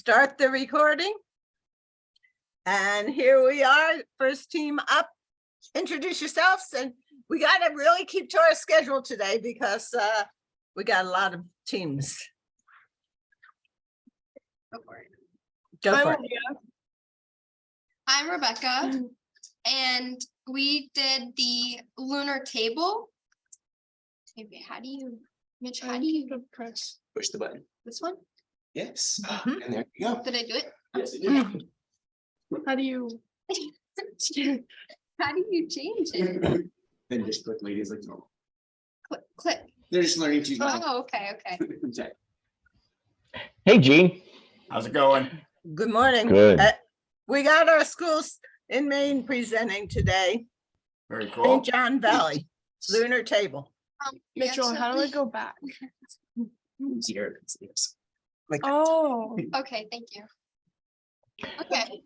start the recording. And here we are, first team up. Introduce yourselves, and we got to really keep to our schedule today because we got a lot of teams. Go for it. Go for it. I'm Rebecca, and we did the lunar table. Maybe how do you, Mitch? How do you press? Push the button. this one? Yes. Mhm. And there you go. Did I do it? Yes, it is. How do you? How do you change it? Then just click ladies like normal. Click. They're just learning to. Oh, okay. Okay. Hey, Gene. How's it going? Good morning. Good. We got our schools in Maine presenting today. Very St. cool. John Valley, lunar table. Mitchell, how do I go back? Here. Yes. Like Oh, Okay, thank you. Okay.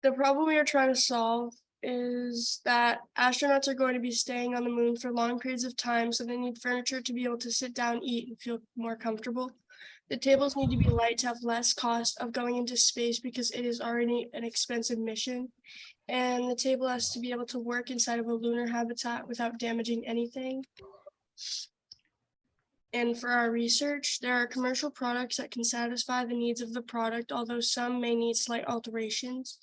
the problem we are trying to solve is that astronauts are going to be staying on the moon for long periods of time, so they need furniture to be able to sit down, eat, and feel more comfortable. The tables need to be light to have less cost of going into space because it is already an expensive mission. And the table has to be able to work inside of a lunar habitat without damaging anything. And for our research, there are commercial products that can satisfy the needs of the product, although some may need slight alterations.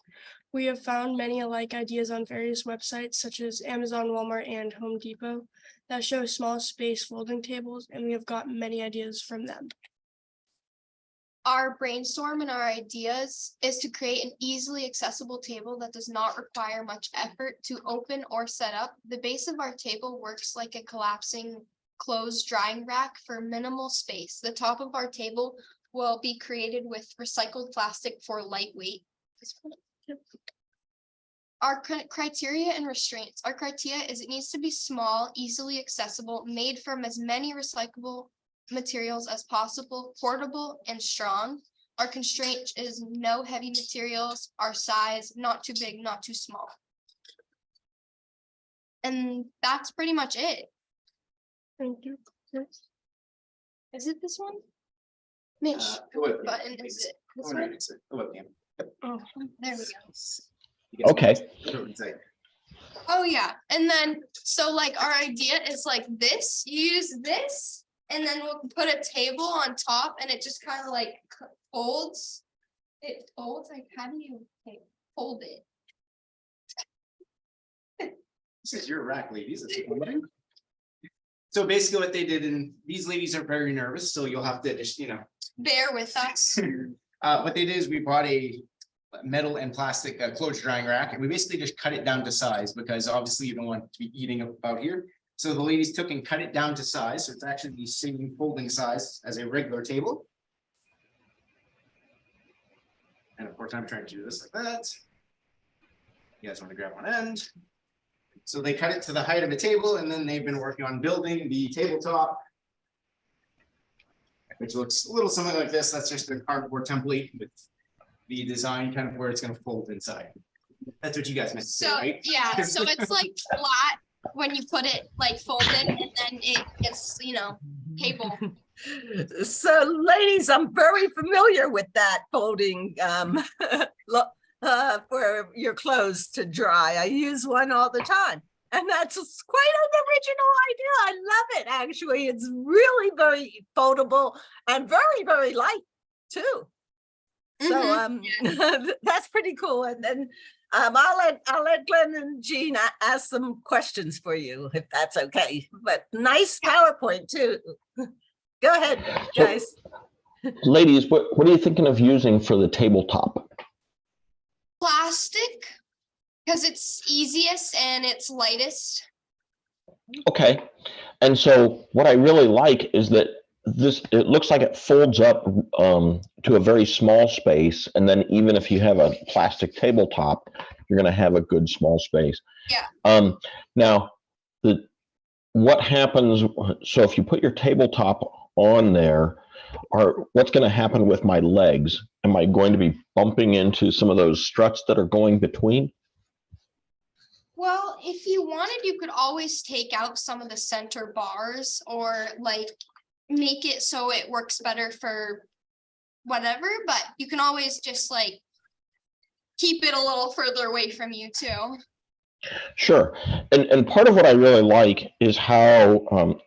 We have found many alike ideas on various websites such as Amazon, Walmart, and Home Depot that show small space folding tables, and we have got many ideas from them. Our brainstorm and our ideas is to create an easily accessible table that does not require much effort to open or set up. The base of our table works like a collapsing closed drying rack for minimal space. The top of our table will be created with recycled plastic for lightweight. Our criteria and restraints. Our criteria is it needs to be small, easily accessible, made from as many recyclable materials as possible, portable and strong. Our constraint is no heavy materials, our size, not too big, not too small. And that's pretty much it. Thank you. Is it this one? Mitch, What button, is it this one? Oh, There we go. Okay. Oh yeah, and then, so like our idea is like this, you use this, and then we'll put a table on top and it just kind of like folds. It folds, like how do you fold it? This is your rack, ladies. That's what I'm doing. So basically what they did, and these ladies are very nervous, so you'll have to just, Bear with us. what they did is we bought a metal and plastic closed drying rack, and we basically just cut it down to size because obviously you don't want to be eating about here. So the ladies took and cut it down to size. So it's actually the same folding size as a regular table. And of course, I'm trying to do this like that. You guys want to grab one end. So they cut it to the height of a table, and then they've been working on building the tabletop, which looks a little something like this. That's just a cardboard template with the design kind of where it's going to fold inside. That's what you guys meant to say, So right? yeah, so it's like flat when you put it like folded, and then it gets, table. So ladies, I'm very familiar with that folding for your clothes to dry. I use one all the time. And that's quite an original idea. I love it, actually. It's really very foldable and very, very light too. So that's pretty cool. And then I'll let Glenn and Jean ask some questions for you, if that's okay. But nice PowerPoint too. Go ahead, guys. Ladies, what are you thinking of using for the tabletop? Plastic, because it's easiest and it's lightest. Okay. And so what I really like is that it looks like it folds up to a very small space. And then even if you have a plastic tabletop, you're going to have a good small space. Yeah. Now, what happens? So if you put your tabletop on there, what's going to happen with my legs? Am I going to be bumping into some of those struts that are going between? Well, if you wanted, you could always take out some of the center bars or like make it so it works better for whatever, but you can always just like keep it a little further away from you too. Sure. And part of what I really like is how,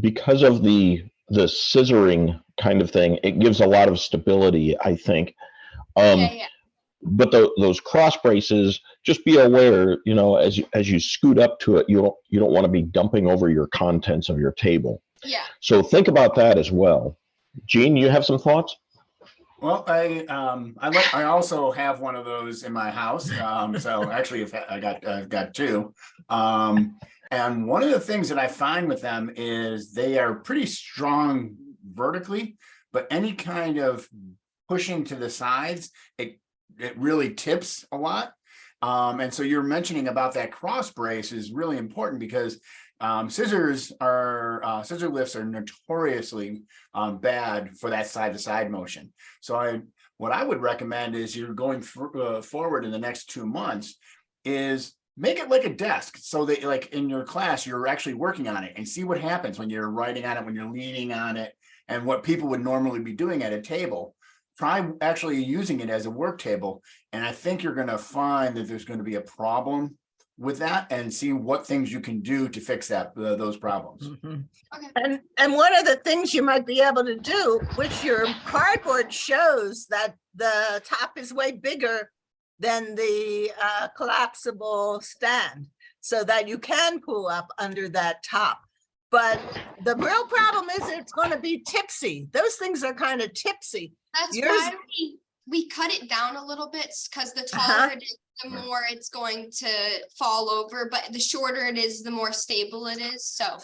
because of the scissoring kind of thing, it gives a lot of stability, I think. Yeah. But those cross braces, just be aware, as you scoot up to it, you don't want to be dumping over your contents of your table. Yeah. So think about that as well. Gene, you have some thoughts? Well, I also have one of those in my house. So actually, I've got two. And one of the things that I find with them is they are pretty strong vertically, but any kind of pushing to the sides, it really tips a lot. And so you're mentioning about that cross brace is really important because scissor lifts are notoriously bad for that side to side motion. So what I would recommend is you're going forward in the next 2 months is make it like a desk. So that like in your class, you're actually working on it and see what happens when you're writing on it, when you're leaning on it, and what people would normally be doing at a table. Try actually using it as a work table. And I think you're going to find that there's going to be a problem with that and see what things you can do to fix those problems. Mhm. Okay. And one of the things you might be able to do, which your cardboard shows that the top is way bigger than the collapsible stand, so that you can pull up under that top. But the real problem is it's going to be tipsy. Those things are kind of tipsy. That's Yours- why we cut it down a little bit because the taller it is, the more it's going to fall over, but the shorter it is, the more stable it is. So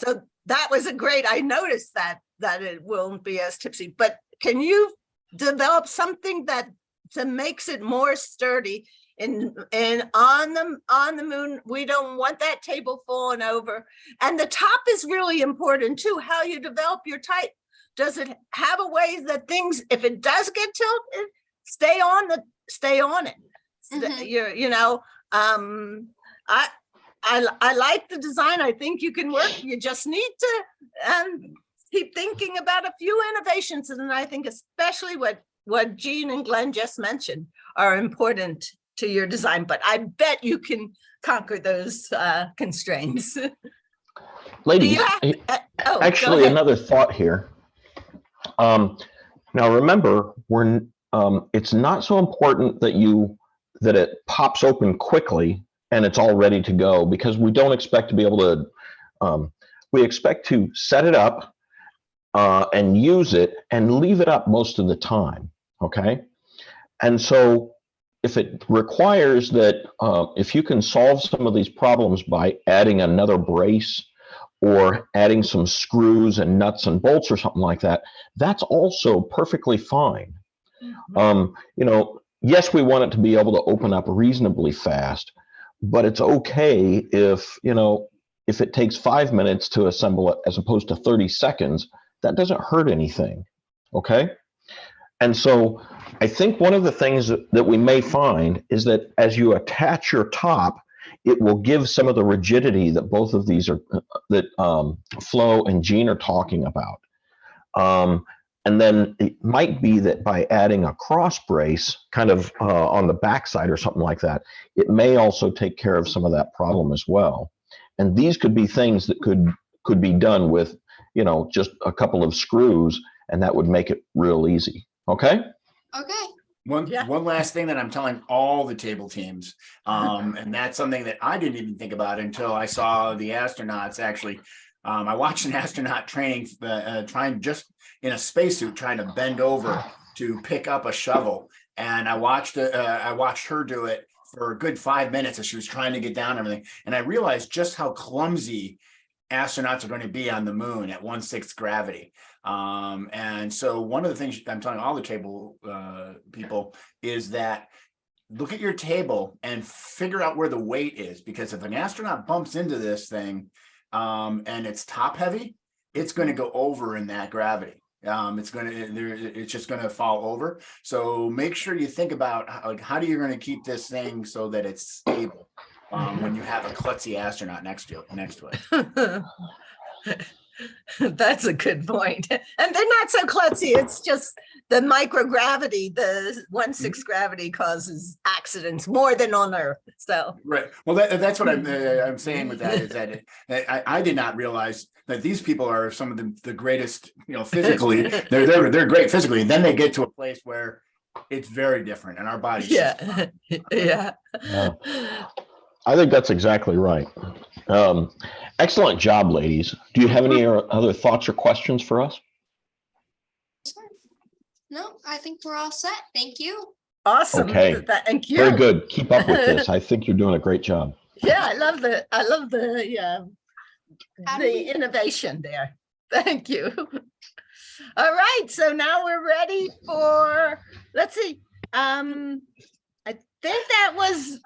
that was I noticed that it won't be as tipsy, but can you develop something that makes it more sturdy? And on the moon, we don't want that table falling over. And the top is really important too, how you develop your type. Does it have a way that things, if it does get tilted, stay on it? Mhm. I like the design. I think you can work. You just need to keep thinking about a few innovations. And I think especially what Gene and Glenn just mentioned are important to your design, but I bet you can conquer those constraints. Ladies, Go actually, ahead. another thought here. Now remember, it's not so important that it pops open quickly and it's all ready to go, because we don't expect to be able to, we expect to set it up and use it and leave it up most of the time, okay? And so if it requires that, if you can solve some of these problems by adding another brace or adding some screws and nuts and bolts or something like that, that's also perfectly fine. Yes, we want it to be able to open up reasonably fast, but it's okay if it takes 5 minutes to assemble it as opposed to 30 seconds. That doesn't hurt anything, okay? And so I think one of the things that we may find is that as you attach your top, it will give some of the rigidity that both of these are, that Flo and Gene are talking about. And then it might be that by adding a cross brace kind of on the backside or something like that, it may also take care of some of that problem as well. And these could be things that could be done with, just a couple of screws, and that would make it real easy. Okay? okay. One last thing that I'm telling all the table teams, and that's something that I didn't even think about until I saw the astronauts actually. I watched an astronaut trying just in a spacesuit, trying to bend over to pick up a shovel. And I watched her do it for a good 5 minutes as she was trying to get down and everything. And I realized just how clumsy astronauts are going to be on the moon at 1/6 gravity. And so one of the things I'm telling all the table people is that look at your table and figure out where the weight is, because if an astronaut bumps into this thing and it's top heavy, it's going to go over in that gravity. It's just going to fall over. So make sure you think about how do you going to keep this thing so that it's stable when you have a klutzy astronaut next to it. That's a good point. And they're not so klutzy. It's just the microgravity, the 1/6 gravity causes accidents more than on Earth. So Right. Well, that's what I'm saying with that is that I did not realize that these people are some of the greatest, physically. They're great physically. And then they get to a place where it's very different and our bodies. yeah, yeah. I think that's exactly right. Excellent job, ladies. Do you have any other thoughts or questions for us? No, I think we're all set. Thank you. Awesome. Okay. Thank you. Very good. Keep up with this. I think you're doing a great job. Yeah, I love the innovation there. Thank you. All right, so now we're ready for, let's see. I think that was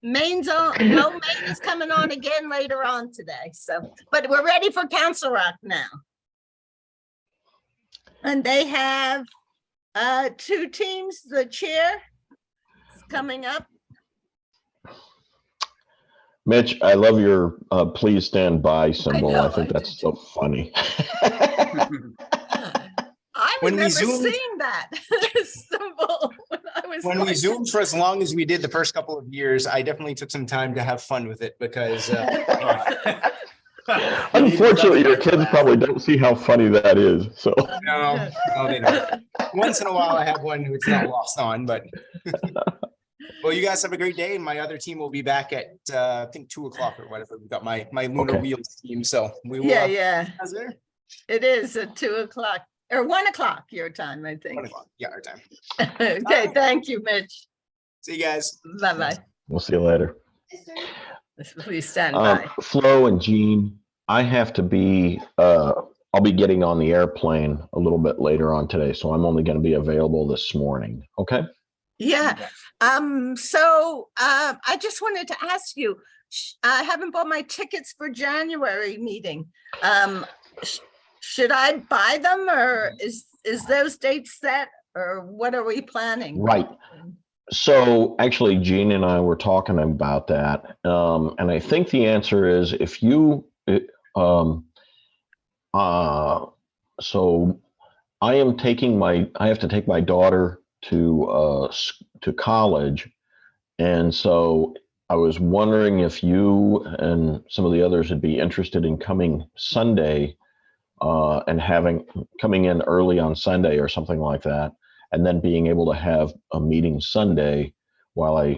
Maine's on. No, Maine is coming on again later on today. So, but we're ready for Council Rock now. And they have 2 teams, the chair is coming up. Mitch, I love your please stand by symbol. know, I think I that's do so funny. I When we remember zoomed- seeing that symbol when I was When we like- zoomed for as long as we did the first couple of years, I definitely took some time to have fun with it because Unfortunately, your kids probably don't see how funny that is. So no, they don't. Once in a while, I have one who it's not lost on, but well, you guys have a great day. And my other team will be back at I think 2 o'clock or whatever. We've got my Lunar Okay. Wheels team, so we will. Yeah. How's there? It is at 2 o'clock or 1 o'clock your time, I 1 think. o'clock. Yeah, our time. Okay, thank you, Mitch. See you guys. Bye-bye. we'll see you later. Please stand by. Flo and Jean, I have to be, I'll be getting on the airplane a little bit later on today, so I'm only going to be available this morning. Okay. Yeah. So I just wanted to ask you, I haven't bought my tickets for January meeting. Should I buy them or is those dates set or what are we planning? Right. So actually, Jean and I were talking about that. And I think the answer is if you, so I have to take my daughter to college. And so I was wondering if you and some of the others would be interested in coming Sunday and coming in early on Sunday or something like that. And then being able to have a meeting Sunday while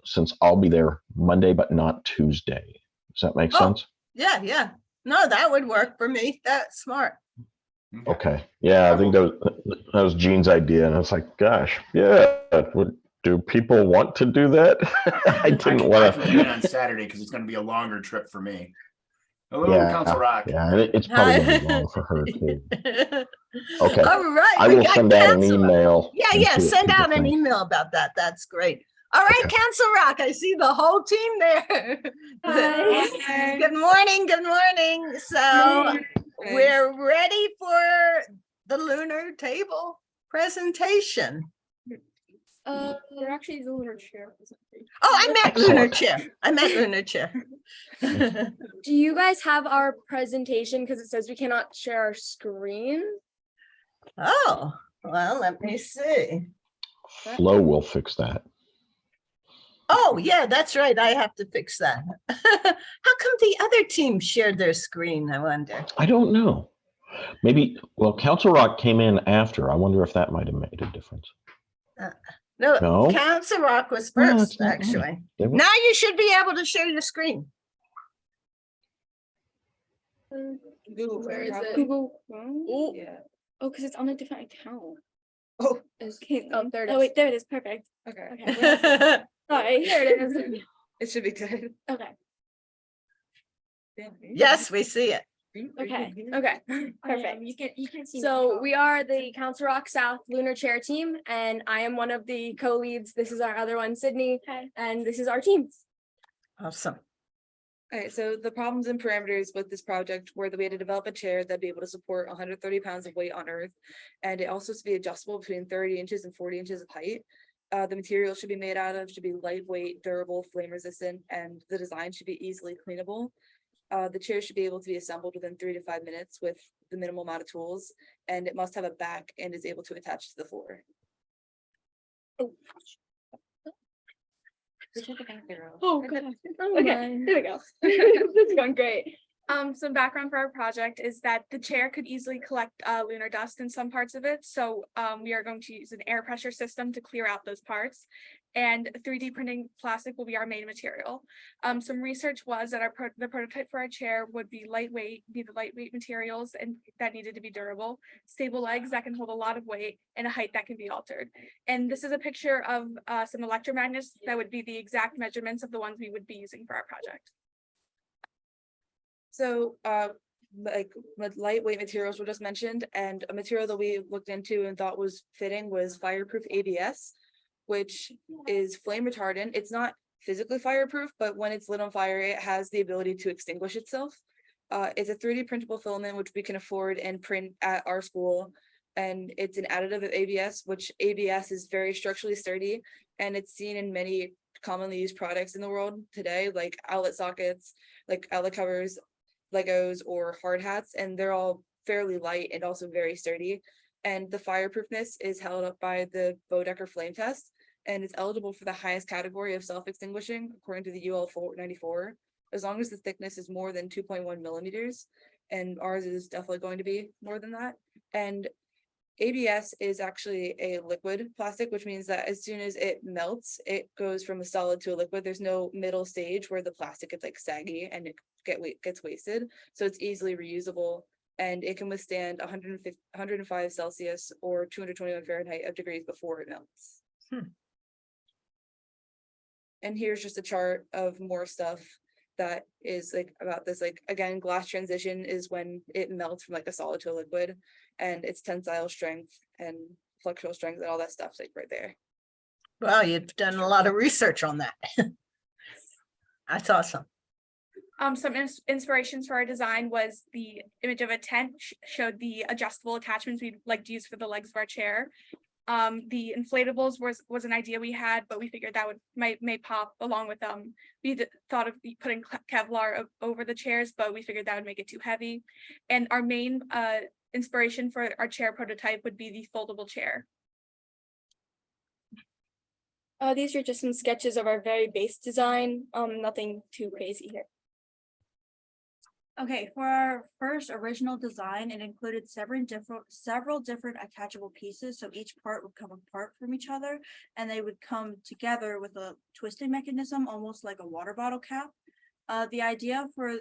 since I'll be there Monday, but not Tuesday. Does that make sense? Yeah. No, that would work for me. That's smart. Okay. Yeah, I think that was Jean's idea. And I was like, gosh, yeah. Do people want to do that? I didn't want I can get to. on Saturday because it's going to be a longer trip for me. Hello, Council Rock. Yeah, and it's probably going to be long for her too. Okay. All right. I we will got send out an Council Rock. email. Yeah, and see what send people out an think. email about that. That's great. All right, Okay. Council Rock, I see the whole team there. Hi. Good morning. So we're ready for the lunar table presentation. We're actually the lunar chair. Oh, I meant lunar chair. Do you guys have our presentation? Because it says we cannot share our screen. Oh, well, let me see. Flo will fix that. Oh, yeah, that's right. I have to fix that. How come the other team shared their screen, I wonder? I don't know. Maybe, well, Council Rock came in after. I wonder if that might have made a difference. No, No? Council Rock was No, first, it's not mine. actually. They were- Now you should be able to share your screen. Google, where is it? Google Chrome? Oh. Yeah. Oh, because it's on a different account. Oh. Okay. Oh, there it Oh, is. wait, there it is. Perfect. Okay. Okay. Sorry, here it is. It should be good. Okay. Yes, we see it. Okay. Perfect. You can see. So we are the Council Rock South Lunar Chair team, and I am one of the co-leads. This is our other one, Sydney, and this is our team. Awesome. Alright, so the problems and parameters with this project were that we had to develop a chair that'd be able to support 130 pounds of weight on Earth. And it also has to be adjustable between 30 inches and 40 inches of height. The material should be made out of should be lightweight, durable, flame resistant, and the design should be easily cleanable. The chair should be able to be assembled within 3 to 5 minutes with the minimal amount of tools, and it must have a back and is able to attach to the floor. Oh, God. Okay, there we go. This is going great. Some background for our project is that the chair could easily collect lunar dust in some parts of it. So we are going to use an air pressure system to clear out those parts. And 3D printing plastic will be our main material. Some research was that the prototype for our chair would be lightweight, the lightweight materials and that needed to be durable, stable legs that can hold a lot of weight, and a height that can be altered. And this is a picture of some electromagnets that would be the exact measurements of the ones we would be using for our project. So like lightweight materials were just mentioned, and a material that we looked into and thought was fitting was fireproof ABS, which is flame retardant. It's not physically fireproof, but when it's lit on fire, it has the ability to extinguish itself. It's a 3D printable filament, which we can afford and print at our school. And it's an additive of ABS, which ABS is very structurally sturdy, and it's seen in many commonly used products in the world today, like outlet sockets, like outlet covers, Legos, or hard hats, and they're all fairly light and also very sturdy. And the fireproofness is held up by the Bodecker flame test, and it's eligible for the highest category of self-extinguishing according to the UL 494, as long as the thickness is more than 2.1 millimeters, and ours is definitely going to be more than that. And ABS is actually a liquid plastic, which means that as soon as it melts, it goes from a solid to a liquid. There's no middle stage where the plastic gets like saggy and it gets wasted. So it's easily reusable, and it can withstand 105 Celsius or 221 Fahrenheit of degrees before it melts. And here's just a chart of more stuff that is like about this. Like again, glass transition is when it melts from like a solid to a liquid, and its tensile strength and flexural strength and all that stuff's like right there. Wow, you've done a lot of research on that. That's awesome. Some inspirations for our design was the image of a tent, showed the adjustable attachments we'd like to use for the legs of our chair. The inflatables was an idea we had, but we figured that may pop along with we thought of putting Kevlar over the chairs, but we figured that would make it too heavy. And our main inspiration for our chair prototype would be the foldable chair. These are just some sketches of our very base design. Nothing too crazy here. Okay, for our first original design, it included several different attachable pieces. So each part would come apart from each other, and they would come together with a twisting mechanism, almost like a water bottle cap. The idea for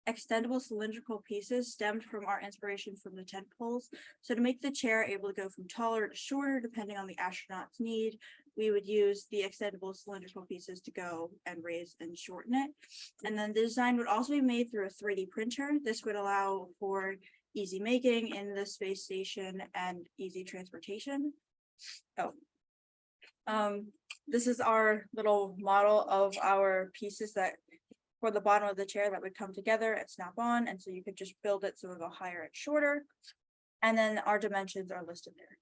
extendable cylindrical pieces stemmed from our inspiration from the tent poles. So to make the chair able to go from taller to shorter, depending on the astronaut's need, we would use the extendable cylindrical pieces to go and raise and shorten it. And then the design would also be made through a 3D printer. This would allow for easy making in the space station and easy transportation. This is our little model of our pieces that for the bottom of the chair that would come together and snap on, and so you could just build it so it'll go higher and shorter. And then our dimensions are listed there.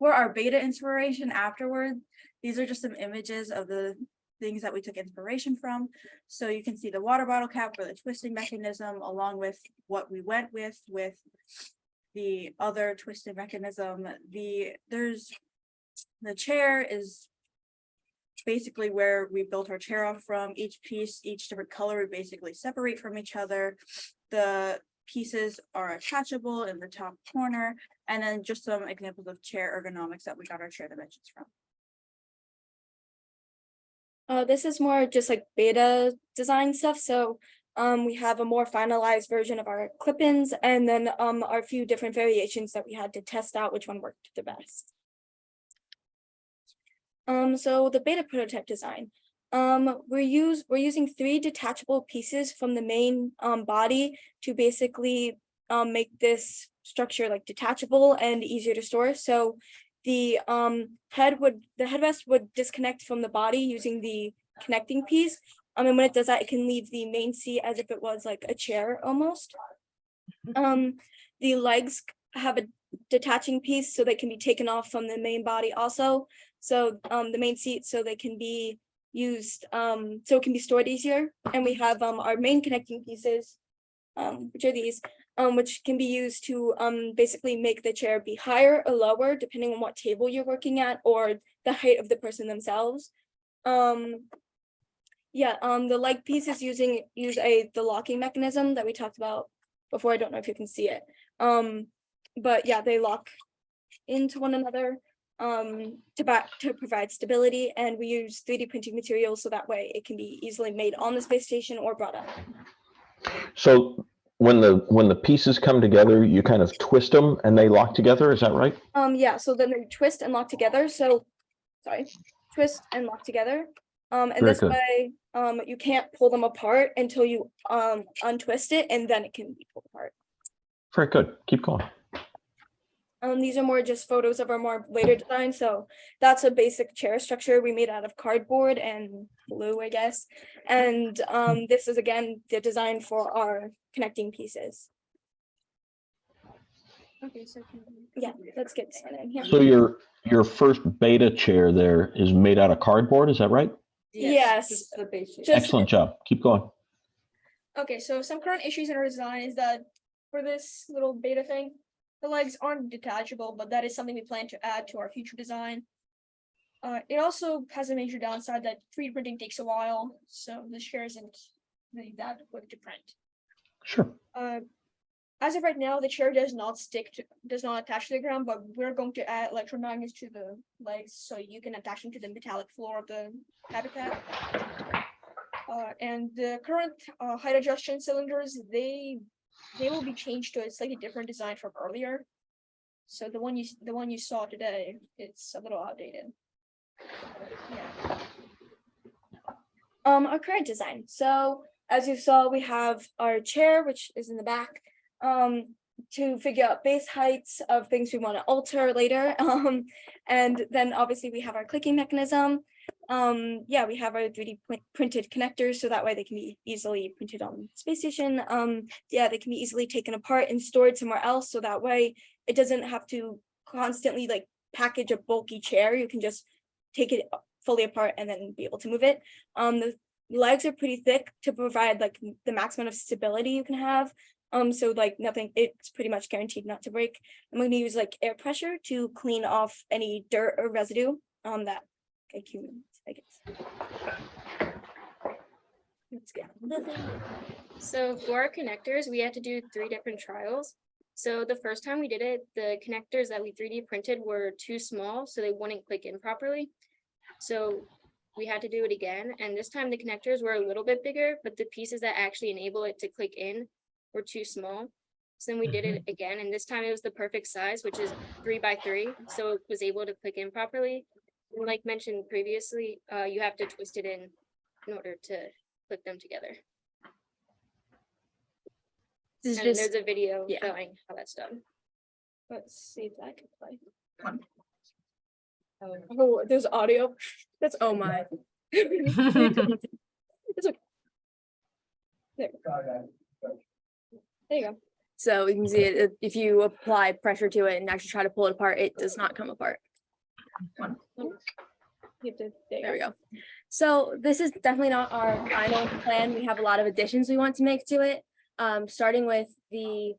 For our beta inspiration afterward, these are just some images of the things that we took inspiration from. So you can see the water bottle cap for the twisting mechanism, along with what we went with the other twisting mechanism. The chair is basically where we built our chair off from. Each piece, each different color would basically separate from each other. The pieces are attachable in the top corner, and then just some examples of chair ergonomics that we got our chair dimensions from. This is more just like beta design stuff. So we have a more finalized version of our clip-ins, and then our few different variations that we had to test out which one worked the best. So the beta prototype design, we're using 3 detachable pieces from the main body to basically make this structure like detachable and easier to store. So the headrest would disconnect from the body using the connecting piece. And when it does that, it can leave the main seat as if it was like a chair almost. The legs have a detaching piece so they can be taken off from the main body also. So the main seat, so they can be used, so it can be stored easier. And we have our main connecting pieces, which are these, which can be used to basically make the chair be higher or lower depending on what table you're working at or the height of the person themselves. Yeah, the leg pieces use the locking mechanism that we talked about before. I don't know if you can see it. But yeah, they lock into one another to provide stability, and we use 3D printing materials so that way it can be easily made on the space station or brought up. So when the pieces come together, you kind of twist them and they lock together, is that right? Yeah, so then they twist and lock together. So sorry, twist and lock together. And Very this good. way, you can't pull them apart until you untwist it, and then it can be pulled apart. Very good. Keep going. These are more just photos of our more later design. So that's a basic chair structure we made out of cardboard and glue, I guess. And this is again the design for our connecting pieces. Okay, so Yeah, let's get started here. So your first beta chair there is made out of cardboard, is that right? Yes. Just the base shape. Just- Excellent job. Keep going. Okay, so some current issues in our design is that for this little beta thing, the legs aren't detachable, but that is something we plan to add to our future design. It also has a major downside that 3D printing takes a while, so the chair isn't really that quick to print. Sure. As of right now, the chair does not attach to the ground, but we're going to add electromagnets to the legs so you can attach them to the metallic floor of the habitat. And the current height adjustment cylinders, they will be changed to a slightly different design from earlier. So the one you saw today, it's a little outdated. Yeah. Our current design. So as you saw, we have our chair, which is in the back, to figure out base heights of things we want to alter later. And then obviously we have our clicking mechanism. Yeah, we have our 3D printed connectors, so that way they can be easily printed on the space station. Yeah, they can be easily taken apart and stored somewhere else, so that way it doesn't have to constantly like package a bulky chair. You can just take it fully apart and then be able to move it. The legs are pretty thick to provide like the maximum of stability you can have. So like nothing, it's pretty much guaranteed not to break. I'm going to use like air pressure to clean off any dirt or residue that accumulates, I guess. Let's get So for our connectors, we had to do 3 different trials. So the first time we did it, the connectors that we 3D printed were too small, so they wouldn't click in properly. So we had to do it again. And this time the connectors were a little bit bigger, but the pieces that actually enable it to click in were too small. So then we did it again. And this time it was the perfect size, which is 3 by 3. So it was able to click in properly. And like mentioned previously, you have to twist it in order to click them together. This is And just there's a video yeah. showing how that's done. Let's see if that can play. Oh, there's audio. That's oh my. It's okay. There you go. So you can see it if you apply pressure to it and actually try to pull it apart, it does not come apart. There we go. So this is definitely not our final plan. We have a lot of additions we want to make to it. Starting with the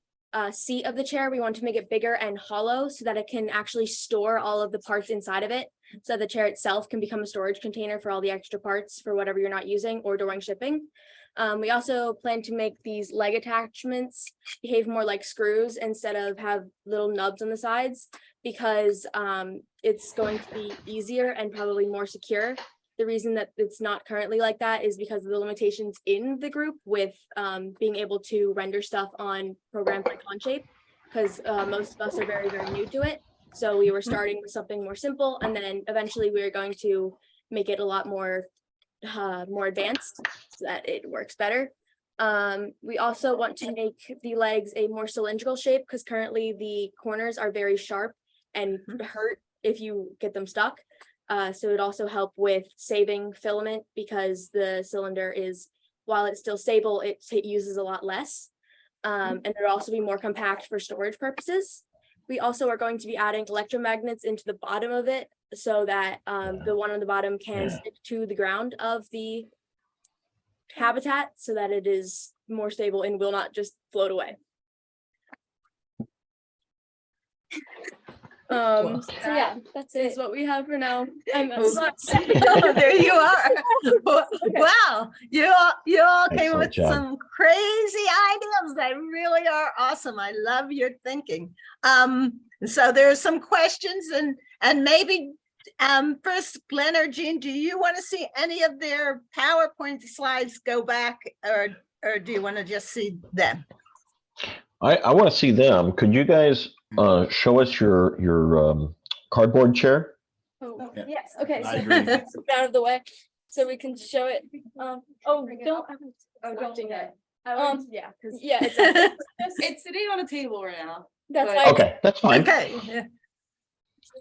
seat of the chair, we want to make it bigger and hollow so that it can actually store all of the parts inside of it. So the chair itself can become a storage container for all the extra parts for whatever you're not using or during shipping. We also plan to make these leg attachments behave more like screws instead of have little nubs on the sides, because it's going to be easier and probably more secure. The reason that it's not currently like that is because of the limitations in the group with being able to render stuff on programs like HUNCH, because most of us are very, very new to it. So we were starting with something more simple, and then eventually we are going to make it a lot more advanced so that it works better. We also want to make the legs a more cylindrical shape, because currently the corners are very sharp and hurt if you get them stuck. So it also help with saving filament, because the cylinder is, while it's still stable, it uses a lot less. And it'll also be more compact for storage purposes. We also are going to be adding electromagnets into the bottom of it so that the one on the bottom can stick to the ground of the habitat so that it is more stable and will not just float away. So yeah, that's it. Is what we have for now. Oh, there you are. Wow, you all came Excellent with job. some crazy ideas that really are awesome. I love your thinking. So there's some questions and maybe first, Glenn or Jean, do you want to see any of their PowerPoint slides go back, or do you want to just see them? I want to see them. Could you guys show us your cardboard chair? Oh, Yeah. yes. Okay. I So agree. out of the way so we can show it. Don't do that. Yeah, because It's sitting on a table right now. that's but- why. Okay, that's fine. Okay. Yeah.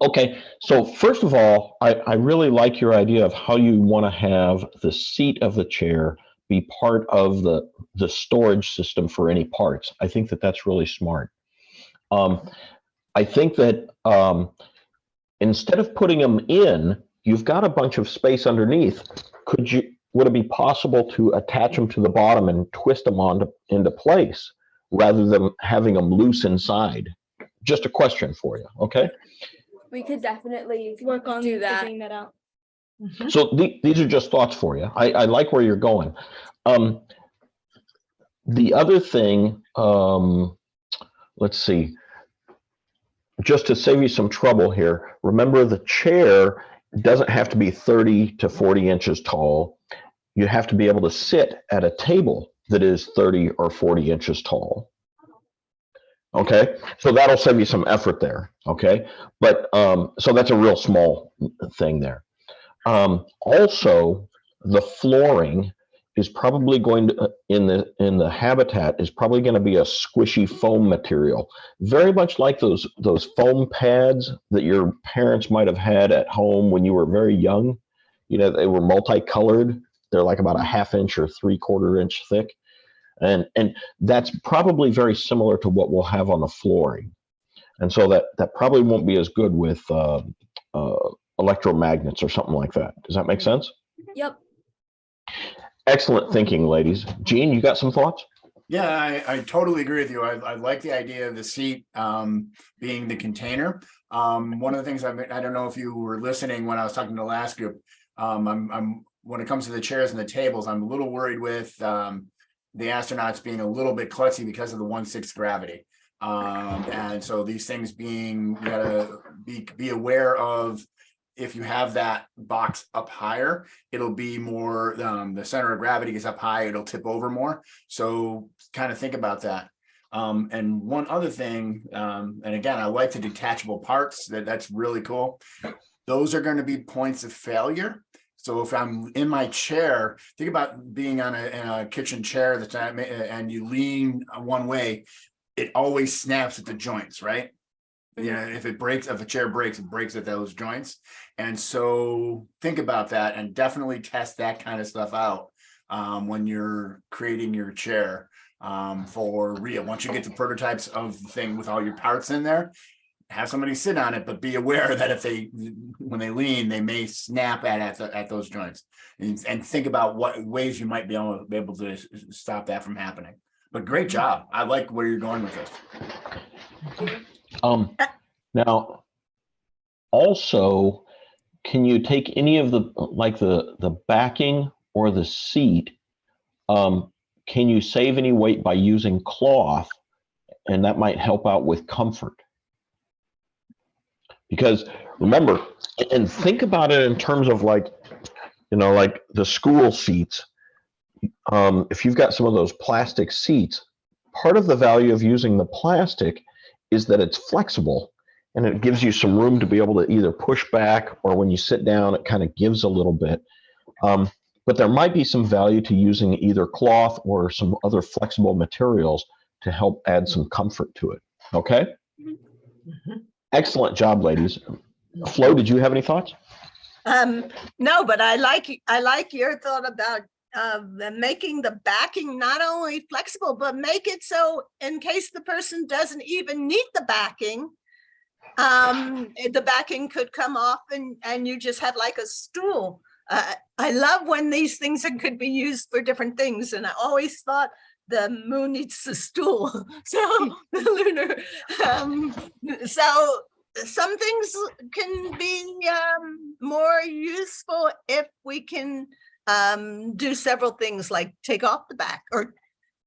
Okay, so first of all, I really like your idea of how you want to have the seat of the chair be part of the storage system for any parts. I think that that's really smart. I think that instead of putting them in, you've got a bunch of space underneath. Would it be possible to attach them to the bottom and twist them into place rather than having them loose inside? Just a question for you, okay? We could definitely Work on do that. figuring that out. So these are just thoughts for you. I like where you're going. The other thing, let's see, just to save you some trouble here, remember the chair doesn't have to be 30 to 40 inches tall. You have to be able to sit at a table that is 30 or 40 inches tall. Okay, so that'll save you some effort there. Okay, but so that's a real small thing there. Also, the flooring is probably going to in the habitat is probably going to be a squishy foam material, very much like those foam pads that your parents might have had at home when you were very young. You know, they were multicolored. They're like about a 1/2 inch or 3/4 inch thick. And that's probably very similar to what we'll have on the flooring. And so that probably won't be as good with electromagnets or something like that. Does that make sense? Yep. Excellent thinking, ladies. Jean, you got some thoughts? Yeah, I totally agree with you. I like the idea of the seat being the container. One of the things I don't know if you were listening when I was talking to the last group. I'm when it comes to the chairs and the tables, I'm a little worried with the astronauts being a little bit klutzy because of the 1/6 gravity. And so these things being, you gotta be aware of, if you have that box up higher, it'll be more, the center of gravity is up high, it'll tip over more. So kind of think about that. And one other thing, and again, I like the detachable parts, that's really cool. Those are going to be points of failure. So if I'm in my chair, think about being in a kitchen chair and you lean one way, it always snaps at the joints, right? Yeah, if a chair breaks, it breaks at those joints. And so think about that and definitely test that kind of stuff out when you're creating your chair for real. Once you get the prototypes of the thing with all your parts in there, have somebody sit on it, but be aware that when they lean, they may snap at those joints, and think about what ways you might be able to stop that from happening. But great job. I like where you're going with this. Now, also, can you take any of the backing or the seat? Can you save any weight by using cloth, and that might help out with comfort? Because remember, and think about it in terms of like the school seats. If you've got some of those plastic seats, part of the value of using the plastic is that it's flexible and it gives you some room to be able to either push back, or when you sit down, it kind of gives a little bit. But there might be some value to using either cloth or some other flexible materials to help add some comfort to it. Okay? Mm-hmm. Excellent job, ladies. Flo, did you have any thoughts? No, but I like your thought about making the backing not only flexible, but make it so in case the person doesn't even need the backing, the backing could come off and you just had like a stool. I love when these things could be used for different things, and I always thought the moon needs a stool. So the lunar, so some things can be more useful if we can do several things like take off the back or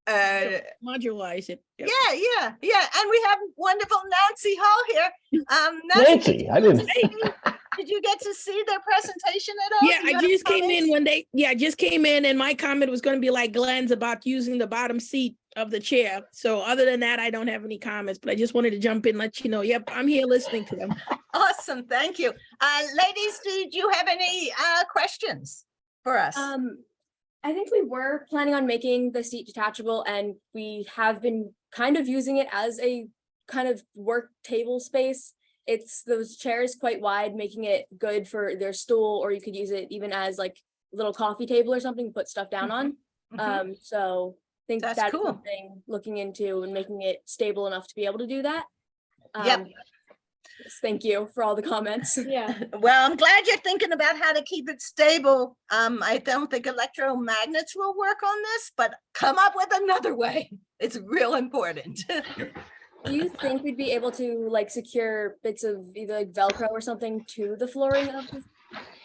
modularize it. Yep. yeah. And we have wonderful Nancy Hall here. Nancy, I didn't. Did you get to see their presentation at all? Yeah, Do you I have just came in comments? one day. Yeah, I just came in and my comment was going to be like Glenn's about using the bottom seat of the chair. So other than that, I don't have any comments, but I just wanted to jump in, let you know. Yep, I'm here listening to them. Awesome, thank you. Ladies, did you have any questions for us? I think we were planning on making the seat detachable, and we have been kind of using it as a kind of work table space. It's those chairs quite wide, making it good for their stool, or you could use it even as like a little coffee table or something to put stuff down on. So I think That's that's cool. something looking into and making it stable enough to be able to do that. Yep. Yes, thank you for all the comments. Yeah. Well, I'm glad you're thinking about how to keep it stable. I don't think electromagnets will work on this, but come up with another way. It's real important. Do you think we'd be able to like secure bits of either like Velcro or something to the flooring of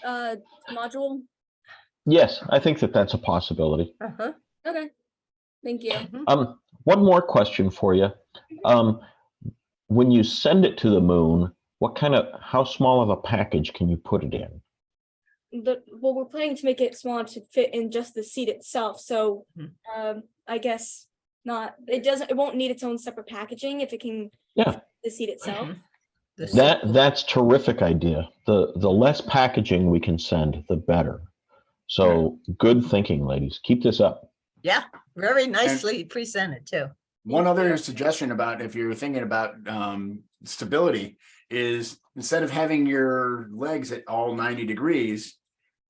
the module? Yes, I think that that's a possibility. Uh-huh. Okay, thank you. One more question for you. When you send it to the moon, how small of a package can you put it in? Well, we're planning to make it small enough to fit in just the seat itself. So I guess not. It won't need its own separate packaging if it can Yeah. fit the seat itself. That's terrific idea. The less packaging we can send, the better. So good thinking, ladies. Keep this up. Yeah, very nicely presented too. One other suggestion about if you're thinking about stability is instead of having your legs at all 90 degrees,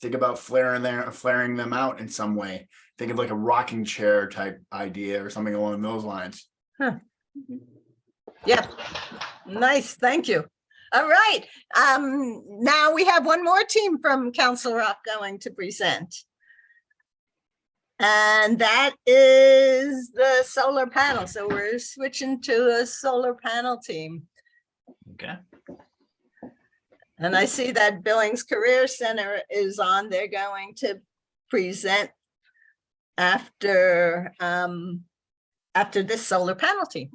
think about flaring them out in some way. Think of like a rocking chair type idea or something along those lines. Huh. Yep. Nice. Thank you. All right. Now we have one more team from Council Rock going to present. And that is the solar panel. So we're switching to a solar panel team. Okay. And I see that Billings Career Center is on. They're going to present after this solar panel team.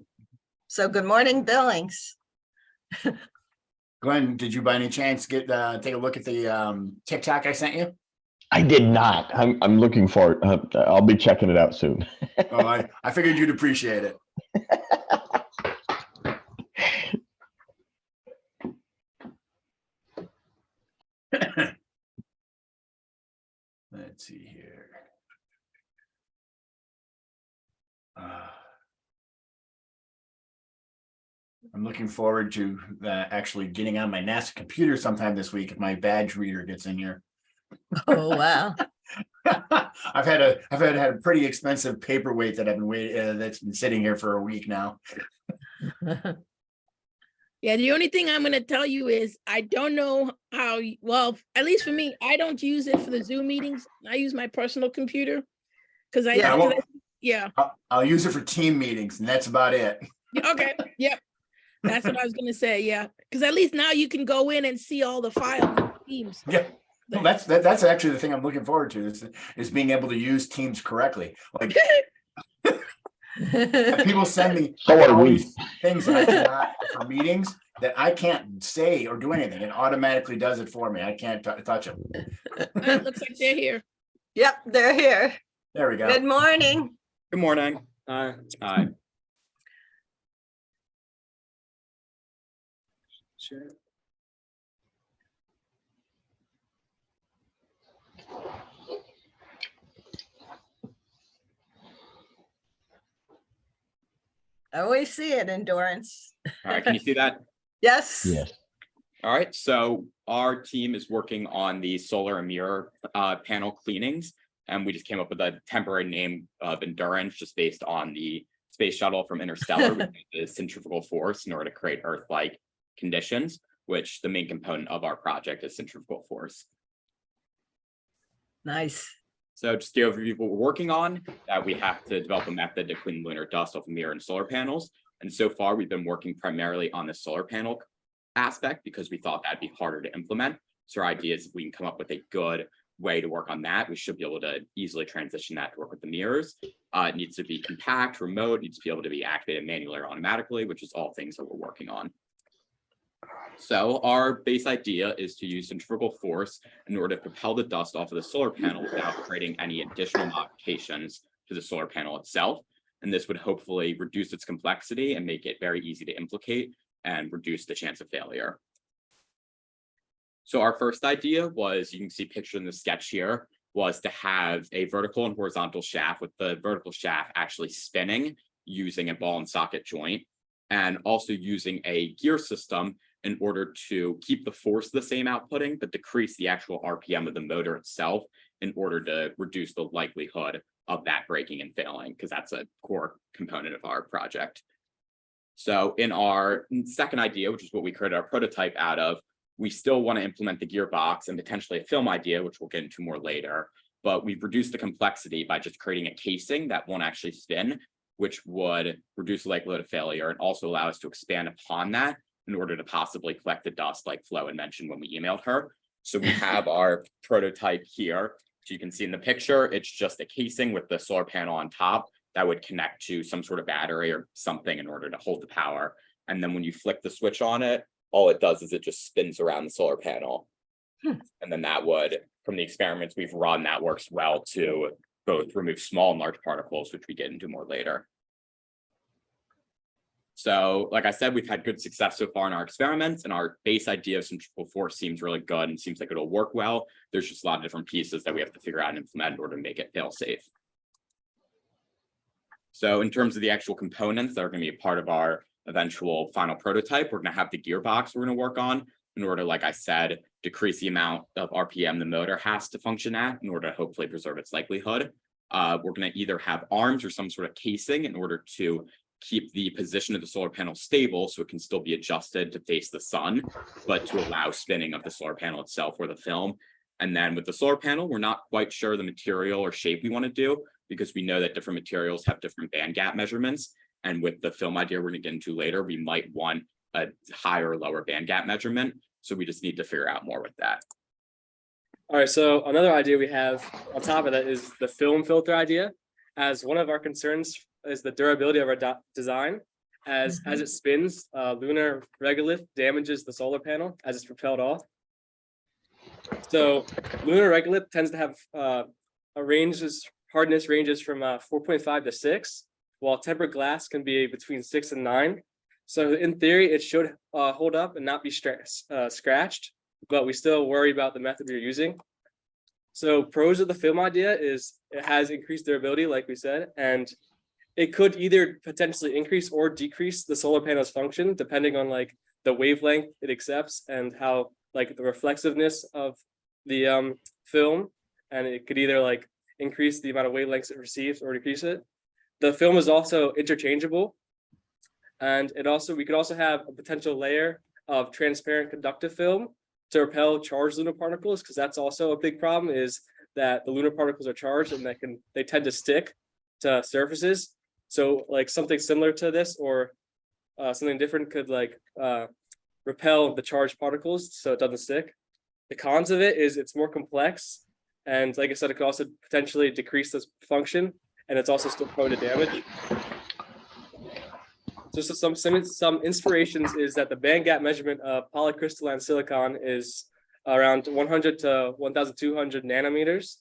So good morning, Billings. Glenn, did you by any chance take a look at the TikTok I sent you? I did not. I'm looking for it. I'll be checking it out soon. Oh, I figured you'd appreciate it. Let's see here. I'm looking forward to actually getting on my NASA computer sometime this week if my badge reader gets in here. Oh, wow. I've had a pretty expensive paperweight that I've been waiting that's been sitting here for a week now. Yeah, the only thing I'm going to tell you is I don't know how, well, at least for me, I don't use it for the Zoom meetings. I use my personal computer because I'll use it for team meetings and that's about it. Okay, yep. That's what I was going to say, yeah. Because at least now you can go in and see all the files and Teams. Yeah. Well, that's actually the thing I'm looking forward to is being able to use Teams correctly. Like people send me all these things that I cannot for meetings that I can't say or do anything. It automatically does it for me. I can't touch them. It looks like they're here. Yep, they're here. There we go. Good morning. Good morning. Hi. Sure. I always see it, Endurance. All right, can you see that? Yes. Yes. All right, so our team is working on the solar and mirror panel cleanings, and we just came up with a temporary name of Endurance just based on the space shuttle from Interstellar, which uses centrifugal force in order to create Earth-like conditions, which the main component of our project is centrifugal force. Nice. So just the overview of what we're working on, that we have to develop a method to clean lunar dust off a mirror and solar panels. And so far, we've been working primarily on the solar panel aspect because we thought that'd be harder to implement. So our idea is if we can come up with a good way to work on that, we should be able to easily transition that to work with the mirrors. It needs to be compact, remote, needs to be able to be activated manually or automatically, which is all things that we're working on. So our base idea is to use centrifugal force in order to propel the dust off of the solar panel without creating any additional modifications to the solar panel itself. And this would hopefully reduce its complexity and make it very easy to implicate and reduce the chance of failure. So our first idea was, you can see pictured in the sketch here, was to have a vertical and horizontal shaft, with the vertical shaft actually spinning using a ball and socket joint, and also using a gear system in order to keep the force the same outputting, but decrease the actual RPM of the motor itself in order to reduce the likelihood of that breaking and failing, because that's a core component of our project. So in our second idea, which is what we created our prototype out of, we still want to implement the gearbox and potentially a film idea, which we'll get into more later, but we've reduced the complexity by just creating a casing that won't actually spin, which would reduce the likelihood of failure and also allow us to expand upon that in order to possibly collect the dust like Flo had mentioned when we emailed her. So we have our prototype here. So you can see in the picture, it's just a casing with the solar panel on top that would connect to some sort of battery or something in order to hold the power. And then when you flick the switch on it, all it does is it just spins around the solar panel. And then that would, from the experiments we've run, that works well to both remove small and large particles, which we get into more later. So, like I said, we've had good success so far in our experiments, and our base idea of centrifugal force seems really good and seems like it'll work well. There's just a lot of different pieces that we have to figure out and implement in order to make it fail safe. So in terms of the actual components that are going to be a part of our eventual final prototype, we're going to have the gearbox we're going to work on in order, like I said, decrease the amount of RPM the motor has to function at in order to hopefully preserve its likelihood. We're going to either have arms or some sort of casing in order to keep the position of the solar panel stable so it can still be adjusted to face the sun, but to allow spinning of the solar panel itself or the film. And then with the solar panel, we're not quite sure the material or shape we want to do because we know that different materials have different band gap measurements. And with the film idea we're going to get into later, we might want a higher or lower band gap measurement. So we just need to figure out more with that. All right, so another idea we have on top of that is the film filter idea, as one of our concerns is the durability of our design. As it spins, lunar regolith damages the solar panel as it's propelled off. So lunar regolith tends to have hardness ranges from 4.5 to 6, while tempered glass can be between 6 and 9. So in theory, it should hold up and not be scratched, but we still worry about the method we're using. So pros of the film idea is it has increased durability, like we said, and it could either potentially increase or decrease the solar panel's function, depending on like the wavelength it accepts and how like the reflexiveness of the film. And it could either like increase the amount of wavelengths it receives or decrease it. The film is also interchangeable. And we could also have a potential layer of transparent conductive film to repel charged lunar particles, because that's also a big problem, is that the lunar particles are charged and they tend to stick to surfaces. So like something similar to this or something different could like repel the charged particles so it doesn't stick. The cons of it is it's more complex, and like I said, it could also potentially decrease this function, and it's also still prone to damage. Just some inspirations is that the band gap measurement of polycrystalline silicon is around 100 to 1,200 nanometers.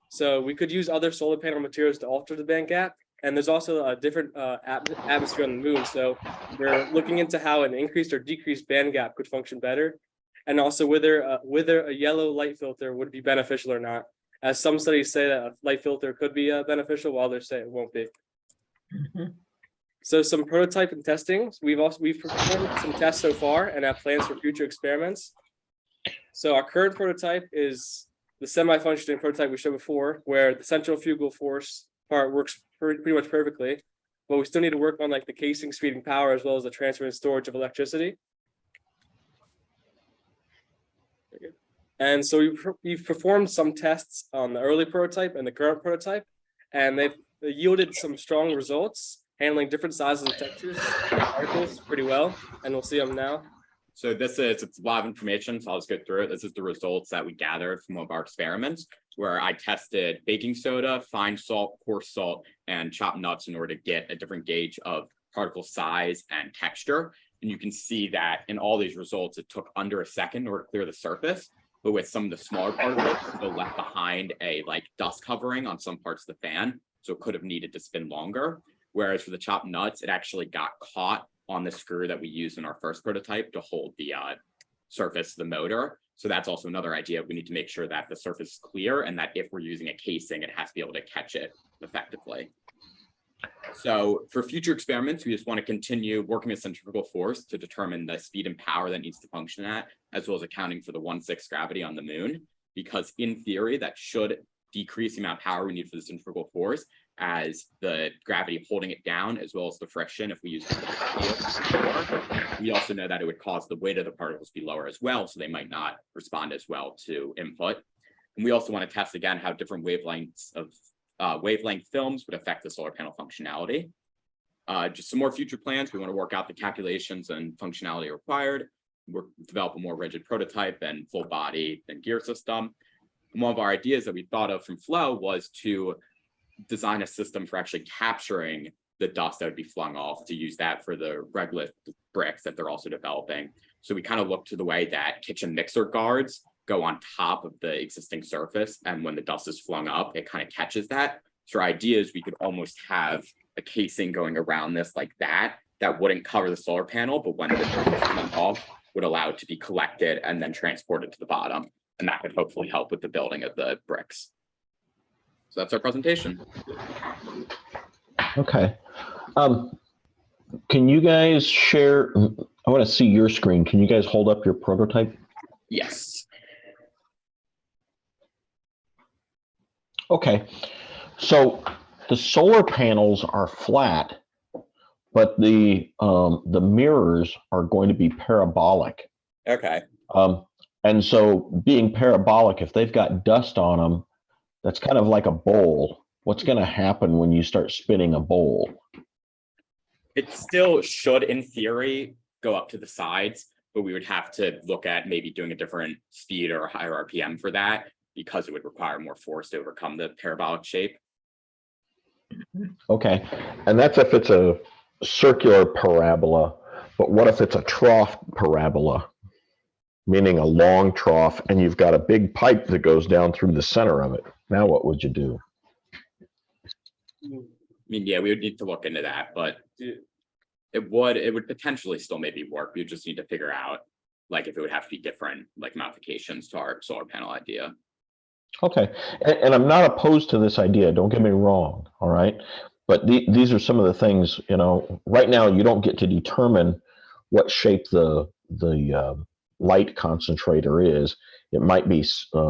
So we could use other solar panel materials to alter the band gap. And there's also a different atmosphere on the moon. So we're looking into how an increased or decreased band gap could function better. And also whether a yellow light filter would be beneficial or not. As some studies say that a light filter could be beneficial, while others say it won't be. So some prototype and testing. We've performed some tests so far and have plans for future experiments. So our current prototype is the semi-functioning prototype we showed before, where the centrifugal force part works pretty much perfectly, but we still need to work on like the casing, speed, and power, as well as the transfer and storage of electricity. And so we've performed some tests on the early prototype and the current prototype, and they've yielded some strong results, handling different sizes and textures of particles pretty well, and we'll see them now. So it's a lot of information, so I'll just go through it. This is the results that we gathered from one of our experiments, where I tested baking soda, fine salt, coarse salt, and chopped nuts in order to get a different gauge of particle size and texture. And you can see that in all these results, it took under a second in order to clear the surface. But with some of the smaller particles, it left behind a dust covering on some parts of the fan, so it could have needed to spin longer. Whereas for the chopped nuts, it actually got caught on the screw that we used in our first prototype to hold the surface of the motor. So that's also another idea. We need to make sure that the surface is clear and that if we're using a casing, it has to be able to catch it effectively. So for future experiments, we just want to continue working with centrifugal force to determine the speed and power that needs to function at, as well as accounting for the 1/6 gravity on the moon, because in theory, that should decrease the amount of power we need for the centrifugal force, as the gravity holding it down, as well as the friction if we use we also know that it would cause the weight of the particles to be lower as well, so they might not respond as well to input. And we also want to test again how different wavelengths of wavelength films would affect the solar panel functionality. Just some more future plans. We want to work out the calculations and functionality required, develop a more rigid prototype and full body and gear system. And one of our ideas that we thought of from Flow was to design a system for actually capturing the dust that would be flung off, to use that for the regolith bricks that they're also developing. So we kind of look to the way that kitchen mixer guards go on top of the existing surface, and when the dust is flung up, it kind of catches that. So our idea is we could almost have a casing going around this like that wouldn't cover the solar panel, but when the dust is flung off, would allow it to be collected and then transported to the bottom. And that could hopefully help with the building of the bricks. So that's our presentation. Okay. Can you guys share? I want to see your screen. Can you guys hold up your prototype? Yes. Okay. So the solar panels are flat, but the mirrors are going to be parabolic. Okay. And so being parabolic, if they've got dust on them, that's kind of like a bowl. What's going to happen when you start spinning a bowl? It still should, in theory, go up to the sides, but we would have to look at maybe doing a different speed or higher RPM for that, because it would require more force to overcome the parabolic shape. Okay. And that's if it's a circular parabola, but what if it's a trough parabola, meaning a long trough, and you've got a big pipe that goes down through the center of it? Now what would you do? I mean, yeah, we would need to look into that, but it would potentially still maybe work. We just need to figure out if it would have to be different modifications to our solar panel idea. Okay. And I'm not opposed to this idea, don't get me wrong, all right? But these are some of the things, right now you don't get to determine what shape the light concentrator is. It might be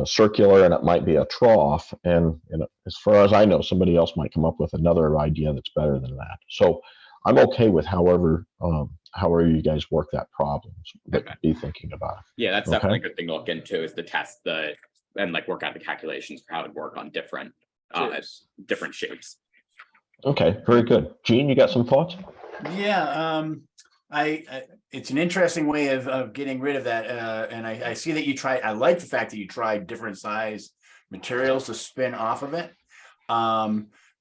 circular, and it might be a trough. And as far as I know, somebody else might come up with another idea that's better than that. So I'm okay with however you guys work that problem, but be thinking about it. Yeah, that's definitely a good thing to look into, is to test and work out the calculations for how it would work on different shapes. Okay, very good. Gene, you got some thoughts? Yeah, it's an interesting way of getting rid of that, and I see that you tried. I like the fact that you tried different size materials to spin off of it.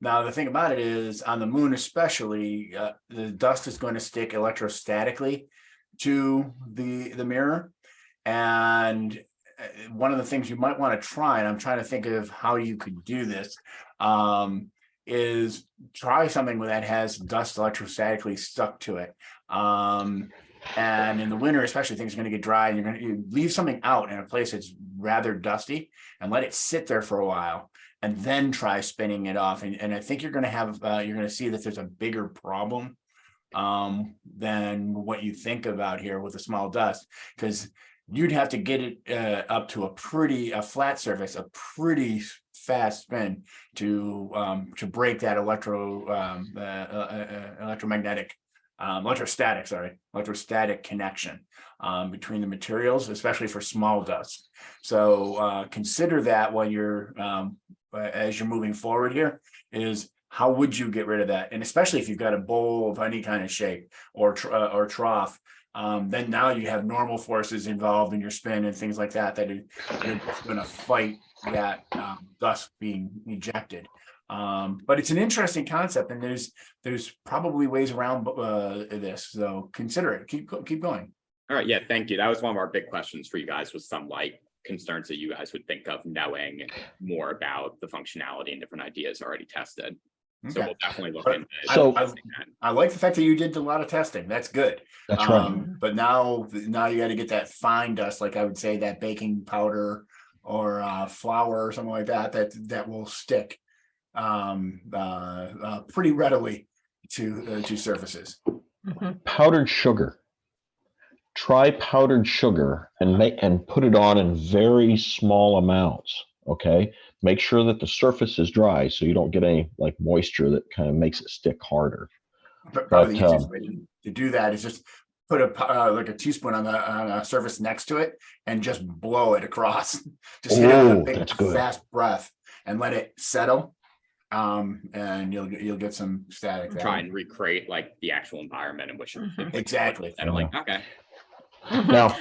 Now the thing about it is, on the moon especially, the dust is going to stick electrostatically to the mirror, and one of the things you might want to try, and I'm trying to think of how you could do this, is try something that has dust electrostatically stuck to it. And in the winter, especially, things are going to get dry, and you leave something out in a place that's rather dusty and let it sit there for a while, and then try spinning it off. And I think you're going to have, you're going to see that there's a bigger problem than what you think about here with the small dust, because you'd have to get it up to a flat surface, a pretty fast spin to break that electromagnetic electrostatic connection between the materials, especially for small dust. So consider that while you're as you're moving forward here, is how would you get rid of that? And especially if you've got a bowl of any kind of shape or trough, then now you have normal forces involved in your spin and things like that, that you're just going to fight that dust being ejected. But it's an interesting concept, and there's probably ways around this. So consider it. Keep going. All right. Yeah. Thank you. That was one of our big questions for you guys, was some like concerns that you guys would think of knowing more about the functionality and different ideas already tested. So we'll definitely look into it. So I like the fact that you did a lot of testing. That's good. That's right. But now you got to get that fine dust, like I would say that baking powder or flour or something like that, that will stick pretty readily to surfaces. Powdered sugar. Try powdered sugar and put it on in very small amounts. Okay. Make sure that the surface is dry so you don't get any like moisture that kind of makes it stick harder. Probably the easiest way to do that is just put like a teaspoon on a surface next to it and just blow it across. Just hit it with a big fast breath and let it settle. And you'll get some static. Try and recreate like the actual environment in which exactly. And I'm like, okay. Now,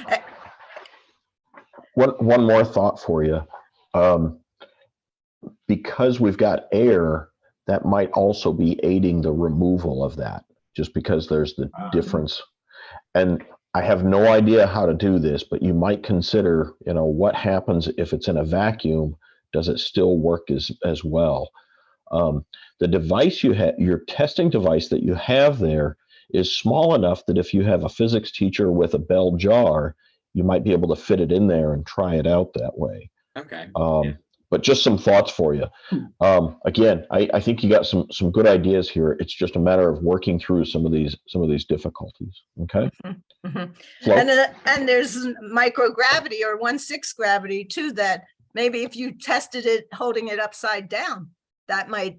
one more thought for you. Because we've got air, that might also be aiding the removal of that, just because there's the difference. And I have no idea how to do this, but you might consider, what happens if it's in a vacuum? Does it still work as well? The device you have, your testing device that you have there, is small enough that if you have a physics teacher with a bell jar, you might be able to fit it in there and try it out that way. Okay. But just some thoughts for you. Again, I think you got some good ideas here. It's just a matter of working through some of these difficulties. Okay. And there's microgravity or 1/6 gravity too, that maybe if you tested it holding it upside down, that might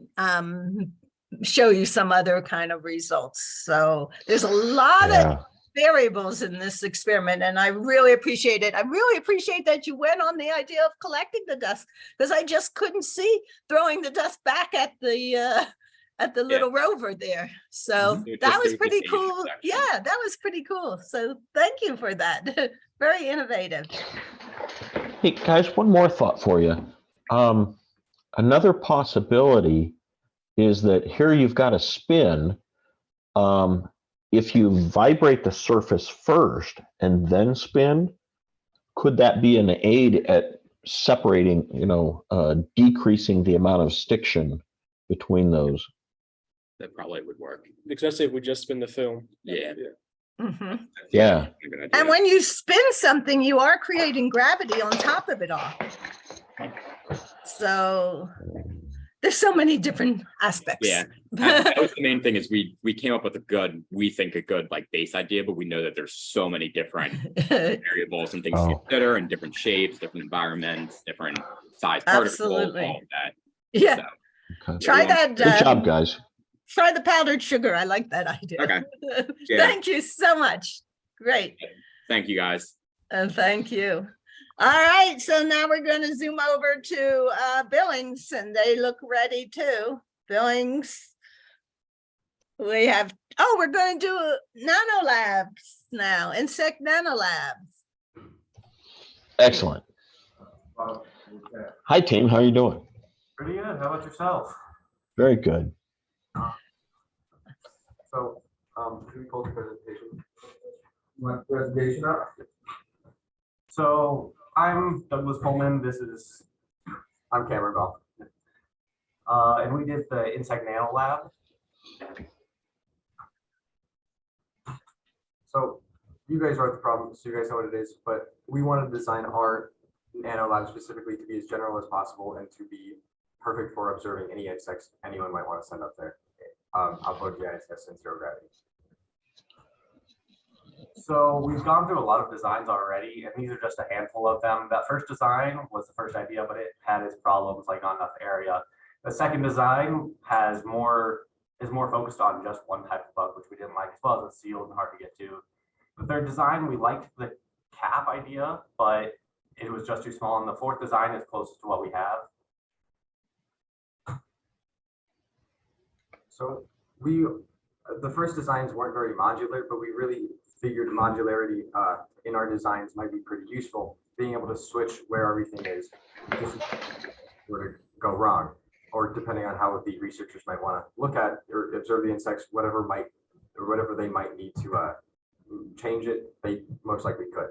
show you some other kind of results. So there's a lot of variables in this experiment, and I really appreciate it. I really appreciate that you went on the idea of collecting the dust, because I just couldn't see throwing the dust back at the little rover there. So that was pretty cool. Yeah, that was pretty cool. So thank you for that. Very innovative. Hey guys, one more thought for you. Another possibility is that here you've got a spin. If you vibrate the surface first and then spin, could that be an aid at separating, decreasing the amount of stiction between those? That probably would work. Especially if we just spin the film. Yeah. Yeah. And when you spin something, you are creating gravity on top of it all. So there's so many different aspects. Yeah, that was the main thing, is we came up with a good like base idea, but we know that there's so many different variables and things to consider, and different shapes, different environments, different size particles, all of that. Yeah. So, try that. Good job, guys. Try the powdered sugar. I like that idea. Okay. Thank you so much. Great. Thank you, guys. And thank you. All right, so now we're going to zoom over to Billings, and they look ready too. Billings, we have, we're going to do nanolabs now, insect nanolabs. Excellent. Hi, team. How are you doing? Pretty good. How about yourself? Very good. So, should we pull the presentation? You want the presentation up? So, I'm Douglas Pullman. I'm Cameron Bell. And we did the Insect NanoLab. So you guys wrote the problem, so you guys know what it is, but we want to design our NanoLab specifically to be as general as possible and to be perfect for observing any insects anyone might want to send up there. Outboard GIS and zero gravity. So we've gone through a lot of designs already, and these are just a handful of them. That first design was the first idea, but it had its problems, like not enough area. The second design has more is more focused on just one type of bug, which we didn't like, as well as it's sealed and hard to get to. The third design, we liked the cap idea, but it was just too small. And the fourth design is closest to what we have. So the first designs weren't very modular, but we really figured modularity in our designs might be pretty useful, being able to switch where everything is if it were to go wrong, or depending on how the researchers might want to look at or observe the insects, whatever they might need to change it, they most likely could.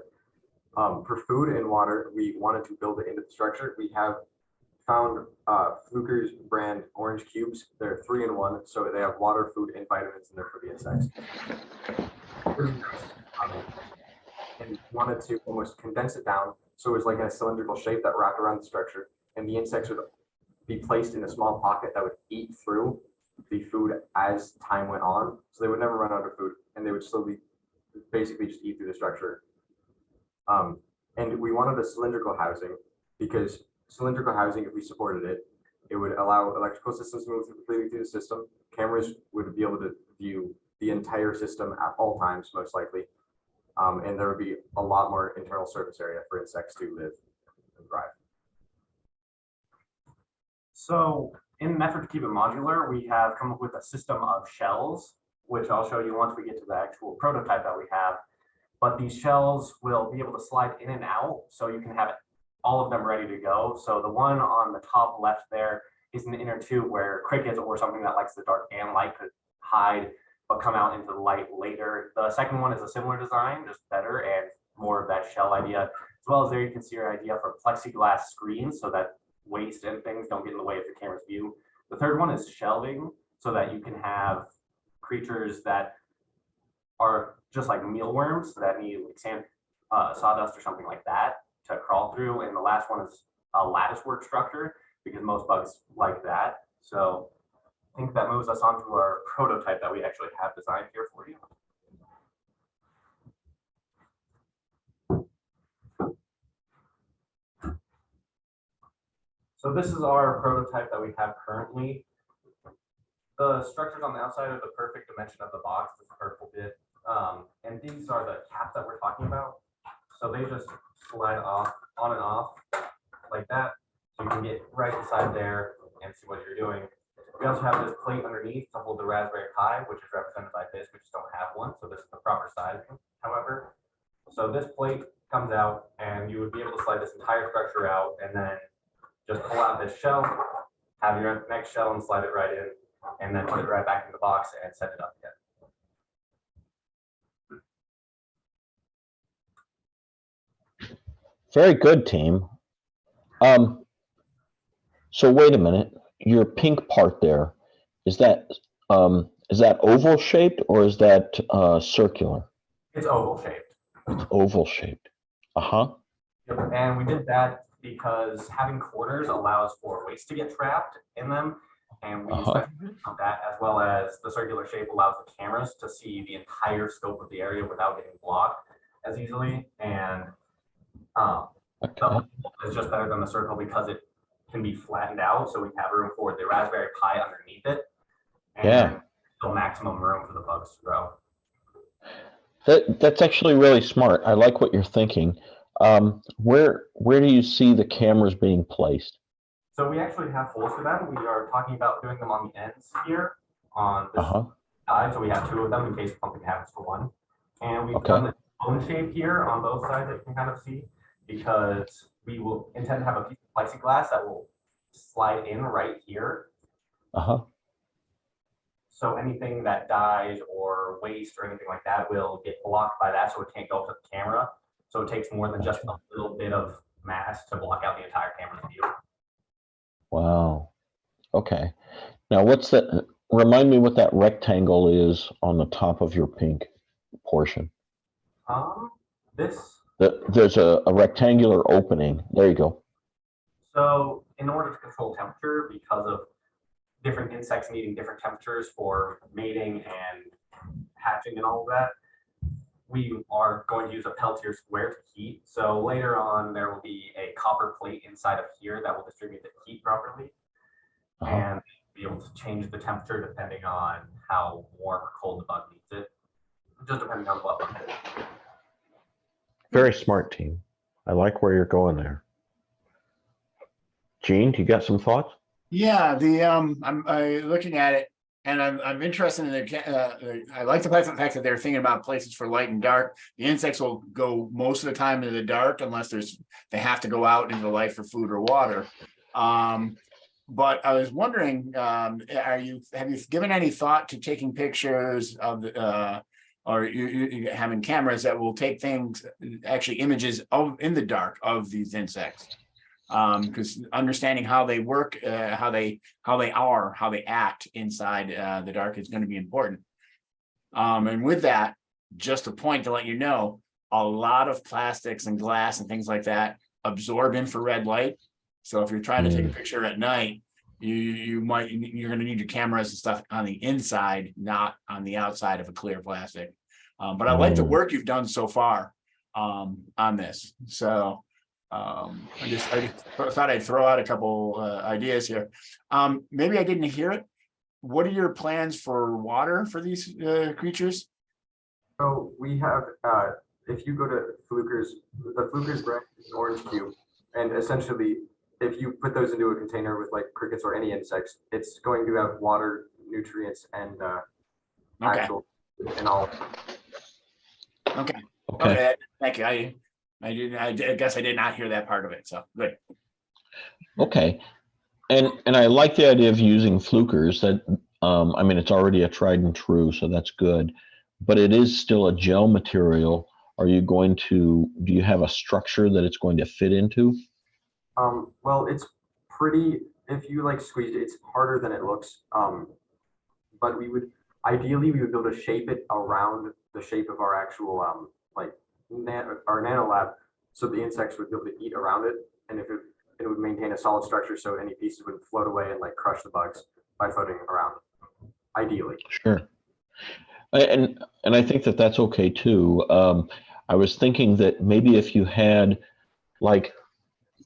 For food and water, we wanted to build it into the structure. We have found Fluker's brand orange cubes. They're 3-in-1, so they have water, food, and vitamins in there for the insects. And wanted to almost condense it down so it was like in a cylindrical shape that wrapped around the structure, and the insects would be placed in a small pocket that would eat through the food as time went on, so they would never run out of food, and they would slowly basically just eat through the structure. And we wanted a cylindrical housing because cylindrical housing, if we supported it, it would allow electrical systems to move completely through the system. Cameras would be able to view the entire system at all times, most likely. And there would be a lot more internal surface area for insects to live and thrive. So in an effort to keep it modular, we have come up with a system of shells, which I'll show you once we get to the actual prototype that we have. But these shells will be able to slide in and out, so you can have all of them ready to go. So the one on the top left there is an inner tube where crickets or something that likes the dark and light could hide, but come out into the light later. The second one is a similar design, just better and more of that shell idea. As well as there you can see your idea for plexiglass screens so that waste and things don't get in the way of the camera's view. The third one is shelving so that you can have creatures that are just like mealworms that need like sand, sawdust or something like that to crawl through. And the last one is a lattice work structure because most bugs like that. So I think that moves us on to our prototype that we actually have designed here for you. So this is our prototype that we have currently. The structures on the outside are the perfect dimension of the box, this purple bit. And these are the caps that we're talking about. So they just slide off, on and off like that. So you can get right inside there and see what you're doing. We also have this plate underneath to hold the Raspberry Pi, which is represented by this. We just don't have one. So this is the proper size, however. So this plate comes out and you would be able to slide this entire structure out and then just pull out this shell, have your next shell and slide it right in, and then put it right back in the box and set it up again. Very good, team. So wait a minute. Your pink part there, is that oval shaped or is that circular? It's oval shaped. It's oval shaped. Uh-huh. Yep. And we did that because having corners allows for waste to get trapped in them. And we especially found that, as well as the circular shape allows the cameras to see the entire scope of the area without getting blocked as easily. And the oval is just better than the circle because it can be flattened out. So we have room for the Raspberry Pi underneath it. And still maximum room for the bugs to grow. That's actually really smart. I like what you're thinking. Where do you see the cameras being placed? So we actually have holes for them. We are talking about doing them on the ends here on this side. So we have 2 of them in case something happens to one. And we've done the cone shape here on both sides that you can kind of see because we will intend to have a piece of plexiglass that will slide in right here. So anything that dies or waste or anything like that will get blocked by that, so it can't go to the camera. So it takes more than just a little bit of mass to block out the entire camera's view. Wow. Okay. Now what's that? Remind me what that rectangle is on the top of your pink portion. There's a rectangular opening. There you go. So in order to control temperature, because of different insects needing different temperatures for mating and hatching and all of that, we are going to use a Peltier square to heat. So later on, there will be a copper plate inside of here that will distribute the heat properly. And be able to change the temperature depending on how warm or cold the bug needs it, just depending on what bug it is. Very smart team. I like where you're going there. Gene, you got some thoughts? Yeah, I'm looking at it, and I'm interested in the. I like the fact that they're thinking about places for light and dark. The insects will go most of the time into the dark unless they have to go out into the light for food or water. But I was wondering, have you given any thought to taking pictures of the or you having cameras that will take things, actually images of in the dark of these insects? Because understanding how they work, how they act inside the dark is going to be important. And with that, just a point to let you know, a lot of plastics and glass and things like that absorb infrared light. So if you're trying to take a picture at night, you're going to need your cameras and stuff on the inside, not on the outside of a clear plastic. But I like the work you've done so far on this. So I just thought I'd throw out a couple ideas here. Maybe I didn't hear it. What are your plans for water for these creatures? So we have, if you go to Fluker's, the Fluker's brand is an orange cube, and essentially, if you put those into a container with like crickets or any insects, it's going to have water, nutrients, and actual and all. Okay. Thank you. I guess I did not hear that part of it. So good. Okay. And I like the idea of using flukers. That I mean, it's already a tried and true, so that's good. But it is still a gel material. Are you going to? Do you have a structure that it's going to fit into? Well, it's pretty. If you like squeeze it, it's harder than it looks. But ideally we would be able to shape it around the shape of our actual like our NanoLab, so the insects would be able to eat around it, and if it would maintain a solid structure, so any pieces would float away and like crush the bugs by floating around. Ideally. Sure. And I think that that's okay too. I was thinking that maybe if you had, like,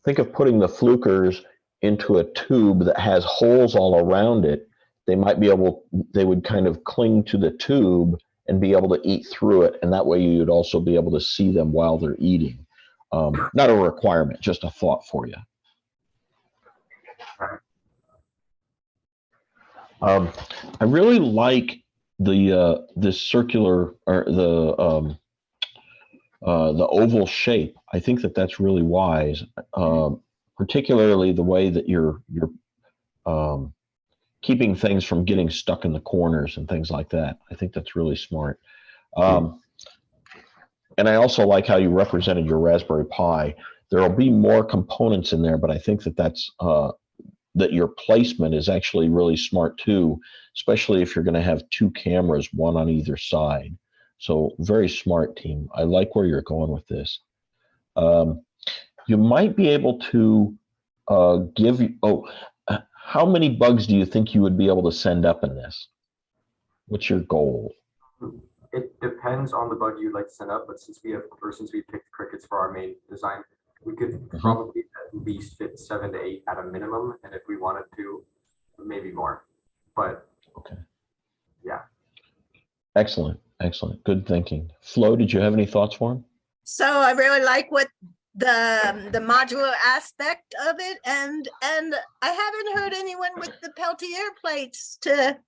think of putting the flukers into a tube that has holes all around it. They would kind of cling to the tube and be able to eat through it. And that way you'd also be able to see them while they're eating. Not a requirement, just a thought for you. I really like this circular or the oval shape. I think that that's really wise, particularly the way that you're keeping things from getting stuck in the corners and things like that. I think that's really smart. And I also like how you represented your Raspberry Pi. There'll be more components in there, but I think that that's that your placement is actually really smart too, especially if you're going to have two cameras, one on either side. So very smart, team. I like where you're going with this. You might be able to how many bugs do you think you would be able to send up in this? What's your goal? It depends on the bug you'd like to send up, but since we picked crickets for our main design, we could probably at least fit 7 to 8 at a minimum, and if we wanted to, maybe more. But yeah. Excellent. Good thinking. Flo, did you have any thoughts for him? So I really like what the modular aspect of it, and I haven't heard anyone with the Peltier plates to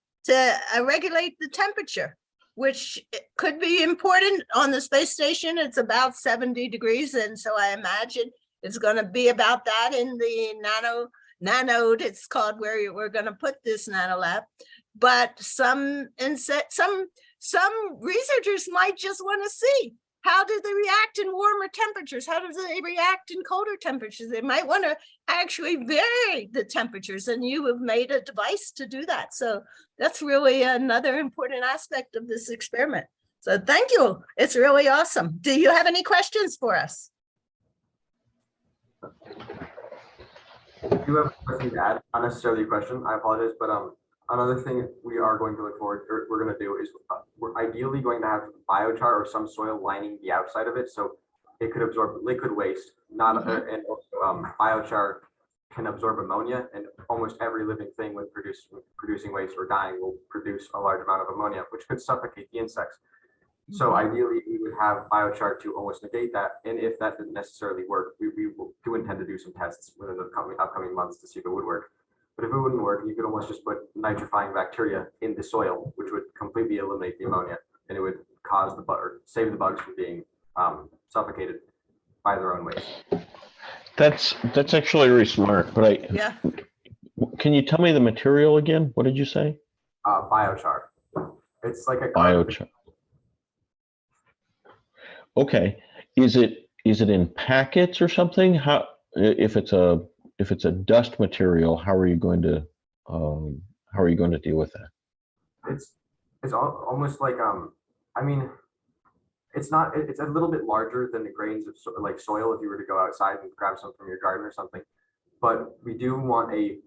regulate the temperature, which could be important on the space station. It's about 70 degrees, and so I imagine it's going to be about that in the nanode. It's called where we're going to put this NanoLab. But some researchers might just want to see, how do they react in warmer temperatures? How do they react in colder temperatures? They might want to actually vary the temperatures, and you have made a device to do that. So that's really another important aspect of this experiment. So thank you. It's really awesome. Do you have any questions for us? I do have a question to add, not necessarily a question, I apologize, but another thing we are going to look forward, or we're going to do is we're ideally going to have biochar or some soil lining the outside of it, so it could absorb liquid waste, and also biochar can absorb ammonia, and almost every living thing with producing waste or dying will produce a large amount of ammonia, which could suffocate the insects. So ideally, we would have biochar to almost negate that. And if that didn't necessarily work, we do intend to do some tests within the upcoming months to see if it would work. But if it wouldn't work, you could almost just put nitrifying bacteria in the soil, which would completely eliminate the ammonia, and it would cause the bug or save the bugs from being suffocated by their own waste. That's actually really smart, but Yeah. Can you tell me the material again? What did you say? Biochar. It's like a Biochar. Okay. Is it in packets or something? How if it's a dust material, how are you going to deal with that? It's almost like I mean, it's a little bit larger than the grains of like soil if you were to go outside and grab some from your garden or something. But we do want a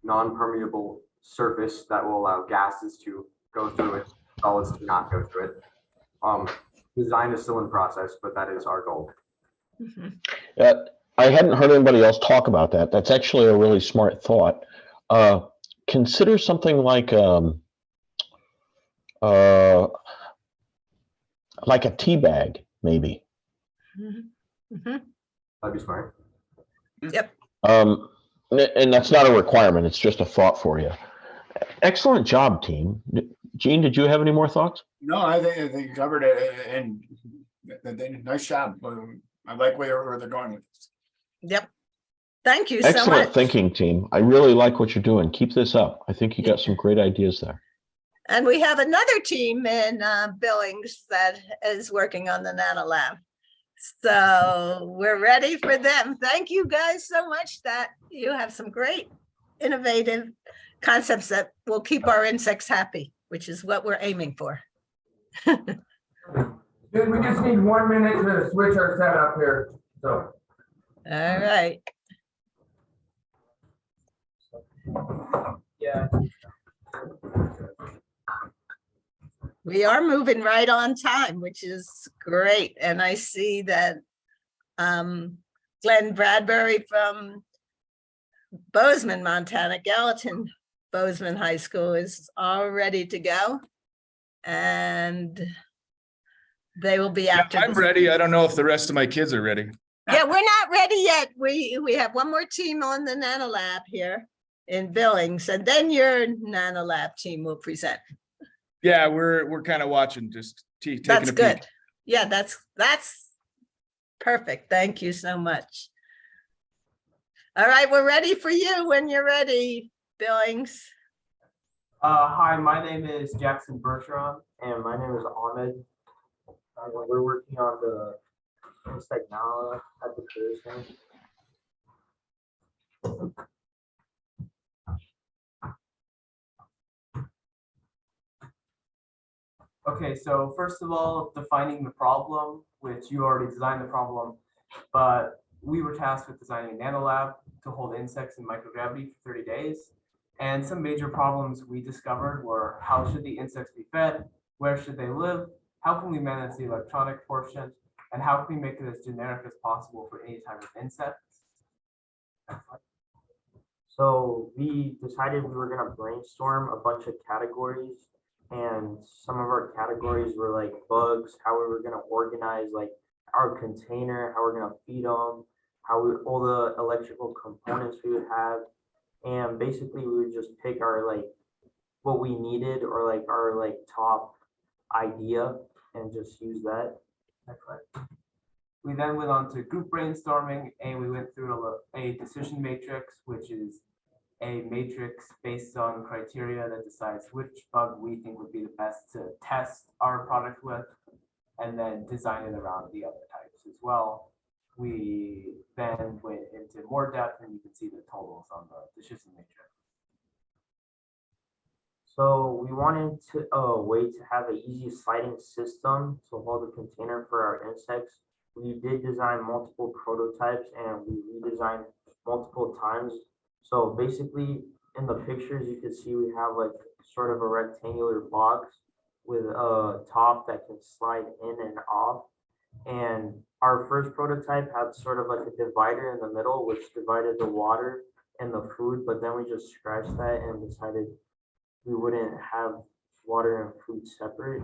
non-permeable surface that will allow gases to go through it, solids to not go through it. Design is still in process, but that is our goal. I hadn't heard anybody else talk about that. That's actually a really smart thought. Consider something like a tea bag, maybe. That'd be smart. Yep. And that's not a requirement. It's just a thought for you. Excellent job, team. Gene, did you have any more thoughts? No, I think you covered it, and nice job. I like where they're going with this. Yep. Thank you so much. Excellent thinking, team. I really like what you're doing. Keep this up. I think you got some great ideas there. And we have another team in Billings that is working on the NanoLab. So we're ready for them. Thank you guys so much that you have some great innovative concepts that will keep our insects happy, which is what we're aiming for. We just need 1 minute to switch our setup here. So. All right. Yeah. We are moving right on time, which is great. And I see that Glenn Bradbury from Bozeman, Montana, Gallatin, Bozeman High School is all ready to go. And they will be after. I'm ready. I don't know if the rest of my kids are ready. Yeah, we're not ready yet. We have one more team on the NanoLab here in Billings, and then your NanoLab team will present. Yeah, we're kind of watching, just taking That's a good. peek. Yeah, that's perfect. Thank you so much. All right, we're ready for you when you're ready, Billings. Hi, my name is Jackson Bergeron, and my name is Ahmed. We're working on the insect now application. Okay, so first of all, defining the problem, which you already designed the problem, but we were tasked with designing a nanolab to hold insects in microgravity for 30 days. And some major problems we discovered were how should the insects be fed, where should they live, how can we manage the electronic portion, and how can we make it as generic as possible for any type of insects. So we decided we were going to brainstorm a bunch of categories, and some of our categories were like bugs, how we were going to organize like our container, how we're going to feed them, all the electrical components we would have. And basically we would just pick our like what we needed or like our like top idea and just use that. We then went on to group brainstorming, and we went through a decision matrix, which is a matrix based on criteria that decides which bug we think would be the best to test our product with, and then design it around the other types as well. We then went into more depth, and you can see the totals on the decision matrix. So we wanted a way to have an easy sliding system to hold the container for our insects. We did design multiple prototypes and we redesigned multiple times. So basically in the pictures, you can see we have like sort of a rectangular box with a top that can slide in and off. And our first prototype had sort of like a divider in the middle, which divided the water and the food, but then we just scratched that and decided we wouldn't have water and food separate.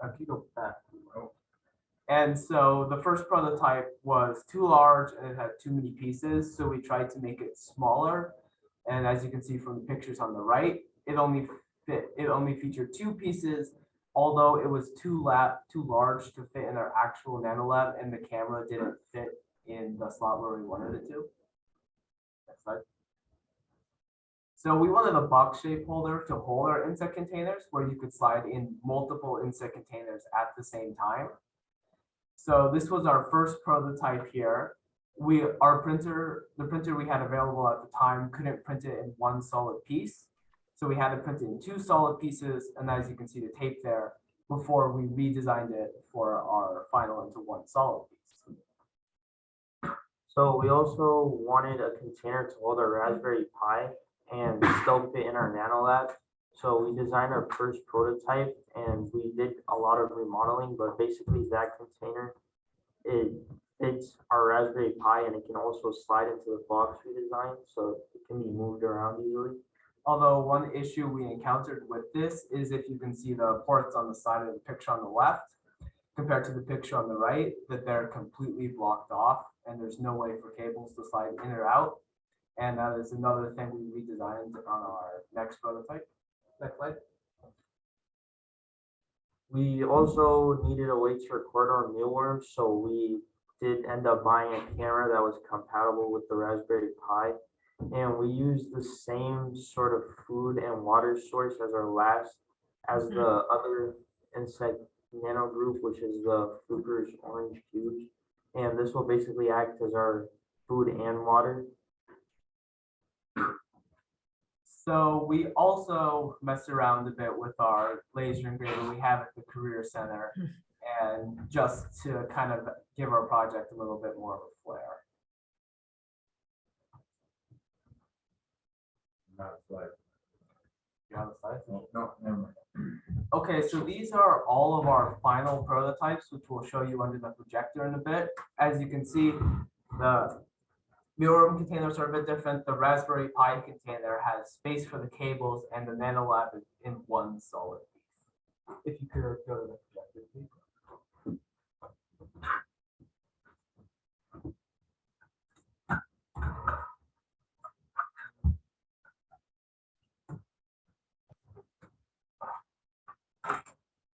If you go back. And so the first prototype was too large and it had too many pieces, so we tried to make it smaller. And as you can see from the pictures on the right, it only featured 2 pieces, although it was too large to fit in our actual NanoLab, and the camera didn't fit in the slot where we wanted it to. Next slide. So we wanted a box shape holder to hold our insect containers where you could slide in multiple insect containers at the same time. So this was our first prototype here. The printer we had available at the time couldn't print it in one solid piece. So we had to print it in 2 solid pieces. And as you can see the tape there, before we redesigned it for our final into 1 solid piece. So we also wanted a container to hold a Raspberry Pi and still fit in our NanoLab. So we designed our first prototype and we did a lot of remodeling, but basically that container, it fits our Raspberry Pi and it can also slide into the box we designed, so it can be moved around easily. Although one issue we encountered with this is if you can see the ports on the side of the picture on the left, compared to the picture on the right, that they're completely blocked off and there's no way for cables to slide in or out. And that is another thing we redesigned on our next prototype. Next slide. We also needed a way to record our mealworms, so we did end up buying a camera that was compatible with the Raspberry Pi. And we used the same sort of food and water source as the other insect nano group, which is the Fluker's orange cubes. And this will basically act as our food and water. So we also messed around a bit with our laser engraver we have at the Career Center, and just to kind of give our project a little bit more of a flair. You have a slide? No, never mind. Okay, so these are all of our final prototypes, which we'll show you under the projector in a bit. As you can see, the mealworm containers are a bit different. The Raspberry Pi container has space for the cables, and the NanoLab is in 1 solid piece. If you could go to the projector, please.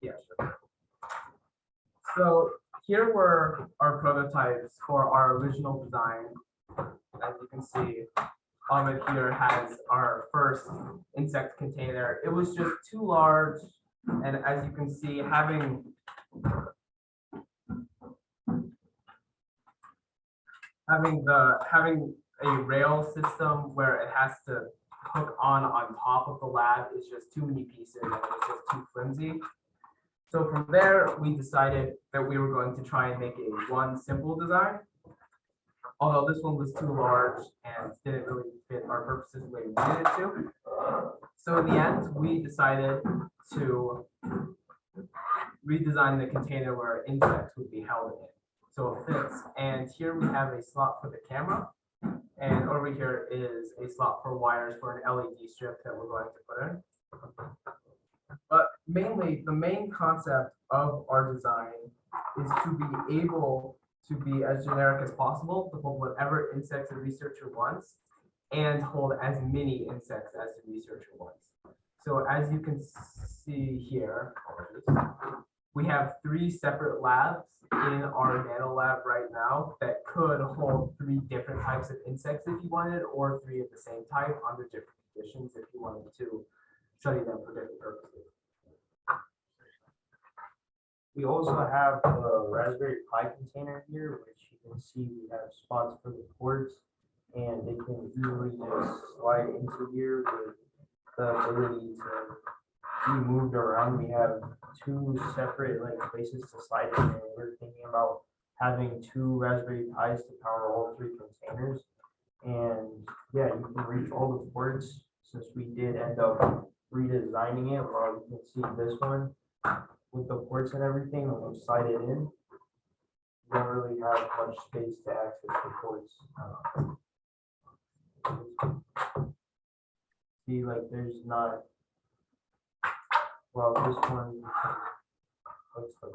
Yeah, sure. So here were our prototypes for our original design. As you can see, Ahmed here has our first insect container. It was just too large, and as you can see, having a rail system where it has to hook on top of the lab is just too many pieces, and it's just too flimsy. So from there, we decided that we were going to try and make a one simple design. Although this one was too large and didn't really fit our purposes the way we wanted it to. So in the end, we decided to redesign the container where insects would be held in it. So it fits. And here we have a slot for the camera. And over here is a slot for wires for an LED strip that we're going to put in. But mainly, the main concept of our design is to be able to be as generic as possible, to hold whatever insects a researcher wants and hold as many insects as the researcher wants. So as you can see here, we have 3 separate labs in our NanoLab right now that could hold 3 different types of insects if you wanted, or 3 of the same type under different conditions if you wanted to study them for different purposes. We also have a Raspberry Pi container here, which you can see we have spots for the ports, and they can easily just slide into here with the ability to be moved around. We have 2 separate places to slide in, and we're thinking about having 2 Raspberry Pis to power all 3 containers. And yeah, you can reach all the ports since we did end up redesigning it. Well, you can see this one with the ports and everything, when we slide it in, you don't really have much space to access the ports. be like, there's not, well, this one looks like.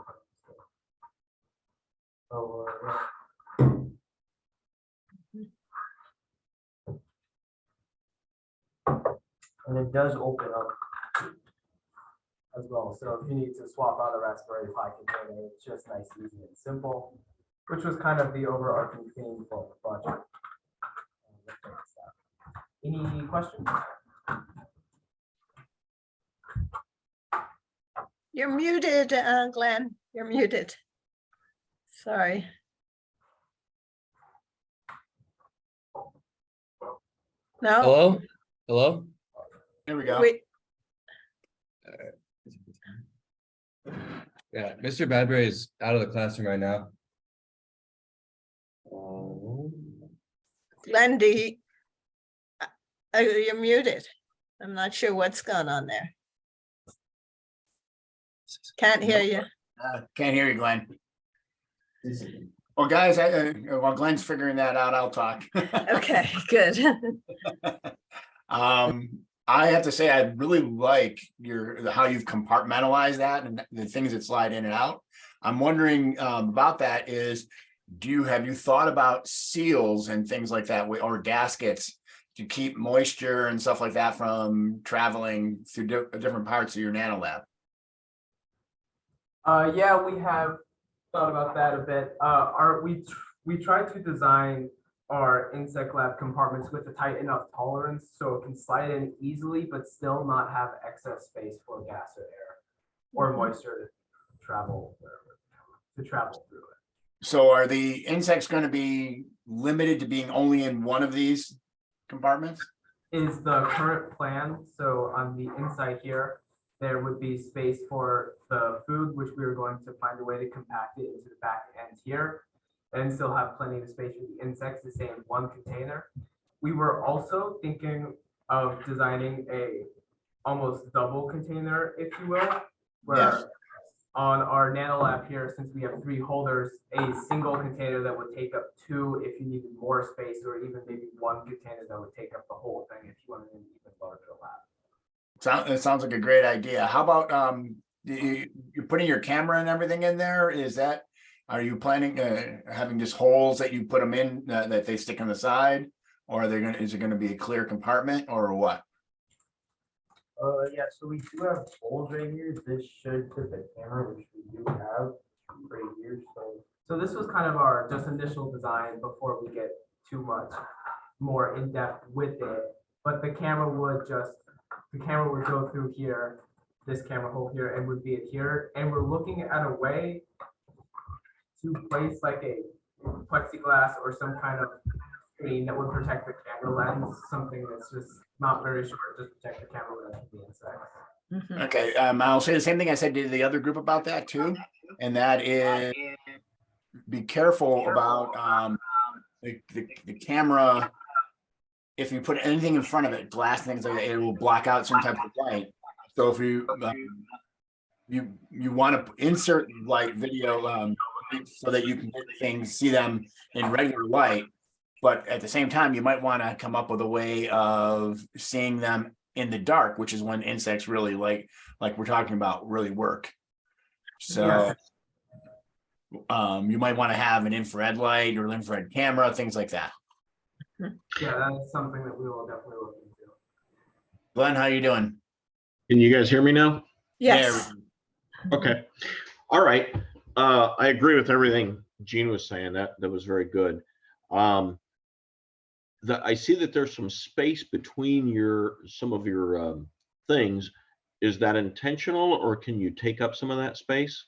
Oh, yeah. And it does open up as well. So if you need to swap out a Raspberry Pi container, it's just nice, easy, and simple, which was kind of the overarching theme for the project. Any questions? You're muted, Glenn. You're muted. Sorry. No. Hello? Hello? Here we go. Wait. Yeah, Mr. Badbury is out of the classroom right now. Glenn, you're muted. I'm not sure what's going on there. Can't hear you. Can't hear you, Glenn. Well, guys, while Glenn's figuring that out, I'll talk. Okay, good. I have to say, I really like how you've compartmentalized that and the things that slide in and out. I'm wondering about that is, have you thought about seals and things like that, or gaskets to keep moisture and stuff like that from traveling through different parts of your NanoLab? Yeah, we have thought about that a bit. We tried to design our insect lab compartments with a tight enough tolerance so it can slide in easily, but still not have excess space for gas or air or moisture to travel through it. So are the insects going to be limited to being only in one of these compartments? Is the current plan. So on the inside here, there would be space for the food, which we were going to find a way to compact it into the back end here, and still have plenty of space for the insects to stay in one container. We were also thinking of designing a almost double container, if you will, where on our NanoLab here, since we have 3 holders, a single container that would take up 2 if you needed more space, or even maybe 1 container that would take up the whole thing if you wanted an even larger lab. It sounds like a great idea. How about you're putting your camera and everything in there? Are you planning having just holes that you put them in that they stick on the side, or is it going to be a clear compartment, or what? Yeah, so we do have holes right here. This should fit the camera, which we do have right here. So this was kind of our just initial design before we get too much more in depth with it. But the camera would go through here, this camera hole here, and would be adhered. And we're looking at a way to place like a plexiglass or some kind of screen that would protect the camera lens, something that's just not very short, just protect the camera lens from the insects. Okay, I'll say the same thing I said to the other group about that too, and that is be careful about the camera. If you put anything in front of it, glass, things like that, it will block out some type of light. So if you want to insert light video so that you can get things, see them in regular light, but at the same time, you might want to come up with a way of seeing them in the dark, which is when insects really like we're talking about, really work. So you might want to have an infrared light or infrared camera, things like that. Yeah, that's something that we will definitely look into. Glenn, how you doing? Can you guys hear me now? Yes. Okay. All right. I agree with everything Gene was saying. That was very good. I see that there's some space between some of your things. Is that intentional, or can you take up some of that space?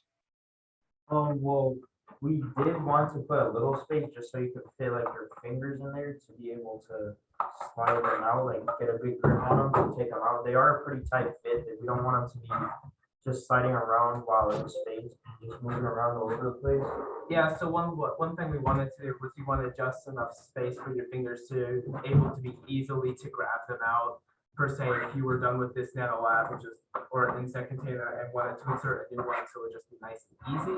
Well, we did want to put a little space just so you could fit like your fingers in there to be able to slide them out, like get a big grip on them to take them out. They are a pretty tight fit. We don't want them to be just sliding around while in space and just moving around all over the place. Yeah, so one thing we wanted to do was we wanted just enough space for your fingers to able to be easily to grab them out. Per se, if you were done with this NanoLab, or an insect container, and wanted to insert a new one, so it would just be nice and easy.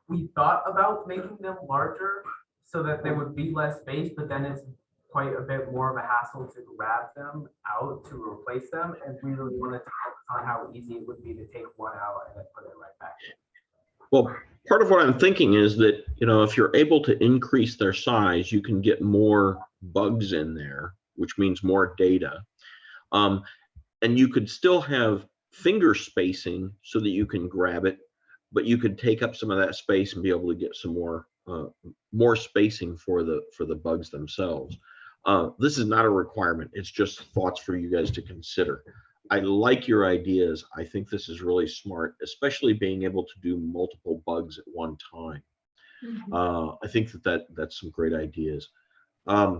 We thought about making them larger so that there would be less space, but then it's quite a bit more of a hassle to grab them out to replace them. And we really wanted to focus on how easy it would be to take one out and then put it right back in. Well, part of what I'm thinking is that, if you're able to increase their size, you can get more bugs in there, which means more data. And you could still have finger spacing so that you can grab it, but you could take up some of that space and be able to get some more spacing for the bugs themselves. This is not a requirement. It's just thoughts for you guys to consider. I like your ideas. I think this is really smart, especially being able to do multiple bugs at one time. I think that's some great ideas. I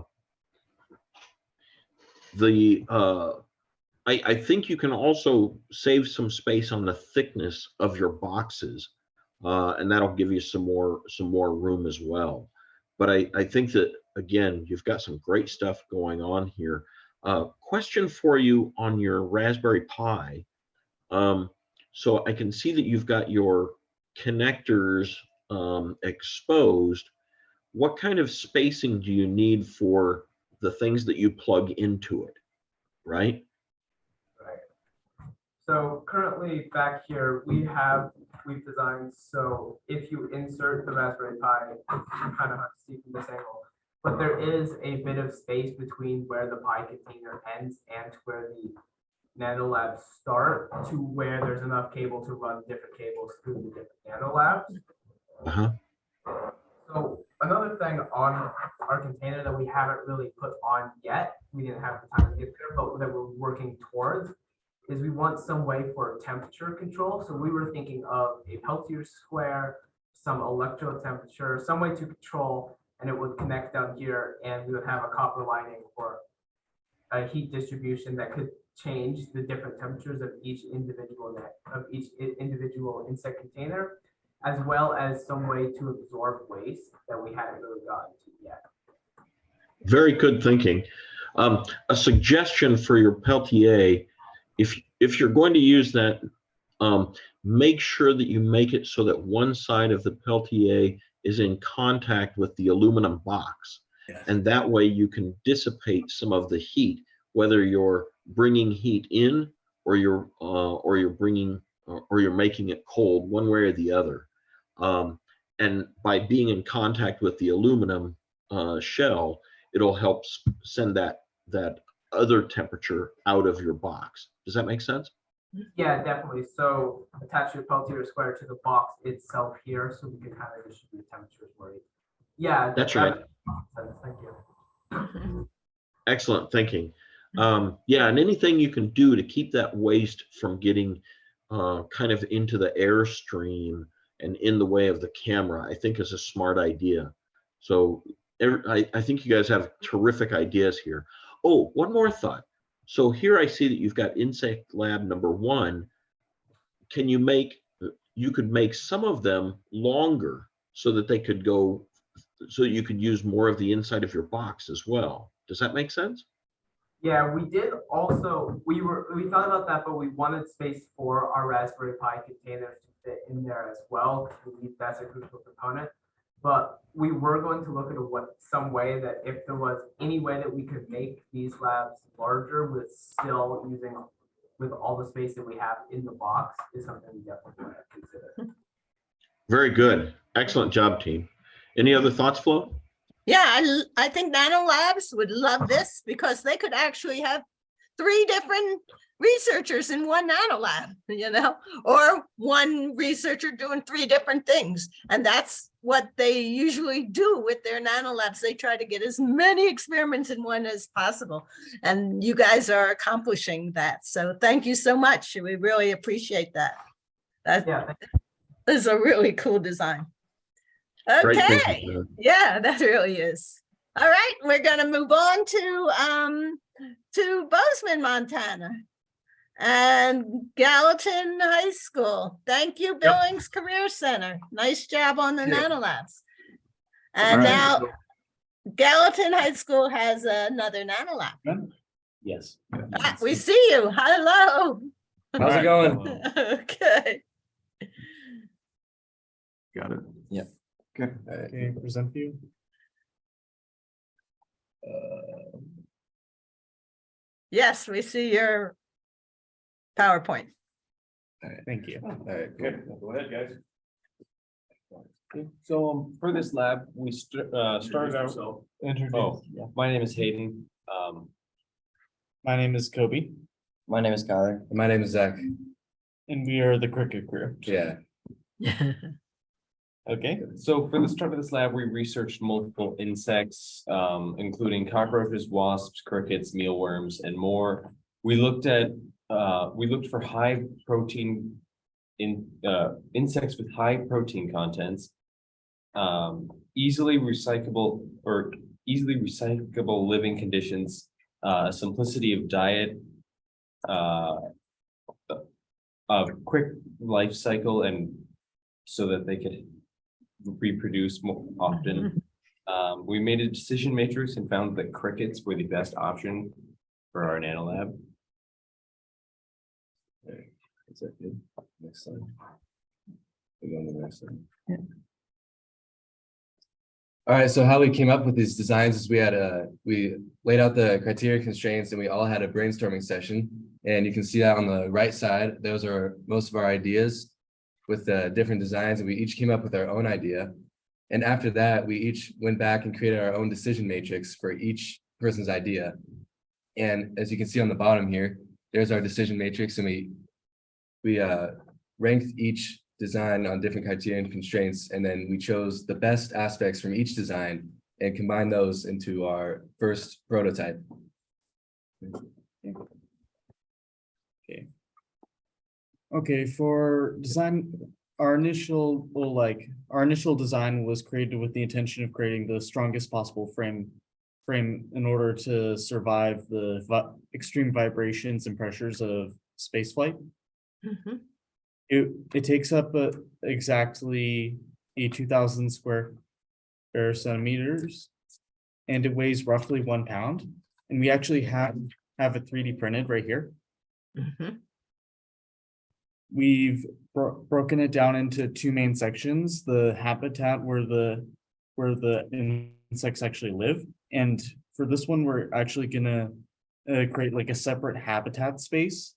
think you can also save some space on the thickness of your boxes, and that'll give you some more room as well. But I think that, again, you've got some great stuff going on here. Question for you on your Raspberry Pi. So I can see that you've got your connectors exposed. What kind of spacing do you need for the things that you plug into it, right? So currently back here, we've designed, so if you insert the Raspberry Pi, you kind of have to see from this angle, but there is a bit of space between where the Pi container ends and where the NanoLabs start, to where there's enough cable to run different cables through the different NanoLabs. So another thing on our container that we haven't really put on yet, we didn't have the time to get there, but that we're working towards, is we want some way for temperature control. So we were thinking of a Peltier square, some electrode temperature, some way to control, and it would connect down here, and we would have a copper lining for a heat distribution that could change the different temperatures of each individual insect container, as well as some way to absorb waste that we hadn't really gotten to yet. Very good thinking. A suggestion for your Peltier, if you're going to use that, make sure that you make it so that one side of the Peltier is in contact with the aluminum box. Yes. And that way you can dissipate some of the heat, whether you're bringing heat in or you're making it cold, one way or the other. And by being in contact with the aluminum shell, it'll help send that other temperature out of your box. Does that make sense? Yeah, definitely. So attach your Peltier square to the box itself here, so we can kind of distribute temperatures where you. Yeah, that's right. Thank you. Excellent thinking. Yeah, and anything you can do to keep that waste from getting kind of into the airstream and in the way of the camera, I think is a smart idea. So I think you guys have terrific ideas here. Oh, one more thought. So here I see that you've got Insect Lab number 1. You could make some of them longer so that they could go, so you could use more of the inside of your box as well. Does that make sense? Yeah, we did also, we thought about that, but we wanted space for our Raspberry Pi containers to fit in there as well. That's a crucial component. But we were going to look at some way that if there was any way that we could make these labs larger with still using with all the space that we have in the box, is something we definitely want to consider. Very good. Excellent job, team. Any other thoughts, Flo? Yeah, I think NanoLabs would love this, because they could actually have 3 different researchers in one NanoLab, or one researcher doing 3 different things. And that's what they usually do with their NanoLabs. They try to get as many experiments in one as possible. And you guys are accomplishing that. So thank you so much. We really appreciate that. That is a really cool design. Okay. Yeah, that really is. All right, we're going to move on to Bozeman, Montana, and Gallatin High School. Thank you, Billings Career Center. Nice job on the NanoLabs. And now Gallatin High School has another NanoLab. Yes. We see you. Hello. How's it going? Okay. Got it. Yeah. Okay. Can you present view? Yes, we see your PowerPoint. All right, thank you. All right, cool. Okay, go ahead, guys. So for this lab, we started out. Oh, my name is Hayden. My name is Kobe, My name is Kyler. My name is Zach. and we are the cricket crew. Yeah. Okay, So for the start of this lab, we researched multiple insects, including cockroaches, wasps, crickets, mealworms, and more. We looked for high protein insects with high protein contents, easily recyclable living conditions, simplicity of diet, a quick life cycle, and so that they could reproduce more often. We made a decision matrix and found that crickets were the best option for our NanoLab. Okay, is that good? Next slide. We go on to the next slide. All right, so how we came up with these designs is we laid out the criteria constraints and we all had a brainstorming session. And you can see that on the right side, those are most of our ideas with different designs, and we each came up with our own idea. And after that, we each went back and created our own decision matrix for each person's idea. And as you can see on the bottom here, there's our decision matrix, and we ranked each design on different criteria and constraints, and then we chose the best aspects from each design and combined those into our first prototype. okay, for design, our initial design was created with the intention of creating the strongest possible frame in order to survive the extreme vibrations and pressures of spaceflight. It takes up exactly 2,000 square centimeters, and it weighs roughly 1 pound. And we actually have it 3D printed right here. We've broken it down into two main sections: the habitat where the insects actually live, and for this one, we're actually gonna create like a separate habitat space,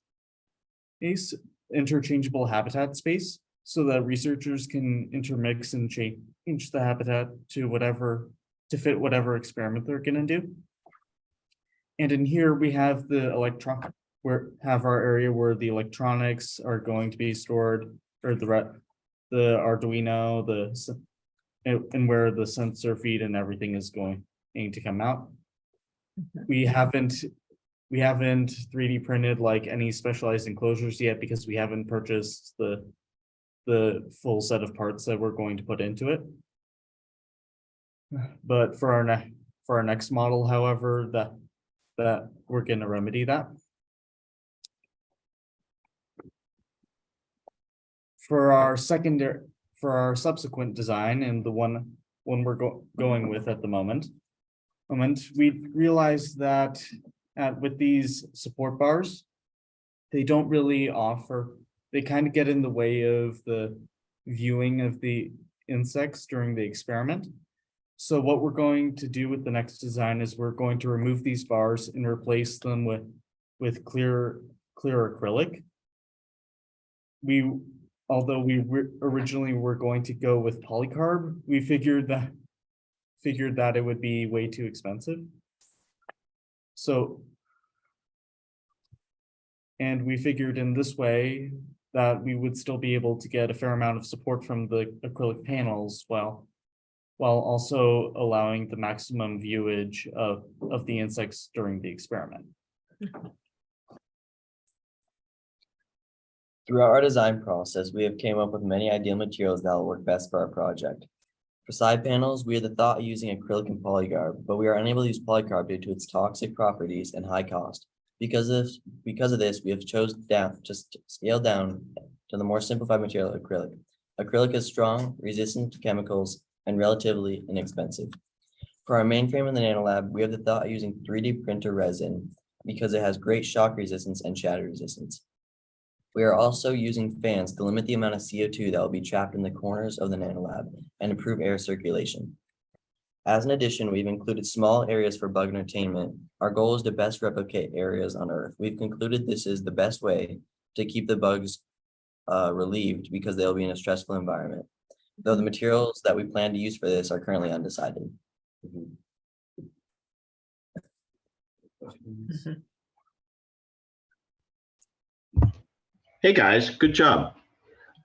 interchangeable habitat space, so that researchers can intermix and change the habitat to fit whatever experiment they're gonna do. And in here we have the our area where the electronics are going to be stored, or the Arduino, and where the sensor feed and everything is going to come out. We haven't 3D printed like any specialized enclosures yet because we haven't purchased the full set of parts that we're going to put into it. But for our next model, however, that we're going to remedy that. For our subsequent design, and the one we're going with at the moment, we realized that with these support bars, they don't really they kind of get in the way of the viewing of the insects during the experiment. So what we're going to do with the next design is we're going to remove these bars and replace them with clear acrylic. Although we originally were going to go with polycarb, we figured that it would be way too expensive. And we figured in this way that we would still be able to get a fair amount of support from the acrylic panels while also allowing the maximum viewage of the insects during the experiment. Throughout our design process, we have came up with many ideal materials that will work best for our project. For side panels, we had the thought of using acrylic and polycarb, but we are unable to use polycarb due to its toxic properties and high cost. Because of this, we have chosen to scale down to the more simplified material, acrylic. Acrylic is strong, resistant to chemicals, and relatively inexpensive. For our mainframe in the NanoLab, we have the thought of using 3D printer resin because it has great shock resistance and shatter resistance. We are also using fans to limit the amount of CO2 that will be trapped in the corners of the NanoLab and improve air circulation. As an addition, we've included small areas for bug entertainment. Our goal is to best replicate areas on Earth. We've concluded this is the best way to keep the bugs relieved because they'll be in a stressful environment. Though the materials that we plan to use for this are currently undecided. Hey, guys, good job.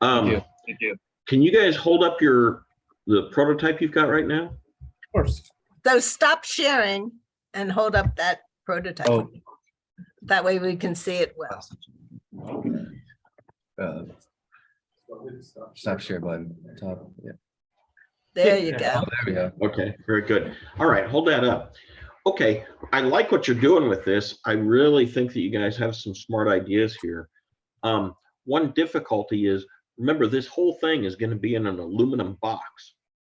Thank you. Can you guys hold up the prototype you've got right now? Of course. So stop sharing and hold up that prototype. Oh. That way we can see it well. Stop share button, top, yeah. There you go. There we go. Okay, very good. All right, hold that up. Okay, I like what you're doing with this. I really think that you guys have some smart ideas here. One difficulty is, remember, this whole thing is going to be in an aluminum box.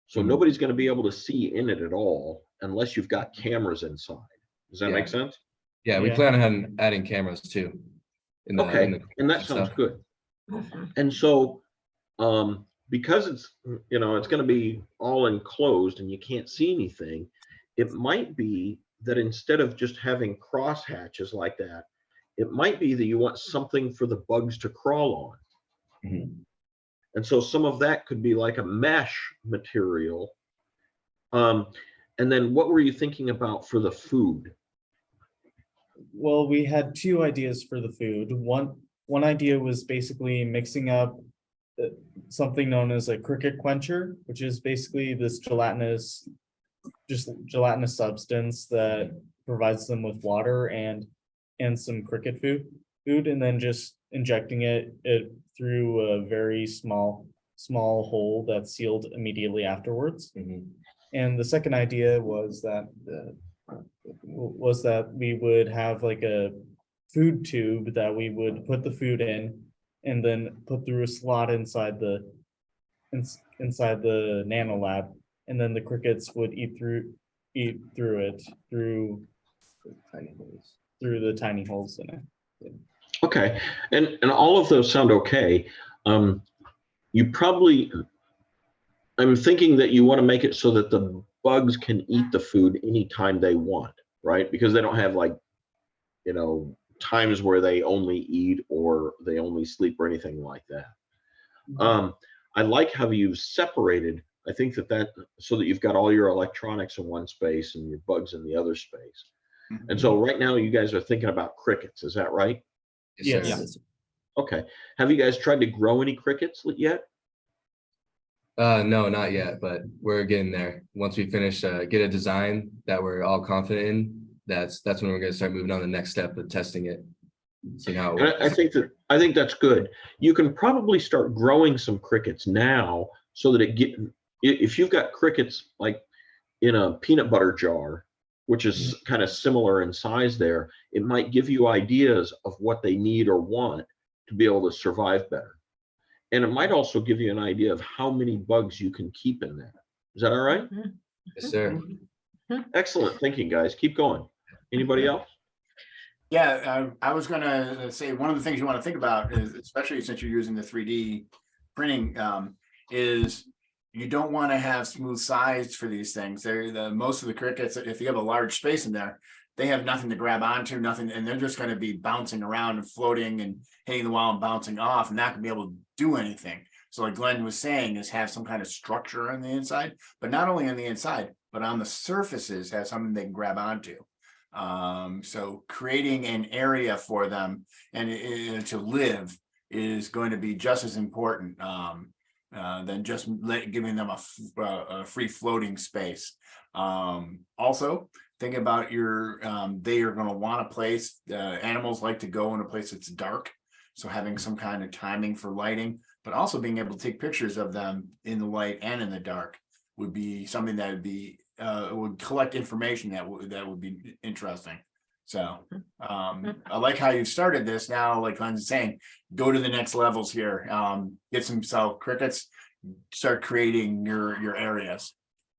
So nobody's going to be able to see in it at all unless you've got cameras inside. Does that make sense? Yeah, we plan on adding cameras too. Okay, and that sounds good. And so, because it's, it's going to be all enclosed and you can't see anything, it might be that instead of just having cross hatches like that, it might be that you want something for the bugs to crawl on. And so some of that could be like a mesh material. And then what were you thinking about for the food? Well, we had two ideas for the food. One idea was basically mixing up something known as a cricket quencher, which is basically this gelatinous substance that provides them with water and some cricket food, and then just injecting it through a very small hole that's sealed immediately afterwards. And the second idea was that we would have like a food tube that we would put the food in and then put through a slot inside the NanoLab, and then the crickets would eat through the tiny holes in it. Okay, and all of those sound okay. You probably, I'm thinking that you want to make it so that the bugs can eat the food anytime they want, right? Because they don't have times where they only eat or they only sleep or anything like that. I like how you've separated. I think that so that you've got all your electronics in one space and your bugs in the other space. And so right now you guys are thinking about crickets, is that right? Yes. Okay. Have you guys tried to grow any crickets yet? No, not yet, but we're getting there. Once we finish, get a design that we're all confident in, that's when we're going to start moving on to the next step of testing it, seeing how it works. I think that's good. You can probably start growing some crickets now so that if you've got crickets like in a peanut butter jar, which is kind of similar in size there, it might give you ideas of what they need or want to be able to survive better. And it might also give you an idea of how many bugs you can keep in there. Is that all right? Yes, sir. Excellent thinking, guys. Keep going. Anybody else? Yeah, I was gonna say one of the things you want to think about is, especially since you're using the 3D printing, is you don't want to have smooth sides for these things. Most of the crickets, if you have a large space in there, they have nothing to grab onto, nothing, and they're just going to be bouncing around and floating and hitting the wall and bouncing off, and not going to be able to do anything. So like Glenn was saying, is have some kind of structure on the inside, but not only on the inside, but on the surfaces, have something they can grab onto. So creating an area for them and to live is going to be just as important than just giving them a free floating space. Also, think about they are going to want a place. Animals like to go in a place that's dark, so having some kind of timing for lighting, but also being able to take pictures of them in the light and in the dark would be something that would collect information that would be interesting. So I like how you started this. Now, like Glenn's saying, go to the next levels here. Get some crickets, start creating your areas.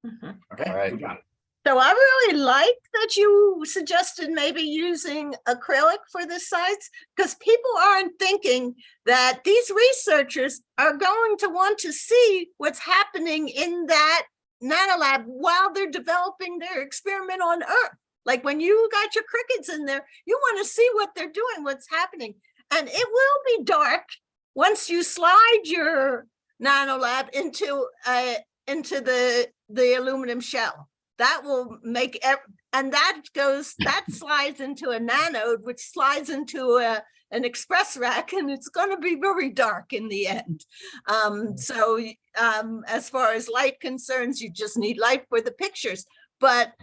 Okay. All right. Good job. So I really like that you suggested maybe using acrylic for the sites, because people aren't thinking that these researchers are going to want to see what's happening in that NanoLab while they're developing their experiment on Earth. Like when you got your crickets in there, you want to see what they're doing, what's happening. And it will be dark once you slide your NanoLab into the aluminum shell. That will make, and that slides into a nanode, which slides into an express rack, and it's going to be very dark in the end. So as far as light concerns, you just need light for the pictures. But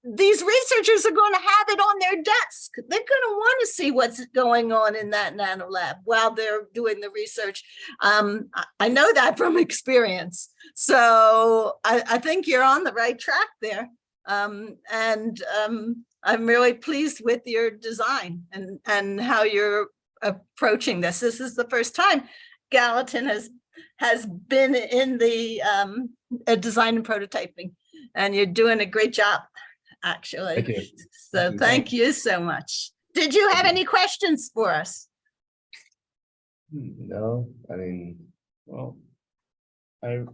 these researchers are going to have it on their desk. They're going to want to see what's going on in that NanoLab while they're doing the research. I know that from experience. So I think you're on the right track there. I'm really pleased with your design and how you're approaching this. This is the first time Gallatin has been in the design and prototyping, and you're doing a great job, actually. Thank you. So thank you so much. Did you have any questions for us? No, I mean, Well, let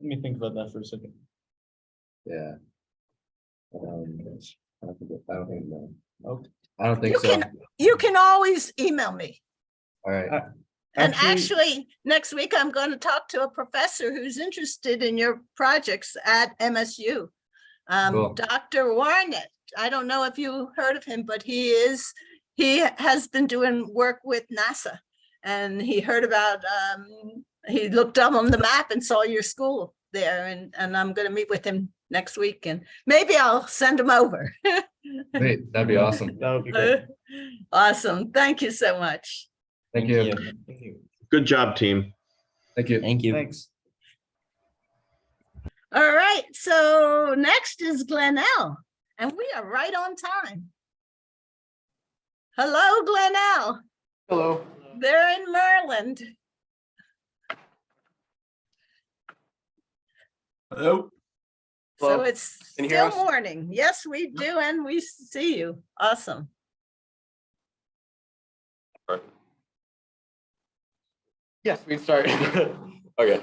me think about that for a second. yeah. I don't think no. Okay. I don't think so. You can always email me. All right. And actually, next week, I'm going to talk to a professor who's interested in your projects at MSU. Cool. Dr. Warnett. I don't know if you heard of him, but he has been doing work with NASA. And he heard about, he looked up on the map and saw your school there. And I'm going to meet with him next week. And maybe I'll send him over. Great, that'd be awesome. That would be great. Awesome. Thank you so much. Thank you. Thank you. Good job, team. Thank you. Thank you. Thanks. All right, so next is Glenelg, and we are right on time. Hello, Glenelg. Hello. They're in Maryland. Hello. So Hello. it's Can you hear still us? morning. Yes, we do, and we see you. Awesome. Yes, we can start. Okay,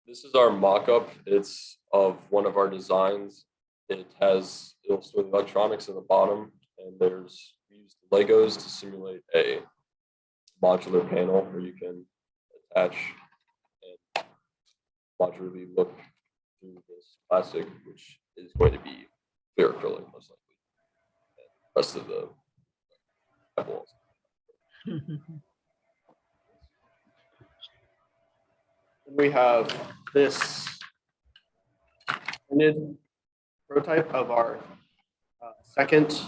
this is our mock-up. It's of one of our designs. It has illustrated electronics in the bottom, and there's we used Legos to simulate a modular panel where you can attach and modularly look through this plastic, which is going to be clear acrylic most likely. And the rest of the pebbles. We have this printed prototype of our second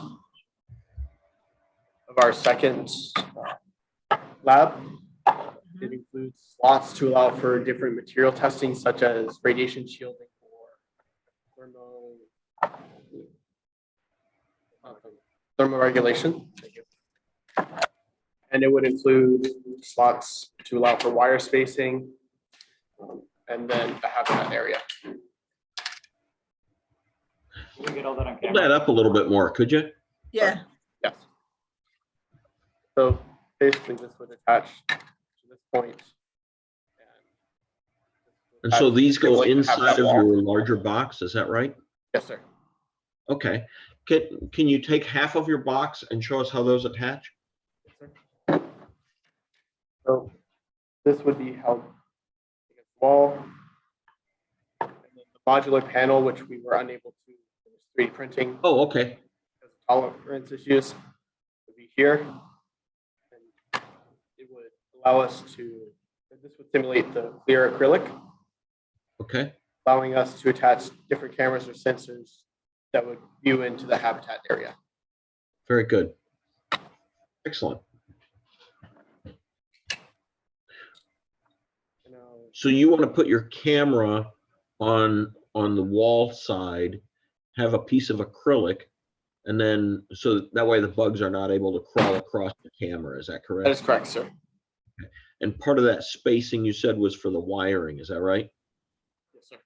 lab. It includes slots to allow for different material testing, such as radiation shielding or thermoregulation. And it would include slots to allow for wire spacing, and then a habitat area. Pull that up a little bit more, could you? Yeah. Yes. So basically this would attach to this point. And so these go Like inside of wall. your larger box, is that right? Yes, sir. Okay. Can you take half of your box and show us how those attach? So this would be held against the wall. And then the modular panel, which we were unable to finish 3D printing. Oh, okay. Because of tolerance issues, would be here. And it would allow us to, this would simulate the clear acrylic. Okay. Allowing us to attach different cameras or sensors that would view into the habitat area. Very good. Excellent. So you want to put your camera on the wall side, have a piece of acrylic, and then so that way the bugs are not able to crawl across the camera. Is that correct? That is correct, sir. Okay. And part of that spacing you said was for the wiring. Is that right? Yes, sir.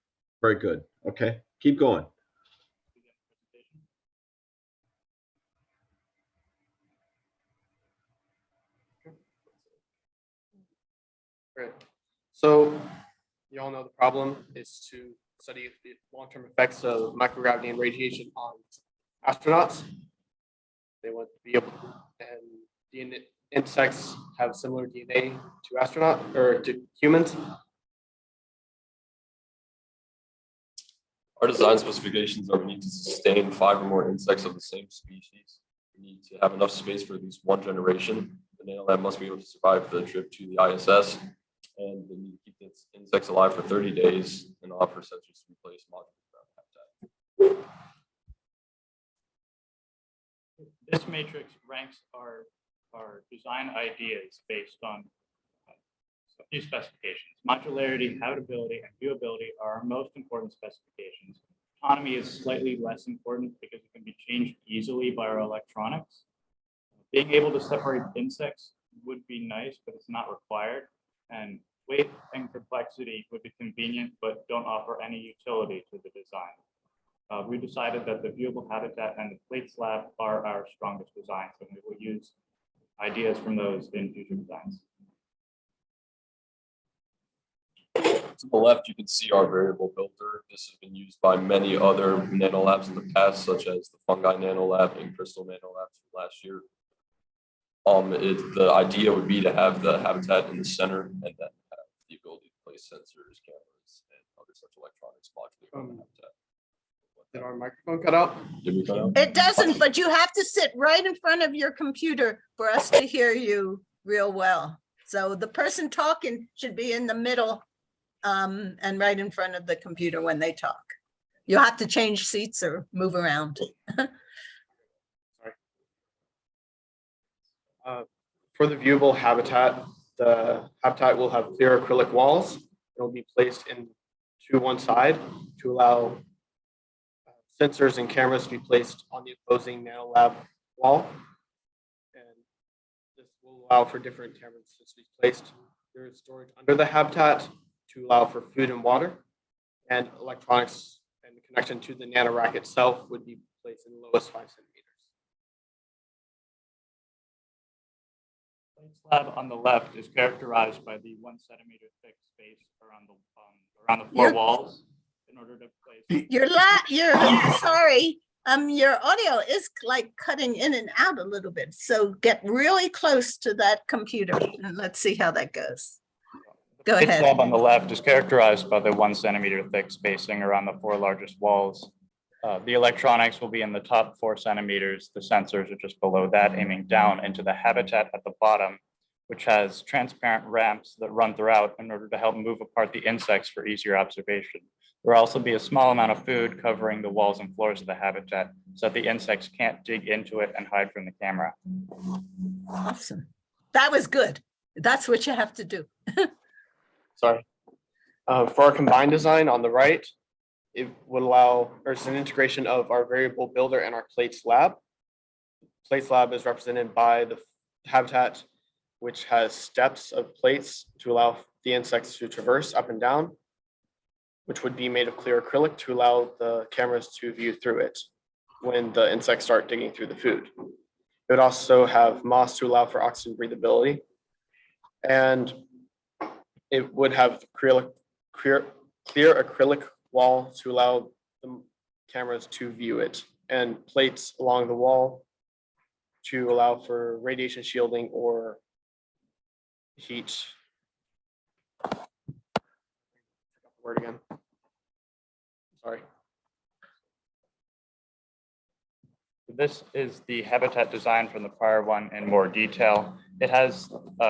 Very good. Okay, keep going. Great. So you all know the problem is to study the long-term effects of microgravity and radiation on astronauts. They want to be able, and DNA, insects have similar DNA to astronaut or to humans. Our design specifications are we need to sustain 5 or more insects of the same species. We need to have enough space for at least one generation. The NanoLab must be able to survive the trip to the ISS, and they need to keep its insects alive for 30 days and offer sensors to replace modular habitat. This matrix ranks our design ideas based on a few specifications. Modularity, habitability, and viewability are our most important specifications. Autonomy is slightly less important because it can be changed easily by our electronics. Being able to separate insects would be nice, but it's not required. And weight and complexity would be convenient, but don't offer any utility to the design. We decided that the viewable habitat and the plate slab are our strongest designs, and we will use ideas from those in future designs. To the left, you can see our variable builder. This has been used by many other nanolabs in the past, such as the fungi nanolab and crystal nanolabs from last year. The idea would be to have the habitat in the center and then have the ability to place sensors, cameras, and other such electronics modular on the habitat. Did our microphone cut out? Did we cut out? It doesn't, but you have to sit right in front of your computer for us to hear you real well. So the person talking should be in the middle and right in front of the computer when they talk. You'll have to change seats or move around. For the viewable habitat, the habitat will have clear acrylic walls. It will be placed to one side to allow sensors and cameras to be placed on the opposing NanoLab wall. And this will allow for different cameras to be placed. There is storage under the habitat to allow for food and water, and electronics and the connection to the nano rack itself would be placed in the lowest 5 centimeters. Plate slab on the left is characterized by the 1 centimeter thick space around the four walls in order to place. You're sorry. Your audio is like cutting in and out a little bit. So get really close to that computer and let's see how that goes. Go Plate ahead. slab on the left is characterized by the 1 centimeter thick spacing around the 4 largest walls. The electronics will be in the top 4 centimeters. The sensors are just below that, aiming down into the habitat at the bottom, which has transparent ramps that run throughout in order to help move apart the insects for easier observation. There will also be a small amount of food covering the walls and floors of the habitat so that the insects can't dig into it and hide from the camera. Awesome. That was good. That's what you have to do. Sorry. For our combined design on the right, it would allow, or it's an integration of our variable builder and our plate slab. Plate slab is represented by the habitat, which has steps of plates to allow the insects to traverse up and down, which would be made of clear acrylic to allow the cameras to view through it when the insects start digging through the food. It would also have moss to allow for oxygen breathability. And it would have clear acrylic wall to allow the cameras to view it, and plates along the wall to allow for radiation shielding or heat. Word again. Sorry. This is the habitat design from the prior one in more detail. It has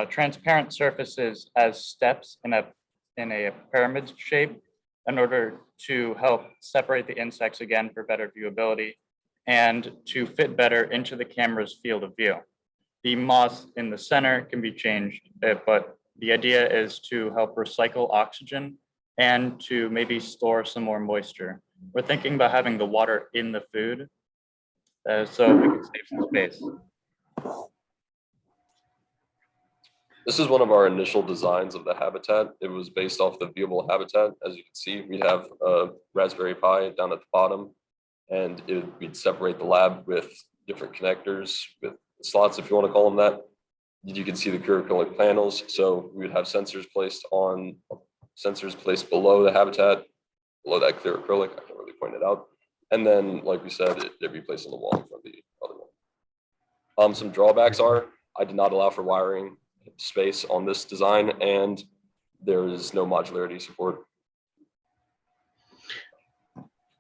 transparent surfaces as steps in a pyramid shape in order to help separate the insects again for better viewability and to fit better into the camera's field of view. The moss in the center can be changed, but the idea is to help recycle oxygen and to maybe store some more moisture. We're thinking about having the water in the food so we can save some space. This is one of our initial designs of the habitat. It was based off the viewable habitat. As you can see, we have a Raspberry Pi down at the bottom, and we'd separate the lab with different connectors, with slots, if you want to call them that. You can see the clear acrylic panels. So we would have sensors placed below the habitat, below that clear acrylic. I can't really point it out. And then, like we said, it replaced on the wall in front of the other one. Some drawbacks are I did not allow for wiring space on this design, and there is no modularity support.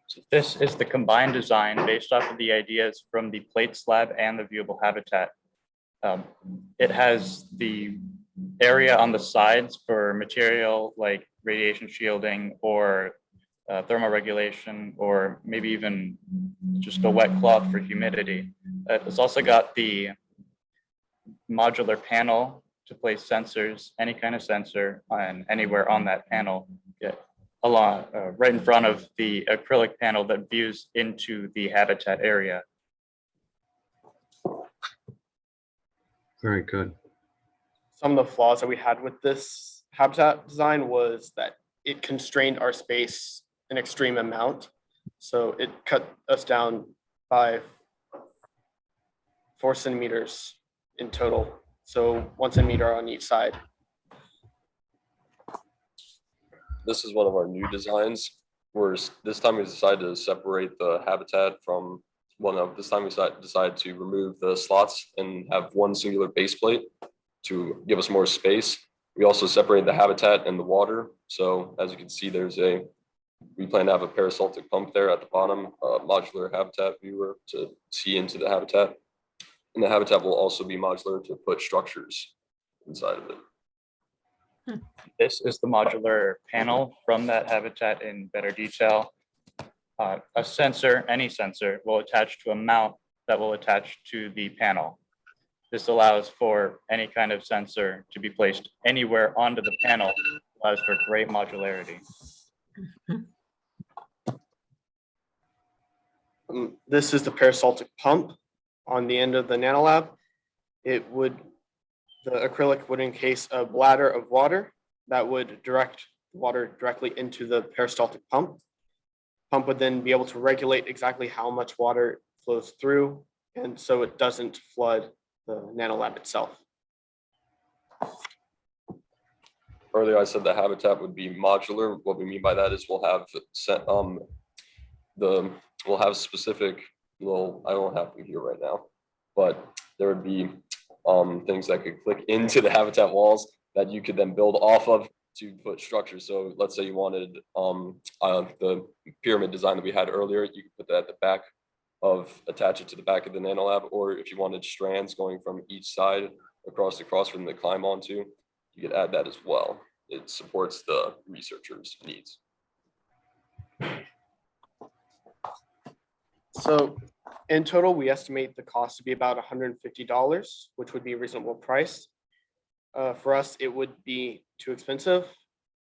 So this is the combined design based off of the ideas from the plate slab and the viewable habitat. It has the area on the sides for material like radiation shielding or thermal regulation, or maybe even just a wet cloth for humidity. It's also got the modular panel to place sensors, any kind of sensor, and anywhere on that panel, along right in front of the acrylic panel that views into the habitat area. Very good. Some of the flaws that we had with this habitat design was that it constrained our space an extreme amount. So it cut us down by 4 centimeters in total. So 1 centimeter on each side. This is one of our new designs. Where this time we decided to separate the habitat from this time we decided to remove the slots and have one singular base plate to give us more space. We also separated the habitat and the water. So as you can see, we plan to have a peristaltic pump there at the bottom, a modular habitat viewer to see into the habitat. And the habitat will also be modular to put structures inside of it. This is the modular panel from that habitat in better detail. A sensor, any sensor, will attach to a mount that will attach to the panel. This allows for any kind of sensor to be placed anywhere onto the panel, allows for great modularity. This is the peristaltic pump on the end of the NanoLab. The acrylic would encase a bladder of water that would direct water directly into the peristaltic pump. Pump would then be able to regulate exactly how much water flows through, and so it doesn't flood the NanoLab itself. Earlier, I said the habitat would be modular. What we mean by that is we'll have specific I don't have them here right now, but there would be things that could click into the habitat walls that you could then build off of to put structures. So let's say you wanted the pyramid design that we had earlier, you could put that at the back attach it to the back of the NanoLab, or if you wanted strands going from each side across for them to climb onto, you could add that as well. It supports the researchers' needs. So in total, we estimate the cost to be about $150, which would be a reasonable price. For us, it would be too expensive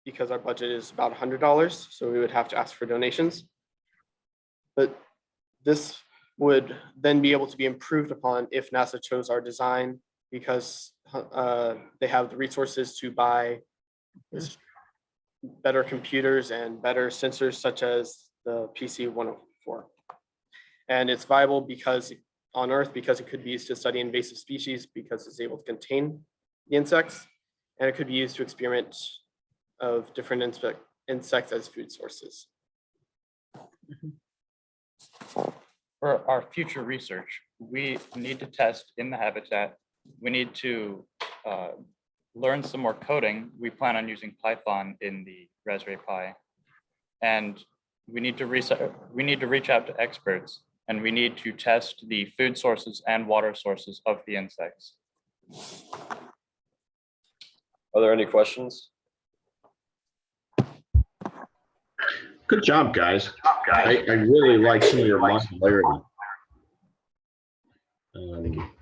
because our budget is about $100, so we would have to ask for donations. But this would then be able to be improved upon if NASA chose our design, because they have the resources to buy better computers and better sensors such as the PC-104. And it's viable because on Earth, because it could be used to study invasive species because it's able to contain the insects, and it could be used to experiment of different insects as food sources. For our future research, we need to test in the habitat. We need to learn some more coding. We plan on using Python in the Raspberry Pi, and we need to reach out to experts, and we need to test the food sources and water sources of the insects. Are there any questions? Good job, guys. I really like some of your modularity.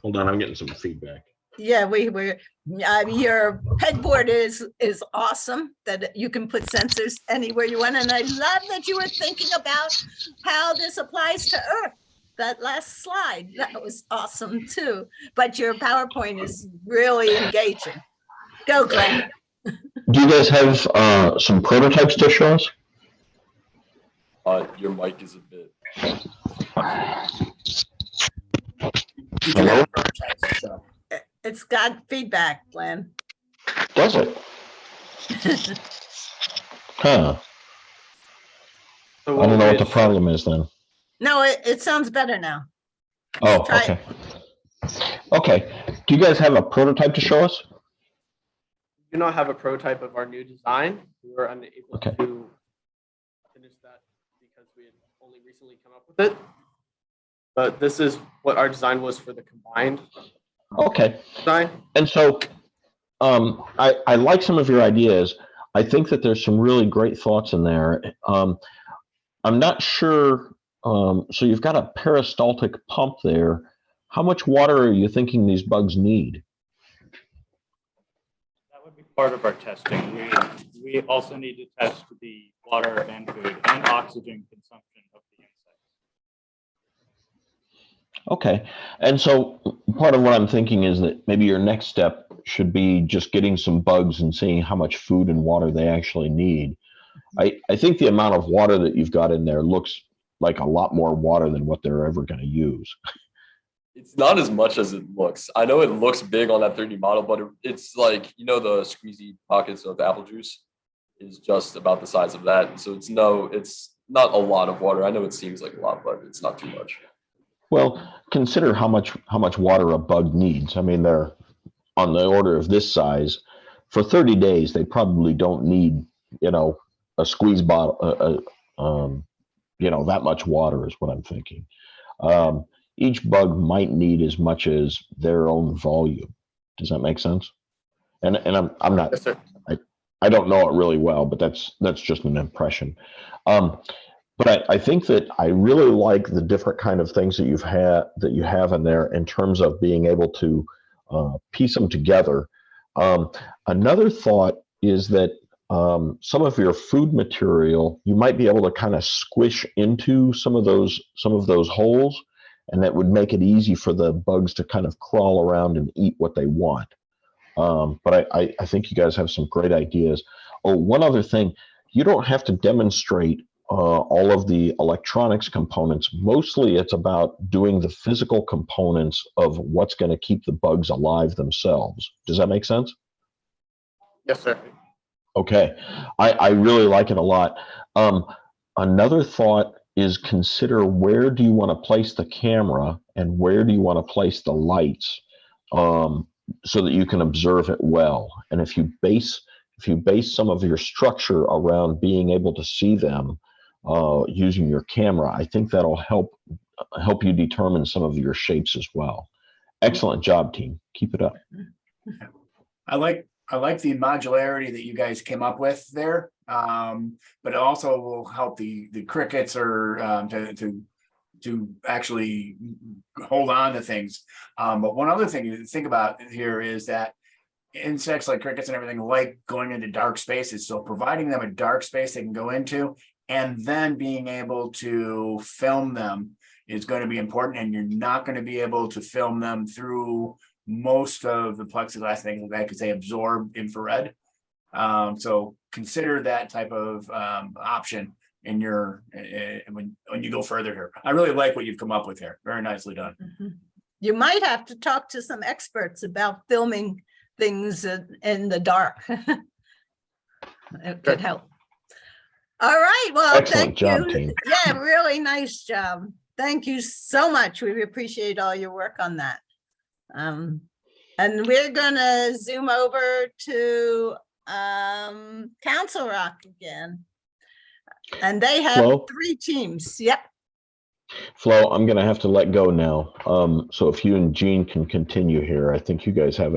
Hold on, I'm getting some feedback. Yeah, your pegboard is awesome, that you can put sensors anywhere you want. And I love that you were thinking about how this applies to Earth. That last slide, that was awesome too. But your PowerPoint is really engaging. Go, Glenn. Do you guys have some prototypes to show us? Your mic is a bit. Hello? It's got feedback, Glenn. Does it? Huh. So I don't know what we the had problem is then. No, it sounds better now. Oh, Try okay. Okay. Do you guys have a prototype to show us? do not have a prototype of our new design. We were unable Okay. to finish that because we had only recently come up with it. But this is what our design was for the combined Okay. design. And so I like some of your ideas. I think that there's some really great thoughts in there. I'm not sure. So you've got a peristaltic pump there. How much water are you thinking these bugs need? That would be part of our testing. We also need to test the water and food and oxygen consumption of the insects. Okay. And so part of what I'm thinking is that maybe your next step should be just getting some bugs and seeing how much food and water they actually need. I think the amount of water that you've got in there looks like a lot more water than what they're ever going to use. It's not as much as it looks. I know it looks big on that 3D model, but it's like, you know, the squeezy pockets of apple juice is just about the size of that. So it's not a lot of water. I know it seems like a lot, but it's not too much. Well, consider how much water a bug needs. I mean, they're on the order of this size. For 30 days, they probably don't need, a squeeze bottle, that much water is what I'm thinking. Each bug might need as much as their own volume. Does that make sense? And I'm not, Yes, sir. I don't know it really well, but that's just an impression. But I think that I really like the different kind of things that you have in there in terms of being able to piece them together. Another thought is that some of your food material you might be able to kind of squish into some of those holes, and that would make it easy for the bugs to kind of crawl around and eat what they want. But I think you guys have some great ideas. Oh, one other thing, you don't have to demonstrate all of the electronics components. Mostly it's about doing the physical components of what's going to keep the bugs alive themselves. Does that make sense? Yes, sir. Okay, I really like it a lot. Another thought is consider where do you want to place the camera and where do you want to place the lights so that you can observe it well. And if you base some of your structure around being able to see them using your camera, I think that'll help you determine some of your shapes as well. Excellent job, team. Keep it up. I like the modularity that you guys came up with there, but it also will help the crickets or to actually hold on to things. But one other thing to think about here is that insects like crickets and everything like going into dark spaces. So providing them a dark space they can go into and then being able to film them is going to be important. And you're not going to be able to film them through most of the plexiglass things like that because they absorb infrared. So consider that type of option in your when you go further here. I really like what you've come up with here. Very nicely done. You might have to talk to some experts about filming things in the dark. It could help. All right. Well, Excellent job, you. team. Yeah, really nice job. Thank you so much. We appreciate all your work on that. And we're gonna zoom over to Council Rock again. And they have Flo? 3 teams. Yep. Flo, I'm going to have to let go now. So if you and Jean can continue here, I think you guys have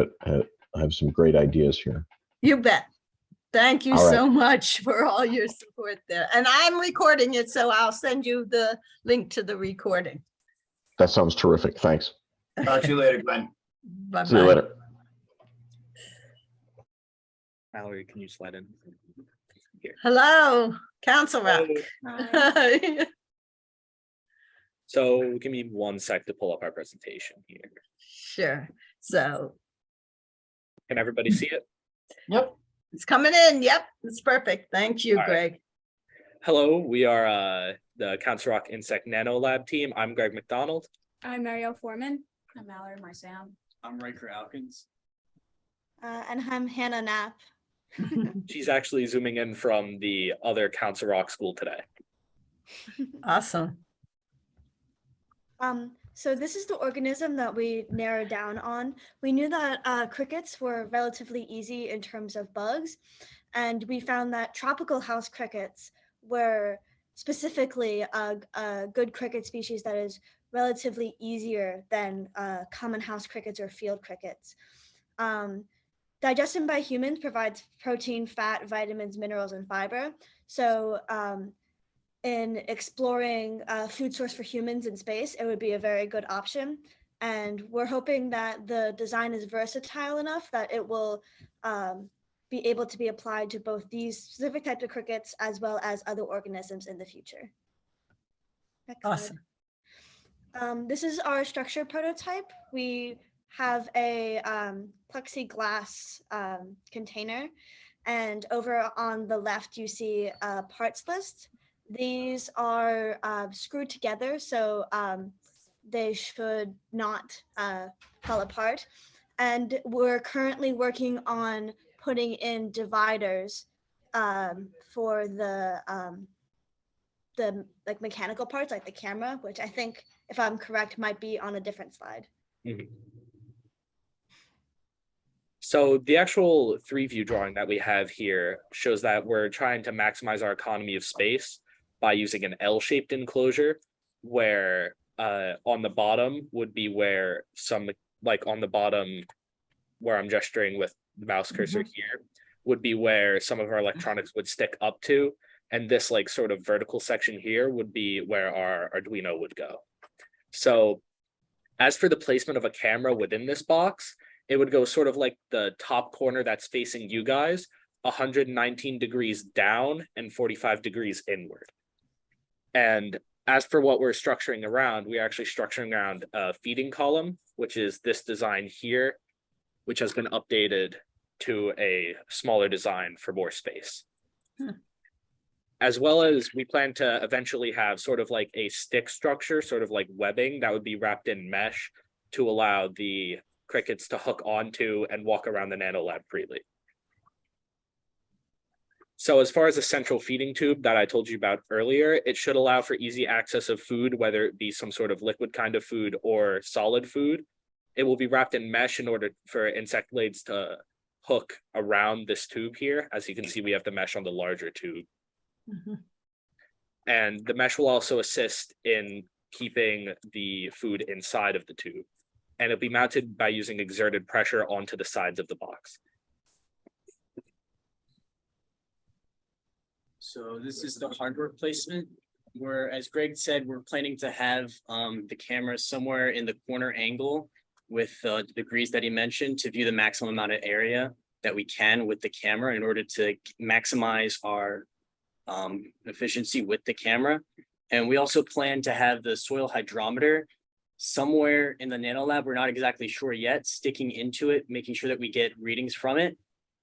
some great ideas here. You bet. Thank you All right. so much for all your support there. And I'm recording it, so I'll send you the link to the recording. That sounds terrific. Thanks. Talk to you later, Glenn. Bye-bye. See you later. Mallory, can you slide in? Here. Hello, Council Rock. So give me 1 sec to pull up our presentation here. Sure. So Can everybody see it? Yep. it's coming in. Yep, it's perfect. Thank you, All right. Greg. Hello, we are the Council Rock Insect NanoLab team. I'm Greg McDonald. I'm Marielle Foreman. I'm Mallory Marsam. I'm Riker Alkins. And I'm Hannah Knapp. She's actually zooming in from the other Council Rock school today. Awesome. So this is the organism that we narrowed down on. We knew that crickets were relatively easy in terms of bugs, and we found that tropical house crickets were specifically a good cricket species that is relatively easier than common house crickets or field crickets. Digestion by humans provides protein, fat, vitamins, minerals, and fiber. So in exploring a food source for humans in space, it would be a very good option. And we're hoping that the design is versatile enough that it will be able to be applied to both these specific types of crickets as well as other organisms in the future. Next slide. Awesome. This is our structure prototype. We have a plexiglass container, and over on the left you see a parts list. These are screwed together, so they should not fall apart. And we're currently working on putting in dividers for the like mechanical parts, like the camera, which I think, if I'm correct, might be on a different slide. Mhm. So the actual 3-view drawing that we have here shows that we're trying to maximize our economy of space by using an L-shaped enclosure, where on the bottom would be where some, like on the bottom where I'm gesturing with the mouse cursor here, would be where some of our electronics would stick up to. And this like sort of vertical section here would be where our Arduino would go. So as for the placement of a camera within this box, it would go sort of like the top corner that's facing you guys, 119 degrees down and 45 degrees inward. And as for what we're structuring around, we're actually structuring around a feeding column, which is this design here, which has been updated to a smaller design for more space. As well as we plan to eventually have sort of like a stick structure, sort of like webbing that would be wrapped in mesh to allow the crickets to hook onto and walk around the NanoLab freely. So as far as the central feeding tube that I told you about earlier, it should allow for easy access of food, whether it be some sort of liquid kind of food or solid food. It will be wrapped in mesh in order for insect blades to hook around this tube here. As you can see, we have the mesh on the larger tube. And the mesh will also assist in keeping the food inside of the tube. And it'll be mounted by using exerted pressure onto the sides of the box. So this is the hardware placement, where, as Greg said, we're planning to have the camera somewhere in the corner angle with the degrees that he mentioned to view the maximum amount of area that we can with the camera in order to maximize our efficiency with the camera. And we also plan to have the soil hydrometer somewhere in the NanoLab. We're not exactly sure yet, sticking into it, making sure that we get readings from it.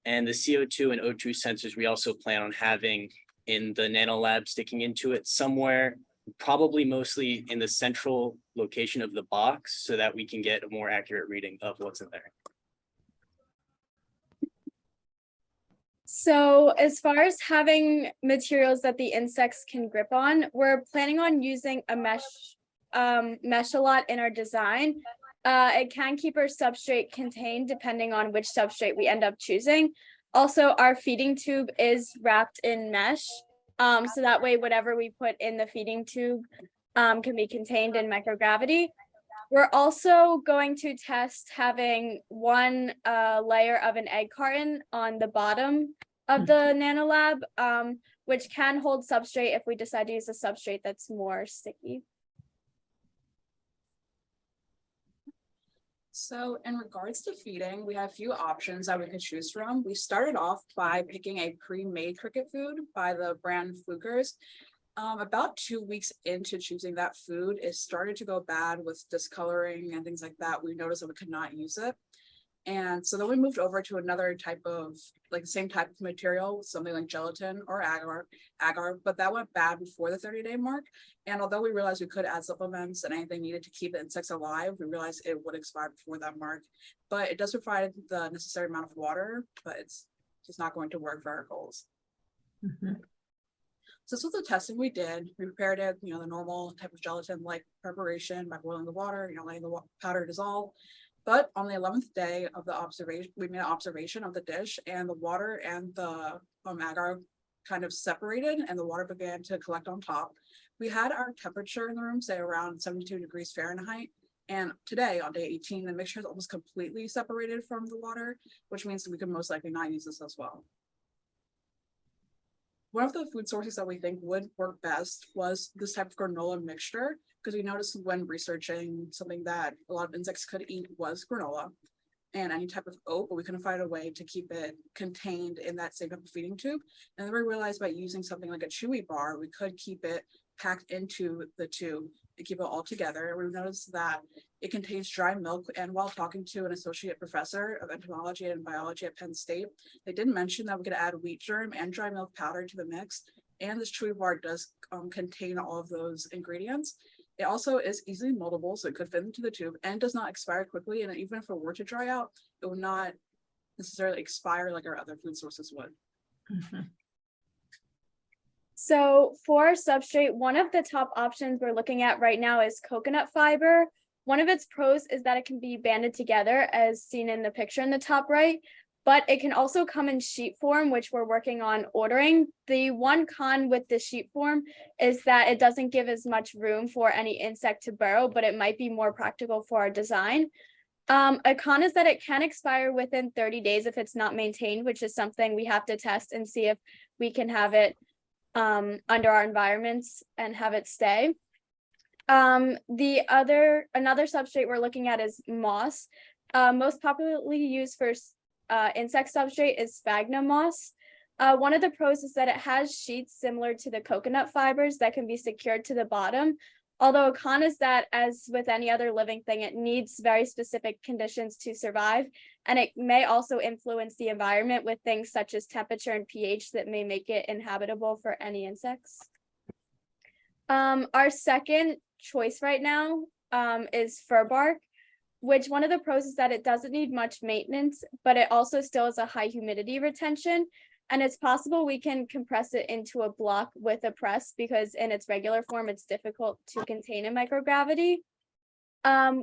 And the CO2 and O2 sensors we also plan on having in the NanoLab, sticking into it somewhere, probably mostly in the central location of the box, so that we can get a more accurate reading of what's in there. So as far as having materials that the insects can grip on, we're planning on using a mesh a lot in our design. It can keep our substrate contained depending on which substrate we end up choosing. Also, our feeding tube is wrapped in mesh. So that way, whatever we put in the feeding tube can be contained in microgravity. We're also going to test having one layer of an egg carton on the bottom of the NanoLab, which can hold substrate if we decide to use a substrate that's more sticky. So in regards to feeding, we have a few options that we could choose from. We started off by picking a pre-made cricket food by the brand Flukers. About 2 weeks into choosing that food, it started to go bad with discoloring and things like that. We noticed that we could not use it. And so then we moved over to another type of, like the same type of material, something like gelatin or agar, but that went bad before the 30-day mark. And although we realized we could add supplements and anything needed to keep the insects alive, we realized it would expire before that mark. But it does provide the necessary amount of water, but it's just not going to work for our goals. So this was the testing we did. We prepared it, you know, the normal type of gelatin like preparation by boiling the water, you know, letting the powder dissolve. But on the 11th day of the observation, we made an observation of the dish, and the water and the agar kind of separated, and the water began to collect on top. We had our temperature in the room, say around 72 degrees Fahrenheit. And today on day 18, the mixture is almost completely separated from the water, which means that we could most likely not use this as well. One of the food sources that we think would work best was this type of granola mixture, because we noticed when researching something that a lot of insects could eat was granola and any type of oat, but we couldn't find a way to keep it contained in that same type of feeding tube. And then we realized by using something like a chewy bar, we could keep it packed into the tube and keep it all together. We noticed that it contains dry milk, and while talking to an associate professor of entomology and biology at Penn State, they did mention that we could add wheat germ and dry milk powder to the mix, and this chewy bar does contain all of those ingredients. It also is easily moldable, so it could fit into the tube and does not expire quickly, and even if it were to dry out, it would not necessarily expire like our other food sources would. So for substrate, one of the top options we're looking at right now is coconut fiber. One of its pros is that it can be banded together as seen in the picture in the top right, but it can also come in sheet form, which we're working on ordering. The one con with the sheet form is that it doesn't give as much room for any insect to burrow, but it might be more practical for our design. A con is that it can expire within 30 days if it's not maintained, which is something we have to test and see if we can have it under our environments and have it stay. Another substrate we're looking at is moss. Most popularly used for insect substrate is sphagnum moss. One of the pros is that it has sheets similar to the coconut fibers that can be secured to the bottom. Although a con is that, as with any other living thing, it needs very specific conditions to survive, and it may also influence the environment with things such as temperature and pH that may make it inhabitable for any insects. Our second choice right now is fir bark, which one of the pros is that it doesn't need much maintenance, but it also still has a high humidity retention. And it's possible we can compress it into a block with a press, because in its regular form, it's difficult to contain in microgravity.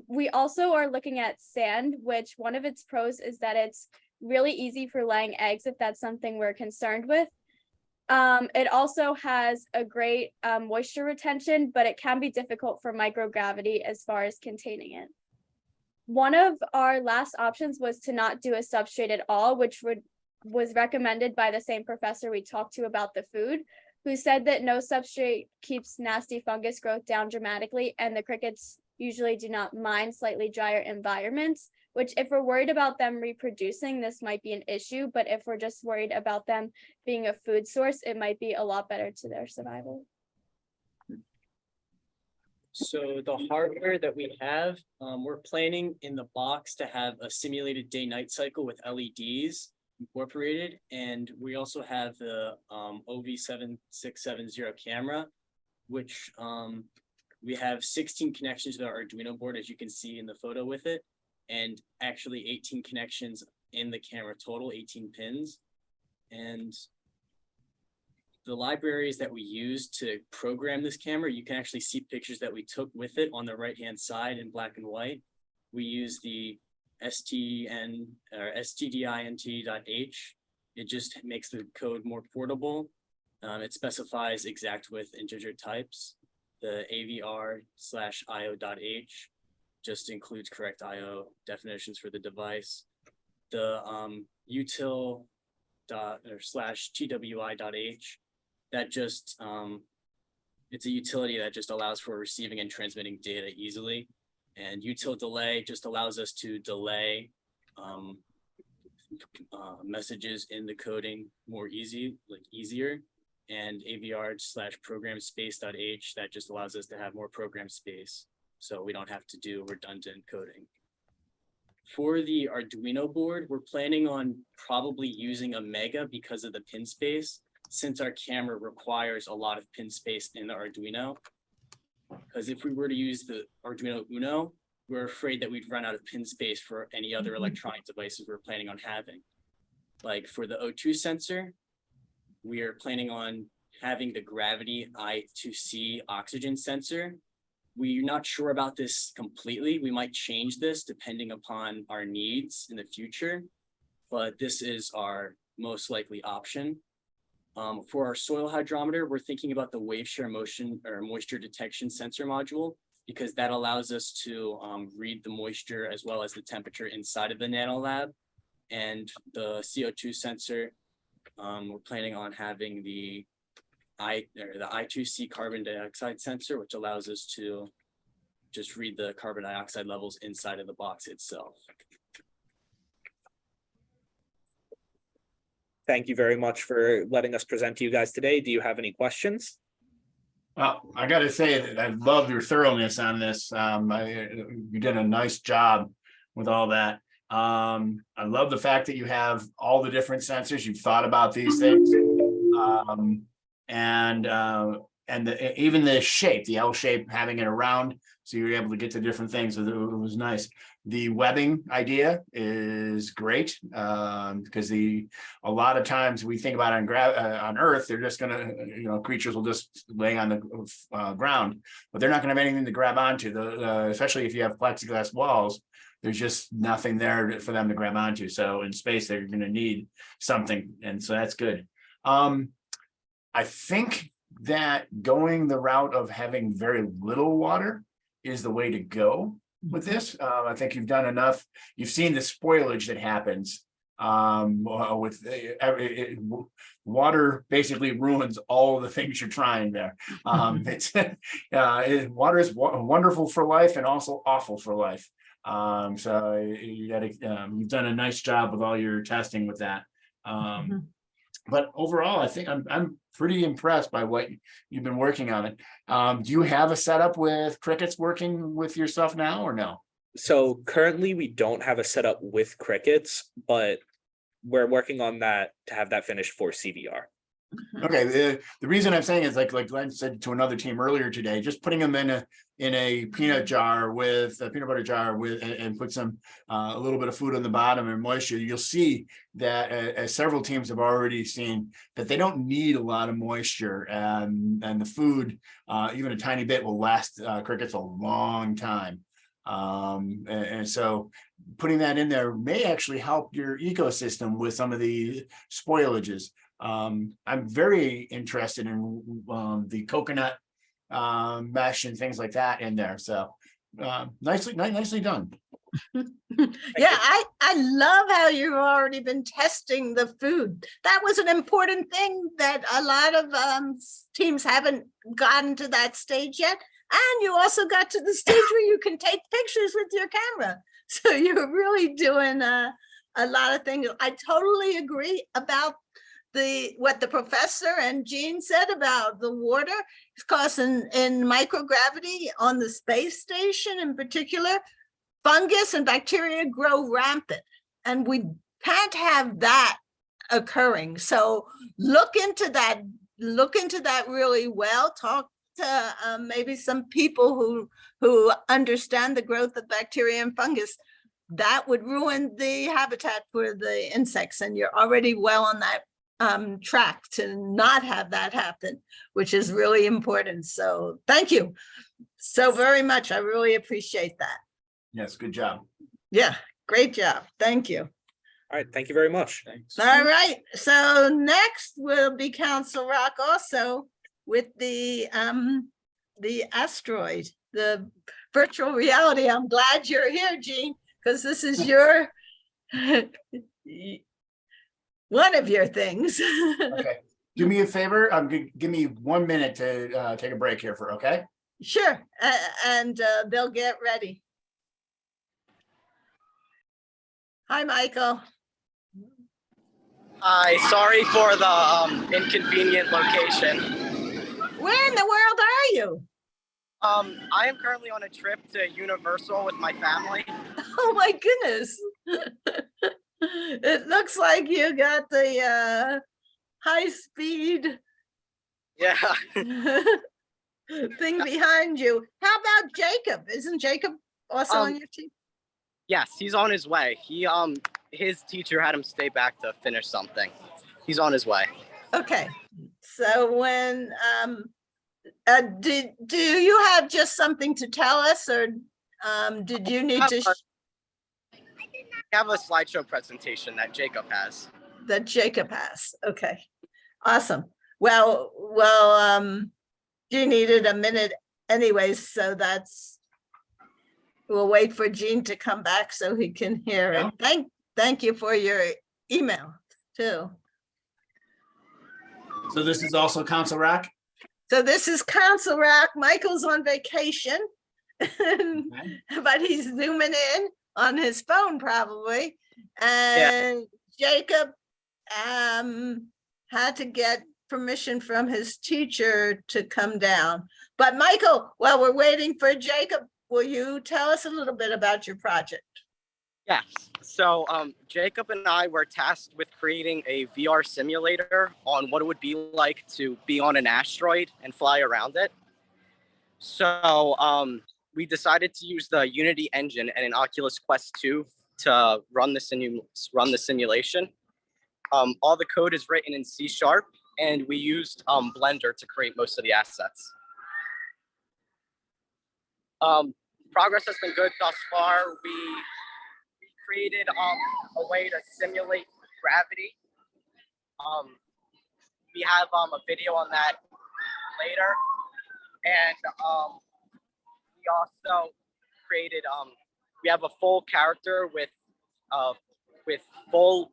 We also are looking at sand, which one of its pros is that it's really easy for laying eggs if that's something we're concerned with. It also has a great moisture retention, but it can be difficult for microgravity as far as containing it. One of our last options was to not do a substrate at all, which was recommended by the same professor we talked to about the food, who said that no substrate keeps nasty fungus growth down dramatically, and the crickets usually do not mind slightly drier environments, which if we're worried about them reproducing, this might be an issue, but if we're just worried about them being a food source, it might be a lot better to their survival. So the hardware that we have, we're planning in the box to have a simulated day-night cycle with LEDs incorporated, and we also have the OV7670 camera, which we have 16 connections to our Arduino board, as you can see in the photo with it, and actually 18 connections in the camera total, 18 pins. And the libraries that we use to program this camera, you can actually see pictures that we took with it on the right-hand side in black and white. We use the stdint.h. It just makes the code more portable. It specifies exact width integer types. The avr/io.h just includes correct IO definitions for the device. The util./twi.h, that just it's a utility that just allows for receiving and transmitting data easily. And util delay just allows us to delay messages in the coding more easier. And avr/program space.h, that just allows us to have more program space, so we don't have to do redundant coding. For the Arduino board, we're planning on probably using a Mega because of the pin space, since our camera requires a lot of pin space in the Arduino. Because if we were to use the Arduino Uno, we're afraid that we'd run out of pin space for any other electronic devices we're planning on having. Like for the O2 sensor, we are planning on having the gravity I2C oxygen sensor. We're not sure about this completely. We might change this depending upon our needs in the future, but this is our most likely option. For our soil hydrometer, we're thinking about the wave share motion or moisture detection sensor module, because that allows us to read the moisture as well as the temperature inside of the NanoLab. And the CO2 sensor, we're planning on having the I2C carbon dioxide sensor, which allows us to just read the carbon dioxide levels inside of the box itself. Thank you very much for letting us present to you guys today. Do you have any questions? I got to say that I love your thoroughness on this. You did a nice job with all that. I love the fact that you have all the different sensors. You've thought about these things, even the shape, the L shape, having it around, so you're able to get to different things. It was nice. The webbing idea is great, because a lot of times we think about on Earth, they're just gonna, creatures will just lay on the ground, but they're not gonna have anything to grab onto. Especially if you have plexiglass walls, there's just nothing there for them to grab onto. So in space, they're gonna need something, and so that's good. I think that going the route of having very little water is the way to go with this. I think you've done enough. You've seen the spoilage that happens with water. Basically ruins all of the things you're trying there. Water is wonderful for life and also awful for life. So you've done a nice job with all your testing with that. But overall, I think I'm pretty impressed by what you've been working on. Do you have a setup with crickets working with your stuff now, or no? So currently we don't have a setup with crickets, but we're working on that to have that finished for CVR. Okay, the reason I'm saying is like Glenn said to another team earlier today, just putting them in a peanut jar with a peanut butter jar and put some a little bit of food on the bottom and moisture. You'll see that as several teams have already seen that they don't need a lot of moisture, and the food, even a tiny bit, will last crickets a long time. And so putting that in there may actually help your ecosystem with some of the spoilages. I'm very interested in the coconut mesh and things like that in there. So nicely done. Yeah, I love how you've already been testing the food. That was an important thing that a lot of teams haven't gotten to that stage yet. And you also got to the stage where you can take pictures with your camera. So you're really doing a lot of things. I totally agree about what the professor and Jean said about the water, because in microgravity on the space station in particular, fungus and bacteria grow rampant, and we can't have that occurring. So look into that really well. Talk to maybe some people who understand the growth of bacteria and fungus. That would ruin the habitat for the insects, and you're already well on that track to not have that happen, which is really important. So thank you so very much. I really appreciate that. Yes, good job. Yeah, great job. Thank you. All right, thank you very much. Thanks. All right, so next will be Council Rock also with the asteroid, the virtual reality. I'm glad you're here, Jean, because this is your one of your things. Okay, do me a favor. Give me 1 minute to take a break here okay? Sure, and they'll get ready. Hi, Michael. Hi, sorry for the inconvenient location. Where in the world are you? I am currently on a trip to Universal with my family. Oh my goodness. It looks like you got the high speed thing behind you. How about Jacob? Isn't Jacob also on your team? Yes, he's on his way. His teacher had him stay back to finish something. He's on his way. Okay, So when, do you have just something to tell us, or did you need to? I have a slideshow presentation that Jacob has. That Jacob has. Okay, awesome. Well, you needed a minute anyways, so we'll wait for Gene to come back so he can hear it. Thank you for your email too. So this is also Council Rock? So this is Council Rock. Michael's on vacation, but he's zooming in on his phone probably. And Jacob had to get permission from his teacher to come down. But Michael, while we're waiting for Jacob, will you tell us a little bit about your project? Yes. So Jacob and I were tasked with creating a VR simulator on what it would be like to be on an asteroid and fly around it. So we decided to use the Unity engine and an Oculus Quest 2 to run the simulation. All the code is written in C#, and we used Blender to create most of the assets. Progress has been good thus far. We created a way to simulate gravity. We have a video on that later, and we also created we have a full character with full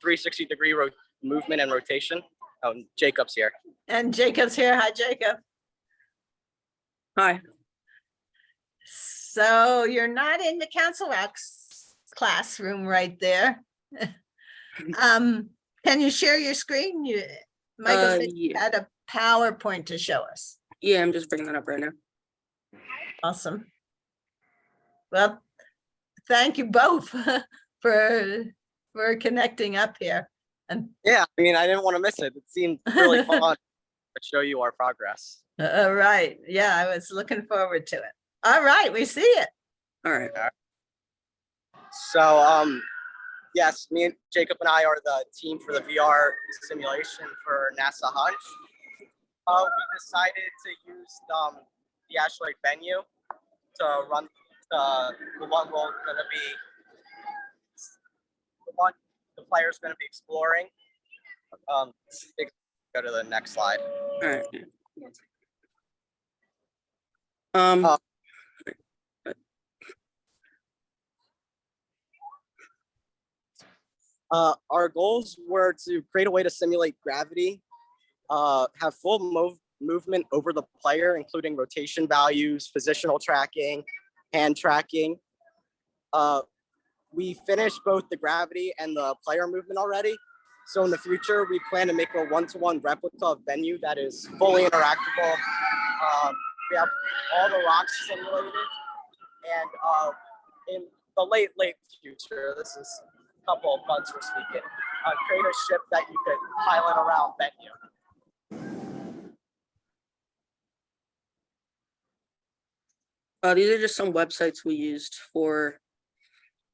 360-degree movement and rotation. Jacob's here. And Jacob's here. Hi, Jacob. Hi. So you're not in the Council Rock's classroom right there. Can you share your screen? Michael said you had a PowerPoint to show us. Yeah, I'm just bringing that up right now. Awesome. Well, thank you both for connecting up here. And yeah, I mean, I didn't want to miss it. It seemed really fun to show you our progress. All right. Yeah, I was looking forward to it. All right, we see it. All right. So, yes, me and Jacob and I are the team for the VR simulation for NASA HUNCH. We decided to use the asteroid venue to run the one we're going to be, the player's going to be exploring. Go to the next slide. All right. Our goals were to create a way to simulate gravity, have full movement over the player, including rotation values, positional tracking, hand tracking. We finished both the gravity and the player movement already. So in the future, we plan to make a one-to-one replica of venue that is fully interactable. We have all the rocks simulated, and in the late future, this is a couple of months we're speaking, create a ship that you could pilot around venue. These are just some websites we used for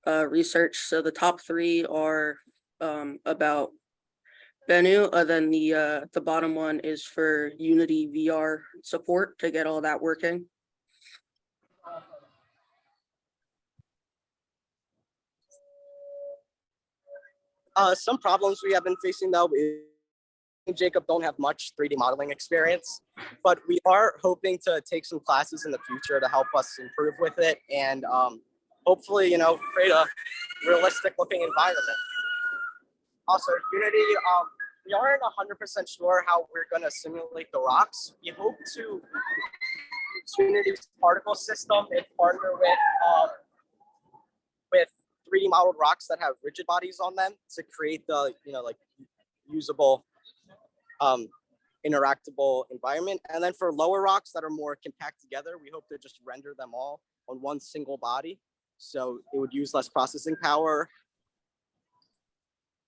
research. So the top three are about Bennu, then the bottom one is for Unity VR support to get all that working. Some problems we have been facing though is Jacob don't have much 3D modeling experience, but we are hoping to take some classes in the future to help us improve with it and hopefully, create a realistic looking environment. Also, Unity, we aren't 100% sure how we're going to simulate the rocks. We hope to use Unity's particle system and partner with 3D modeled rocks that have rigid bodies on them to create the, usable, interactable environment. And then for lower rocks that are more compact together, we hope to just render them all on one single body. So it would use less processing power.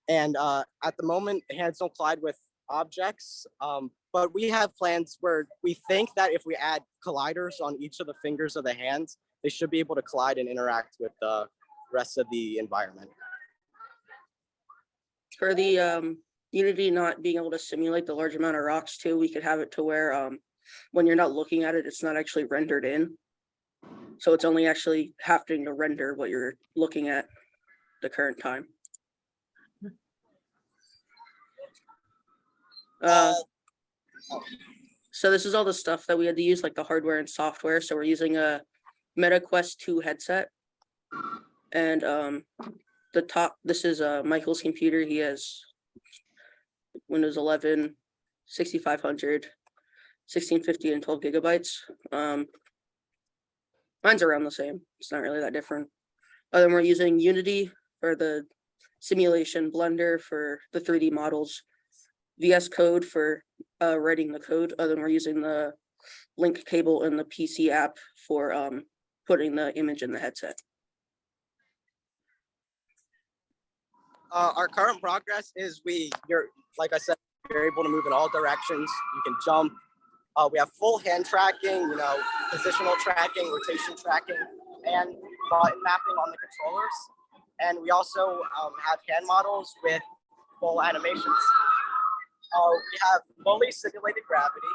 And at the moment, hands don't collide with objects, but we have plans where we think that if we add colliders on each of the fingers of the hands, they should be able to collide and interact with the rest of the environment. For the Unity not being able to simulate the large amount of rocks too, we could have it to where when you're not looking at it, it's not actually rendered in. So it's only actually having to render what you're looking at the current time. So this is all the stuff that we had to use, like the hardware and software. So we're using a MetaQuest 2 headset. And the top, this is Michael's computer. He has Windows 11, 6500, 1650, and 12 gigabytes. Mine's around the same. It's not really that different. Then we're using Unity for the simulation, Blender for the 3D models, VS Code for writing the code. Then we're using the link cable in the PC app for putting the image in the headset. Our current progress is you're like I said, you're able to move in all directions. You can jump. We have full hand tracking, positional tracking, rotation tracking, and button mapping on the controllers. And we also have hand models with full animations. We have fully simulated gravity.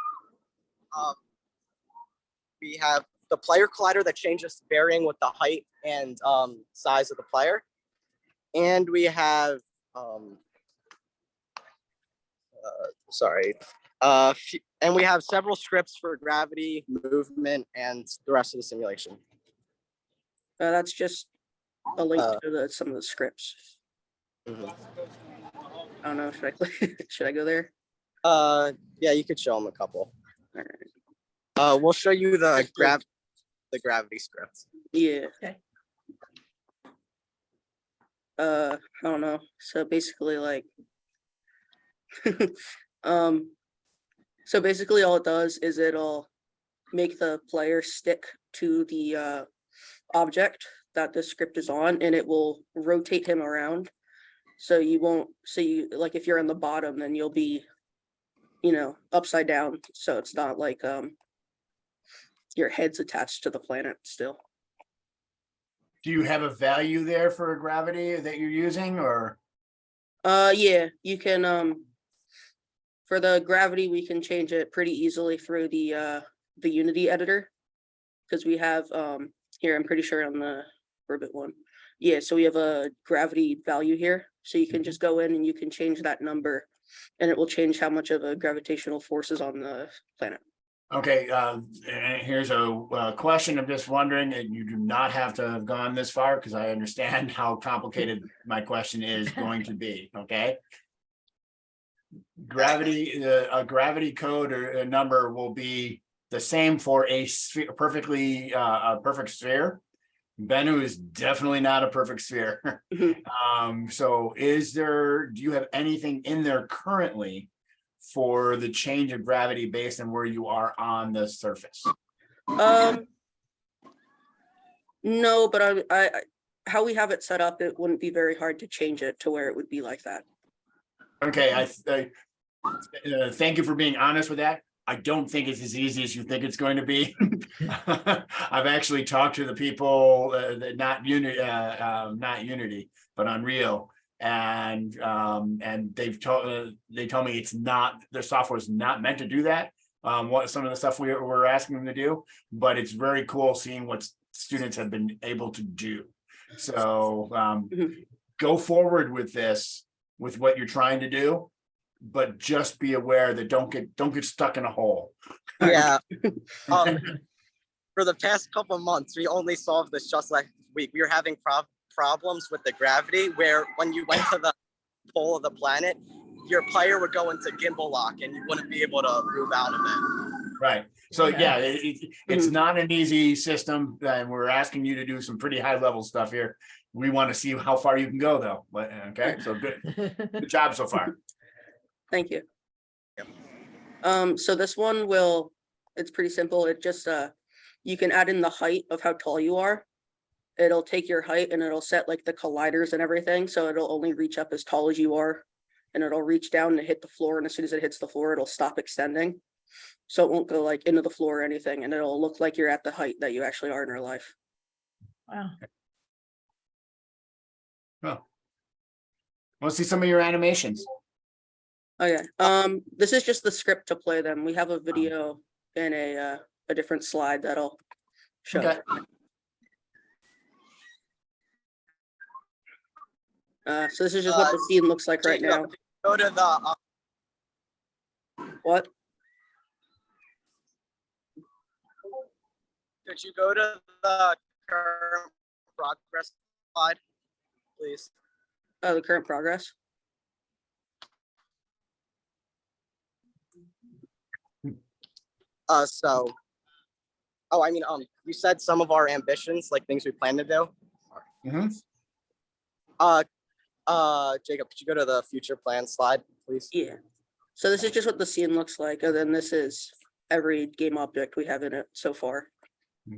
We have the player collider that changes varying with the height and size of the player. And we have, and we have several scripts for gravity, movement, and the rest of the simulation. That's just a link to some of the scripts. Mhm. I don't know, should I click? Should I go there? Yeah, you could show them a couple. All right. We'll show you the gravity script. Yeah. Okay. I don't know. So basically, like, so basically all it does is it'll make the player stick to the object that the script is on, and it will rotate him around. So you won't, like if you're on the bottom, then you'll be, upside down. So it's not like your head's attached to the planet still. Do you have a value there for gravity that you're using, or? Yeah, you can for the gravity we can change it pretty easily through the Unity editor, because we have here, I'm pretty sure on the Ribbit one. Yeah, so we have a gravity value here. So you can just go in and you can change that number, and it will change how much of a gravitational force is on the planet. Okay, and here's a question. I'm just wondering, and you do not have to have gone this far because I understand how complicated my question is going to be, okay? Gravity, a gravity code or a number will be the same for a sphere, a perfect sphere. Bennu is definitely not a perfect sphere. So do you have anything in there currently for the change of gravity based on where you are on the surface? No, but I how we have it set up, it wouldn't be very hard to change it to where it would be like that. Okay, thank you for being honest with that. I don't think it's as easy as you think it's going to be. I've actually talked to the people that not Unity, but Unreal, and they told me it's not, their software is not meant to do that. What some of the stuff we're asking them to do, but it's very cool seeing what students have been able to do. So go forward with this, with what you're trying to do, but just be aware that don't get stuck in a hole. Yeah. For the past couple of months, we only solved this just last week. We were having problems with the gravity, where when you went to the pole of the planet, your player would go into gimbal lock and you wouldn't be able to move out of it. Right. So yeah, it's not an easy system, and we're asking you to do some pretty high level stuff here. We want to see how far you can go, though. Okay, so good job so far. Thank you. So this one it's pretty simple. It just you can add in the height of how tall you are. It'll take your height and it'll set like the colliders and everything, so it'll only reach up as tall as you are, and it'll reach down and hit the floor, and as soon as it hits the floor, it'll stop extending. So it won't go like into the floor or anything, and it'll look like you're at the height that you actually are in real life. Wow. Oh. Want to see some of your animations? Okay, this is just the script to play them. We have a video and a different slide that'll show. Okay. So this is just what the scene looks like right now. Go to the. What? Could you go to the current progress slide, please? Oh, the current progress. So, you said some of our ambitions, like things we plan to do. Mm-hmm. Jacob, could you go to the future plan slide, please? Yeah. So this is just what the scene looks like, and then this is every game object we have in it so far.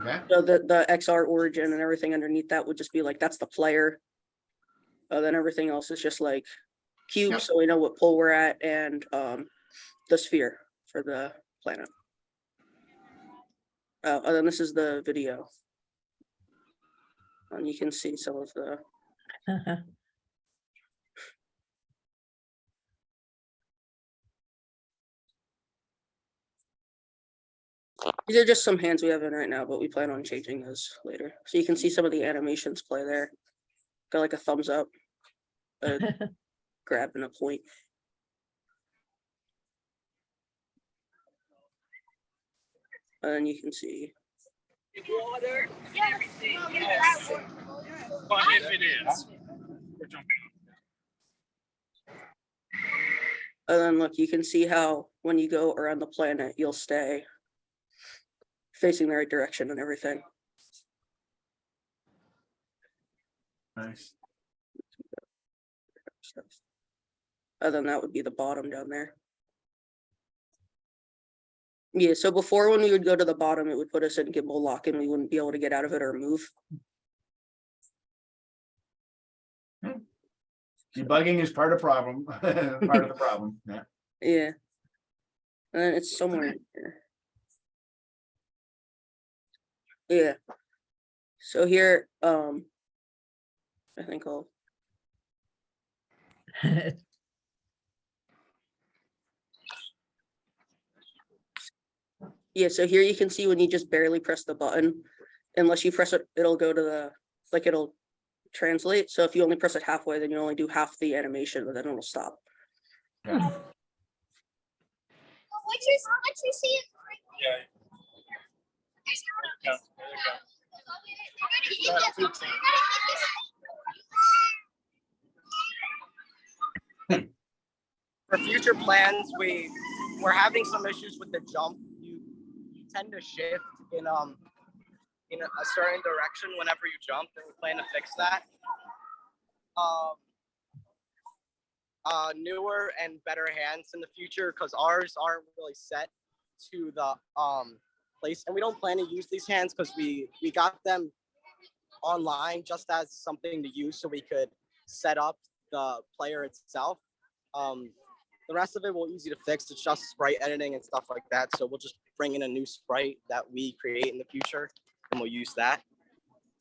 Okay. So the XR origin and everything underneath that would just be like, that's the player. Then everything else is just like cubes, Yep. so we know what pole we're at, and the sphere for the planet. And then this is the video. And you can see some of the these are just some hands we have in right now, but we plan on changing those later. So you can see some of the animations play there. Got like a thumbs up, a grab and a point. And then you can see. Water. Everything. Yes. But if it is, we're jumping. And then look, you can see how when you go around the planet, you'll stay facing the right direction and everything. Nice. And then that would be the bottom down there. Yeah, so before when we would go to the bottom, it would put us in gimbal lock and we wouldn't be able to get out of it or move. Debugging is part of problem, part of the problem. Yeah. Yeah. And then it's somewhere in here. Yeah. So here, I think I'll. Yeah, so here you can see when you just barely press the button, unless you press it, it'll go to the, like it'll translate. So if you only press it halfway, then you only do half the animation, but then it'll stop. Yeah. What you see? Yeah. For future plans, we're having some issues with the jump. You tend to shift in a certain direction whenever you jump, and we plan to fix that. Newer and better hands in the future, because ours aren't really set to the place, and we don't plan to use these hands because we got them online just as something to use so we could set up the player itself. The rest of it will be easy to fix. It's just sprite editing and stuff like that. So we'll just bring in a new sprite that we create in the future, and we'll use that.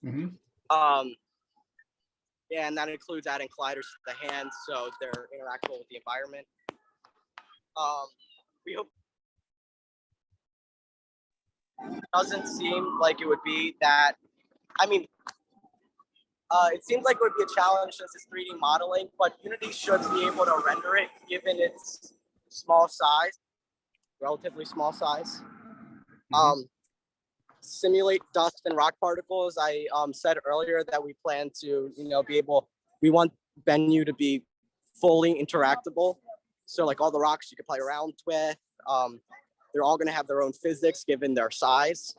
Mm-hmm. Yeah, and that includes adding colliders to the hands so they're interactable with the environment. We hope it doesn't seem like it would be that. I mean, it seems like it would be a challenge since it's 3D modeling, but Unity should be able to render it given its small size, relatively small size. Simulate dust and rock particles. I said earlier that we plan to, we want Venue to be fully interactable. So like all the rocks you can play around with. They're all gonna have their own physics given their size.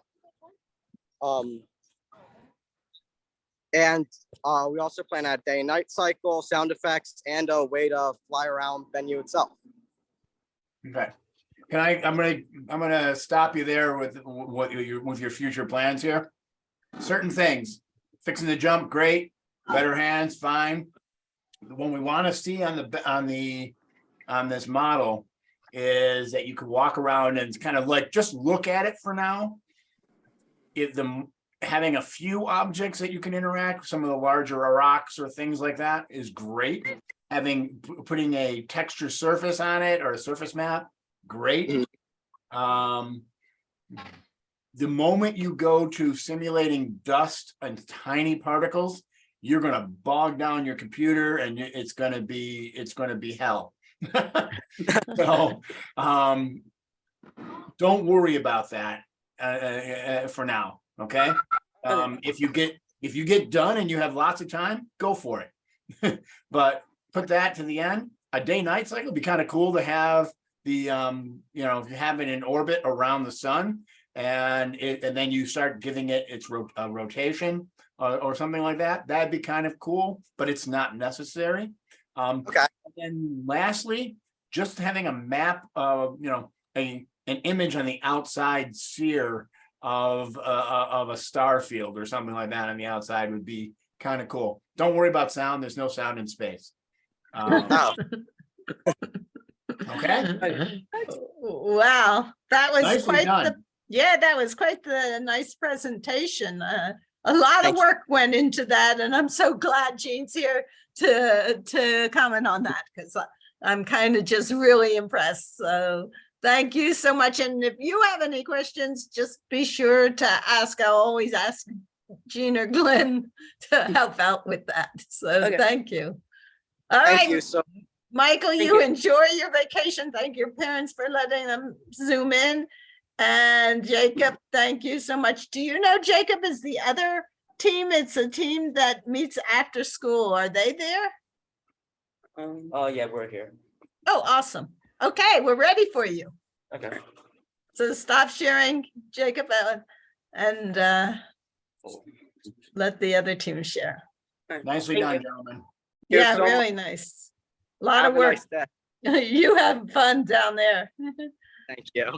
And we also plan a day and night cycle, sound effects, and a way to fly around Venue itself. Okay. I'm gonna stop you there with your future plans here. Certain things, fixing the jump, great. Better hands, fine. What we want to see on this model is that you could walk around and kind of like just look at it for now. Having a few objects that you can interact with, some of the larger rocks or things like that is great. putting a texture surface on it or a surface map, great. The moment you go to simulating dust and tiny particles, you're gonna bog down your computer and it's gonna be hell. So don't worry about that for now. Okay. If you get done and you have lots of time, go for it. But put that to the end. A day-night cycle would be kind of cool to have the if you have it in orbit around the sun and then you start giving it its rotation or something like that. That'd be kind of cool, but it's not necessary. Okay. And then lastly, just having a map of an image on the outside sphere of a star field or something like that on the outside would be kind of cool. Don't worry about sound. There's no sound in space. Okay. Wow, that was Nicely quite done. that was quite the nice presentation. A lot of work went into that, and I'm so glad Jean's here to comment on that because I'm kind of just really impressed. So thank you so much. And if you have any questions, just be sure to ask. I'll always ask Jean or Glenn to help out with that. So thank you. All right. Thank you so Michael, you enjoy your vacation. Thank your parents for letting them zoom in. And Jacob, thank you so much. Do you know Jacob is the other team? It's a team that meets after school. Are they there? Oh yeah, we're here. Oh, awesome. Okay, we're ready for you. Okay. So stop sharing, Jacob, and let the other team share. Nicely done, gentlemen. Yeah, really nice. A lot of work. You have fun down there. Thank you.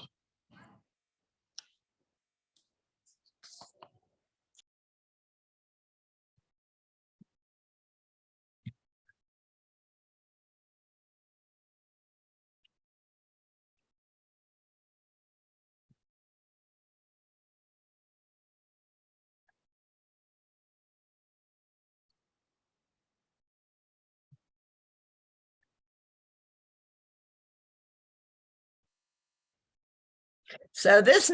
So this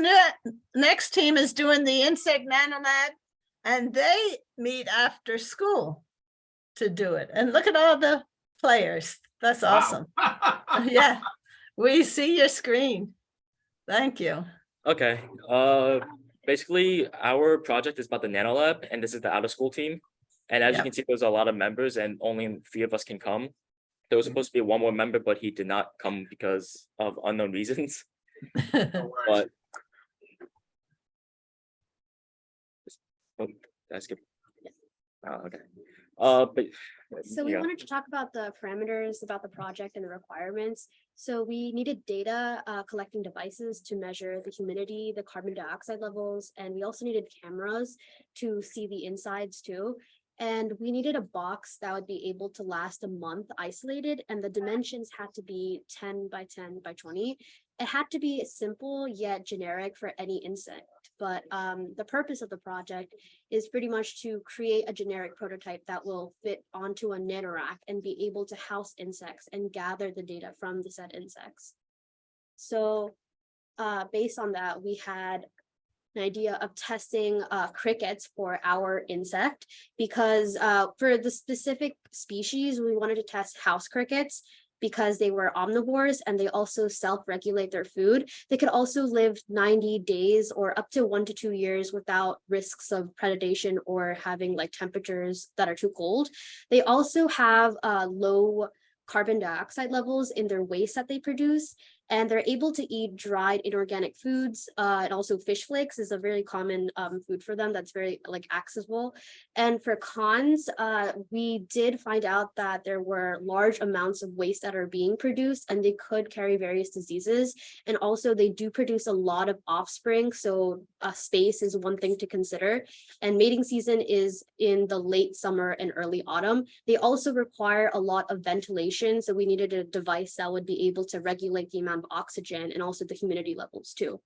next team is doing the insect NanoLab, and they meet after school to do it. And look at all the players. That's awesome. Yeah, we see your screen. Thank you. Okay. Basically, our project is about the NanoLab, and this is the out of school team. And as you can see, there's a lot of members, and only 3 of us can come. There was supposed to be one more member, but he did not come because of unknown reasons. But that's good. Okay. But so we wanted to talk about the parameters about the project and the requirements. So we needed data collecting devices to measure the humidity, the carbon dioxide levels, and we also needed cameras to see the insides too. And we needed a box that would be able to last a month isolated, and the dimensions had to be 10 by 10 by 20. It had to be simple yet generic for any insect. But the purpose of the project is pretty much to create a generic prototype that will fit onto a nanorack and be able to house insects and gather the data from the said insects. So based on that, we had an idea of testing crickets for our insect because for the specific species, we wanted to test house crickets because they were omnivores and they also self-regulate their food. They could also live 90 days or up to 1 to 2 years without risks of predation or having like temperatures that are too cold. They also have low carbon dioxide levels in their waste that they produce, and they're able to eat dried inorganic foods. And also fish flakes is a very common food for them that's very like accessible. And for cons, we did find out that there were large amounts of waste that are being produced and they could carry various diseases. And also they do produce a lot of offspring. So space is one thing to consider. And mating season is in the late summer and early autumn. They also require a lot of ventilation. So we needed a device that would be able to regulate the amount of oxygen and also the humidity levels too.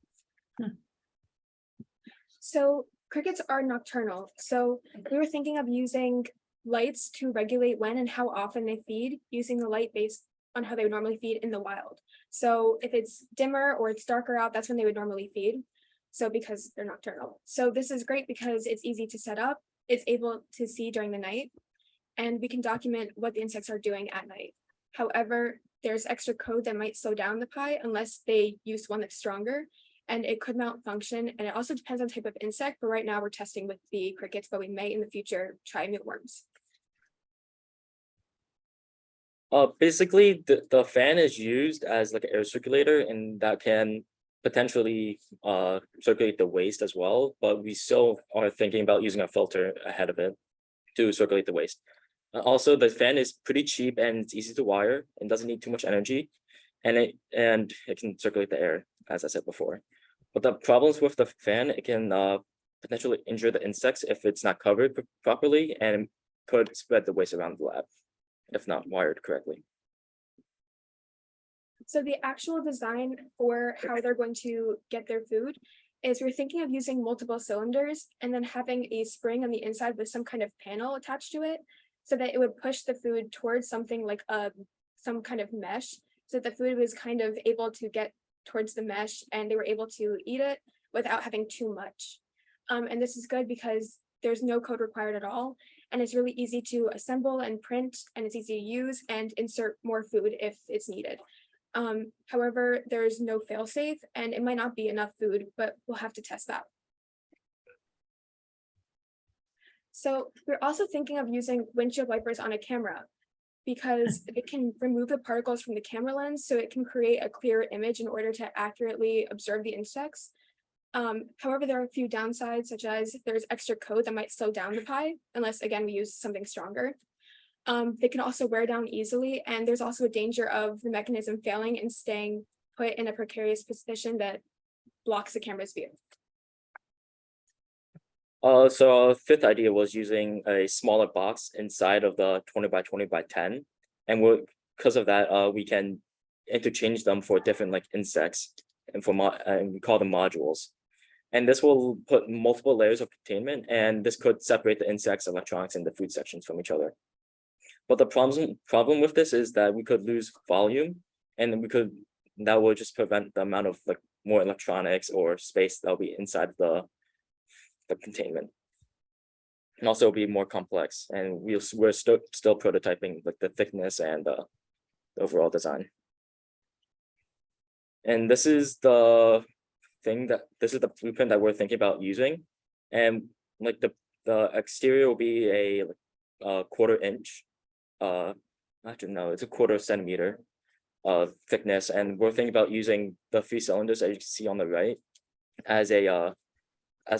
So crickets are nocturnal. So we were thinking of using lights to regulate when and how often they feed, using the light based on how they would normally feed in the wild. So if it's dimmer or it's darker out, that's when they would normally feed. So because they're nocturnal. So this is great because it's easy to set up, it's able to see during the night, and we can document what the insects are doing at night. However, there's extra code that might slow down the pie unless they use one that's stronger, and it could malfunction. And it also depends on type of insect, but right now we're testing with the crickets, but we may in the future try mealworms. Basically, the fan is used as like an air circulator, and that can potentially circulate the waste as well, but we still are thinking about using a filter ahead of it to circulate the waste. Also, the fan is pretty cheap and it's easy to wire and doesn't need too much energy, and it can circulate the air, as I said before. But the problems with the fan, it can potentially injure the insects if it's not covered properly, and could spread the waste around the lab if not wired correctly. So the actual design for how they're going to get their food is we're thinking of using multiple cylinders and then having a spring on the inside with some kind of panel attached to it, so that it would push the food towards something like some kind of mesh, so that the food was kind of able to get towards the mesh and they were able to eat it without having too much. And this is good because there's no code required at all, and it's really easy to assemble and print, and it's easy to use and insert more food if it's needed. However, there's no fail-safe and it might not be enough food, but we'll have to test that. So we're also thinking of using windshield wipers on a camera because it can remove the particles from the camera lens, so it can create a clearer image in order to accurately observe the insects. However, there are a few downsides, such as there's extra code that might slow down the pie, unless again, we use something stronger. They can also wear down easily, and there's also a danger of the mechanism failing and staying put in a precarious position that blocks the camera's view. So our fifth idea was using a smaller box inside of the 20 by 20 by 10. And because of that, we can interchange them for different like insects and and we call them modules. And this will put multiple layers of containment, and this could separate the insects, electronics, and the food sections from each other. But the problem with this is that we could lose volume, and that would just prevent the amount of like more electronics or space that'll be inside the containment. And also it'll be more complex, and we're still prototyping like the thickness and the overall design. And this is the blueprint that we're thinking about using. And like the exterior will be a 1/4 inch, actually no, it's a 1/4 centimeter thickness. And we're thinking about using the 3 cylinders that you can see on the right as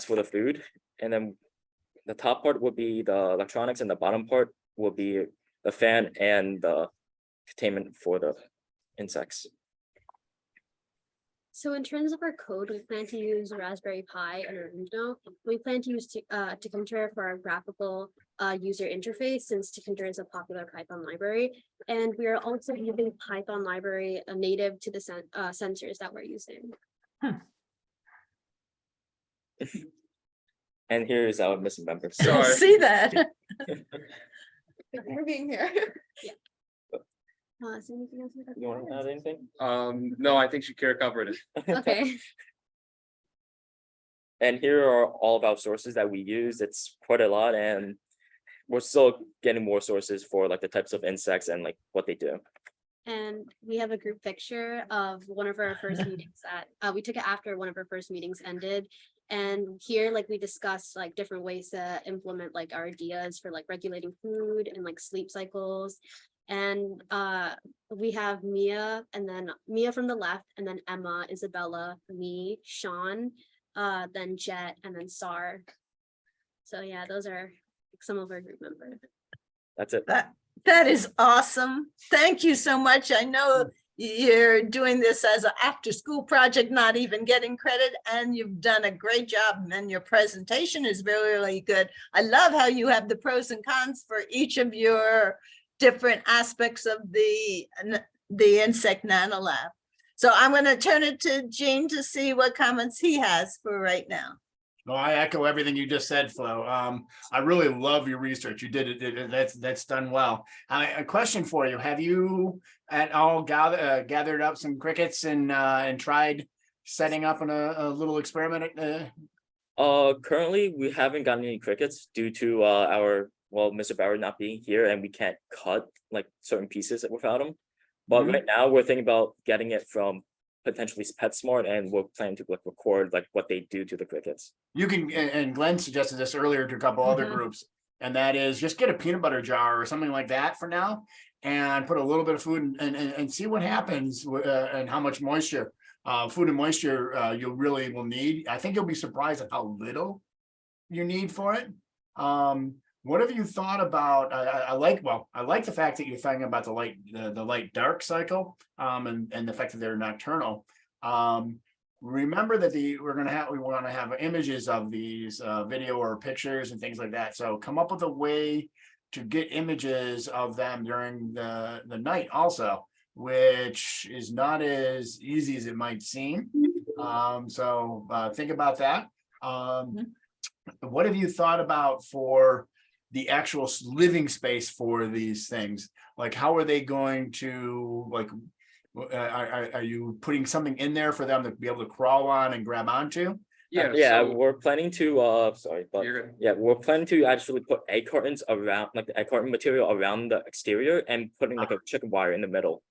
for the food. And then the top part would be the electronics, and the bottom part will be the fan and the containment for the insects. So in terms of our code, we plan to use Raspberry Pi and Arduino. We plan to use Tkinter for our graphical user interface, since Tkinter is a popular Python library. And we are also using Python library native to the sensors that we're using. And here is our missing member. Sorry. See that? Thank you for being here. Yeah. Is there anything else? You want to add anything? No, I think Shakira covered it. Okay. And here are all of our sources that we use. It's quite a lot, and we're still getting more sources for like the types of insects and like what they do. And we have a group picture of one of our first meetings that we took it after one of our first meetings ended. And here, like, we discussed like different ways to implement like our ideas for like regulating food and like sleep cycles. And we have Mia, and then Mia from the left, and then Emma, Isabella, me, Sean, then Jet, and then Sar. So yeah, those are some of our group members. That's it. That is awesome. Thank you so much. I know you're doing this as an after-school project, not even getting credit, and you've done a great job, and your presentation is really, really good. I love how you have the pros and cons for each of your different aspects of the insect nanolab. So I'm going to turn it to Gene to see what comments he has for right now. No, I echo everything you just said, Flo. I really love your research. You did it. That's done well. A question for you: have you at all gathered up some crickets and tried setting up a little experiment? Currently we haven't gotten any crickets due to Mr. Bauer not being here, and we can't cut like certain pieces without him. But right now we're thinking about getting it from potentially PetSmart, and we're planning to like record like what they do to the crickets. You can, and Glenn suggested this earlier to a couple other groups, and that is just get a peanut butter jar or something like that for now, and put a little bit of food and see what happens and how much moisture, food and moisture you really will need. I think you'll be surprised at how little you need for it. What have you thought about? I like the fact that you're thinking about the light dark cycle, and the fact that they're nocturnal. Remember that we want to have images of these video or pictures and things like that. So come up with a way to get images of them during the night also, which is not as easy as it might seem. So think about that. What have you thought about for the actual living space for these things? Like, how are they going to, like, are you putting something in there for them to be able to crawl on and grab onto? We're planning to we're planning to actually put egg cartons around, like the egg carton material around the exterior, and putting like a chicken wire in the middle.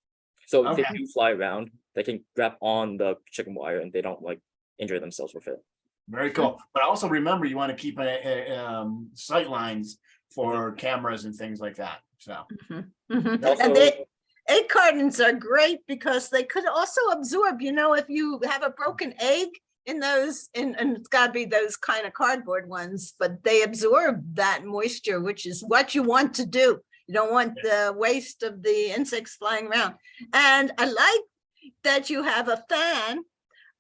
So if they do fly around, they can grab on the chicken wire and they don't like injure themselves with it. Very cool. But also remember, you want to keep sight lines for cameras and things like that. So, and the egg cartons are great because they could also absorb, if you have a broken egg in those, and it's got to be those kind of cardboard ones, but they absorb that moisture, which is what you want to do. You don't want the waste of the insects flying around. And I like that you have a fan,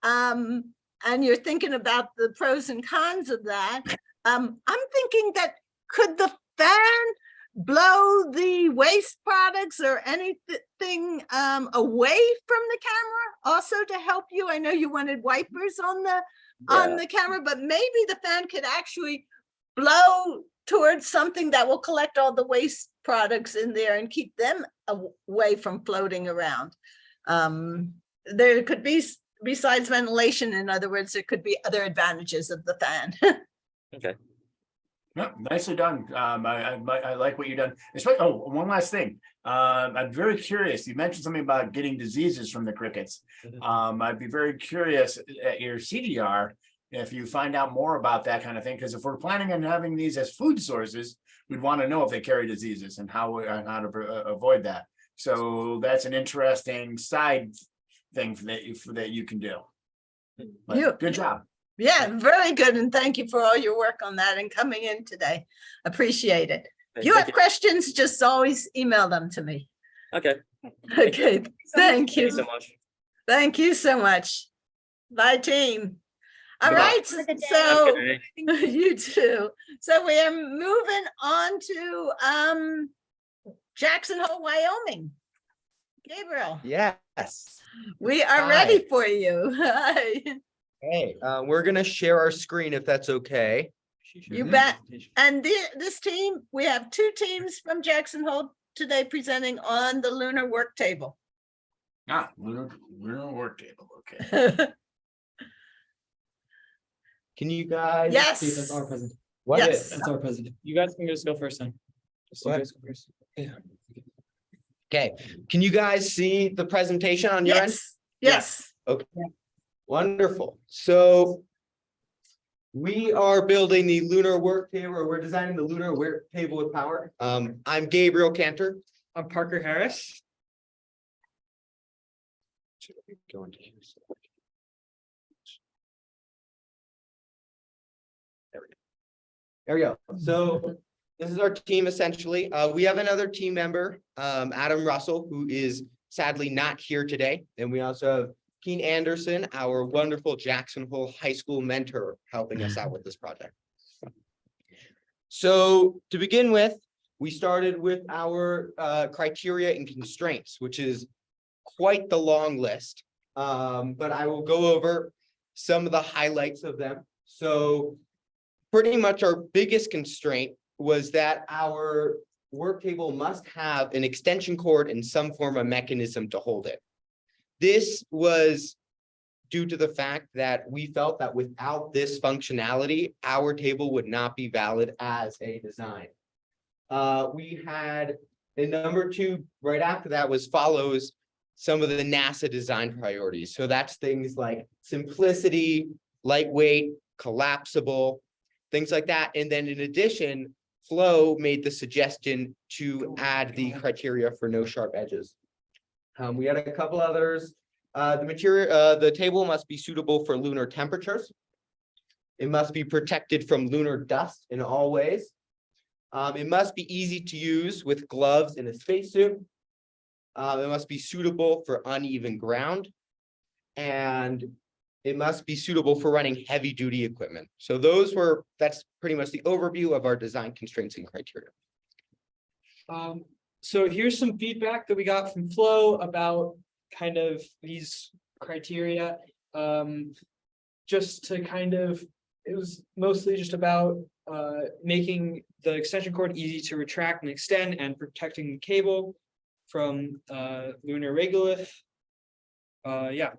and you're thinking about the pros and cons of that. I'm thinking that could the fan blow the waste products or anything away from the camera also to help you? I know you wanted wipers on the camera, but maybe the fan could actually blow towards something that will collect all the waste products in there and keep them away from floating around. There could be, besides ventilation, in other words, there could be other advantages of the fan. Okay. No, nicely done. I like what you've done. One last thing. I'm very curious. You mentioned something about getting diseases from the crickets. I'd be very curious at your CDR if you find out more about that kind of thing, because if we're planning on having these as food sources, we'd want to know if they carry diseases and how to avoid that. So that's an interesting side thing that you can do. But good job. Yeah, very good. And thank you for all your work on that and coming in today. Appreciate it. If you have questions, just always email them to me. Okay. Okay. Thank you. Thank you so much. Thank you so much. Bye, team. All right. So you too. So we are moving on to Jackson Hole, Wyoming. Gabriel. Yes. We are ready for you. Hi. Hey, we're gonna share our screen if that's okay. You bet. And this team, we have two teams from Jackson Hole today presenting on the Lunar Worktable. Lunar Worktable. Okay. Can you guys? Yes. See if that's our president? Yes. That's our president. You guys can just go first then. You guys go first. Yeah. Okay. Can you guys see the presentation on your end? Yes. Okay. Wonderful. So we are building the Lunar Worktable, or we're designing the Lunar Worktable with power. I'm Gabriel Cantor. I'm Parker Harris. Should we go into here? There we go. So this is our team essentially. We have another team member, Adam Russell, who is sadly not here today. And we also have Keen Anderson, our wonderful Jackson Hole High School mentor, helping us out with this project. So to begin with, we started with our criteria and constraints, which is quite the long list. But I will go over some of the highlights of them. So pretty much our biggest constraint was that our work table must have an extension cord and some form of mechanism to hold it. This was due to the fact that we felt that without this functionality, our table would not be valid as a design. We had a number two right after that follows some of the NASA design priorities. So that's things like simplicity, lightweight, collapsible, things like that. And then in addition, Flo made the suggestion to add the criteria for no sharp edges. We had a couple others. The table must be suitable for lunar temperatures. It must be protected from lunar dust in all ways. It must be easy to use with gloves in a spacesuit. It must be suitable for uneven ground. And it must be suitable for running heavy duty equipment. So that's pretty much the overview of our design constraints and criteria. So here's some feedback that we got from Flo about kind of these criteria. Just to it was mostly just about making the extension cord easy to retract and extend and protecting the cable from lunar regolith. Yeah.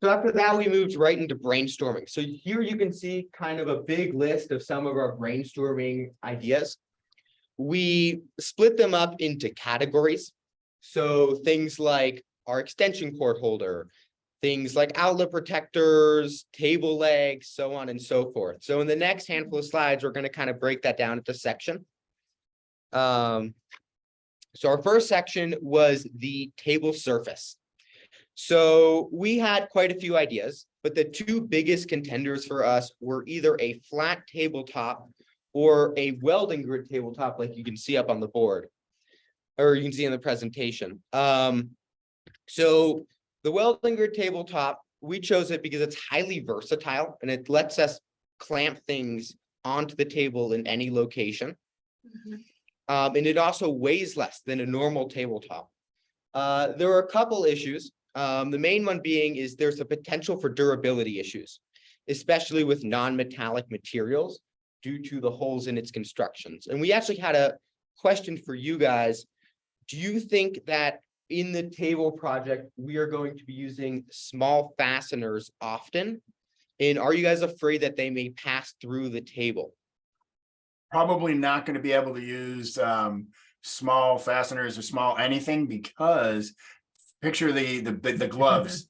So after that, we moved right into brainstorming. So here you can see kind of a big list of some of our brainstorming ideas. We split them up into categories. So things like our extension cord holder, things like outlet protectors, table legs, so on and so forth. So in the next handful of slides, we're going to kind of break that down into section. So our first section was the table surface. So we had quite a few ideas, but the two biggest contenders for us were either a flat tabletop or a welding grid tabletop, like you can see up on the board, or you can see in the presentation. So the welding grid tabletop, we chose it because it's highly versatile and it lets us clamp things onto the table in any location. And it also weighs less than a normal tabletop. There are a couple issues. The main one being is there's a potential for durability issues, especially with non-metallic materials due to the holes in its constructions. And we actually had a question for you guys. Do you think that in the table project, we are going to be using small fasteners often? And are you guys afraid that they may pass through the table? Probably not going to be able to use small fasteners or small anything, because picture the gloves.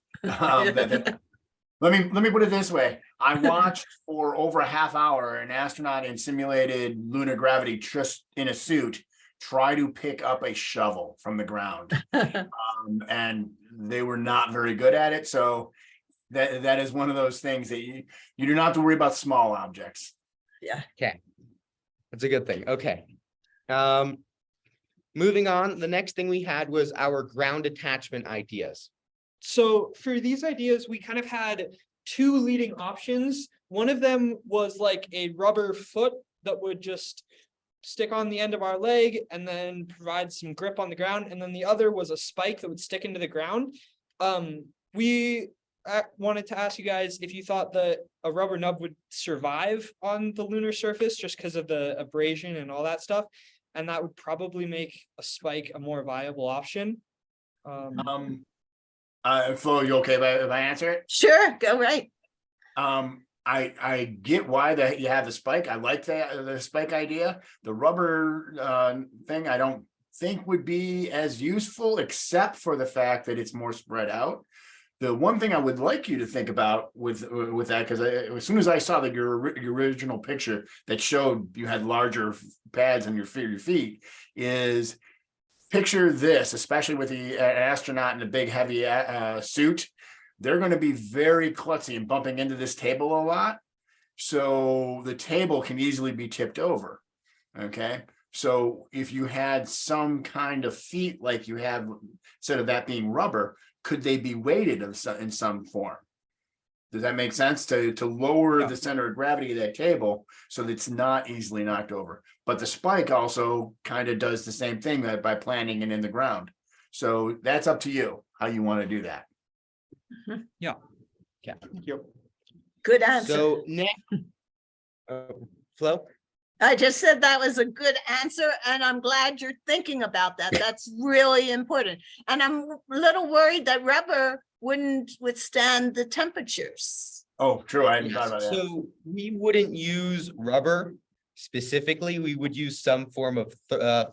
Let me put it this way. I watched for over a half hour an astronaut in simulated lunar gravity just in a suit try to pick up a shovel from the ground. And they were not very good at it. So that is one of those things that you do not have to worry about small objects. Yeah. Okay. That's a good thing. Okay. Moving on, the next thing we had was our ground attachment ideas. So for these ideas, we kind of had two leading options. One of them was like a rubber foot that would just stick on the end of our leg and then provide some grip on the ground. And then the other was a spike that would stick into the ground. We wanted to ask you guys if you thought that a rubber nub would survive on the lunar surface just because of the abrasion and all that stuff. And that would probably make a spike a more viable option. Flo, you okay if I answer it? Sure, go right. I get why you have the spike. I like the spike idea. The rubber thing I don't think would be as useful, except for the fact that it's more spread out. The one thing I would like you to think about with that, because as soon as I saw your original picture that showed you had larger pads on your feet, is picture this, especially with the astronaut in the big heavy suit. They're going to be very klutzy and bumping into this table a lot. So the table can easily be tipped over. Okay. So if you had some kind of feet like you have, instead of that being rubber, could they be weighted in some form? Does that make sense? To lower the center of gravity of that table so that it's not easily knocked over. But the spike also kind of does the same thing by planting it in the ground. So that's up to you how you want to do that. Yeah. Yeah. Good answer. So next, Flo? I just said that was a good answer, and I'm glad you're thinking about that. That's really important. And I'm a little worried that rubber wouldn't withstand the temperatures. Oh, true. I hadn't thought about that. So we wouldn't use rubber specifically. We would use some form of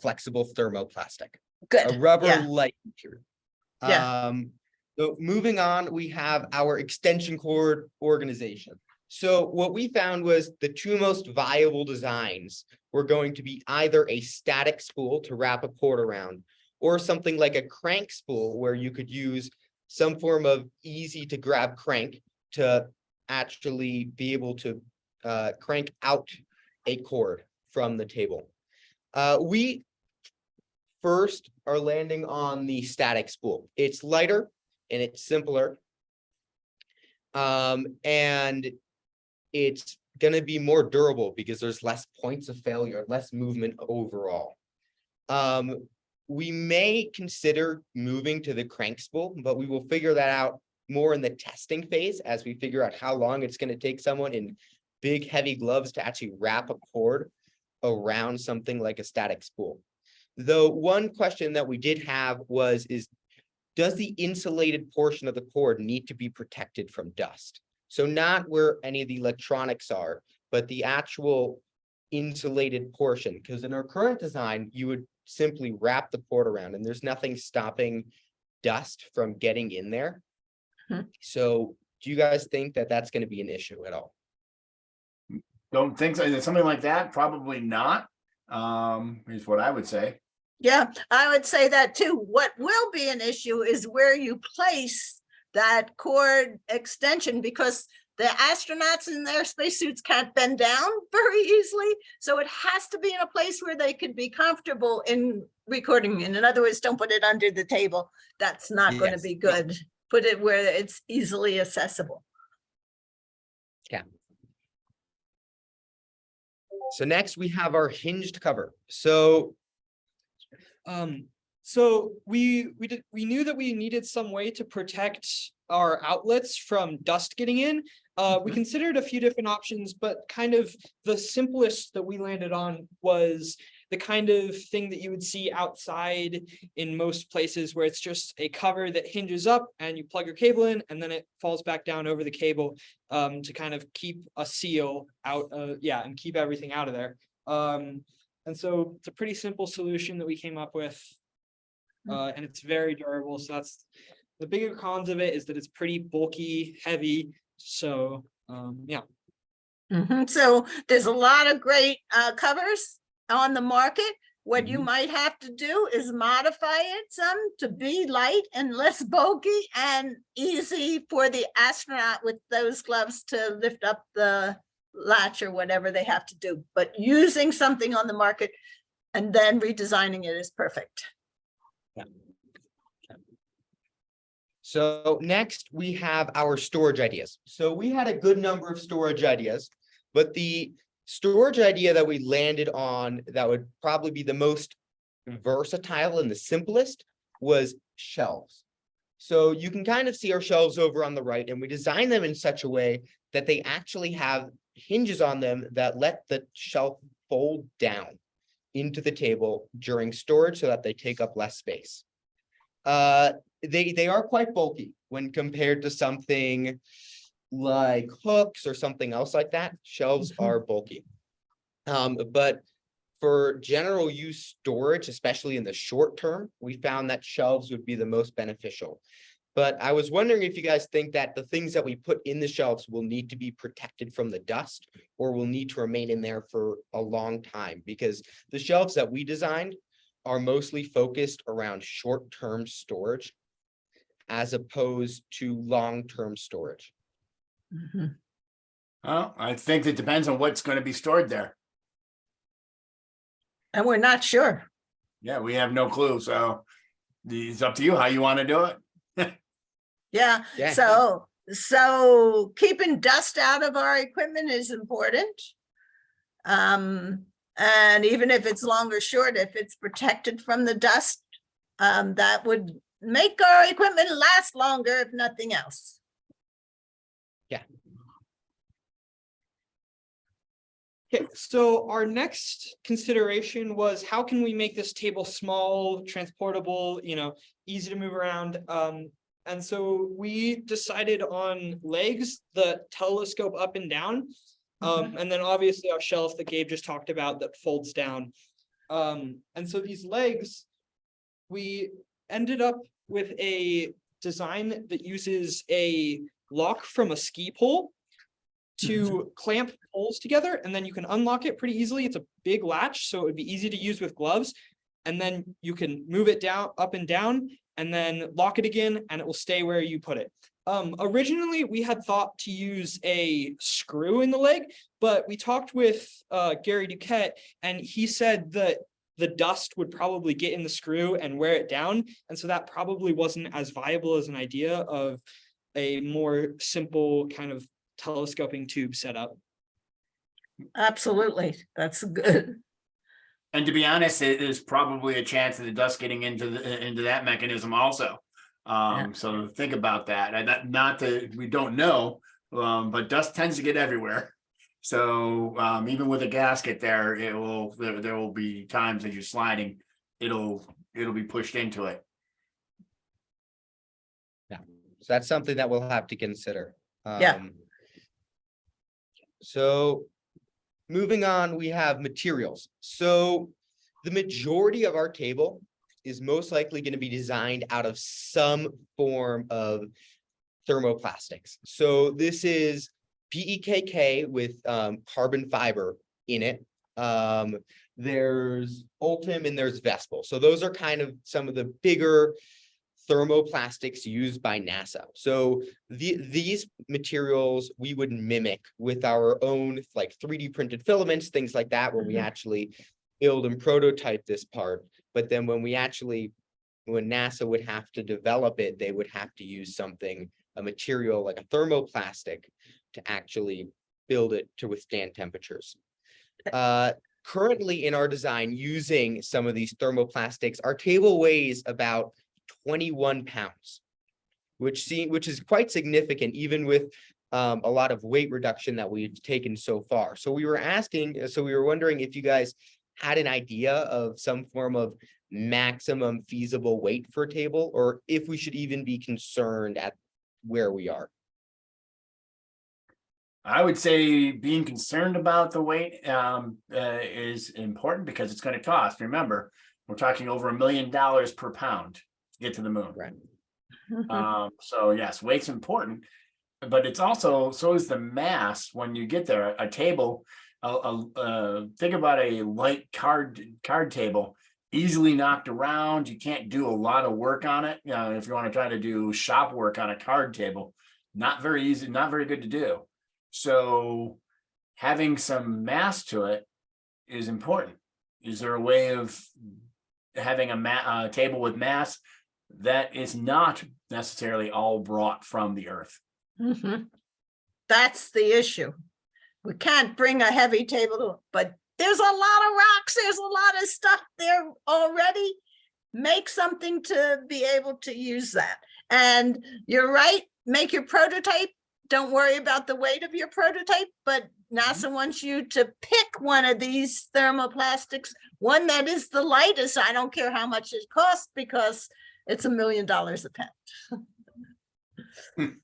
flexible thermoplastic. Good. A rubber Yeah. like material. Yeah. So moving on, we have our extension cord organization. So what we found was the two most viable designs were going to be either a static spool to wrap a cord around, or something like a crank spool where you could use some form of easy to grab crank to actually be able to crank out a cord from the table. We first are landing on the static spool. It's lighter and it's simpler. And it's going to be more durable because there's less points of failure, less movement overall. We may consider moving to the crank spool, but we will figure that out more in the testing phase as we figure out how long it's going to take someone in big, heavy gloves to actually wrap a cord around something like a static spool. Though one question that we did have was, does the insulated portion of the cord need to be protected from dust? So not where any of the electronics are, but the actual insulated portion, because in our current design, you would simply wrap the cord around and there's nothing stopping dust from getting in there. So do you guys think that that's going to be an issue at all? Don't think so. Something like that, probably not, is what I would say. Yeah, I would say that too. What will be an issue is where you place that cord extension, because the astronauts in their spacesuits can't bend down very easily. So it has to be in a place where they could be comfortable in recording. In other words, don't put it under the table. That's not going to be good. Put it where it's easily accessible. Yeah. So next we have our hinged cover. So we knew that we needed some way to protect our outlets from dust getting in. We considered a few different options, but kind of the simplest that we landed on was the kind of thing that you would see outside in most places, where it's just a cover that hinges up and you plug your cable in and then it falls back down over the cable to kind of keep a seal out, and keep everything out of there. And so it's a pretty simple solution that we came up with, and it's very durable. So that's the bigger cons of it, is that it's pretty bulky, heavy. So yeah. So there's a lot of great covers on the market. What you might have to do is modify it some to be light and less bulky and easy for the astronaut with those gloves to lift up the latch or whatever they have to do. But using something on the market and then redesigning it is perfect. Yeah. So next we have our storage ideas. So we had a good number of storage ideas, but the storage idea that we landed on that would probably be the most versatile and the simplest was shelves. So you can kind of see our shelves over on the right, and we designed them in such a way that they actually have hinges on them that let the shelf fold down into the table during storage so that they take up less space. They are quite bulky when compared to something like hooks or something else like that. Shelves are bulky. But for general use storage, especially in the short term, we found that shelves would be the most beneficial. But I was wondering if you guys think that the things that we put in the shelves will need to be protected from the dust, or will need to remain in there for a long time, because the shelves that we designed are mostly focused around short-term storage as opposed to long-term storage. Well, I think it depends on what's going to be stored there. And we're not sure. Yeah, we have no clue. So it's up to you how you want to do it. Yeah. So keeping dust out of our equipment is important. And even if it's long or short, if it's protected from the dust, that would make our equipment last longer, if nothing else. Okay, so our next consideration was how can we make this table small, transportable, easy to move around? And so we decided on legs that telescope up and down. And then obviously our shelf that Gabe just talked about that folds down. And so these legs, we ended up with a design that uses a lock from a ski pole to clamp poles together, and then you can unlock it pretty easily. It's a big latch, so it would be easy to use with gloves. And then you can move it down, up and down, and then lock it again, and it will stay where you put it. Originally, we had thought to use a screw in the leg, but we talked with Gary Duquette, and he said that the dust would probably get in the screw and wear it down. And so that probably wasn't as viable as an idea of a more simple kind of telescoping tube setup. Absolutely, that's good. And to be honest, there's probably a chance of the dust getting into that mechanism also. So think about that. Not that we don't know, but dust tends to get everywhere. So even with a gasket there, there will be times as you're sliding, it'll be pushed into it. Yeah, so that's something that we'll have to consider. So moving on, we have materials. So the majority of our table is most likely going to be designed out of some form of thermoplastics. So this is PEKK with carbon fiber in it. There's Ultim and there's Vespel. So those are kind of some of the bigger thermoplastics used by NASA. So these materials we would mimic with our own like 3D printed filaments, things like that, where we actually build and prototype this part. But then when NASA would have to develop it, they would have to use a material like a thermoplastic to actually build it to withstand temperatures. Currently in our design, using some of these thermoplastics, our table weighs about 21 pounds, which is quite significant, even with a lot of weight reduction that we've taken so far. So we were wondering if you guys had an idea of some form of maximum feasible weight for a table, or if we should even be concerned at where we are. I would say being concerned about the weight is important because it's going to cost. Remember, we're talking over $1 million per pound to get to the moon. Right. So yes, weight's important, but it's also, so is the mass when you get there. A table, think about a light card table, easily knocked around. You can't do a lot of work on it. If you want to try to do shop work on a card table, not very easy, not very good to do. So having some mass to it is important. Is there a way of having a table with mass that is not necessarily all brought from the Earth? That's the issue. We can't bring a heavy table, but there's a lot of rocks. There's a lot of stuff there already. Make something to be able to use that. And you're right, make your prototype. Don't worry about the weight of your prototype, but NASA wants you to pick one of these thermoplastics, one that is the lightest. I don't care how much it costs because it's $1 million a pound.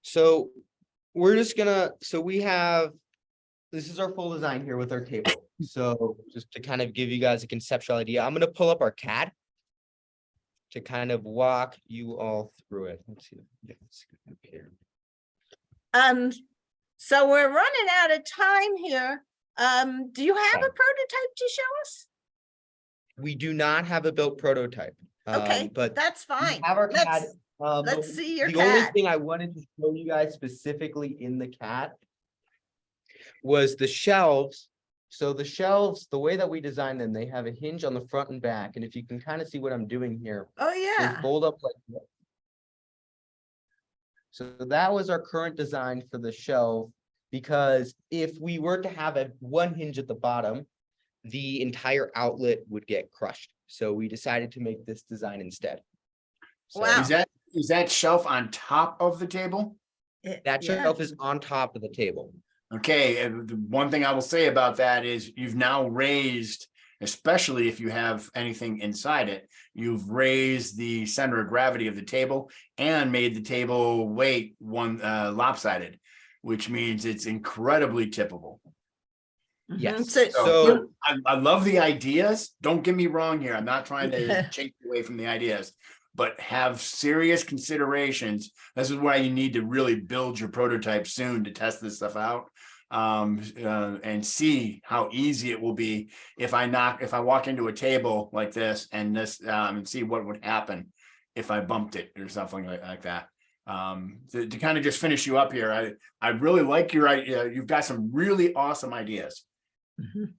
So this is our full design here with our table. So just to kind of give you guys a conceptual idea, I'm going to pull up our CAD to kind of walk you all through it. Let's see. Here. So we're running out of time here. Do you have a prototype to show us? We do not have a built prototype. Okay, but that's fine. Have our CAD. Let's see your The CAD. only thing I wanted to show you guys specifically in the CAD was the shelves. So the shelves, the way that we designed them, they have a hinge on the front and back. And if you can kind of see what I'm doing here, oh they yeah, fold up like this. So that was our current design for the shelf, because if we were to have one hinge at the bottom, the entire outlet would get crushed. So we decided to make this design instead. So, wow. is that shelf on top of the table? That shelf is on top of the table. Okay, and the one thing I will say about that is you've now raised, especially if you have anything inside it, you've raised the center of gravity of the table and made the table weight one lopsided, which means it's incredibly tippable. Yes. So I love the ideas. Don't get me wrong here. I'm not trying to take away from the ideas, but have serious considerations. This is why you need to really build your prototype soon to test this stuff out, and see how easy it will be if I walk into a table like this and and see what would happen if I bumped it or something like that. To kind of just finish you up here, I really like your idea. You've got some really awesome ideas.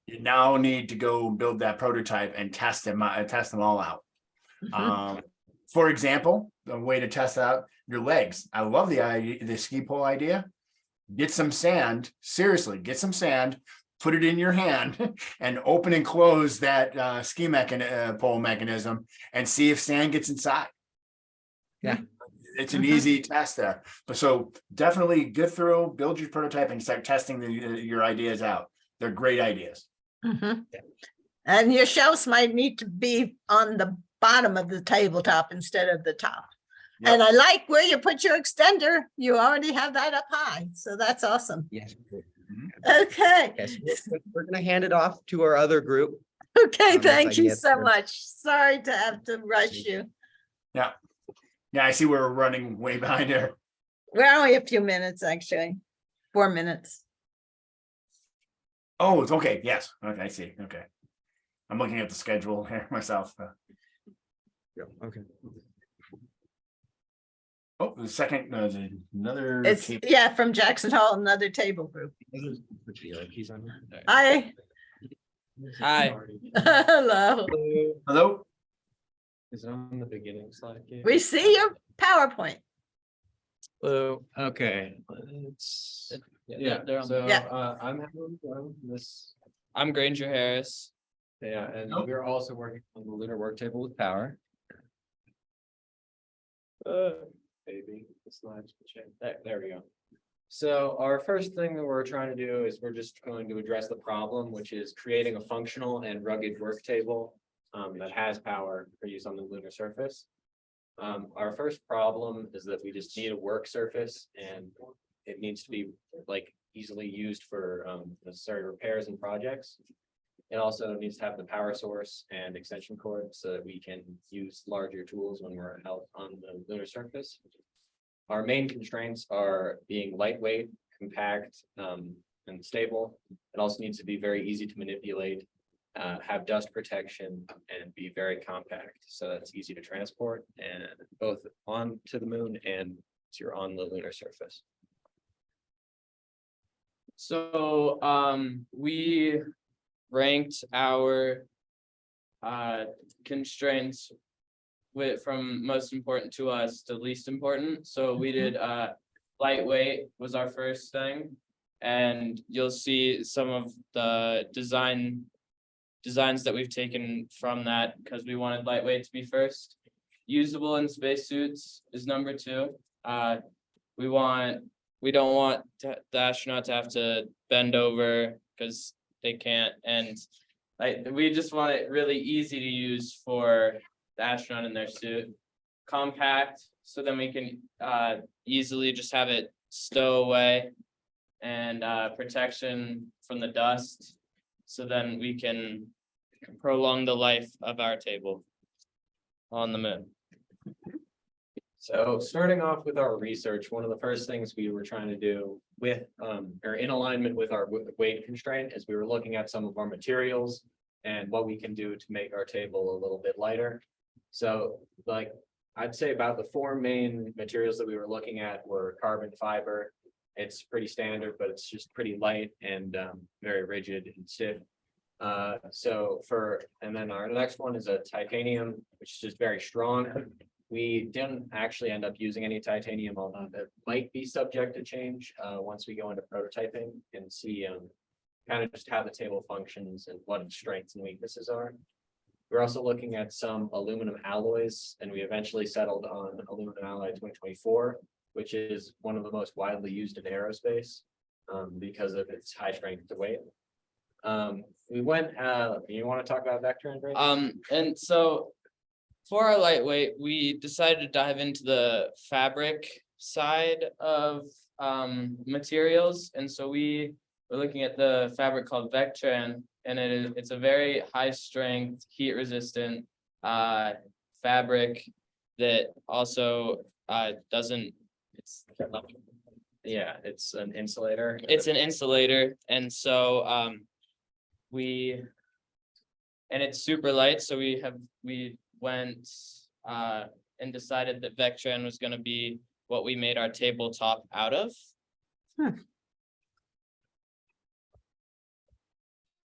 You now need to go build that prototype and test them all out. For example, the way to test out your legs. I love the ski pole idea. Get some sand, seriously, get some sand, put it in your hand and open and close that ski pole mechanism and see if sand gets inside. Yeah. It's an easy test there. But so definitely get through, build your prototype and start testing your ideas out. They're great ideas. And your shelves might need to be on the bottom of the tabletop instead of the top. Yep. And I like where you put your extender. You already have that up high. So that's awesome. Yes. Okay. Yes, we're gonna hand it off to our other group. Okay, as I thank you get so there. much. Sorry to have to rush you. Yeah. Yeah, I see we're running way behind here. We're only a few minutes, actually. 4 minutes. Oh, it's okay. Yes. Okay, I see. Okay. I'm looking at the schedule here myself. Okay. Oh, the second, another. It's table. yeah, from Jackson Hole, another table group. Hi. Hi. Hello. Hello. Is it on the beginning slide? Gabe? We see your PowerPoint. Hello. Okay. It's yeah. So I'm I'm Granger Harris. Yeah, and we're also working on the Lunar Worktable with Power. Maybe the slides will change. There we go. So our first thing that we're trying to do is we're just going to address the problem, which is creating a functional and rugged work table that has power for use on the lunar surface. Our first problem is that we just need a work surface and it needs to be like easily used for necessary repairs and projects. It also needs to have the power source and extension cord so that we can use larger tools when we're out on the lunar surface. Our main constraints are being lightweight, compact, and stable. It also needs to be very easy to manipulate, have dust protection, and be very compact. So that's easy to transport and both onto the moon and once you're on the lunar surface. So we ranked our constraints from most important to us to least important. So we did lightweight was our first thing, and you'll see some of the designs that we've taken from that because we wanted lightweight to be first. Usable in spacesuits is number 2. We don't want the astronaut to have to bend over because they can't, and we just want it really easy to use for the astronaut in their suit. Compact, so then we can easily just have it stow away, and protection from the dust, so then we can prolong the life of our table on the moon. So starting off with our research, one of the first things we were trying to do with or in alignment with our weight constraint is we were looking at some of our materials and what we can do to make our table a little bit lighter. So like I'd say about the 4 main materials that we were looking at were carbon fiber. It's pretty standard, but it's just pretty light and very rigid and stiff. And then our next one is a titanium, which is just very strong. We didn't actually end up using any titanium, although that might be subject to change once we go into prototyping and see kind of just how the table functions and what its strengths and weaknesses are. We're also looking at some aluminum alloys, and we eventually settled on aluminum alloy 2024, which is one of the most widely used in aerospace because of its high strength to weight. We went, you want to talk about Vectran, Greg? And so for our lightweight, we decided to dive into the fabric side of materials. And so we were looking at the fabric called Vectran, and it's a very high strength, heat resistant fabric that also doesn't, it's an insulator. It's an insulator. And so and it's super light. So we went and decided that Vectran was going to be what we made our tabletop out of.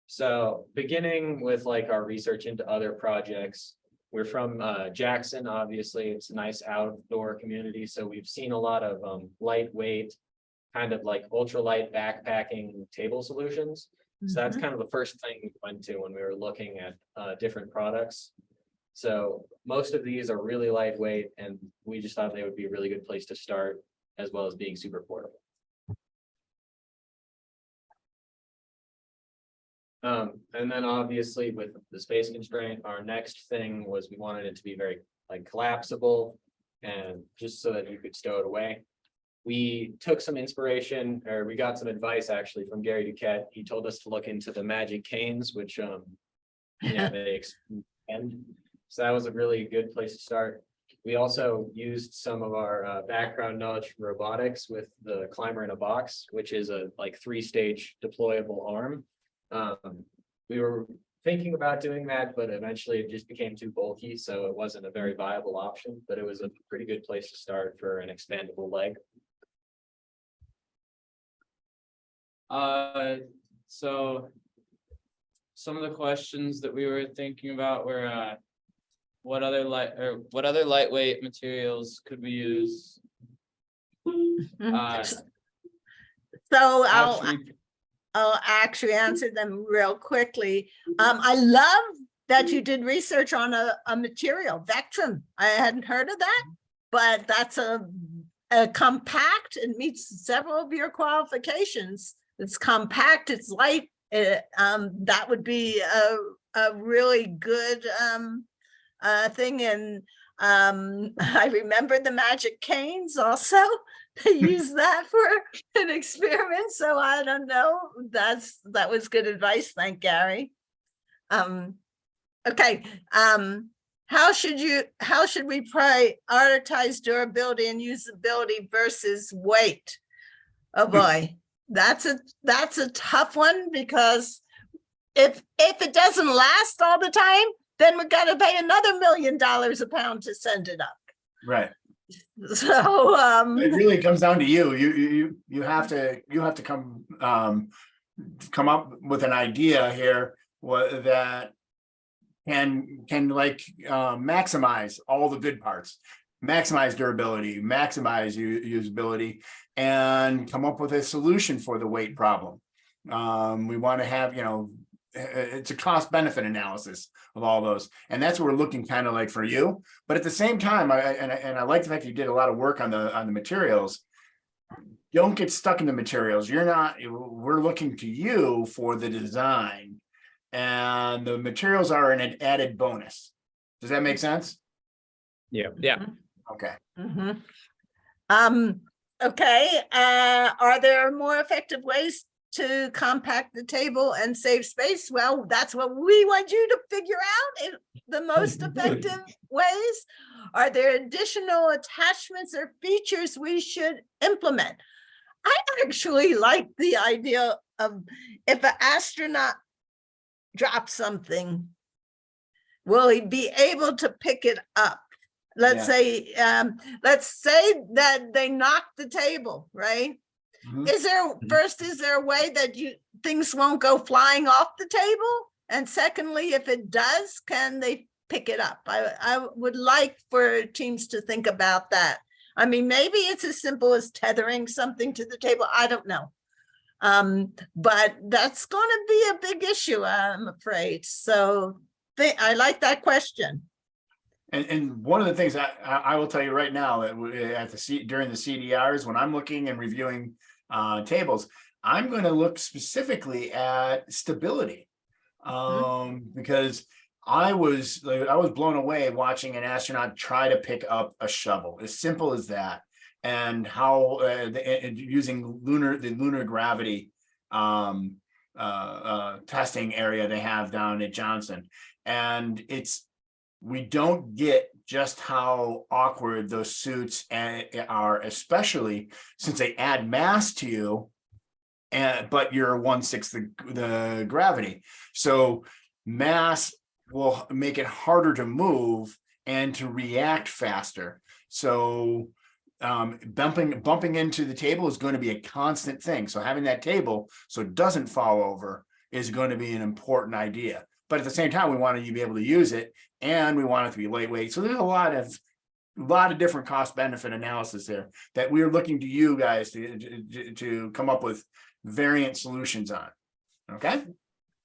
So beginning with like our research into other projects, we're from Jackson, obviously. It's a nice outdoor community. So we've seen a lot of lightweight, kind of like ultralight backpacking table solutions. So that's kind of the first thing we went to when we were looking at different products. So most of these are really lightweight, and we just thought they would be a really good place to start, as well as being super portable. And then obviously with the space constraint, our next thing was we wanted it to be very like collapsible, and just so that you could stow it away. We took some inspiration, or we got some advice actually from Gary Duquette. He told us to look into the magic canes, which they expand. So that was a really good place to start. We also used some of our background knowledge from robotics with the climber in a box, which is a like 3-stage deployable arm. We were thinking about doing that, but eventually it just became too bulky, so it wasn't a very viable option, but it was a pretty good place to start for an expandable leg. So some of the questions that we were thinking about were what other lightweight materials could we use? So I'll actually answer them real quickly. I love that you did research on a material, Vectran. I hadn't heard of that, but that's a compact. It meets several of your qualifications. It's compact, it's light. That would be a really good thing. And I remember the magic canes also. They use that for an experiment, so I don't know. That was good advice. Thank Gary. Okay. How should we prioritize durability and usability versus weight? Oh boy, that's a tough one, because if it doesn't last all the time, then we're gonna pay another $1 million a pound to send it up. Right. So it really comes down to you. You have to come up with an idea here that can like maximize all the good parts, maximize durability, maximize usability, and come up with a solution for the weight problem. We want to have, it's a cost benefit analysis of all those, and that's what we're looking kind of like for you. But at the same time, I like the fact that you did a lot of work on the materials. Don't get stuck in the materials. We're looking to you for the design, and the materials are an added bonus. Does that make sense? Yeah. Okay. Okay. Are there more effective ways to compact the table and save space? Well, that's what we want you to figure out, the most effective ways. Are there additional attachments or features we should implement? I actually like the idea of, if an astronaut drops something, will he be able to pick it up? Let's say that they knocked the table, right? Is there a way that things won't go flying off the table? And secondly, if it does, can they pick it up? I would like for teams to think about that. I mean, maybe it's as simple as tethering something to the table. I don't know. But that's going to be a big issue, I'm afraid. So I like that question. And one of the things I will tell you right now that during the CDRs, when I'm looking and reviewing tables, I'm going to look specifically at stability, because I was blown away watching an astronaut try to pick up a shovel, as simple as that, and how using the lunar gravity testing area they have down at Johnson, and we don't get just how awkward those suits are, especially since they add mass to you, but you're 1/6 the gravity. So mass will make it harder to move and to react faster. So bumping into the table is going to be a constant thing. So having that table so it doesn't fall over is going to be an important idea. But at the same time, we want to be able to use it, and we want it to be lightweight. So there's a lot of different cost benefit analysis there that we're looking to you guys to come up with variant solutions on. Okay.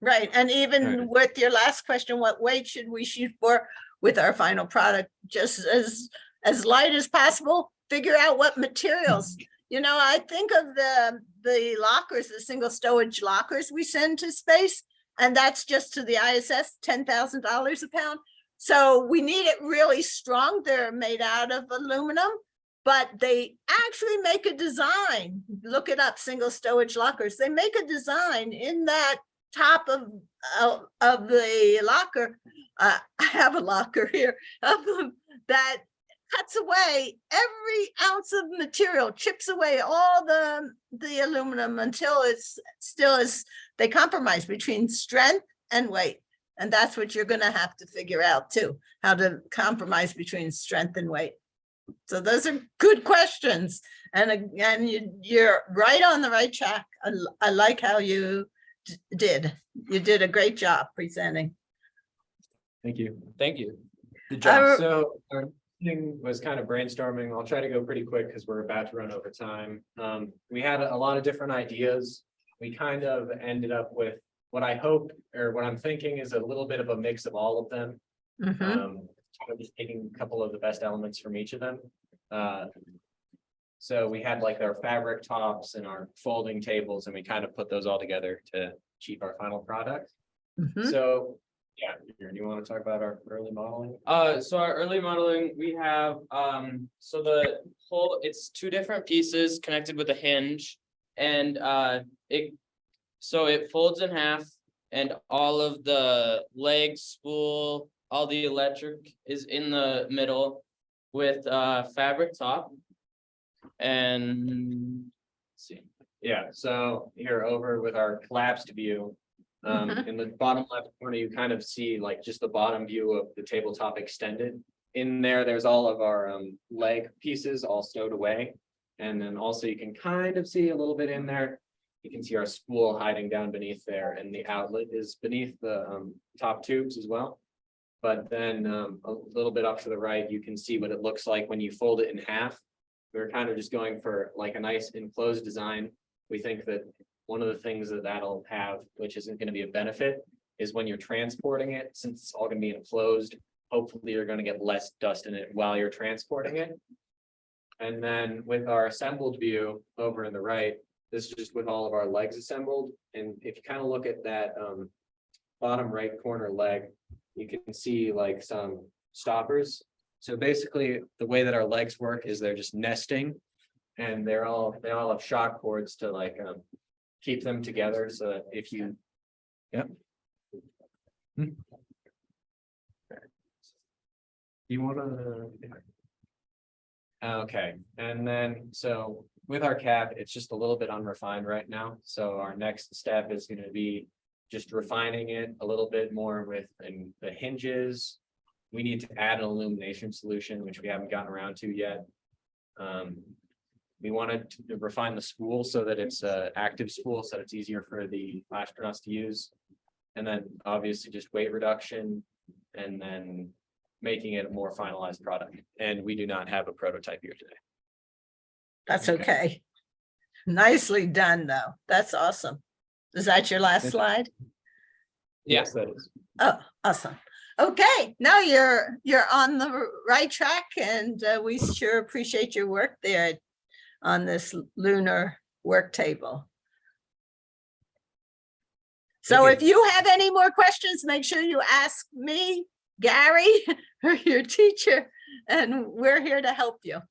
Right. And even with your last question, what weight should we shoot for with our final product? Just as light as possible, figure out what materials. You know, I think of the lockers, the single stowage lockers we send to space, and that's just to the ISS, $10,000 a pound. So we need it really strong. They're made out of aluminum, but they actually make a design. Look it up, single stowage lockers. They make a design in that top of the locker. I have a locker here that cuts away every ounce of material, chips away all the aluminum until it's still as they compromise between strength and weight. And that's what you're going to have to figure out too, how to compromise between strength and weight. So those are good questions. And again, you're right on the right track. I like how you did. You did a great job presenting. Thank you. Thank you. Good job. So our thing was kind of brainstorming. I'll try to go pretty quick because we're about to run over time. We had a lot of different ideas. We kind of ended up with what I hope, or what I'm thinking, is a little bit of a mix of all of them. Just taking a couple of the best elements from each of them. So we had like our fabric tops and our folding tables, and we kind of put those all together to achieve our final product. So yeah, do you want to talk about our early modeling? So our early modeling, we have so the whole, it's two different pieces connected with a hinge, and it folds in half, and all of the leg, spool, all the electric is in the middle with fabric top. And let's see. Yeah, so here over with our collapsed view, in the bottom left corner, you kind of see like just the bottom view of the tabletop extended. In there, there's all of our leg pieces all stowed away. And then also you can kind of see a little bit in there. You can see our spool hiding down beneath there, and the outlet is beneath the top tubes as well. But then a little bit off to the right, you can see what it looks like when you fold it in half. We're kind of just going for like a nice enclosed design. We think that one of the things that that'll have, which isn't going to be a benefit, is when you're transporting it, since it's all going to be enclosed, hopefully you're going to get less dust in it while you're transporting it. And then with our assembled view over in the right, this is just with all of our legs assembled. And if you kind of look at that bottom right corner leg, you can see like some stoppers. So basically the way that our legs work is they're just nesting, and they all have shock cords to like keep them together. So that if you, you want to, okay. And then, so with our cap, it's just a little bit unrefined right now. So our next step is going to be just refining it a little bit more with the hinges. We need to add an illumination solution, which we haven't gotten around to yet. We wanted to refine the spool so that it's an active spool, so that it's easier for the astronauts to use. And then obviously just weight reduction, and then making it a more finalized product. And we do not have a prototype here today. That's okay. Nicely done, though. That's awesome. Is that your last slide? Yes, that is. Oh, awesome. Okay, no, you're on the right track, and we sure appreciate your work there on this lunar Worktable. So if you have any more questions, make sure you ask me, Gary, or your teacher, and we're here to help you.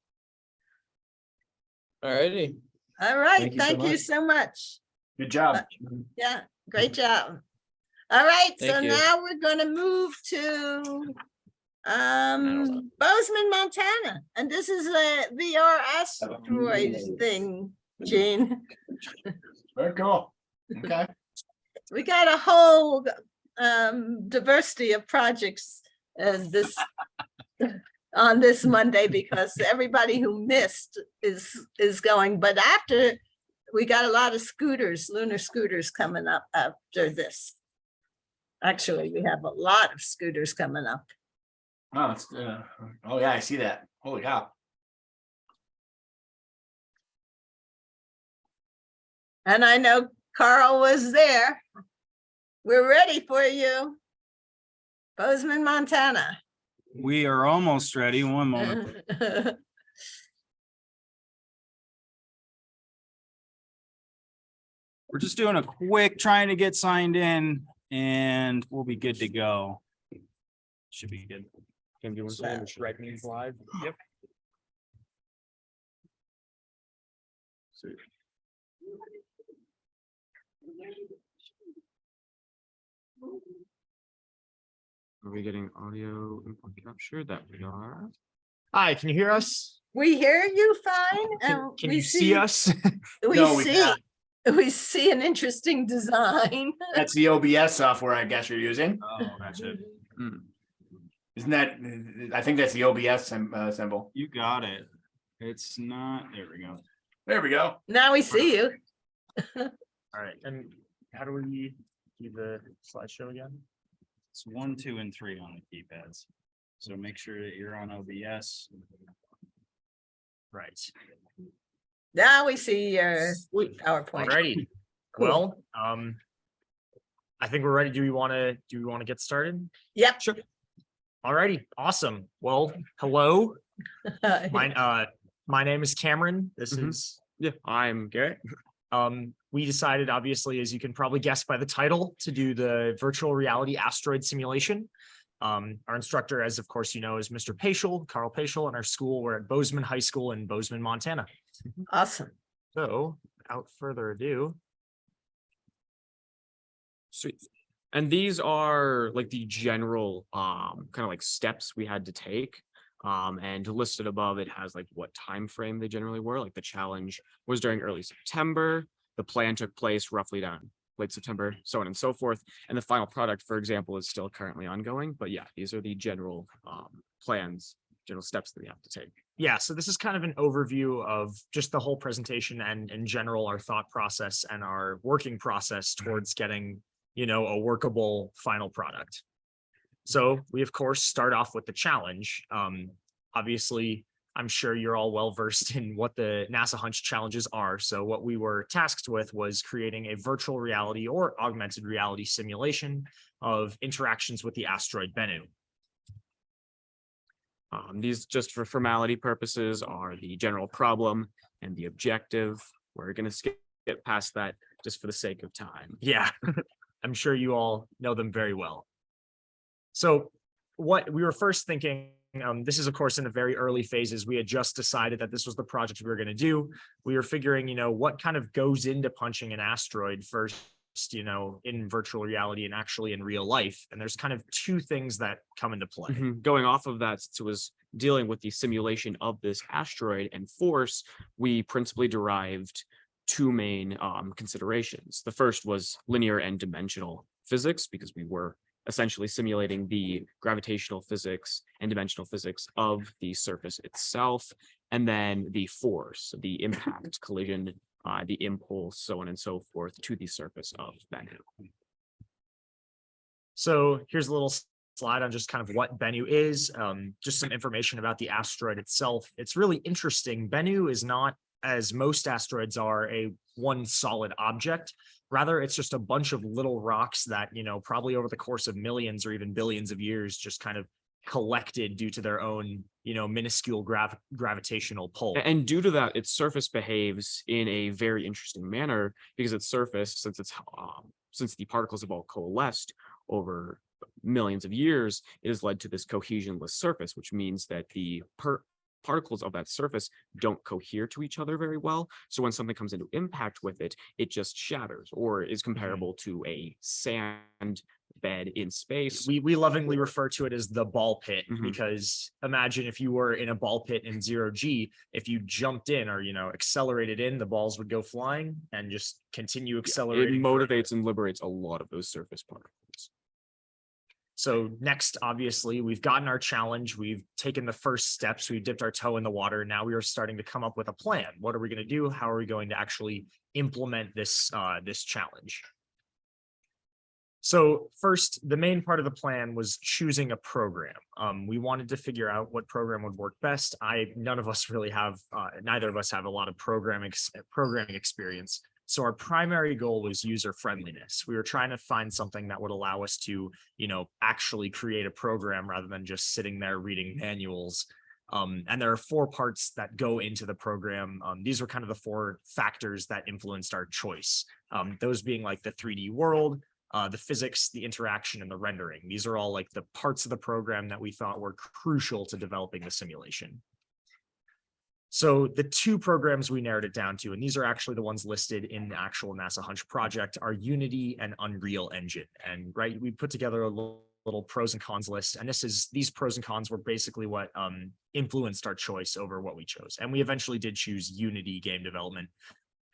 All righty. All right, thank you so much. Good job. Yeah, great job. All right, so Thank you. now we're gonna move to Bozeman, Montana, and this is a VR asteroid thing, Gene. Very cool. Okay. We got a whole diversity of projects this on this Monday, because everybody who missed is going, but after we got a lot of scooters, lunar scooters coming up after this. Actually, we have a lot of scooters coming up. Oh, it's, oh yeah, I see that. Holy cow. And I know Carl was there. We're ready for you. Bozeman, Montana. We are almost ready. One moment. We're just doing a quick, trying to get signed in, and we'll be good to go. Should be good. Can you want to Red Means Live? Yep. Sweet. Are we getting audio input capture? That we are. Hi, can you hear us? We hear you fine. And Can we you see us? We No, we see. can't. We see an interesting design. That's the OBS software I guess you're using. Oh, that's it. Isn't that, I think that's the OBS symbol. You got it. It's not, there we go. There we go. Now we see you. All right, and how do we do the slideshow again? It's 1, 2, and 3 on the keypads. So make sure that you're on OBS. Right. Now we see your PowerPoint. Alrighty. Cool. Well, I think we're ready. Do we want to get started? Yep. Sure. Alrighty. Awesome. Well, hello. My name is Cameron. This is I'm Garrett. We decided, obviously, as you can probably guess by the title, to do the virtual reality asteroid simulation. Our instructor, as of course you know, is Mr. Paschal, Carl Paschal, and our school, we're at Bozeman High School in Bozeman, Montana. Awesome. So, without further ado. Sweet. And these are like the general kind of like steps we had to take. And listed above, it has like what time frame they generally were. Like the challenge was during early September. The plan took place roughly down late September, so on and so forth. And the final product, for example, is still currently ongoing. But yeah, these are the general plans, general steps that we have to take. Yeah, so this is kind of an overview of just the whole presentation and in general, our thought process and our working process towards getting, you know, a workable final product. So we, of course, start off with the challenge. Obviously, I'm sure you're all well versed in what the NASA HUNCH challenges are. So what we were tasked with was creating a virtual reality or augmented reality simulation of interactions with the asteroid Bennu. These, just for formality purposes, are the general problem and the objective. We're going to skip past that just for the sake of time. Yeah, I'm sure you all know them very well. So what we were first thinking, this is of course in the very early phases, we had just decided that this was the project we were going to do. We were figuring, you know, what kind of goes into punching an asteroid first, you know, in virtual reality and actually in real life. And there's kind of two things that come into play. Going off of that, since it was dealing with the simulation of this asteroid and force, we principally derived two main considerations. The first was linear and dimensional physics, because we were essentially simulating the gravitational physics and dimensional physics of the surface itself, and then the force, the impact, collision, the impulse, so on and so forth, to the surface of Bennu. So here's a little slide on just kind of what Bennu is, just some information about the asteroid itself. It's really interesting. Bennu is not, as most asteroids are, a one solid object. Rather, it's just a bunch of little rocks that, probably over the course of millions or even billions of years, just kind of collected due to their own, minuscule gravitational pull. And due to that, its surface behaves in a very interesting manner because its surface, since the particles have all coalesced over millions of years, it has led to this cohesionless surface, which means that the particles of that surface don't cohere to each other very well. So when something comes into impact with it, it just shatters, or is comparable to a sand bed in space. We lovingly refer to it as the ball pit, because imagine if you were in a ball pit in 0G, if you jumped in or, accelerated in, the balls would go flying and just continue accelerating. It motivates and liberates a lot of those surface particles. So next, obviously, we've gotten our challenge. We've taken the first steps. We've dipped our toe in the water. Now we are starting to come up with a plan. What are we going to do? How are we going to actually implement this challenge? So first, the main part of the plan was choosing a program. We wanted to figure out what program would work best. Neither of us have a lot of programming experience. So our primary goal was user friendliness. We were trying to find something that would allow us to, actually create a program rather than just sitting there reading manuals. And there are 4 parts that go into the program. These were kind of the 4 factors that influenced our choice. Those being like the 3D world, the physics, the interaction, and the rendering. These are all like the parts of the program that we thought were crucial to developing the simulation. So the 2 programs we narrowed it down to, and these are actually the ones listed in the actual NASA HUNCH project, are Unity and Unreal Engine. And we put together a little pros and cons list, and these pros and cons were basically what influenced our choice over what we chose. And we eventually did choose Unity game development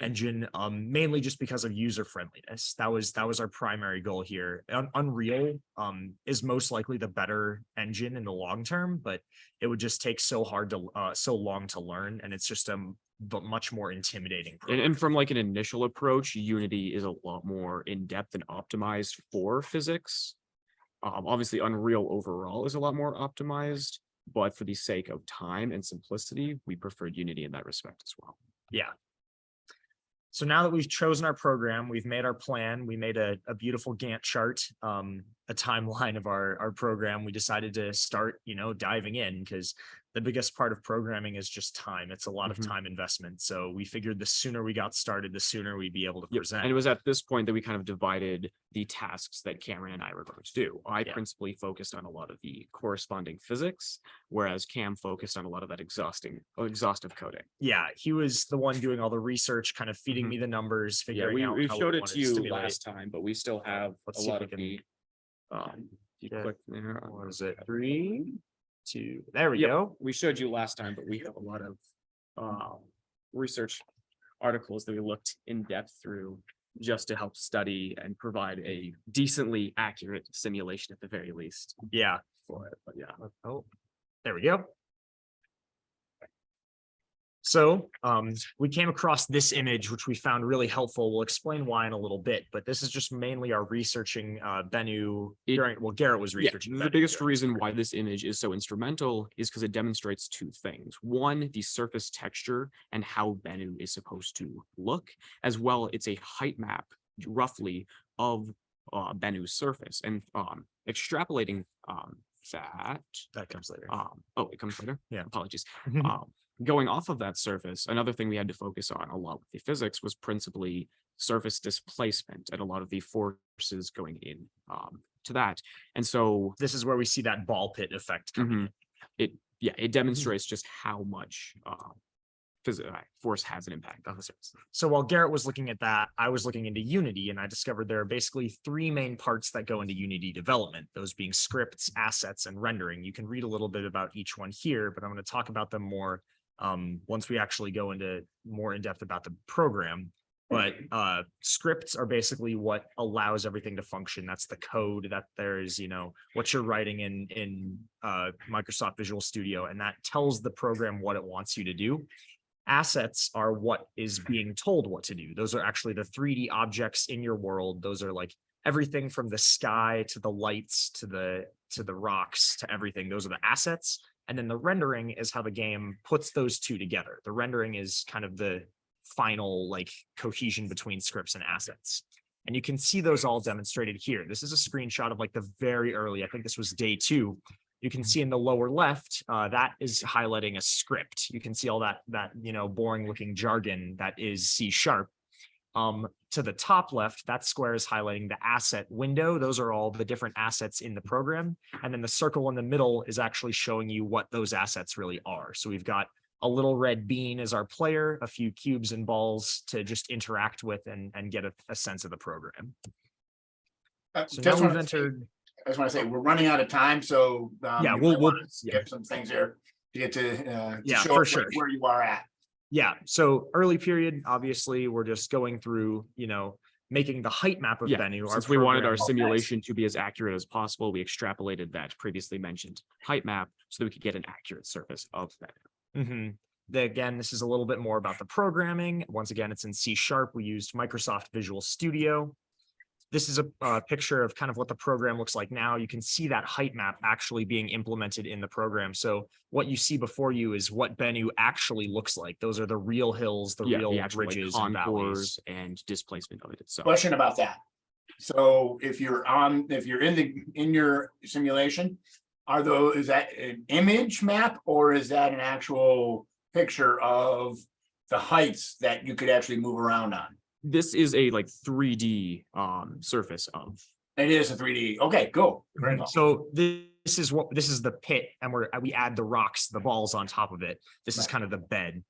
engine, mainly just because of user friendliness. That was our primary goal here. Unreal is most likely the better engine in the long term, but it would just take so long to learn, and it's just a much more intimidating program. And from like an initial approach, Unity is a lot more in-depth and optimized for physics. Obviously, Unreal overall is a lot more optimized, but for the sake of time and simplicity, we preferred Unity in that respect as well. Yeah. So now that we've chosen our program, we've made our plan, we made a beautiful Gantt chart, a timeline of our program. We decided to start, diving in, because the biggest part of programming is just time. It's a lot of time investment. So we figured the sooner we got started, the sooner we'd be able to present. And it was at this point that we kind of divided the tasks that Cameron and I were going to do. I principally focused on a lot of the corresponding physics, whereas Cam focused on a lot of that exhaustive coding. Yeah, he was the one doing all the research, kind of feeding me the numbers, figuring out. We how showed we it wanted to you stimulate. last time, but we still have Let's a see if lot we of can- the you click there. What is it? 3, 2. There we go. We showed you last time, but we have a lot of research articles that we looked in depth through just to help study and provide a decently accurate simulation at the very least. Yeah. For it, but yeah. Oh, there we go. So we came across this image, which we found really helpful. We'll explain why in a little bit, but this is just mainly our researching Bennu. Garrett was researching. The biggest reason why this image is so instrumental is because it demonstrates 2 things. One, the surface texture and how Bennu is supposed to look, as well it's a height map roughly of Bennu's surface, and extrapolating that comes later. It comes later. Yeah, apologies. Going off of that surface, another thing we had to focus on a lot with the physics was principally surface displacement and a lot of the forces going in to that. And so this is where we see that ball pit effect coming in. It demonstrates just how much force has an impact on the surface. So while Garrett was looking at that, I was looking into Unity, and I discovered there are basically 3 main parts that go into Unity development, those being scripts, assets, and rendering. You can read a little bit about each one here, but I'm going to talk about them more once we actually go into more in depth about the program. But scripts are basically what allows everything to function. That's the code that there's, what you're writing in Microsoft Visual Studio, and that tells the program what it wants you to do. Assets are what is being told what to do. Those are actually the 3D objects in your world. Those are like everything from the sky to the lights to the rocks to everything. Those are the assets. And then the rendering is how the game puts those 2 together. The rendering is kind of the final cohesion between scripts and assets. And you can see those all demonstrated here. This is a screenshot of like the very early, I think this was day 2. You can see in the lower left, that is highlighting a script. You can see all that boring looking jargon that is C#. To the top left, that square is highlighting the asset window. Those are all the different assets in the program. And then the circle in the middle is actually showing you what those assets really are. So we've got a little red bean as our player, a few cubes and balls to just interact with and get a sense of the program. So now we've entered. I just want to say we're running out of time, so yeah, you we'll might want to skip some things here to get to yeah, show for us sure where you are at. Yeah, so early period, obviously, we're just going through, making the height map of Bennu. Since we wanted our simulation to be as accurate as possible, we extrapolated that previously mentioned height map so that we could get an accurate surface of Bennu. Again, this is a little bit more about the programming. Once again, it's in C#. We used Microsoft Visual Studio. This is a picture of kind of what the program looks like now. You can see that height map actually being implemented in the program. So what you see before you is what Bennu actually looks like. Those are the real hills, the real ridges and valleys and displacement of it itself. Question about that. So if you're in your simulation, is that an image map or is that an actual picture of the heights that you could actually move around on? This is a 3D surface of. It is a 3D. Okay, cool. So this is the pit, and we add the rocks, the balls on top of it. This is kind of the bed.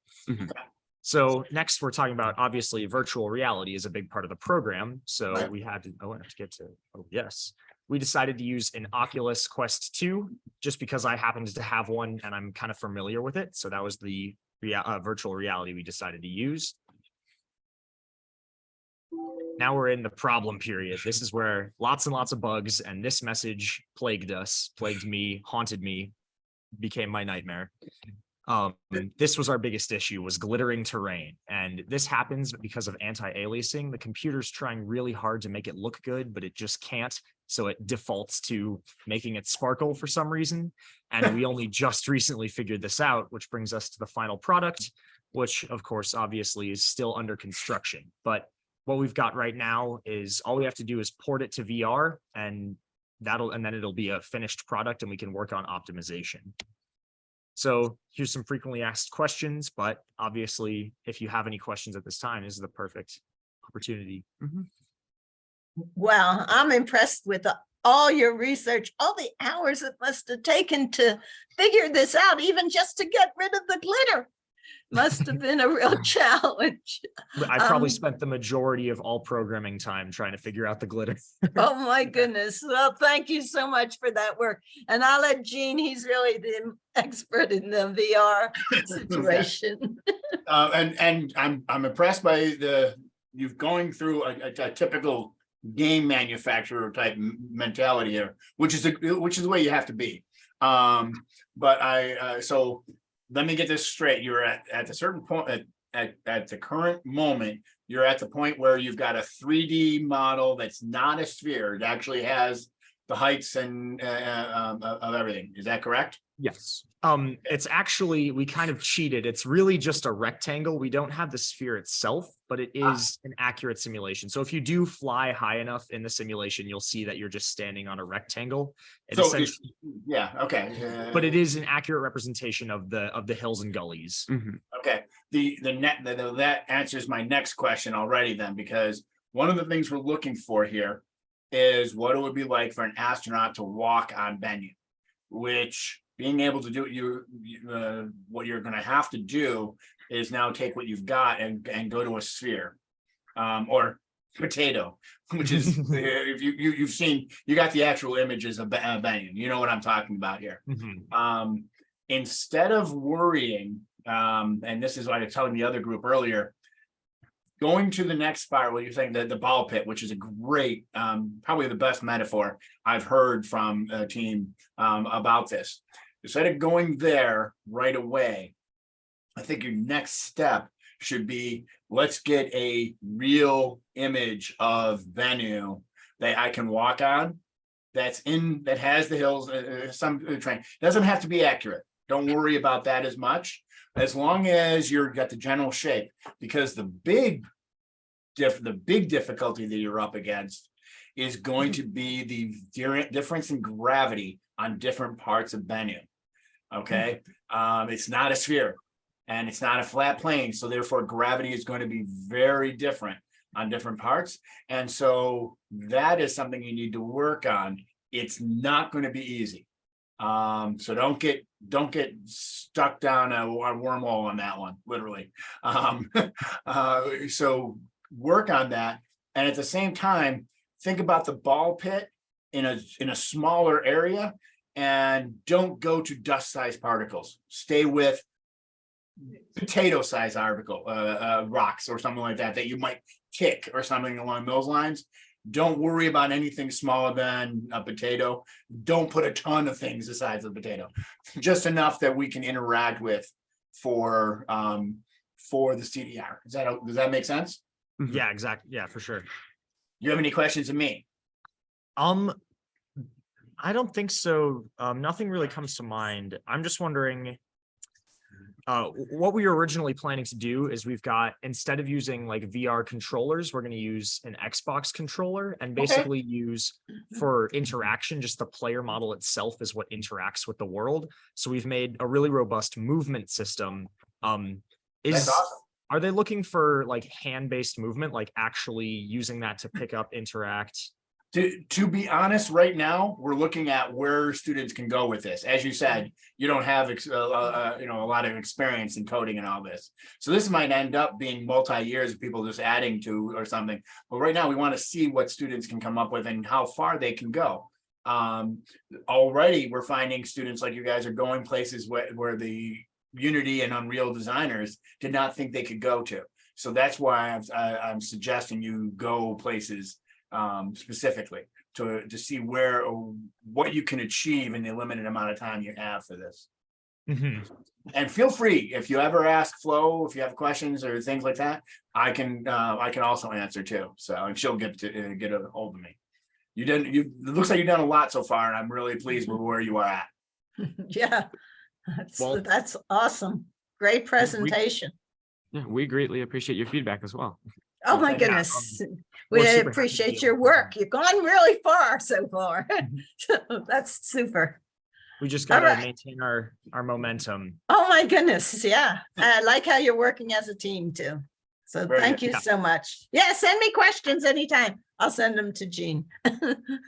So next we're talking about, obviously, virtual reality is a big part of the program. So we had to, I have to get to, yes. We decided to use an Oculus Quest 2 just because I happened to have one and I'm kind of familiar with it. So that was the virtual reality we decided to use. Now we're in the problem period. This is where lots and lots of bugs and this message plagued me, haunted me, became my nightmare. This was our biggest issue, was glittering terrain. And this happens because of anti-aliasing. The computer's trying really hard to make it look good, but it just can't. So it defaults to making it sparkle for some reason. And we only just recently figured this out, which brings us to the final product, which of course, obviously is still under construction. But what we've got right now is all we have to do is port it to VR and then it'll be a finished product and we can work on optimization. So here's some frequently asked questions, but obviously if you have any questions at this time, this is the perfect opportunity. Well, I'm impressed with all your research, all the hours it must have taken to figure this out, even just to get rid of the glitter. Must have been a real challenge. I probably spent the majority of all programming time trying to figure out the glitter. Oh my goodness. Well, thank you so much for that work. And I'll let Gene, he's really the expert in the VR situation. And I'm impressed by you've going through a typical game manufacturer type mentality here, which is the way you have to be. So let me get this straight. You're at a certain point at the current moment, you're at the point where you've got a 3D model that's not a sphere. It actually has the heights and of everything. Is that correct? Yes. It's actually, we kind of cheated. It's really just a rectangle. We don't have the sphere itself, but it is an accurate simulation. So if you do fly high enough in the simulation, you'll see that you're just standing on a rectangle. Yeah. Okay. But it is an accurate representation of the hills and gullies. Okay. That answers my next question already then, because one of the things we're looking for here is what it would be like for an astronaut to walk on Bennu, which being able to do what you're going to have to do is now take what you've got and go to a sphere or potato, which is if you've seen, you got the actual images of Bennu, you know what I'm talking about here. Instead of worrying, and this is what I was telling the other group earlier, going to the next spiral, you're saying the ball pit, which is a great, probably the best metaphor I've heard from a team about this. Instead of going there right away, I think your next step should be, let's get a real image of Bennu that I can walk on, that has the hills, some terrain. Doesn't have to be accurate. Don't worry about that as much, as long as you've got the general shape, because the big the big difficulty that you're up against is going to be the difference in gravity on different parts of Bennu. Okay, it's not a sphere and it's not a flat plane, so therefore gravity is going to be very different on different parts, and so that is something you need to work on. It's not going to be easy, so don't get stuck down a wormhole on that one, literally. So work on that, and at the same time think about the ball pit in a smaller area, and don't go to dust-sized particles. Stay with potato-sized rocks or something like that you might kick or something along those lines. Don't worry about anything smaller than a potato. Don't put a ton of things the size of a potato, just enough that we can interact with for the CDR. Does that make sense? Yeah, exactly. Yeah, for sure. You have any questions of me? I don't think so. Nothing really comes to mind. I'm just wondering, what we were originally planning to do is we've got, instead of using like VR controllers, we're going to use an Xbox controller and basically use for interaction, just the player model itself is what interacts with the world. So we've made a really robust movement system. That's awesome. Are they looking for like hand-based movement, like actually using that to pick up, interact? To be honest, right now, we're looking at where students can go with this. As you said, you don't have a lot of experience in coding and all this. So this might end up being multi-years of people just adding to or something. But right now we want to see what students can come up with and how far they can go. Already we're finding students like you guys are going places where the Unity and Unreal designers did not think they could go to. So that's why I'm suggesting you go places specifically to see what you can achieve in the limited amount of time you have for this. And feel free, if you ever ask Flo, if you have questions or things like that, I can also answer too. So, and she'll get a hold of me. It looks like you've done a lot so far, and I'm really pleased with where you are at. Yeah, that's awesome. Great presentation. Yeah, we greatly appreciate your feedback as well. Oh my goodness. We appreciate your work. You've gone really far so far. So that's super. We just got to maintain our momentum. Oh my goodness. Yeah. And I like how you're working as a team too. So thank you so much. Yeah. Send me questions anytime. I'll send them to Jean.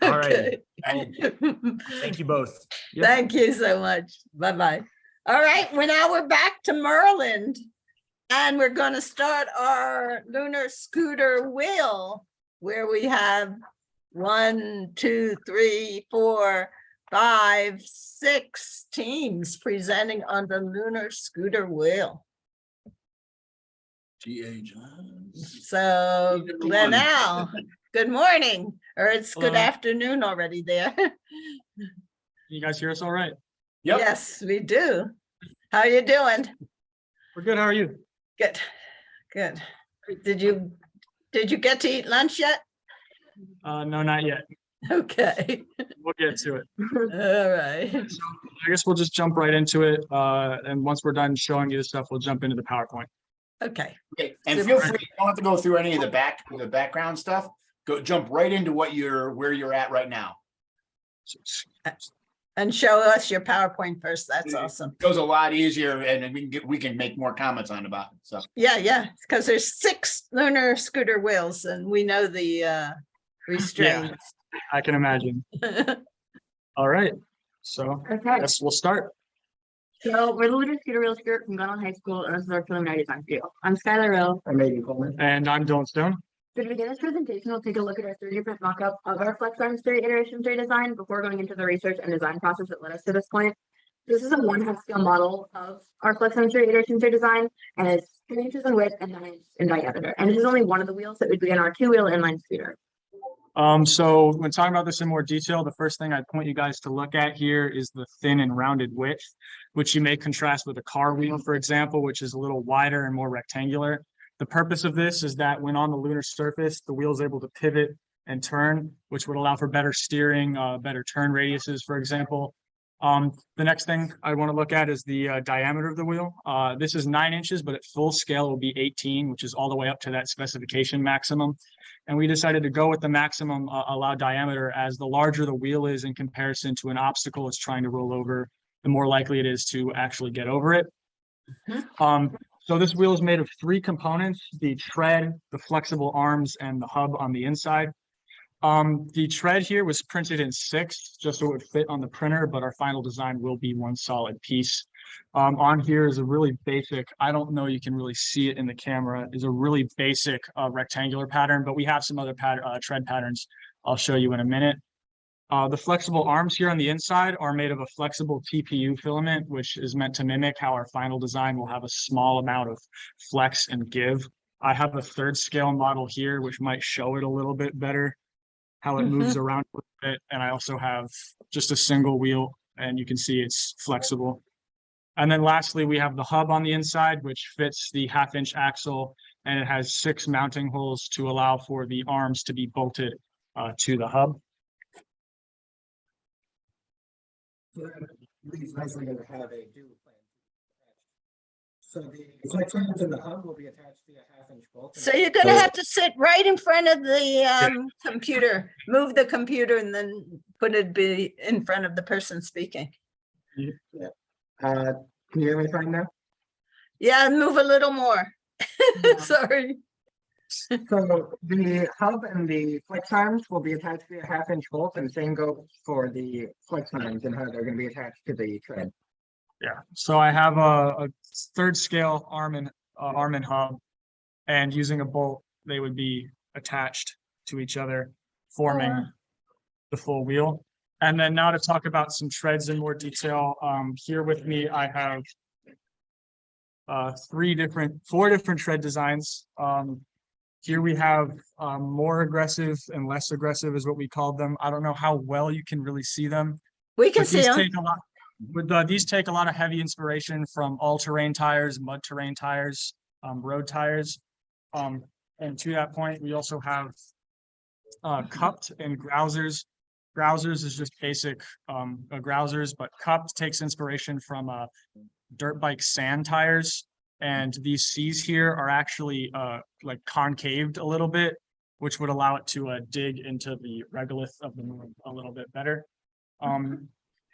All right. Thank you both. Thank you so much. Bye-bye. All right. Now we're back to Maryland. And we're going to start our lunar scooter wheel, where we have 1, 2, 3, 4, 5, 6 teams presenting on the lunar scooter wheel. So Glenelg, good morning, or it's good afternoon already there. You guys hear us all right? Yep. Yes, we do. How you doing? We're good. How are you? Good, good. Did you get to eat lunch yet? No, not yet. Okay. We'll get to it. All right. So I guess we'll just jump right into it. And once we're done showing you the stuff, we'll jump into the PowerPoint. Okay. Okay. And feel free, you don't have to go through any of the background stuff. Jump right into where you're at right now. And show us your PowerPoint first. That's awesome. It goes a lot easier, and we can make more comments about it. So yeah, because there's 6 lunar scooter wheels, and we know the restraints. Yeah, I can imagine. All right, so I guess we'll start. So we're the Lunar Scooter Wheels group from Glenelg High School, and this is our preliminary design studio. I'm Skylar Rill. I'm Aiden Coleman. And I'm Dylan Stone. So to begin this presentation, we'll take a look at our 3D print mock-up of our Flex Arms 3 Iteration 3 design before going into the research and design process that led us to this point. This is a 1/2 scale model of our Flex Arms 3 Iteration 3 design, and it's 3 inches in width and 9 inches in diameter. And this is only one of the wheels that would be in our 2-wheel inline scooter. So when talking about this in more detail, the first thing I'd point you guys to look at here is the thin and rounded width, which you may contrast with a car wheel, for example, which is a little wider and more rectangular. The purpose of this is that when on the lunar surface, the wheel is able to pivot and turn, which would allow for better steering, better turn radiuses, for example. The next thing I want to look at is the diameter of the wheel. This is 9 inches, but at full scale it will be 18, which is all the way up to that specification maximum. And we decided to go with the maximum allowed diameter, as the larger the wheel is in comparison to an obstacle it's trying to roll over, the more likely it is to actually get over it. So this wheel is made of 3 components: the tread, the flexible arms, and the hub on the inside. The tread here was printed in 6 just so it would fit on the printer, but our final design will be one solid piece. On here is a really basic, I don't know, you can really see it in the camera, is a really basic rectangular pattern, but we have some other tread patterns I'll show you in a minute. The flexible arms here on the inside are made of a flexible TPU filament, which is meant to mimic how our final design will have a small amount of flex and give. I have a 3rd scale model here, which might show it a little bit better, how it moves around a little bit. And I also have just a single wheel, and you can see it's flexible. And then lastly, we have the hub on the inside, which fits the 1/2 inch axle, and it has 6 mounting holes to allow for the arms to be bolted to the hub. These nicely going to have a dual plan. So the flex arms in the hub will be attached to a 1/2 inch bolt. So you're gonna have to sit right in front of the computer, move the computer, and then put it be in front of the person speaking. Yeah. Can you hear me fine now? Yeah, move a little more. Sorry. So the hub and the flex arms will be attached to a 1/2 inch bolt, and same goes for the flex arms and how they're going to be attached to the tread. Yeah, so I have a 3rd scale arm and hub, and using a bolt, they would be attached to each other, forming the full wheel. And then now to talk about some treads in more detail, here with me, I have 4 different tread designs. Here we have more aggressive and less aggressive is what we called them. I don't know how well you can really see them. We can see them. These take a lot of heavy inspiration from all-terrain tires, mud terrain tires, road tires. And to that point, we also have cupped and grousers. Grousers is just basic grousers, but cupped takes inspiration from dirt bike sand tires. And these C's here are actually like concaved a little bit, which would allow it to dig into the regolith of the moon a little bit better.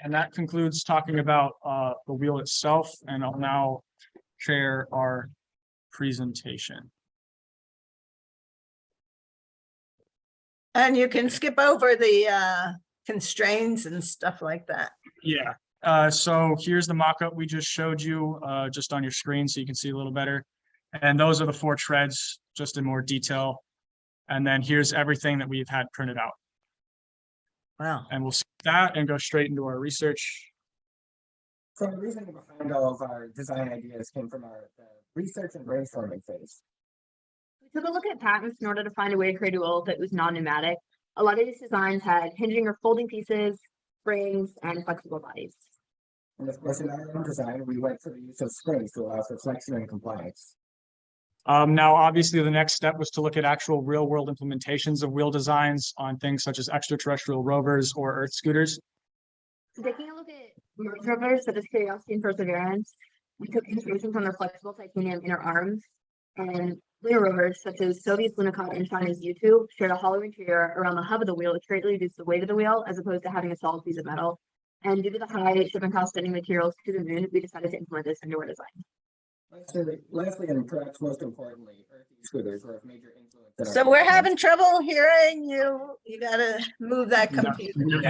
And that concludes talking about the wheel itself, and I'll now share our presentation. And you can skip over the constraints and stuff like that. Yeah. So here's the mock-up we just showed you just on your screen so you can see a little better. And those are the 4 treads just in more detail. And then here's everything that we've had printed out. Wow. And we'll skip that and go straight into our research. So the reason behind all of our design ideas came from our research and brainstorming phase. We took a look at patents in order to find a way to create a wheel that was non-pneumatic. A lot of these designs had hinging or folding pieces, springs, and flexible bodies. And of course, in our own design, we went for the use of springs to allow for flexion and compliance. Now, obviously, the next step was to look at actual real-world implementations of wheel designs on things such as extraterrestrial rovers or Earth scooters. So taking a look at Mars rovers such as Curiosity and Perseverance, we took inspiration from their flexible titanium inner arms, and lunar rovers such as Soviet's Lunokhod and China's U2 shared a hollow interior around the hub of the wheel to greatly reduce the weight of the wheel as opposed to having a solid piece of metal. And due to the high shipping cost sending materials to the moon, we decided to implement this into our design. Lastly, and perhaps most importantly, Earth scooters were of major influence. So we're having trouble hearing you. You gotta move that computer.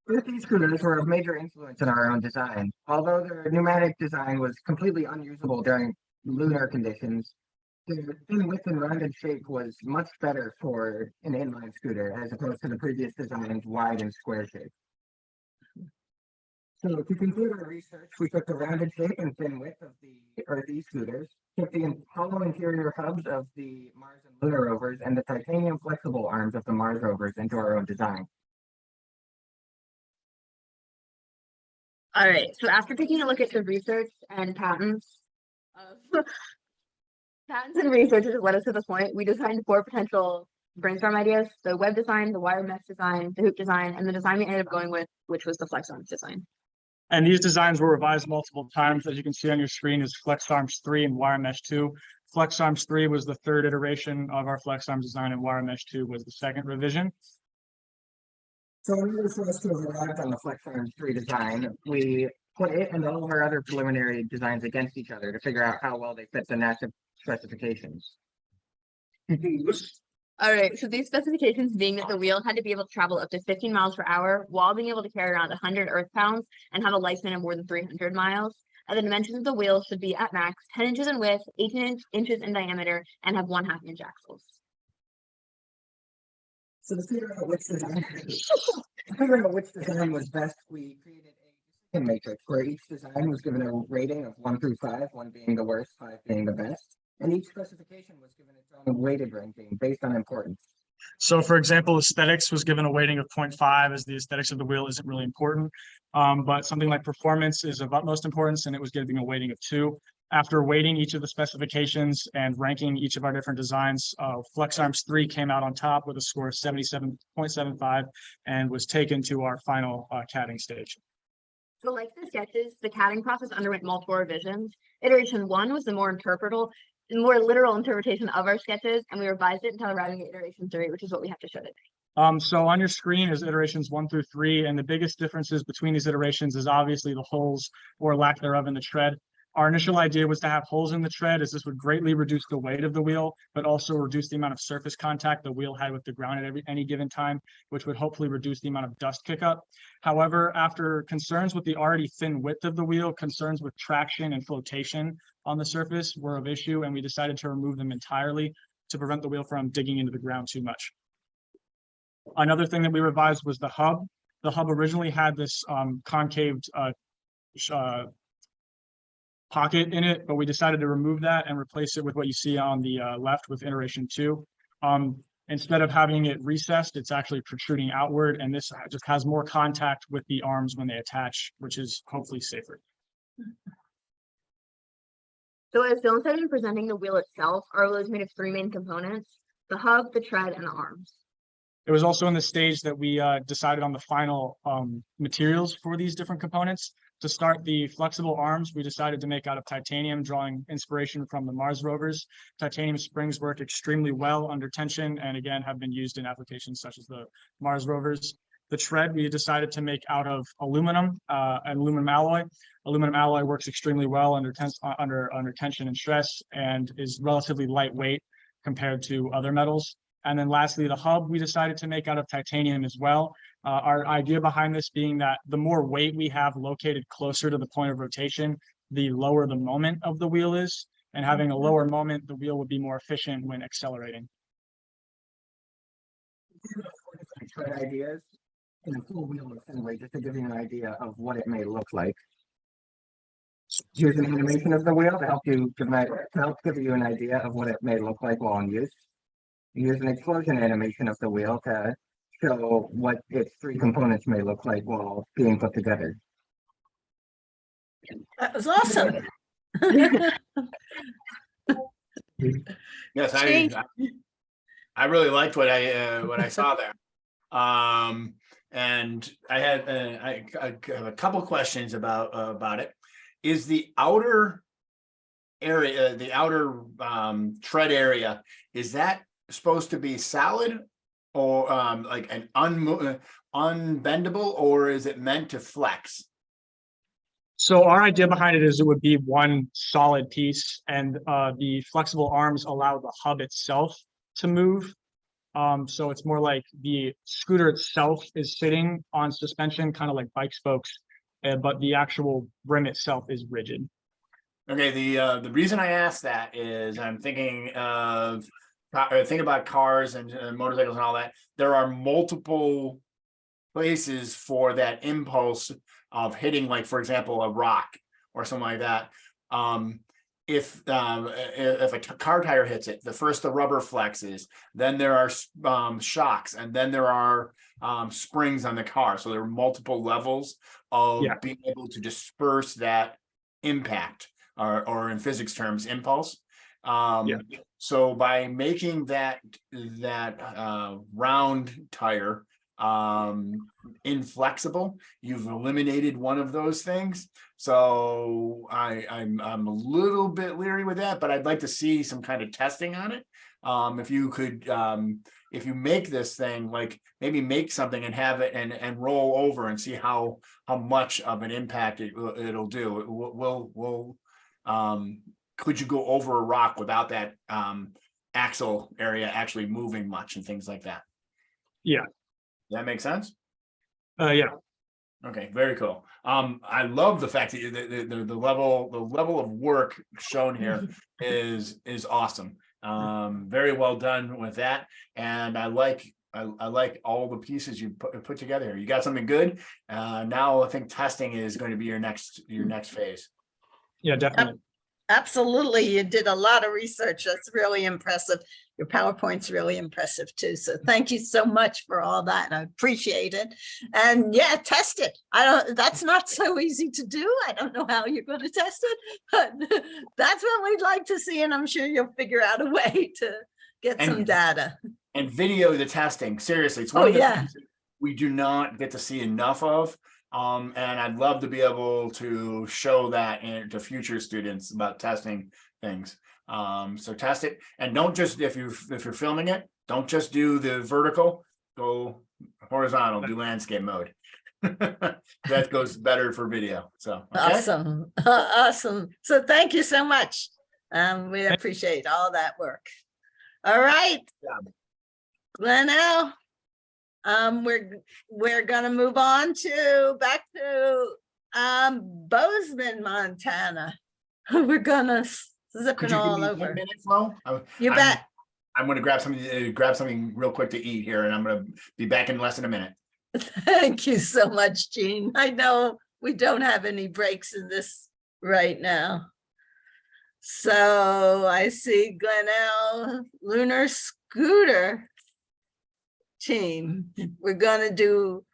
Earth scooters were of major influence in our own design. Although their pneumatic design was completely unusable during lunar conditions, the thin width and rounded shape was much better for an inline scooter as opposed to the previous design's wide and square shape. So to conclude our research, we took the rounded shape and thin width of the Earth scooters, took the hollow interior hubs of the Mars and lunar rovers, and the titanium flexible arms of the Mars rovers into our own design. All right, so after taking a look at the research and patents and research that led us to this point, we designed 4 potential brainstorm ideas. The web design, the wire mesh design, the hoop design, and the design we ended up going with, which was the flex arms design. And these designs were revised multiple times. As you can see on your screen is Flex Arms 3 and Wire Mesh 2. Flex Arms 3 was the third iteration of our Flex Arms design, and Wire Mesh 2 was the second revision. So when we were supposed to arrive on the Flex Arms 3 design, we put it and all of our other preliminary designs against each other to figure out how well they fit the NASA specifications. All right, so these specifications being that the wheel had to be able to travel up to 15 miles per hour while being able to carry around 100 earth pounds and have a lifespan of more than 300 miles. And the dimensions of the wheel should be at max 10 inches in width, 18 inches in diameter, and have 1/2 inch axles. So to figure out which design was best, we created a matrix where each design was given a rating of 1 through 5, 1 being the worst, 5 being the best. And each specification was given its own weighted ranking based on importance. So for example, aesthetics was given a weighting of 0.5 as the aesthetics of the wheel isn't really important. But something like performance is of utmost importance, and it was given a weighting of 2. After weighting each of the specifications and ranking each of our different designs, Flex Arms 3 came out on top with a score of 77.75 and was taken to our final CADing stage. So like the sketches, the CADing process underwent multiple revisions. Iteration 1 was the more literal interpretation of our sketches, and we revised it until arriving at iteration 3, which is what we have to show today. So on your screen is iterations 1 through 3, and the biggest differences between these iterations is obviously the holes or lack thereof in the tread. Our initial idea was to have holes in the tread, as this would greatly reduce the weight of the wheel, but also reduce the amount of surface contact the wheel had with the ground at any given time, which would hopefully reduce the amount of dust pickup. However, after concerns with the already thin width of the wheel, concerns with traction and flotation on the surface were of issue, and we decided to remove them entirely to prevent the wheel from digging into the ground too much. Another thing that we revised was the hub. The hub originally had this concaved pocket in it, but we decided to remove that and replace it with what you see on the left with iteration 2. Instead of having it recessed, it's actually protruding outward, and this just has more contact with the arms when they attach, which is hopefully safer. So as Dylan said in presenting the wheel itself, our wheel is made of 3 main components: the hub, the tread, and the arms. It was also in the stage that we decided on the final materials for these different components. To start the flexible arms, we decided to make out of titanium, drawing inspiration from the Mars rovers. Titanium springs work extremely well under tension and again have been used in applications such as the Mars rovers. The tread we decided to make out of aluminum and aluminum alloy. Aluminum alloy works extremely well under tension and stress and is relatively lightweight compared to other metals. And then lastly, the hub we decided to make out of titanium as well. Our idea behind this being that the more weight we have located closer to the point of rotation, the lower the moment of the wheel is. And having a lower moment, the wheel would be more efficient when accelerating. Tread ideas in a full wheel assembly, just to give you an idea of what it may look like. Here's an animation of the wheel to help give you an idea of what it may look like while in use. Here's an explosion animation of the wheel to show what its 3 components may look like while being put together. That was awesome. Yes, I really liked what I saw there. And I had I have a couple questions about it. Is the outer area, the outer tread area, is that supposed to be solid or like an unbendable, or is it meant to flex? So our idea behind it is it would be one solid piece, and the flexible arms allow the hub itself to move. So it's more like the scooter itself is sitting on suspension, kind of like bike spokes, but the actual rim itself is rigid. Okay, the reason I asked that is I'm thinking of think about cars and motorcycles and all that. There are multiple places for that impulse of hitting, like for example, a rock or something like that. If a car tire hits it, the rubber flexes, then there are shocks, and then there are springs on the car. So there are multiple levels of being able to disperse that impact, or in physics terms, impulse. So by making that round tire inflexible, you've eliminated one of those things. So I'm a little bit leery with that, but I'd like to see some kind of testing on it. If you could, if you make this thing, like maybe make something and have it and roll over and see how much of an impact it'll do. We'll could you go over a rock without that axle area actually moving much and things like that? Yeah. That makes sense? Yeah. Okay, very cool. I love the fact that the level of work shown here is awesome. Very well done with that, and I like all the pieces you put together here. You got something good. Now I think testing is going to be your next phase. Yeah, definitely. Absolutely. You did a lot of research. That's really impressive. Your PowerPoint's really impressive too. So thank you so much for all that. I appreciate it. And yeah, test it. That's not so easy to do. I don't know how you're going to test it, but that's what we'd like to see. And I'm sure you'll figure out a way to get some data. And video the testing. Seriously, it's one of the things that we do not get to see enough of. And I'd love to be able to show that to future students about testing things. So test it, and don't just, if you're filming it, don't just do the vertical, go horizontal, do landscape mode. That goes better for video. So okay? Awesome. Awesome. So thank you so much. We appreciate all that work. All right. Glenelg. We're gonna move on back to Bozeman, Montana. We're gonna zip it all over. 1 minute, Flo? You bet. I'm gonna grab something real quick to eat here, and I'm gonna be back in less than a minute. Thank you so much, Jean. I know we don't have any breaks in this right now. So I see Glenelg Lunar Scooter team. We're gonna do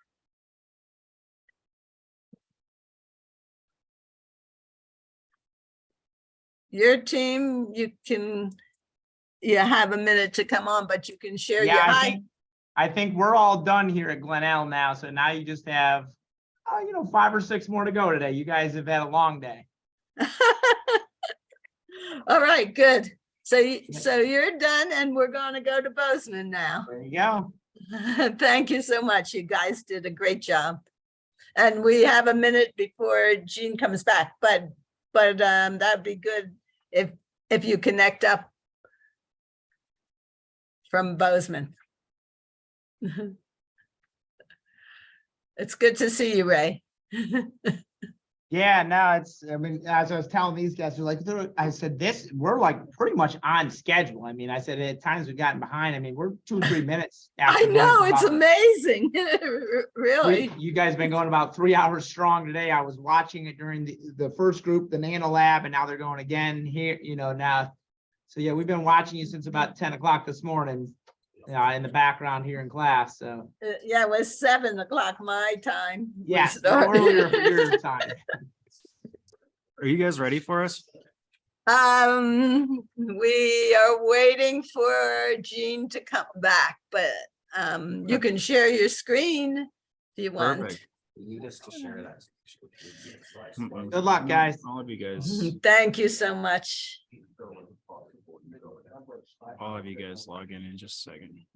your team. You have a minute to come on, but you can share your height. I think we're all done here at Glenelg now. So now you just have, 5 or 6 more to go today. You guys have had a long day. All right, good. So you're done, and we're gonna go to Bozeman now. There you go. Thank you so much. You guys did a great job. And we have a minute before Jean comes back, but that'd be good if you connect up from Bozeman. It's good to see you, Ray. Yeah, no, as I was telling these guys, I said, we're like pretty much on schedule. I mean, I said at times we've gotten behind. I mean, we're 2 or 3 minutes. I know, it's amazing. Really. You guys have been going about 3 hours strong today. I was watching it during the first group, the NanoLab, and now they're going again here, now. So yeah, we've been watching you since about 10 o'clock this morning, in the background here in class. So yeah, it was 7 o'clock my time. Yeah, earlier for your time. Are you guys ready for us? We are waiting for Jean to come back, but you can share your screen if you want. Perfect. You need us to share that. Good luck, guys. All of you guys. Thank you so much. All of you guys log in just a second.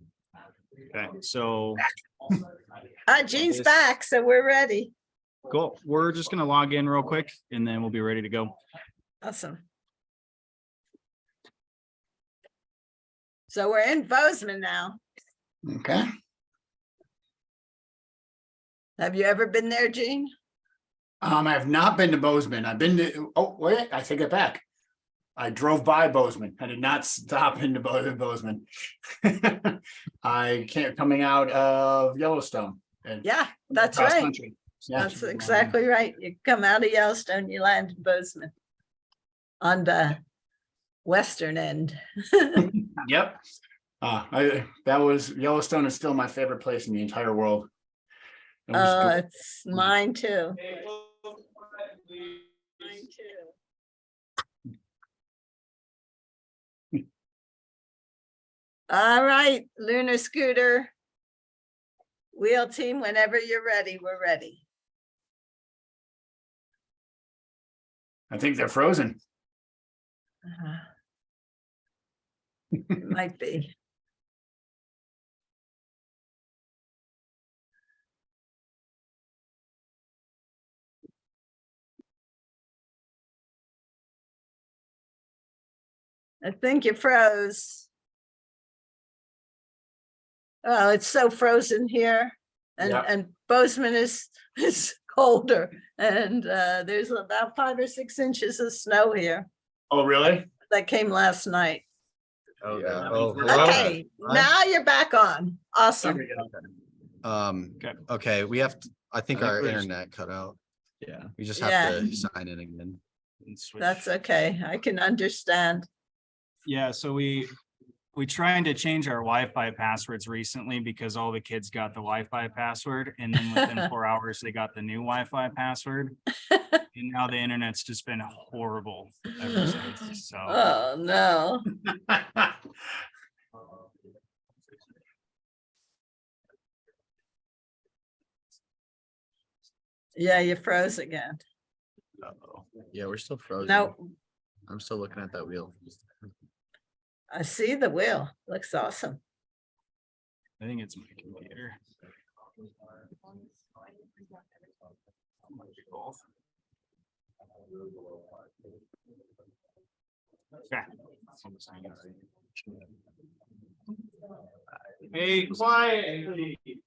Okay, so Jean's back, so we're ready. cool. We're just gonna log in real quick and then we'll be ready to go. Awesome. So we're in Bozeman now. Okay. Have you ever been there, Jean? I have not been to Bozeman. I've been to, oh, wait, I take it back. I drove by Bozeman. I did not stop into Bozeman. I can't, coming out of Yellowstone. Yeah, that's Cross right. country. Yeah. That's exactly right. You come out of Yellowstone, you land in Bozeman on the western end. Yep. Yellowstone is still my favorite place in the entire world. It's mine too. Mine too. All right, Lunar Scooter. Wheel team, whenever you're ready, we're ready. I think they're frozen. Might be. I think you froze. Oh, it's so frozen here. And Yeah. and Bozeman is colder. And there's about 5 or 6 inches of snow here Oh, really? that came last night. Okay. Okay, now you're back on. Awesome. Okay, we have, I think I think our we're just- internet cut out. Yeah. We just Yeah. have to sign in again. That's okay. I can understand. Yeah, so we trying to change our Wi-Fi passwords recently because all the kids got the Wi-Fi password and then within 4 hours they got the new Wi-Fi password. And now the internet's just been horrible ever since, so. Oh, no. Yeah, you froze again. Uh-oh. Yeah, we're still frozen. No, I'm still looking at that wheel. I see the wheel. Looks awesome. I think it's my computer. Okay. Hey, quiet, please.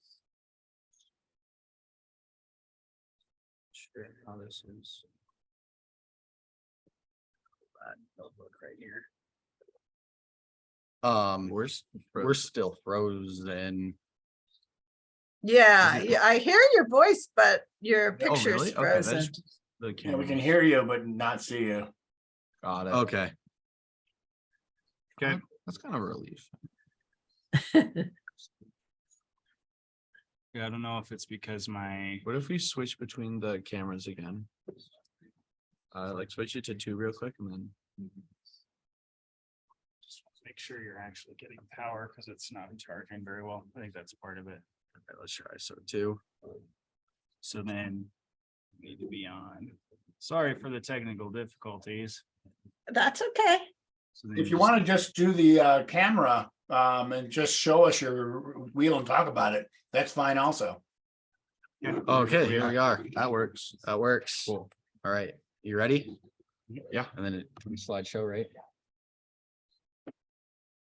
Sure, how this is. That notebook right here. We're still frozen. Yeah, I hear your voice, but your Oh, picture's really? Okay, that's frozen. The Yeah, we can hear you, but not see you. Got it. Okay. Okay. That's kind of a relief. Yeah, I don't know if it's because my. What if we switch between the cameras again? Like switch it to 2 real quick and then. Just make sure you're actually getting power because it's not charging very well. I think that's part of it. Okay, let's try so 2. So then we need to be on. Sorry for the technical difficulties. That's okay. So then If you want to just do the camera and just show us your wheel and talk about it, that's fine also. Yeah. Okay, here we are. That works. That works. Cool. All right. You ready? Yeah. And then slideshow, right?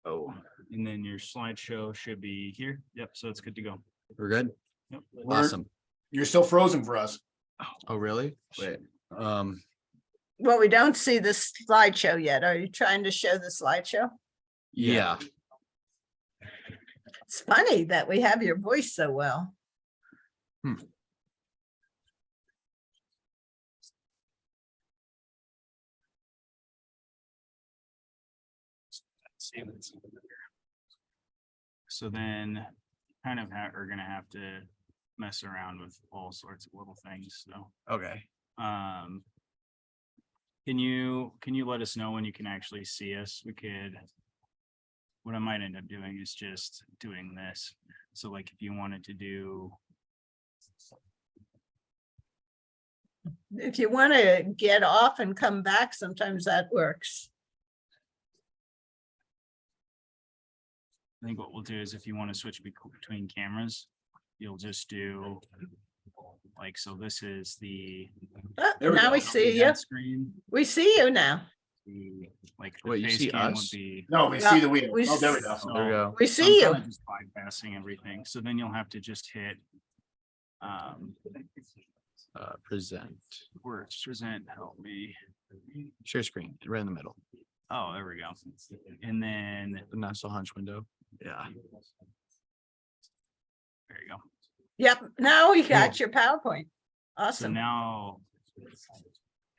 Oh, and then your slideshow should be here. Yep, so it's good to go. We're good? Yep. Awesome. You're still frozen for us. Oh, really? Wait. Well, we don't see the slideshow yet. Are you trying to show the slideshow? Yeah. It's funny that we have your voice so well. So then kind of are gonna have to mess around with all sorts of little things, so. Okay. Can you let us know when you can actually see us? We could. What I might end up doing is just doing this. So like if you wanted to do. If you want to get off and come back, sometimes that works. I think what we'll do is if you want to switch between cameras, you'll just do. Like, so this is the. Now we see you. Screen. We see you now. Like. Wait, you face see cam would us? be- No, we see the wheel. Oh, there we go. So- There we go. We so see I'm you. kinda just bypassing everything. So then you'll have to just hit. Present. Words, present, help me. Share screen, right in the middle. Oh, there we go. And then, The National Hunch window. yeah. There you go. Yep, now we got your PowerPoint. So Awesome. now.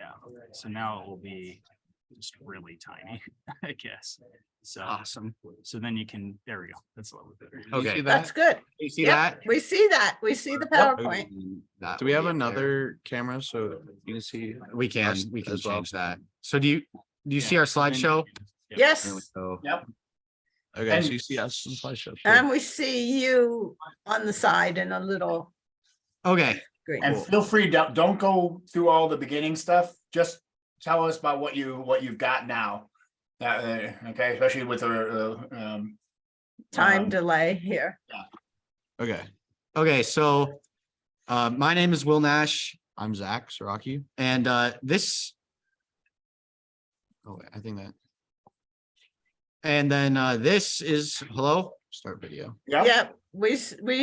Yeah, so now it will be just really tiny, I guess. So Awesome. So then you can, there we go. That's a little bit better. Okay. That's good. You see Yep, that? we see that. We see the PowerPoint. Do we have another camera so you can see? We can us we can as well? change that. So do you see Yeah, our so then- slideshow? Yeah. Yes. There we go. Yep. Okay, And- so you see us in slideshow. And we see you on the side in a little Okay, screen. and feel free, don't go through all the beginning stuff, just tell us about what you've got now. Okay, especially with the Time delay here. Okay, so my name is Will Nash. I'm Zach Saraki. And this. Oh, I think that. And then this is, hello? Start video. Yep, we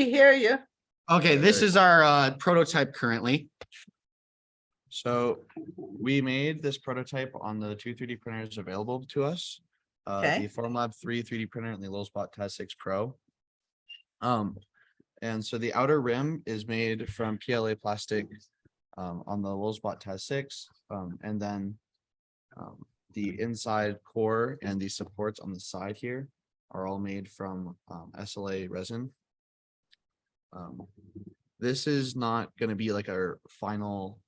hear you. Okay, this is our prototype currently. So we made this prototype on the two 3D printers available to us. Okay. The Formlab 3 3D printer and the Lulzbot Test 6 Pro. And so the outer rim is made from PLA plastic on the Lulzbot Test 6. And then the inside core and the supports on the side here are all made from SLA resin. This is not going to be like our final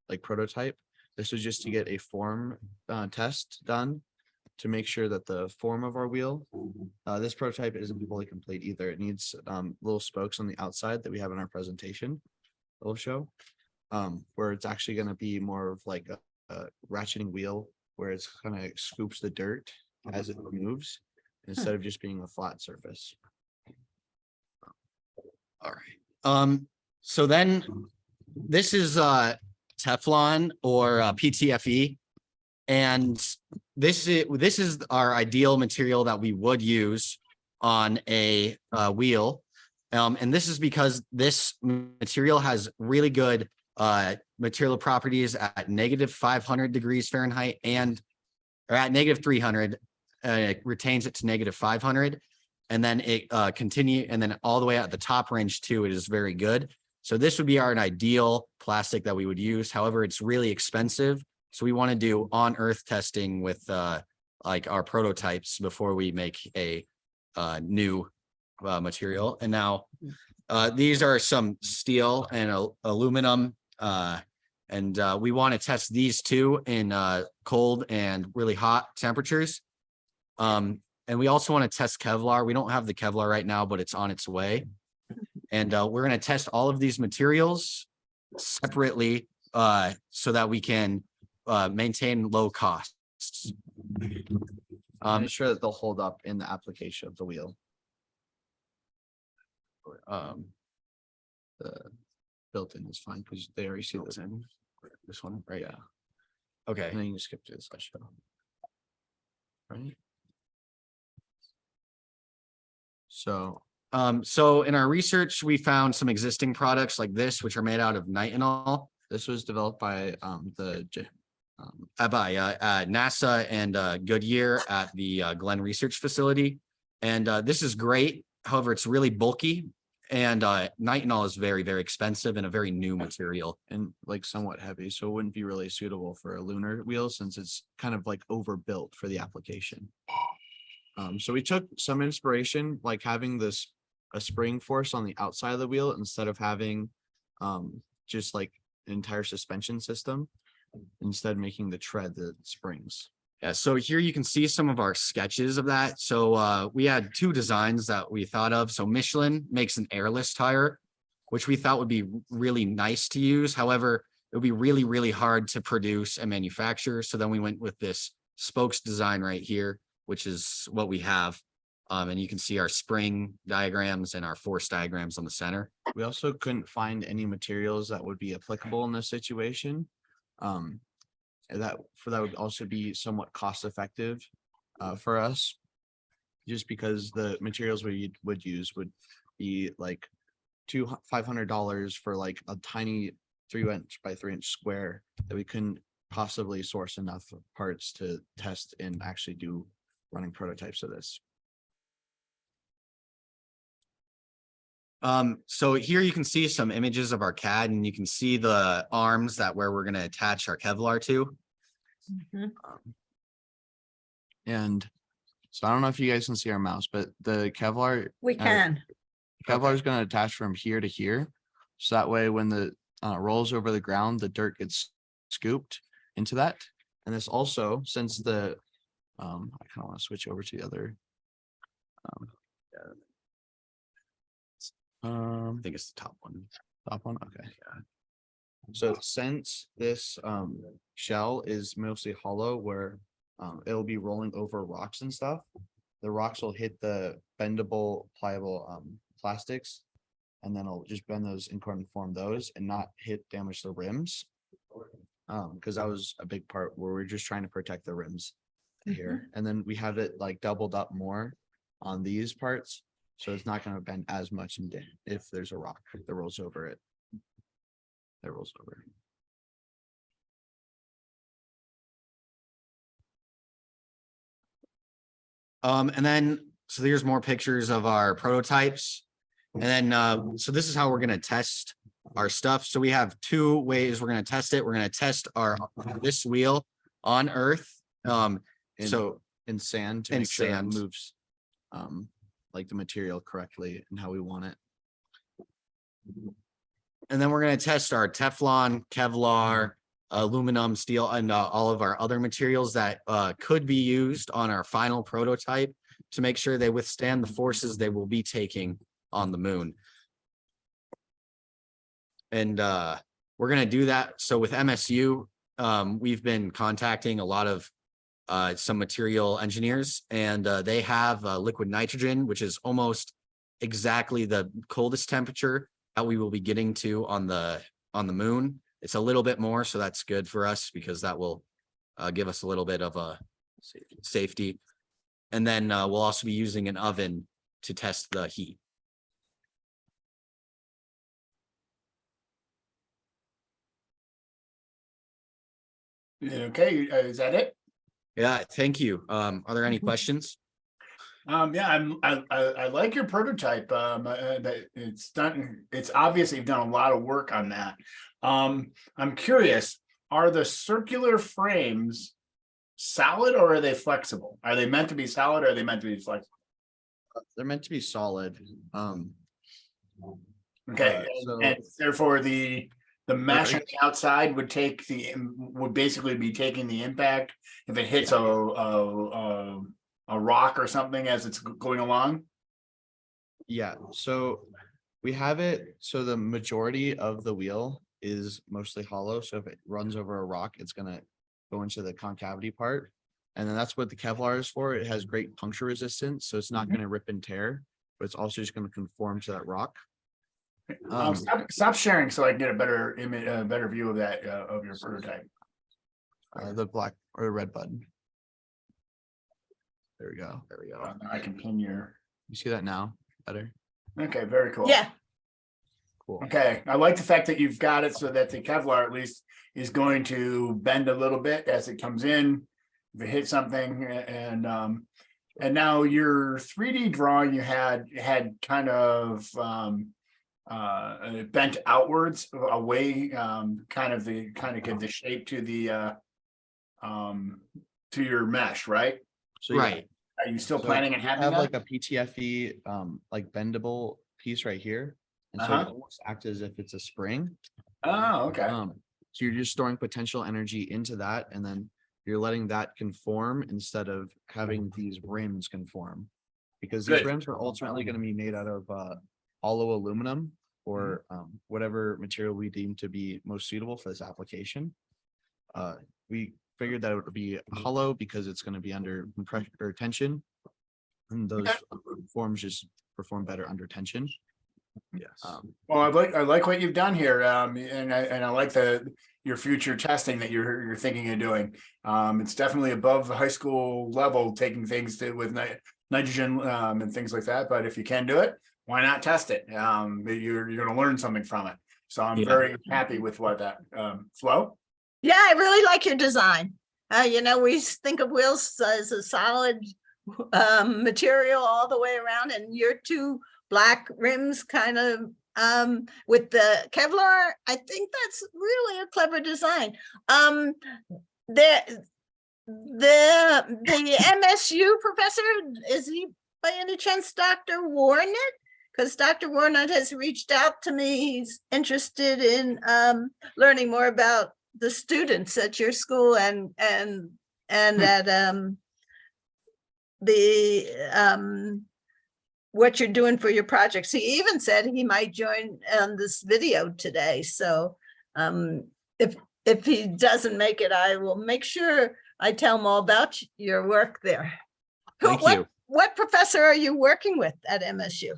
like prototype. This was just to get a form test done to make sure that the form of our wheel, this prototype isn't fully complete either. It needs little spokes on the outside that we have in our presentation that we'll show, where it's actually going to be more of like a ratcheting wheel where it's kind of scoops the dirt as it moves instead of just being a flat surface. All right. So then this is Teflon or PTFE. And this is our ideal material that we would use on a wheel. And this is because this material has really good material properties at -500 degrees Fahrenheit or at -300. It retains it to -500. And then it and then all the way at the top range too, it is very good. So this would be our ideal plastic that we would use. However, it's really expensive. So we want to do on earth testing with like our prototypes before we make a new material. And now these are some steel and aluminum. And we want to test these two in cold and really hot temperatures. And we also want to test Kevlar. We don't have the Kevlar right now, but it's on its way. And we're going to test all of these materials separately so that we can maintain low costs. Make sure that they'll hold up in the application of the wheel. The built-in is fine because they already see this one, right? Yeah. Okay. And then you can skip to the slideshow. Right. So in our research, we found some existing products like this, which are made out of nitinol. This was developed by NASA and Goodyear at the Glenn Research Facility. And this is great. However, it's really bulky. And nitinol is very, very expensive and a very new material. And like somewhat heavy. So it wouldn't be really suitable for a lunar wheel since it's kind of like overbuilt for the application. So we took some inspiration, like having a spring force on the outside of the wheel instead of having just like an entire suspension system, instead making the tread the springs. Yeah, so here you can see some of our sketches of that. So we had two designs that we thought of. So Michelin makes an airless tire, which we thought would be really nice to use. However, it would be really, really hard to produce and manufacture. So then we went with this spokes design right here, which is what we have. And you can see our spring diagrams and our force diagrams on the center. We also couldn't find any materials that would be applicable in this situation. That would also be somewhat cost effective for us, just because the materials we would use would be like $500 for like a tiny 3" by 3" square that we couldn't possibly source enough parts to test and actually do running prototypes of this. So here you can see some images of our CAD, and you can see the arms where we're going to attach our Kevlar to. And so I don't know if you guys can see our mouse, but the Kevlar. We can. Kevlar is going to attach from here to here. So that way when the rolls over the ground, the dirt gets scooped into that. And this also, since I kind of want to switch over to the other I think it's the top one. Top one, okay. So since this shell is mostly hollow where it'll be rolling over rocks and stuff, the rocks will hit the bendable, pliable plastics, and then it'll just bend those and form those and not damage the rims. Because that was a big part where we're just trying to protect the rims here. And then we have it like doubled up more on these parts. So it's not going to bend as much if there's a rock that rolls over it. That rolls over. And then, so there's more pictures of our prototypes. And then, so this is how we're going to test our stuff. So we have two ways we're going to test it. We're going to test this wheel on Earth. So in sand to make sure that moves like the material correctly and how we want it. And then we're going to test our Teflon, Kevlar, aluminum, steel, and all of our other materials that could be used on our final prototype to make sure they withstand the forces they will be taking on the moon. And we're going to do that. So with MSU, we've been contacting a lot of some material engineers, and they have liquid nitrogen, which is almost exactly the coldest temperature that we will be getting to on the moon. It's a little bit more, so that's good for us because that will give us a little bit of a safety. And then we'll also be using an oven to test the heat. Okay, is that it? Yeah, thank you. Are there any questions? Yeah, I like your prototype. That it's done. It's obvious you've done a lot of work on that. I'm curious, are the circular frames solid or are they flexible? Are they meant to be solid or are they meant to be flexible? They're meant to be solid. Okay, so and therefore the mesh on the outside would basically be taking the impact if it hits a rock or something as it's going along. Yeah, so we have it, so the majority of the wheel is mostly hollow. So if it runs over a rock, it's gonna go into the concavity part. And then that's what the Kevlar is for. It has great puncture resistance, so it's not gonna rip and tear, but it's also just gonna conform to that rock. Stop sharing so I can get a better image, a better view of that of your prototype. The black or the red button. There we go. There we go. I can pin your. You see that now? Better. Okay, very cool. Yeah. Cool. Okay, I like the fact that you've got it so that the Kevlar at least is going to bend a little bit as it comes in, if it hits something, and now your 3D drawing you had kind of bent outwards away, kind of give the shape to the to your mesh, right? So right. Are you still planning on having I have that? like a PTFE like bendable piece right here. And so it almost acts as if it's a spring. Oh, okay. So you're just storing potential energy into that, and then you're letting that conform instead of having these rims conform. Because these rims are ultimately going to be made out of hollow aluminum or whatever material we deem to be most suitable for this application. We figured that it would be hollow because it's going to be under pressure or tension, and those forms just perform better under tension. Yes. Well, I like what you've done here, and I like your future testing that you're thinking of doing. It's definitely above the high school level, taking things with nitrogen and things like that. But if you can do it, why not test it? You're going to learn something from it. So I'm very happy with what that Flo. Yeah, I really like your design. We think of wheels as a solid material all the way around, and your two black rims kind of with the Kevlar. I think that's really a clever design. The MSU professor, is he by any chance Dr. Warnett? Because Dr. Warnett has reached out to me. He's interested in learning more about the students at your school and at the what you're doing for your projects. He even said he might join on this video today. So if he doesn't make it, I will make sure I tell him all about your work there. Thank you. What professor are you working with at MSU?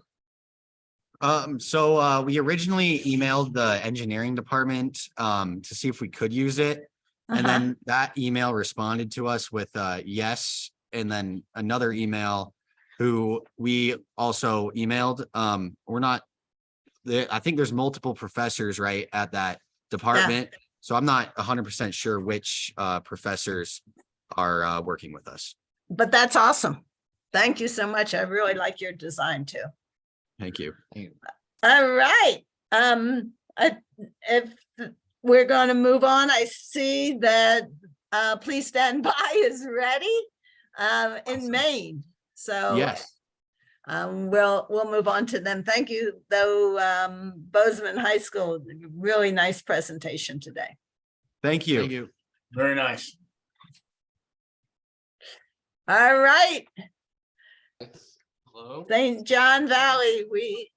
So we originally emailed the engineering department to see if we could use it. And then that email responded to us with yes, and then another email who we also emailed. We're not there. I think there's multiple professors right at that department. So I'm not 100% sure which professors are working with us. But that's awesome. Thank you so much. I really like your design too. Thank you. All right. If we're going to move on, I see that Please Stand By is ready in Maine. So yes, we'll move on to them. Thank you, though. Bozeman High School, really nice presentation today. Thank you. Thank you. Very nice. All right. Hello. St. John Valley, we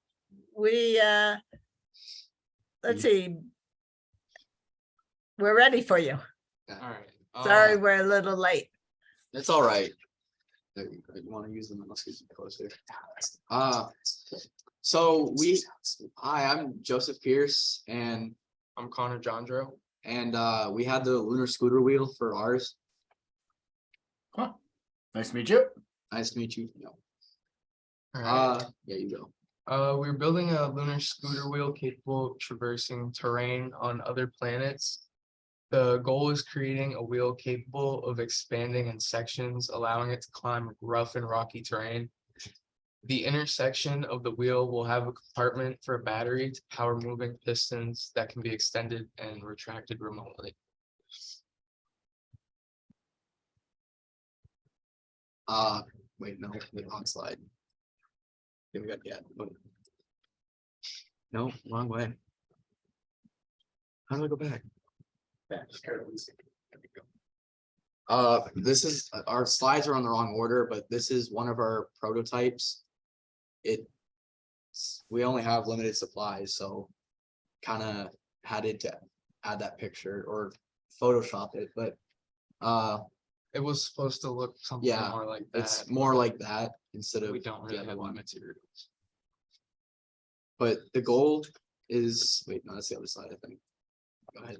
let's see. We're ready for you. All right. Sorry, we're a little late. It's all right. You want to use them? Let's get closer. So hi, I'm Joseph Pierce, and I'm Connor Jondro. and we had the lunar scooter wheel for ours. Huh. Nice to meet you. Nice to meet you. No. Yeah, you go. We're building a lunar scooter wheel capable of traversing terrain on other planets. The goal is creating a wheel capable of expanding in sections, allowing it to climb rough and rocky terrain. The intersection of the wheel will have a compartment for a battery to power moving pistons that can be extended and retracted remotely. Wait, no, the wrong slide. Yeah, we got no, wrong way. How do I go back? This is our slides are on the wrong order, but this is one of our prototypes. We only have limited supplies, so kind of had to add that picture or Photoshop it, but it was supposed to look something more like that. It's more like that instead of we don't really have any materials. But the goal is no, that's the other side, I think. Go ahead.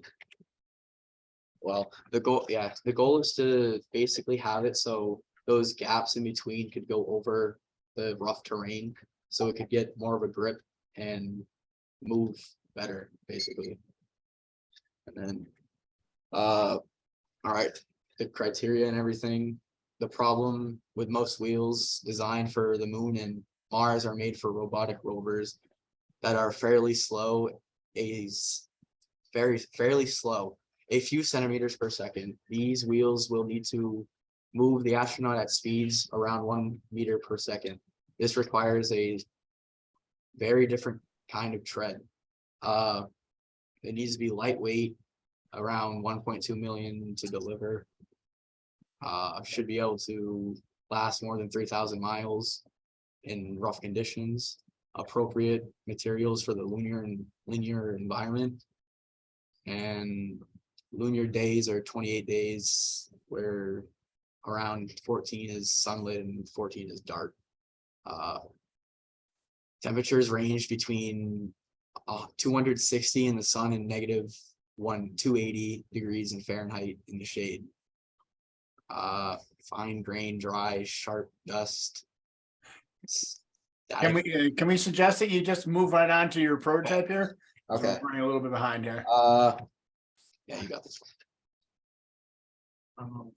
Well, the goal is to basically have it so those gaps in between could go over the rough terrain, so it could get more of a grip and move better, basically. And then, all right, the criteria and everything. The problem with most wheels designed for the moon and Mars are made for robotic rovers that are fairly slow, fairly slow, a few centimeters per second. These wheels will need to move the astronaut at speeds around 1 meter per second. This requires a very different kind of tread. It needs to be lightweight, around 1.2 million to deliver. Should be able to last more than 3,000 miles in rough conditions. Appropriate materials for the lunar and linear environment. And lunar days are 28 days, where around 14 is sunlit and 14 is dark. Temperatures range between 260 in the sun and negative 280 degrees in Fahrenheit in the shade. Fine grain, dry, sharp dust. Can we suggest that you just move right on to your prototype here? Okay. We're running a little bit behind here. Yeah, you got this one.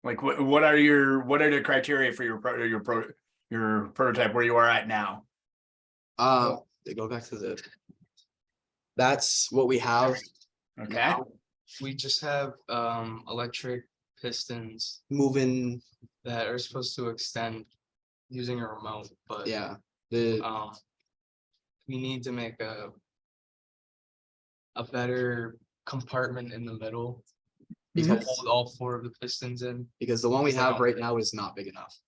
Like what are the criteria for your prototype where you are at now? They go back to that's what we have. Okay. Now. We just have electric pistons Moving. that are supposed to extend using a remote, but Yeah. we need to make a better compartment in the middle to hold all 4 of the pistons in. Because the one we have right now is not big enough.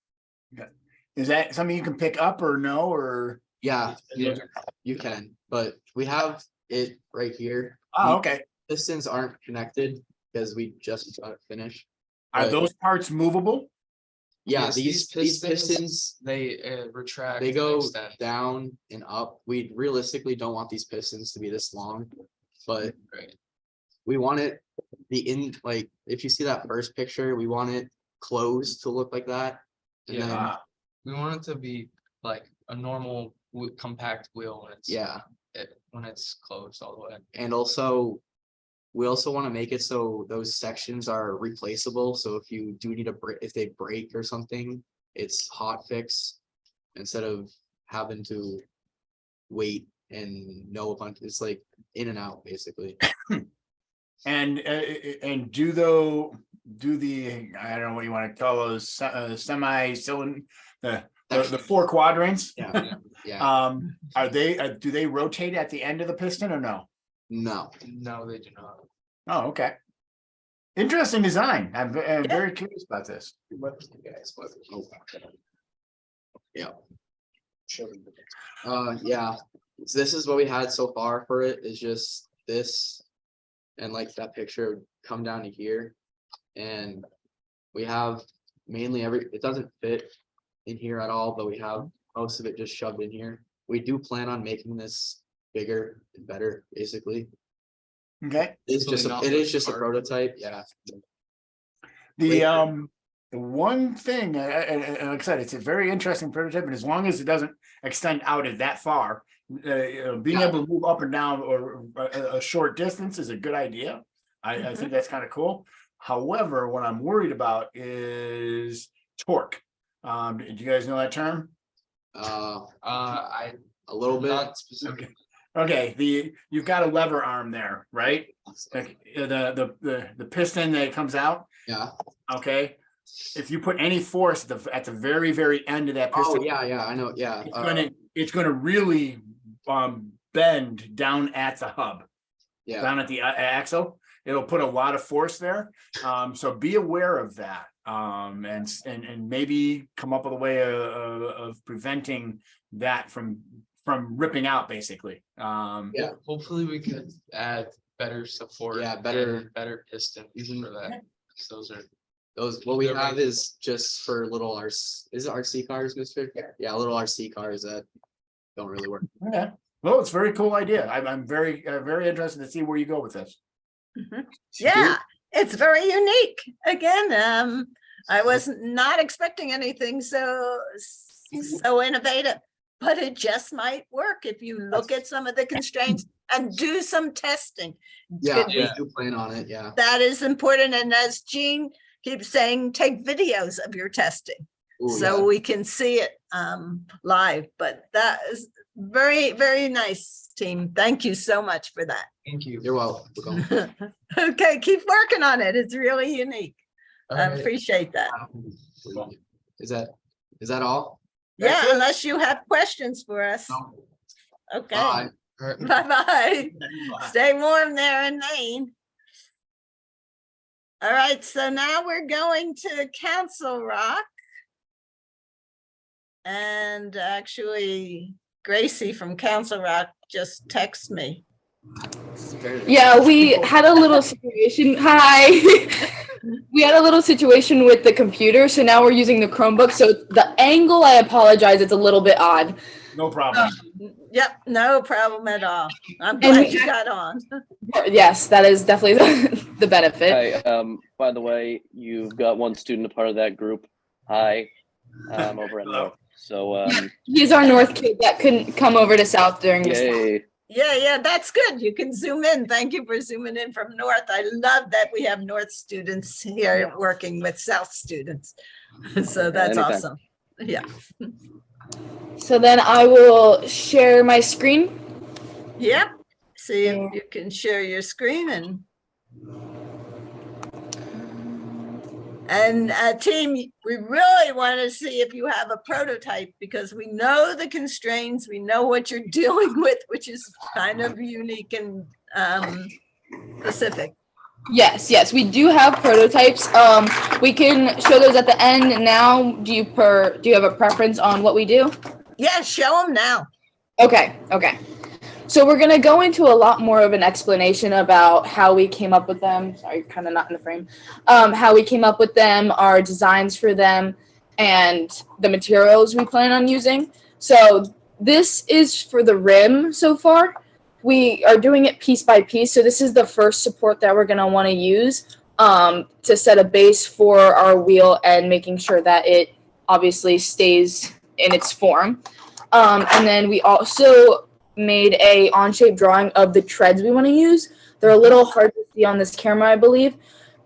Is that something you can pick up or no, or? Yeah, you can, but we have it right here. Oh, The okay. Pistons aren't connected because we just got it finished. Are But those parts movable? yeah, Yes, these pistons, they retract. they and go extend. down and up. We realistically don't want these pistons to be this long, but we want it like, if you see that first picture, we want it closed to look like that. And Yeah. then, We want it to be like a normal compact wheel when it's yeah, when it's closed all the way. and also we also want to make it so those sections are replaceable. So if you do need a break, if they break or something, it's hot fix instead of having to wait and know a bunch. It's like in and out basically. And do the I don't know what you want to call those semi-cylinder, the four quadrants. Yeah, yeah. Are they do they rotate at the end of the piston or no? No, they do not. Oh, okay. Interesting design. I'm very curious about this. Yeah. Yeah. So this is what we had so far for it, is just this, and like that picture would come down to here, and we have mainly it doesn't fit in here at all, but we have most of it just shoved in here. We do plan on making this bigger and better, basically. Okay. It is just a prototype, yeah. The one thing, and like I said, it's a very interesting prototype, and as long as it doesn't extend out at that far, being able to move up and down or a short distance is a good idea. I think that's kind of cool. However, what I'm worried about is torque. Do you guys know that term? A little bit. Not specific. Okay, you've got a lever arm there, right? The piston that comes out. Yeah. Okay. If you put any force at the very, very end of that piston. Oh, yeah, I know, yeah. It's gonna really bend down at the hub. Yeah. Down at the axle. It'll put a lot of force there. So be aware of that. And maybe come up with a way of preventing that from ripping out, basically. Yeah. Hopefully we could add better support. Yeah, better piston for that. Those what we have is just for little is it RC cars, Mr.? Yeah, little RC cars that don't really work. Okay. Well, it's a very cool idea. I'm very, very interested to see where you go with this. Yeah, it's very unique. Again, I was not expecting anything so innovative, but it just might work if you look at some of the constraints and do some testing. Yeah, we do plan on it. Yeah, that is important. And as Jean keeps saying, take videos of your testing. Ooh, so we can see it live. But that is very, very nice, team. Thank you so much for that. Thank you. You're welcome. Okay, keep working on it. It's really unique. I appreciate that. Is that all? Yeah, unless you have questions for us. No. Okay. Bye. Bye-bye. Stay warm there in Maine. All right, so now we're going to Council Rock. And actually, Gracie from Council Rock just texted me. Yeah, we had a little situation. Hi. We had a little situation with the computer, so now we're using the Chromebook. So the angle, I apologize, it's a little bit odd. No problem. Yep, no problem at all. I'm glad you got on. Yes, that is definitely the benefit. Hi, by the way, you've got one student a part of that group. Hi, I'm over at North. So He's our North kid that couldn't come over to South during this. yay. Yeah, that's good. You can zoom in. Thank you for zooming in from North. I love that we have North students here working with South students. So that's anytime. awesome. Yeah. So then I will share my screen. Yep. See if you can share your screen and team, we really want to see if you have a prototype because we know the constraints, we know what you're dealing with, which is kind of unique and specific. Yes, we do have prototypes. We can show those at the end now. Do you have a preference on what we do? Yeah, show them now. Okay. So we're gonna go into a lot more of an explanation about how we came up with them. Sorry, kind of not in the frame. How we came up with them, our designs for them, and the materials we plan on using. So this is for the rim so far. We are doing it piece by piece. So this is the first support that we're gonna want to use to set a base for our wheel and making sure that it obviously stays in its form. And then we also made a on-shape drawing of the treads we want to use. They're a little hard to see on this camera, I believe.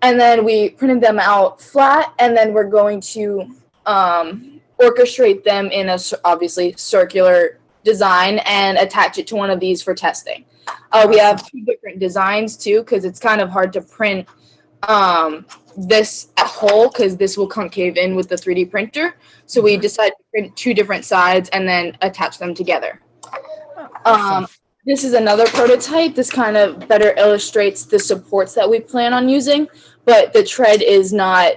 And then we printed them out flat, and then we're going to orchestrate them in a obviously circular design and attach it to one of these for testing. We have 2 different designs too, because it's kind of hard to print this at whole, because this will concave in with the 3D printer. So we decided to print 2 different sides and then attach them together. This is another prototype. This kind of better illustrates the supports that we plan on using, but the tread is not,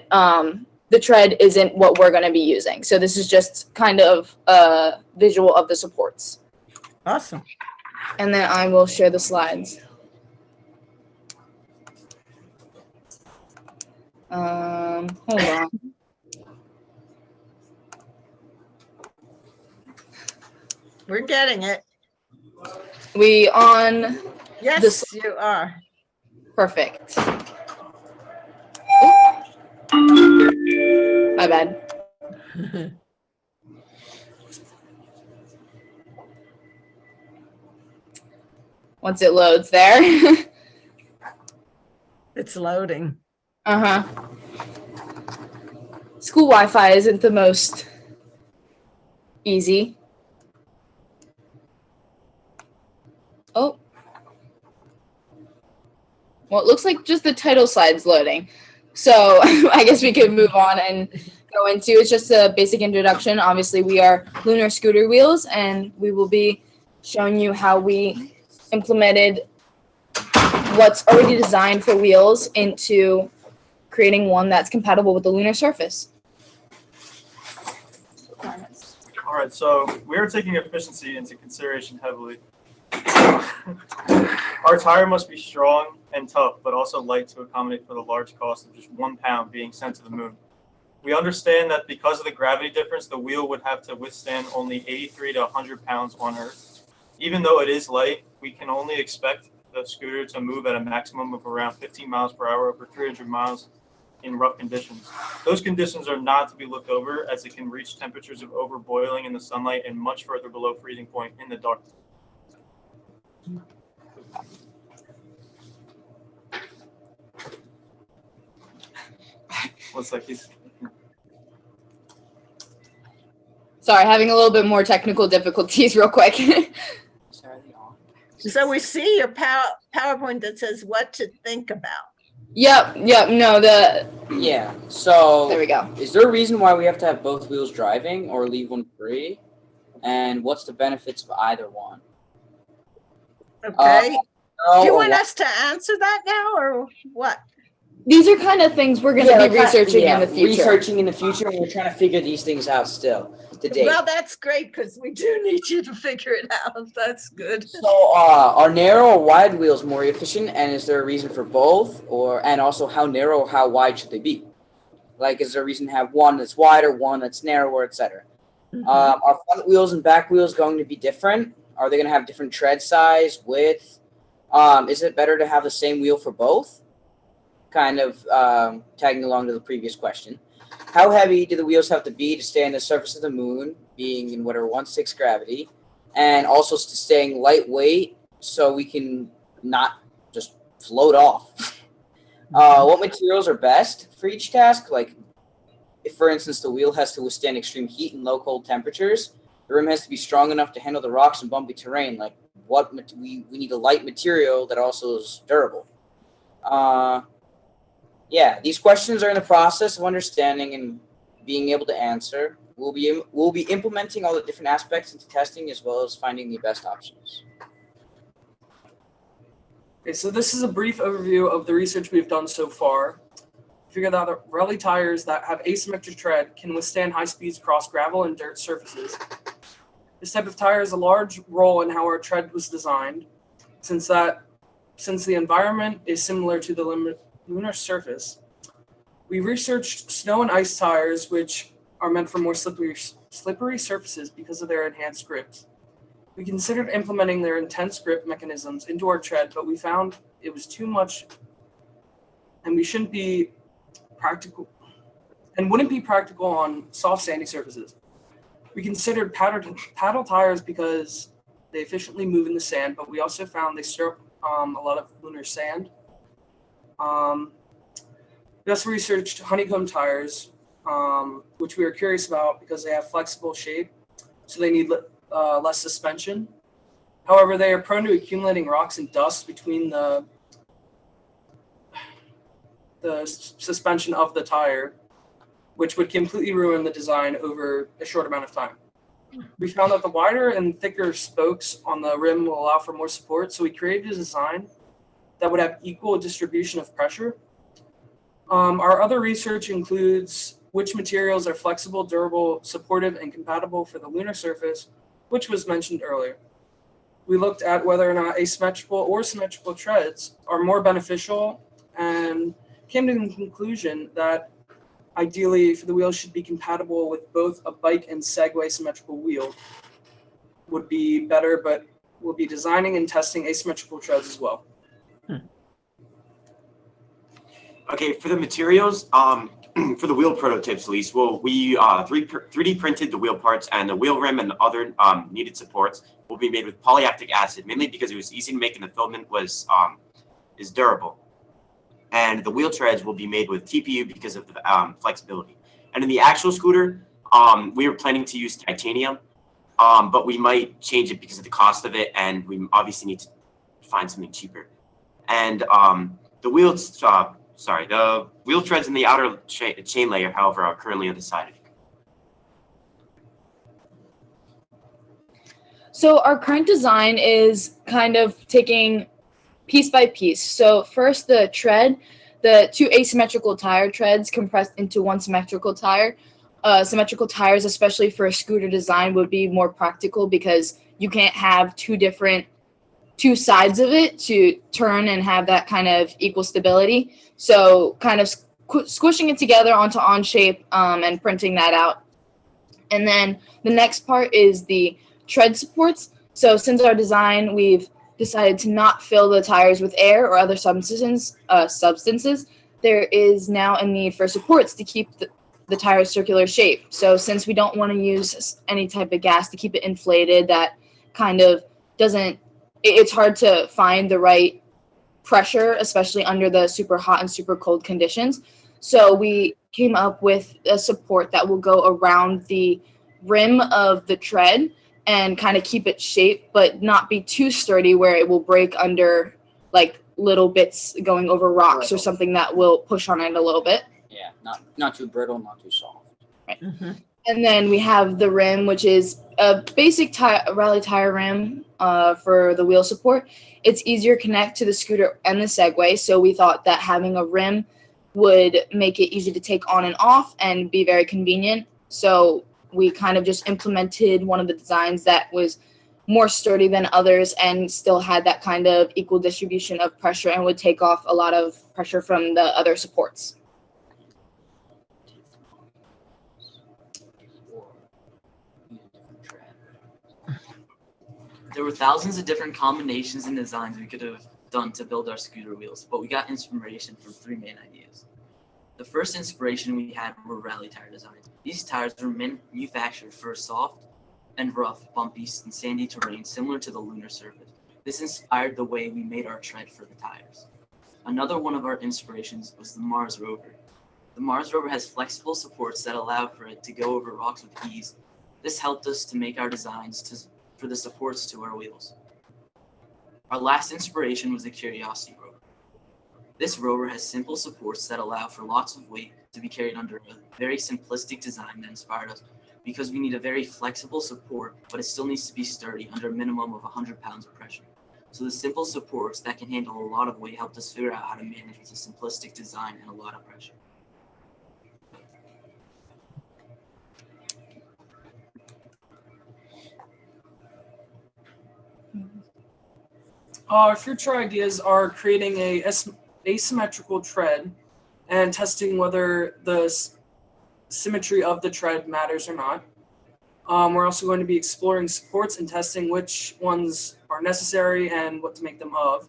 the tread isn't what we're going to be using. So this is just kind of a visual of the supports. Awesome. And then I will share the slides. Hold on. We're getting it. We on? Yes, you are. Perfect. My bad. Once it loads there. It's loading. School Wi-Fi isn't the most easy. Oh. Well, it looks like just the title slide's loading. So I guess we could move on and go into, it's just a basic introduction. Obviously, we are Lunar Scooter Wheels, and we will be showing you how we implemented what's already designed for wheels into creating one that's compatible with the lunar surface. All right, so we are taking efficiency into consideration heavily. Our tire must be strong and tough, but also light to accommodate for the large cost of just 1 pound being sent to the moon. We understand that because of the gravity difference, the wheel would have to withstand only 83 to 100 pounds on Earth. Even though it is light, we can only expect the scooter to move at a maximum of around 15 miles per hour over 300 miles in rough conditions. Those conditions are not to be looked over, as it can reach temperatures of overboiling in the sunlight and much further below freezing point in the dark. Looks like he's... Sorry, having a little bit more technical difficulties real quick. So we see your PowerPoint that says what to think about. Yep, no, Yeah, so. There we go. Is there a reason why we have to have both wheels driving or leave one free? And what's the benefits of either one? Okay. Do you want us to answer that now or what? These are kind of things we're going to be researching in the future. Researching in the future, and we're trying to figure these things out still today. Well, that's great because we do need you to figure it out. That's good. So, are narrow or wide wheels more efficient, and is there a reason for both? And also, how narrow or how wide should they be? Like, is there a reason to have one that's wider, one that's narrower, etc.? Are front wheels and back wheels going to be different? Are they going to have different tread size, width? Is it better to have the same wheel for both? Kind of tagging along to the previous question. How heavy do the wheels have to be to stay on the surface of the moon, being in whatever 1/6 gravity, and also to staying lightweight so we can not just float off? What materials are best for each task? Like, if, for instance, the wheel has to withstand extreme heat and low cold temperatures, the rim has to be strong enough to handle the rocks and bumpy terrain. Like, we need a light material that also is durable. Yeah, these questions are in the process of understanding and being able to answer. We'll be implementing all the different aspects into testing as well as finding the best options. Okay, so this is a brief overview of the research we've done so far. Figured out that rally tires that have asymmetric tread can withstand high speeds across gravel and dirt surfaces. This type of tire has a large role in how our tread was designed, since the environment is similar to the lunar surface. We researched snow and ice tires, which are meant for more slippery surfaces because of their enhanced grips. We considered implementing their intense grip mechanisms into our tread, but we found it was too much and wouldn't be practical on soft sandy surfaces. We considered paddle tires because they efficiently move in the sand, but we also found they stir up a lot of lunar sand. We also researched honeycomb tires, which we were curious about because they have flexible shape, so they need less suspension. However, they are prone to accumulating rocks and dust between the suspension of the tire, which would completely ruin the design over a short amount of time. We found that the wider and thicker spokes on the rim will allow for more support, so we created a design that would have equal distribution of pressure. Our other research includes which materials are flexible, durable, supportive, and compatible for the lunar surface, which was mentioned earlier. We looked at whether or not asymmetrical or symmetrical treads are more beneficial and came to the conclusion that ideally for the wheels should be compatible with both a bike and Segway symmetrical wheel would be better, but we'll be designing and testing asymmetrical treads as well. Okay, for the materials, for the wheel prototypes at least, well, we 3D printed the wheel parts, and the wheel rim and the other needed supports will be made with polyactic acid, mainly because it was easy to make and the filament was is durable. And the wheel treads will be made with TPU because of the flexibility. And in the actual scooter, we were planning to use titanium, but we might change it because of the cost of it, and we obviously need to find something cheaper. And the wheels. The wheel treads in the outer chain layer, however, are currently undecided. So our current design is kind of taking piece by piece. So first the tread, the two asymmetrical tire treads compressed into one symmetrical tire. Symmetrical tires, especially for a scooter design, would be more practical because you can't have two sides of it to turn and have that kind of equal stability. So kind of squishing it together onto on shape and printing that out. And then the next part is the tread supports. So since our design, we've decided to not fill the tires with air or other substances, there is now a need for supports to keep the tire's circular shape. So since we don't want to use any type of gas to keep it inflated, that kind of it's hard to find the right pressure, especially under the super hot and super cold conditions. So we came up with a support that will go around the rim of the tread and kind of keep it shaped, but not be too sturdy where it will break under like little bits going over rocks or something that will push on it a little bit. Yeah, not too brittle, not too soft. Right. And then we have the rim, which is a basic rally tire rim for the wheel support. It's easier to connect to the scooter and the Segway, so we thought that having a rim would make it easy to take on and off and be very convenient. So we kind of just implemented one of the designs that was more sturdy than others and still had that kind of equal distribution of pressure and would take off a lot of pressure from the other supports. There were thousands of different combinations and designs we could have done to build our scooter wheels, but we got inspiration from three main ideas. The first inspiration we had were rally tire designs. These tires were manufactured for soft and rough, bumpy, and sandy terrain similar to the lunar surface. This inspired the way we made our tread for the tires. Another one of our inspirations was the Mars rover. The Mars rover has flexible supports that allow for it to go over rocks with ease. This helped us to make our designs for the supports to our wheels. Our last inspiration was the Curiosity rover. This rover has simple supports that allow for lots of weight to be carried under a very simplistic design that inspired us because we need a very flexible support, but it still needs to be sturdy under a minimum of 100 pounds of pressure. So the simple supports that can handle a lot of weight helped us figure out how to manage with a simplistic design and a lot of pressure. Our future ideas are creating a asymmetrical tread and testing whether the symmetry of the tread matters or not. We're also going to be exploring supports and testing which ones are necessary and what to make them of.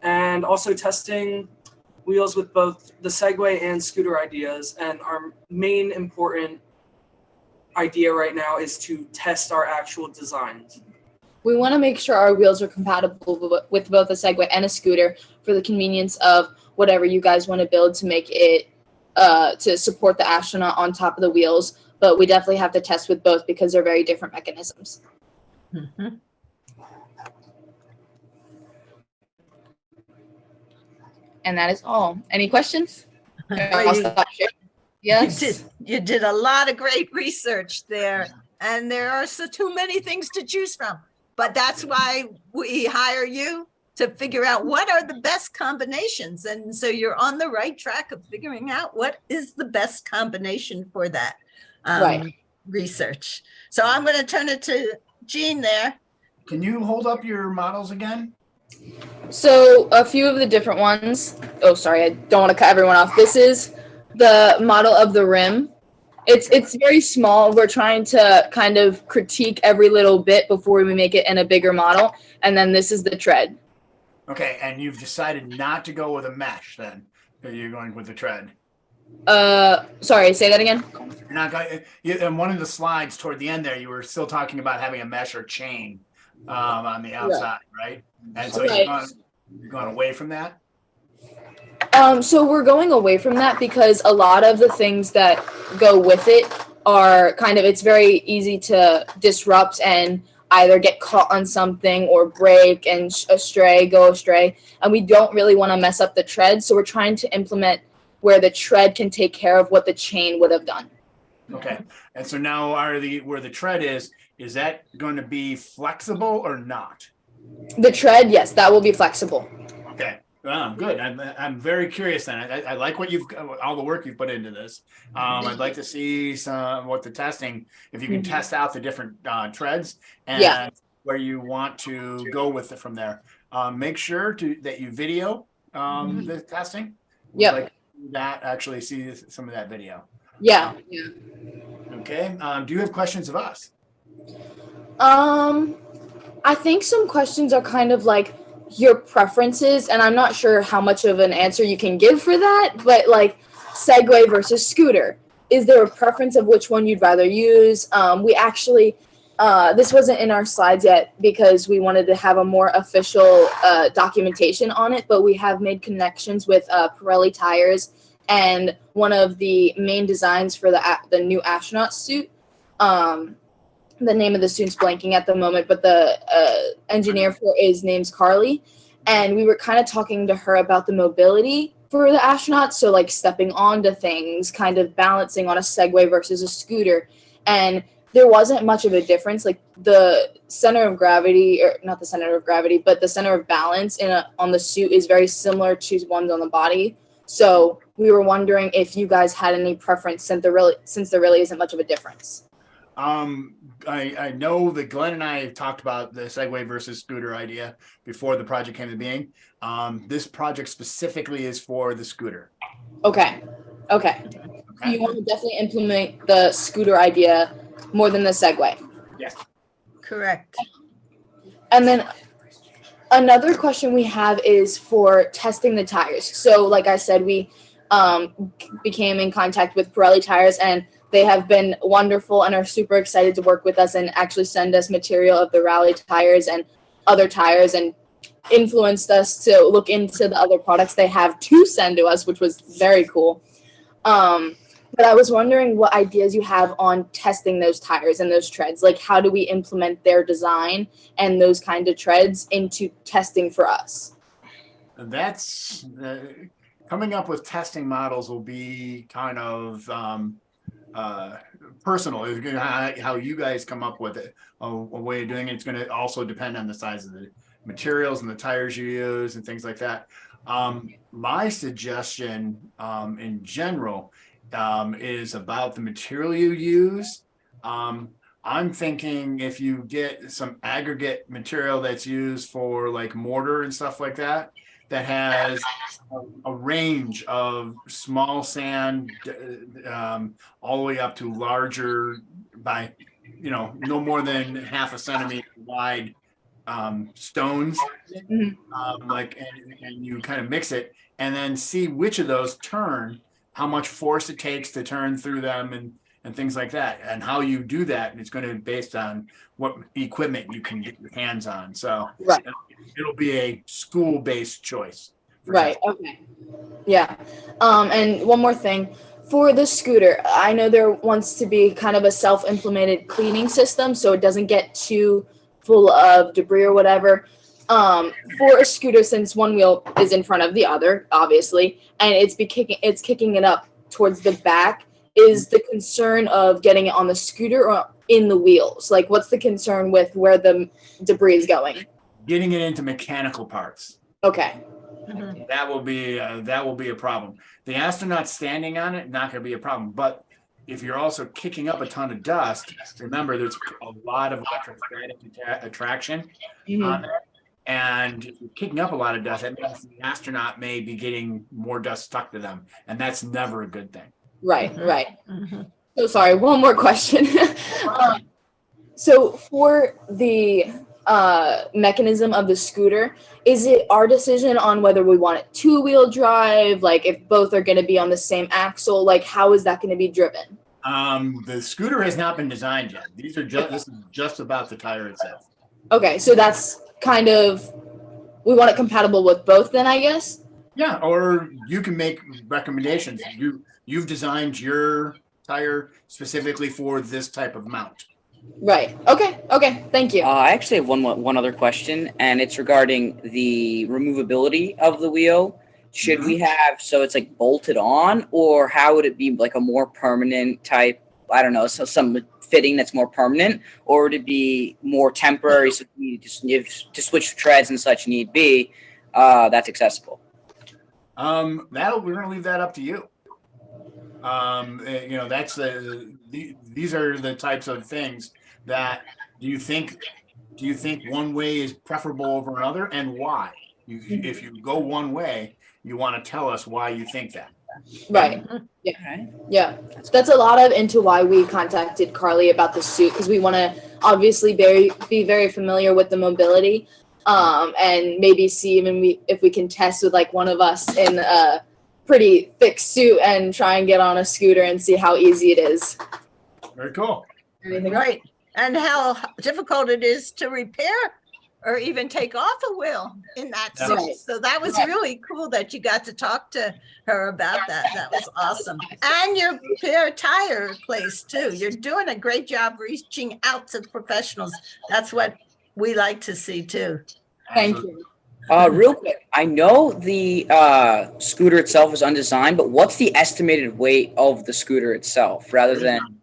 And also testing wheels with both the Segway and scooter ideas. And our main important idea right now is to test our actual designs. We want to make sure our wheels are compatible with both a Segway and a scooter for the convenience of whatever you guys want to build to make it to support the astronaut on top of the wheels. But we definitely have to test with both because they're very different mechanisms. Mhm. And that is all. Any questions? Well, Yes. You did a lot of great research there, and there are so too many things to choose from. But that's why we hire you to figure out what are the best combinations. And so you're on the right track of figuring out what is the best combination for that research. So I'm going to turn it to Jean there. Can you hold up your models again? So a few of the different ones. Oh, sorry, I don't want to cut everyone off. This is the model of the rim. It's very small. We're trying to kind of critique every little bit before we make it in a bigger model. And then this is the tread. Okay, and you've decided not to go with a mesh then. You're going with the tread. Sorry, say that again. You're not going. In one of the slides toward the end there, you were still talking about having a mesh or chain on the outside, right? And so you're going away from that. So we're going away from that because a lot of the things that go with it are kind of, it's very easy to disrupt and either get caught on something or break and go astray. And we don't really want to mess up the tread. So we're trying to implement where the tread can take care of what the chain would have done. Okay. And so now where the tread is that going to be flexible or not? The tread, yes, that will be flexible. Okay. Good. I'm very curious then. I like what all the work you've put into this. I'd like to see what the testing, if you can test out the different treads and where you want to go with it from there. Make sure that you video the testing. Yeah. Like that, actually see some of that video. Yeah. Okay. Do you have questions of us? I think some questions are kind of like your preferences, and I'm not sure how much of an answer you can give for that, but like Segway versus scooter, is there a preference of which one you'd rather use? We actually, this wasn't in our slides yet because we wanted to have a more official documentation on it, but we have made connections with Pirelli tires, and one of the main designs for the new astronaut suit, the name of the student's blanking at the moment, but the engineer for his name's Carly. And we were kind of talking to her about the mobility for the astronauts. So like stepping onto things, kind of balancing on a Segway versus a scooter. And there wasn't much of a difference. Like the center of gravity, or not the center of gravity, but the center of balance on the suit is very similar to ones on the body. So we were wondering if you guys had any preference since there really isn't much of a difference. I know that Glenn and I talked about the Segway versus scooter idea before the project came to being. This project specifically is for the scooter. Okay. You want to definitely implement the scooter idea more than the Segway. Yes. Correct. And then another question we have is for testing the tires. So like I said, we became in contact with Pirelli tires, and they have been wonderful and are super excited to work with us and actually send us material of the Rally tires and other tires, and influenced us to look into the other products they have to send to us, which was very cool. But I was wondering what ideas you have on testing those tires and those treads. Like, how do we implement their design and those kind of treads into testing for us? That's coming up with testing models will be kind of personal. It's gonna how you guys come up with it, a way of doing it. It's going to also depend on the size of materials and the tires you use and things like that. My suggestion in general is about the material you use. I'm thinking if you get some aggregate material that's used for like mortar and stuff like that, that has a range of small sand all the way up to larger by, no more than half a centimeter wide stones, and you kind of mix it and then see which of those turn, how much force it takes to turn through them and things like that, and how you do that. And it's going to be based on what equipment you can get your hands on. So it'll be a school-based choice. Right, okay. Yeah. And one more thing. For the scooter, I know there wants to be kind of a self-implemented cleaning system so it doesn't get too full of debris or whatever. For a scooter, since one wheel is in front of the other, obviously, and it's kicking it up towards the back, is the concern of getting it on the scooter or in the wheels? Like, what's the concern with where the debris is going? Getting it into mechanical parts. Okay. That will be a problem. The astronaut standing on it, not going to be a problem. But if you're also kicking up a ton of dust, remember there's a lot of electrostatic attraction on there. And if you're kicking up a lot of dust, that means the astronaut may be getting more dust stuck to them, and that's never a good thing. Right. So sorry, one more question. So for the mechanism of the scooter, is it our decision on whether we want it two-wheel drive, like if both are going to be on the same axle, like how is that going to be driven? The scooter has not been designed yet. This is just about the tire itself. Okay, so that's kind of, we want it compatible with both then, I guess? Yeah, or you can make recommendations. You've designed your tire specifically for this type of mount. Right. Okay. Thank you. I actually have one other question, and it's regarding the removability of the wheel. Should we have, so it's like bolted on, or how would it be like a more permanent type? I don't know, so some fitting that's more permanent, or would it be more temporary? So you just need to switch treads and such need be, that's accessible. We're gonna leave that up to you. That's these are the types of things that do you think one way is preferable over another, and why? If you go one way, you want to tell us why you think that. Right. Yeah. That's a lot of into why we contacted Carly about the suit, because we want to obviously be very familiar with the mobility, and maybe see if we can test with like one of us in a pretty thick suit and try and get on a scooter and see how easy it is. Very cool. Right. And how difficult it is to repair or even take off a wheel in that suit. Right. So that was really cool that you got to talk to her about that. That was awesome. And your repair tire place too. You're doing a great job reaching out to professionals. That's what we like to see too. Thank you. Real quick, I know the scooter itself is undesigned, but what's the estimated weight of the scooter itself, rather than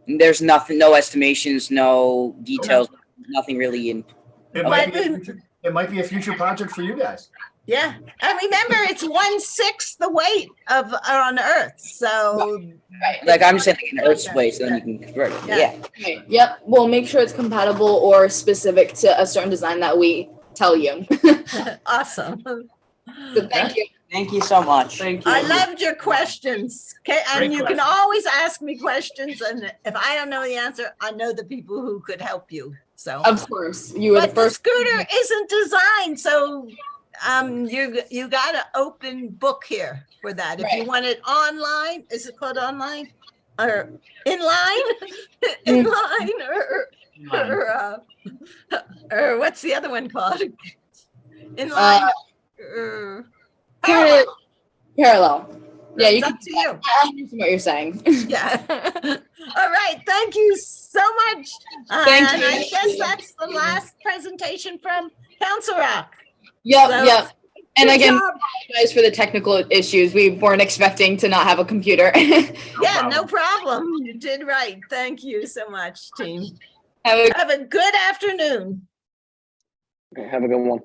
there's nothing, no estimations, no details, nothing really in. It might be a future project for you guys. Yeah, and remember, it's 1/6 the weight of on Earth. So, like I'm just saying, like an Earth's weight, so then you can convert it. Yeah. Okay. Yep. We'll make sure it's compatible or specific to a certain design that we tell you. Awesome. So thank you. Thank you so much. Thank you. I loved your questions. Okay, and Great you question. can always ask me questions, and if I don't know the answer, I know the people who could help you. So, Of course, you were the but first. the scooter isn't designed, so you got an open book here for that. If you want it online, is it called online or inline? Inline or what's the other one called? Inline or Parallel. Yeah, you it's can. up to you. I understand what you're saying. Yeah. All right. Thank you so much. Thank and you. I guess that's the last presentation from Council Rock. Yep. So, Yep. And good again, job. apologize for the technical issues. We weren't expecting to not have a computer. Yeah, no problem. You did right. Thank you so much, team. Have a Have a good afternoon. Okay, have a good one.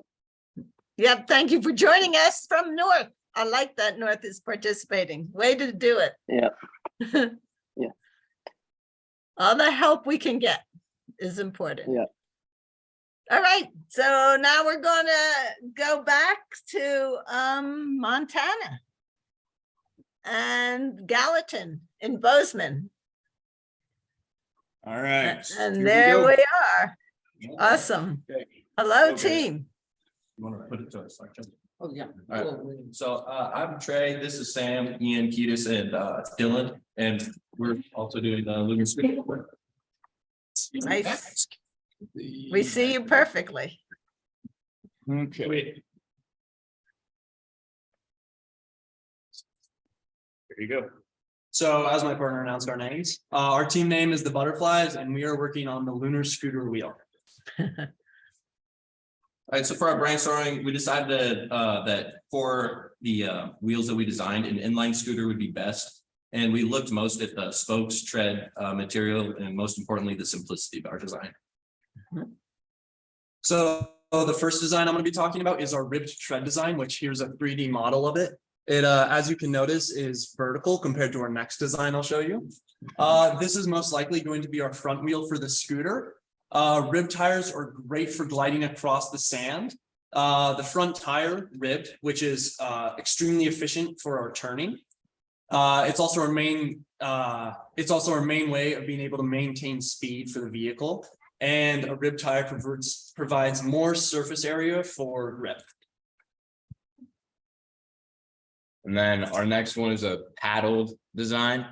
Yep, thank you for joining us from North. I like that North is participating. Way to do it. Yeah. Yeah. All the help we can get is important. Yeah. All right, so now we're gonna go back to Montana and Gallatin in Bozeman. All right. And here there go. we are. Awesome. Okay. Hello, Okay. team. You want to put it to us? Like, Oh, yeah. All right. So I'm Trey, this is Sam, Ian, Ketis, and Dylan, and we're also doing the Lunar Worktable. Nice. We see you perfectly. Okay. There you go. So as my partner announced our names, our team name is the Butterflies, and we are working on the Lunar Scooter Wheel. All right, so for our brainstorming, we decided that for the wheels that we designed, an inline scooter would be best. And we looked most at the spokes, tread material, and most importantly, the simplicity of our design. So the first design I'm going to be talking about is our ribbed tread design, which here's a 3D model of it. It, as you can notice, is vertical compared to our next design I'll show you. This is most likely going to be our front wheel for the scooter. Rib tires are great for gliding across the sand. The front tire ribbed, which is extremely efficient for our turning. It's also our main way of being able to maintain speed for the vehicle. And a rib tire provides more surface area for grip. And then our next one is a paddled design.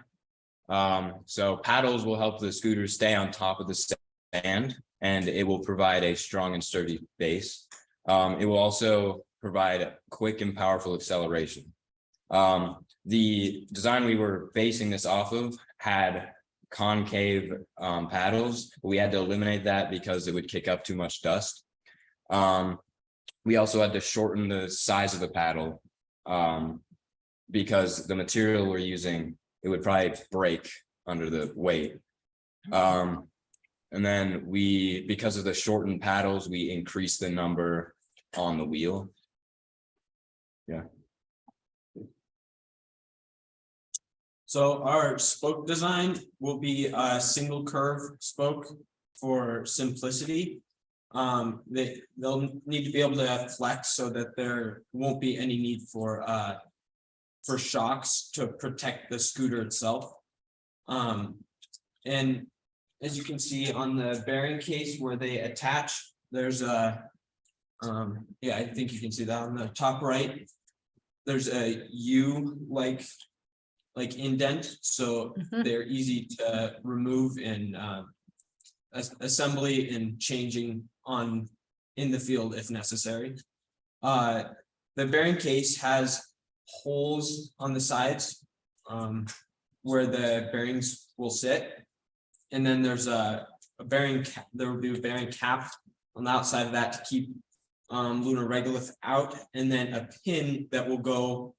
So paddles will help the scooter stay on top of the sand, and it will provide a strong and sturdy base. It will also provide quick and powerful acceleration. The design we were basing this off of had concave paddles, but we had to eliminate that because it would kick up too much dust. We also had to shorten the size of the paddle because the material we're using, it would probably break under the weight. And then because of the shortened paddles, we increased the number on the wheel. Yeah. So our spoke design will be a single curve spoke for simplicity. They'll need to be able to have flex so that there won't be any need for shocks to protect the scooter itself. And as you can see on the bearing case where they attach, there's a, yeah, I think you can see that on the top right. There's a U like indent, so they're easy to remove in assembly and changing in the field if necessary. The bearing case has holes on the sides where the bearings will sit, and then there's a bearing cap. There will be a bearing cap on the outside of that to keep lunar regolith out, and then a pin that will go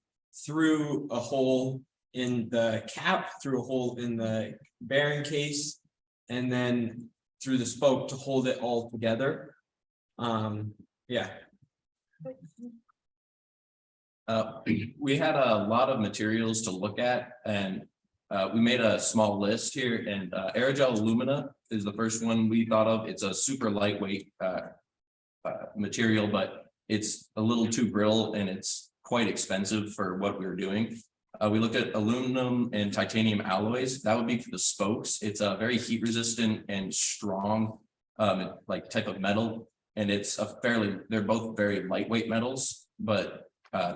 through a hole in the cap, through a hole in the bearing case, and then through the spoke to hold it all together. Yeah. We had a lot of materials to look at, and we made a small list here, and aerogel alumina is the first one we thought of. It's a super lightweight material, but it's a little too brittle and it's quite expensive for what we were doing. We looked at aluminum and titanium alloys. That would be for the spokes. It's a very heat resistant and strong like type of metal, and it's they're both very lightweight metals, but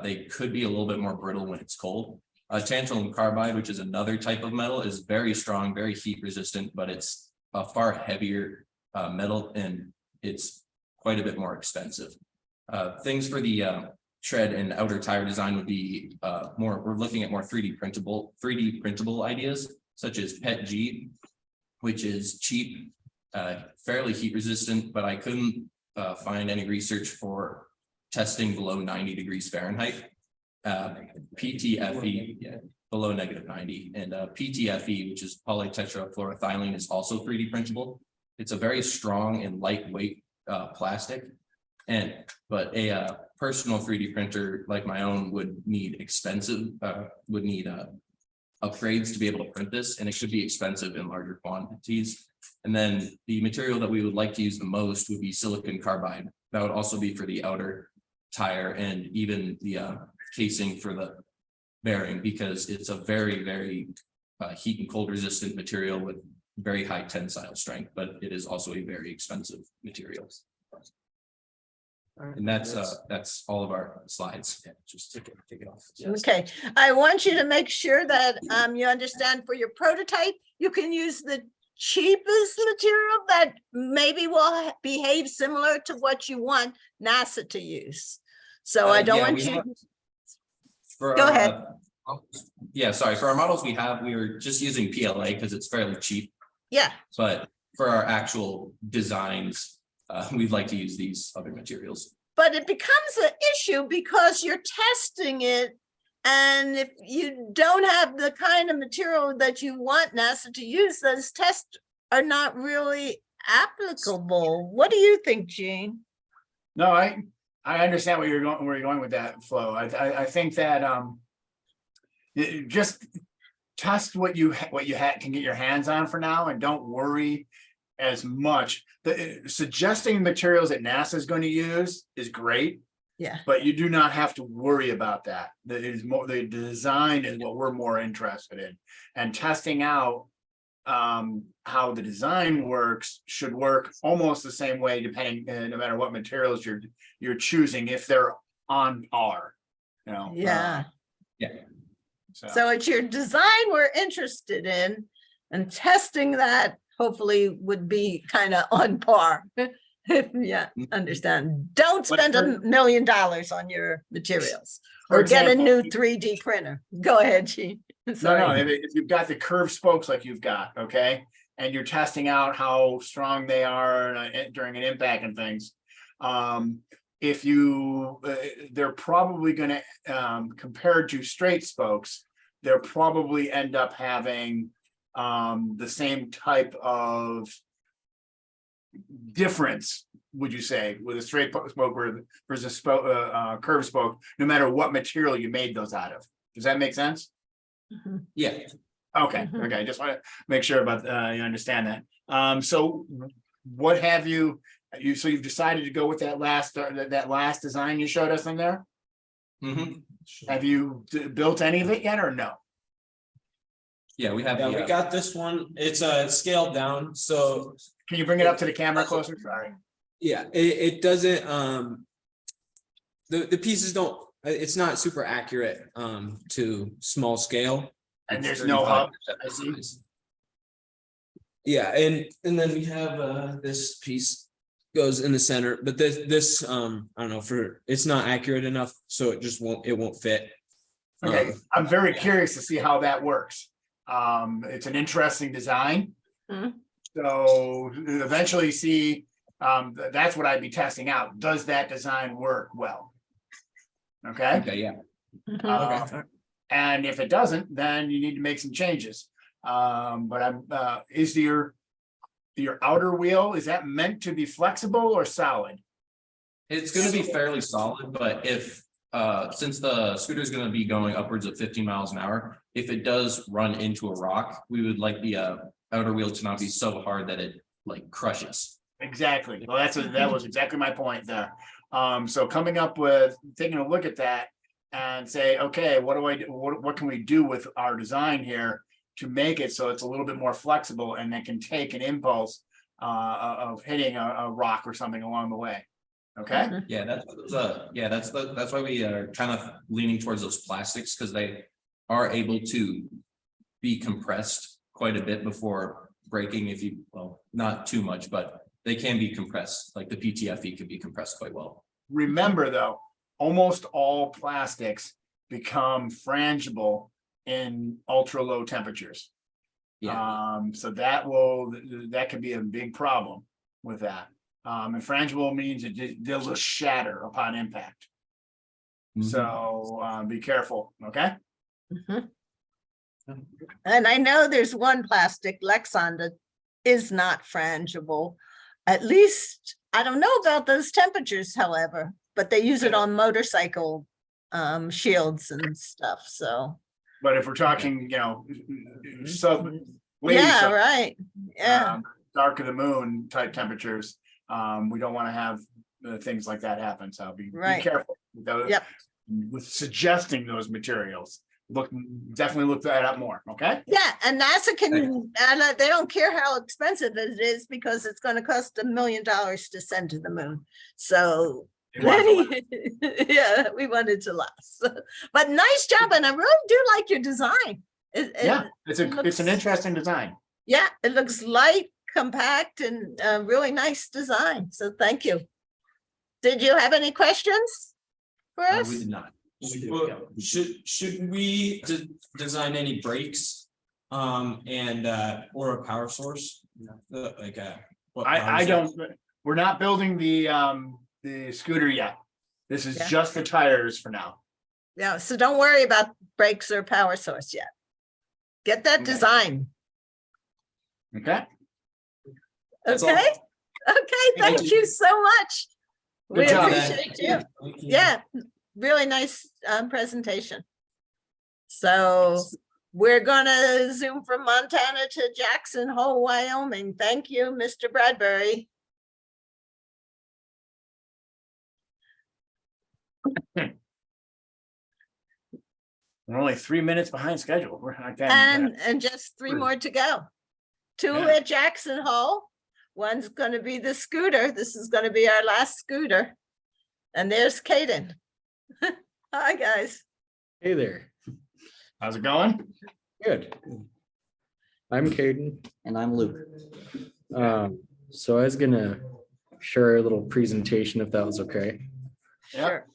they could be a little bit more brittle when it's cold. Tantalum carbide, which is another type of metal, is very strong, very heat resistant, but it's a far heavier metal, and it's quite a bit more expensive. Things for the tread and outer tire design would be we're looking at more 3D printable ideas, such as PETG, which is cheap, fairly heat resistant, but I couldn't find any research for testing below 90 degrees Fahrenheit. PTFE, yeah, below -90, and PTFE, which is polytetrafluoroethylene, is also 3D printable. It's a very strong and lightweight plastic, But a personal 3D printer like my own would need upgrades to be able to print this, and it should be expensive in larger quantities. And then the material that we would like to use the most would be silicon carbide. That would also be for the outer tire and even the casing for the bearing, because it's a very, very heat and cold resistant material with very high tensile strength, but it is also a very expensive material. And that's all of our slides. Yeah, just take it off. Yes. Okay, I want you to make sure that you understand for your prototype, you can use the cheapest material that maybe will behave similar to what you want NASA to use. So I don't want you. Go ahead. Yeah, sorry. For our models we are just using PLA because it's fairly cheap. Yeah. But for our actual designs, we'd like to use these other materials. But it becomes an issue because you're testing it. And if you don't have the kind of material that you want NASA to use, those tests are not really applicable. What do you think, Gene? No, I understand where you're going with that, Flo. I think that just test what you can get your hands on for now, and don't worry as much. Suggesting materials that NASA is going to use is great. Yeah. But you do not have to worry about that. The design is what we're more interested in, and testing out how the design works should work almost the same way, depending no matter what materials you're choosing, if they're on par. You know. Yeah. Yeah. So it's your design we're interested in, and testing that hopefully would be kind of on par. Yeah, understand. Don't spend $1 million on your materials or get a new 3D printer. Go ahead, Gene. No, if you've got the curved spokes like you've got, okay, and you're testing out how strong they are during an impact and things, if you, they're probably going to, compared to straight spokes, they'll probably end up having the same type of difference, would you say, with a straight spoke versus curved spoke, no matter what material you made those out of? Does that make sense? Yeah. Okay. Okay. I just want to make sure about you understand that. So what have you so you've decided to go with that last design you showed us in there? Have you built any of it yet or no? Yeah, we have. Yeah, we got this one. It's scaled down. So can you bring it up to the camera closer? Sorry. Yeah, it doesn't. The pieces don't. It's not super accurate to small scale. And there's no hub. I see. Yeah, and then we have this piece goes in the center, but this I don't know, it's not accurate enough, so it won't fit. Okay, I'm very curious to see how that works. It's an interesting design. So eventually see, that's what I'd be testing out. Does that design work well? Okay. Okay, yeah. Okay. And if it doesn't, then you need to make some changes. But is your outer wheel, is that meant to be flexible or solid? It's going to be fairly solid, but if since the scooter is going to be going upwards of 15 miles an hour, if it does run into a rock, we would like the outer wheel to not be so hard that it like crushes. Exactly. Well, that was exactly my point there. So coming up with taking a look at that and say, okay, what can we do with our design here to make it so it's a little bit more flexible and that can take an impulse of hitting a rock or something along the way. Okay. Yeah, that's why we are kind of leaning towards those plastics, because they are able to be compressed quite a bit before breaking. Well, not too much, but they can be compressed. Like the PTFE can be compressed quite well. Remember though, almost all plastics become frangible in ultra low temperatures. Yeah. So that could be a big problem with that. And frangible means they'll just shatter upon impact. So be careful, okay? And I know there's one plastic, Lexon, that is not frangible. At least I don't know about those temperatures, however, but they use it on motorcycle shields and stuff, so. But if we're talking, sub. way Yeah, sub- right, yeah, Dark of the moon type temperatures, we don't want to have things like that happen, so be Right. careful. Yep. With suggesting those materials, definitely look that up more, okay? yeah, and NASA can, and they don't care how expensive it is because it's gonna cost $1 million to send to the moon, so. They want it to Yeah, we want it to last, but nice job, and I really do like your design. Yeah, it's an looks- interesting design. Yeah, it looks light, compact, and really nice design, so thank you. Did you have any questions for us? We did not. Well, should we design any brakes, and or a power source? Like what power I source? don't, we're not building the scooter yet. This is Yeah. just the tires for now. Yeah, so don't worry about brakes or power source yet. Get that Okay. design, Okay? That's all. okay? Okay, thank you so much. We Good job. appreciate you. Thank you. Yeah, really nice presentation. So we're gonna zoom from Montana to Jackson Hole, Wyoming. Thank you, Mr. Bradbury. We're only 3 minutes behind schedule. We're not getting And just 3 more to go. 2 Yeah. at Jackson Hole. One's gonna be the scooter. This is gonna be our last scooter. And there's Kaden. Hi, guys. Hey there. How's it going? Good. I'm Caden. And I'm Luke. So I was gonna share a little presentation if that was okay. Yeah. Sure.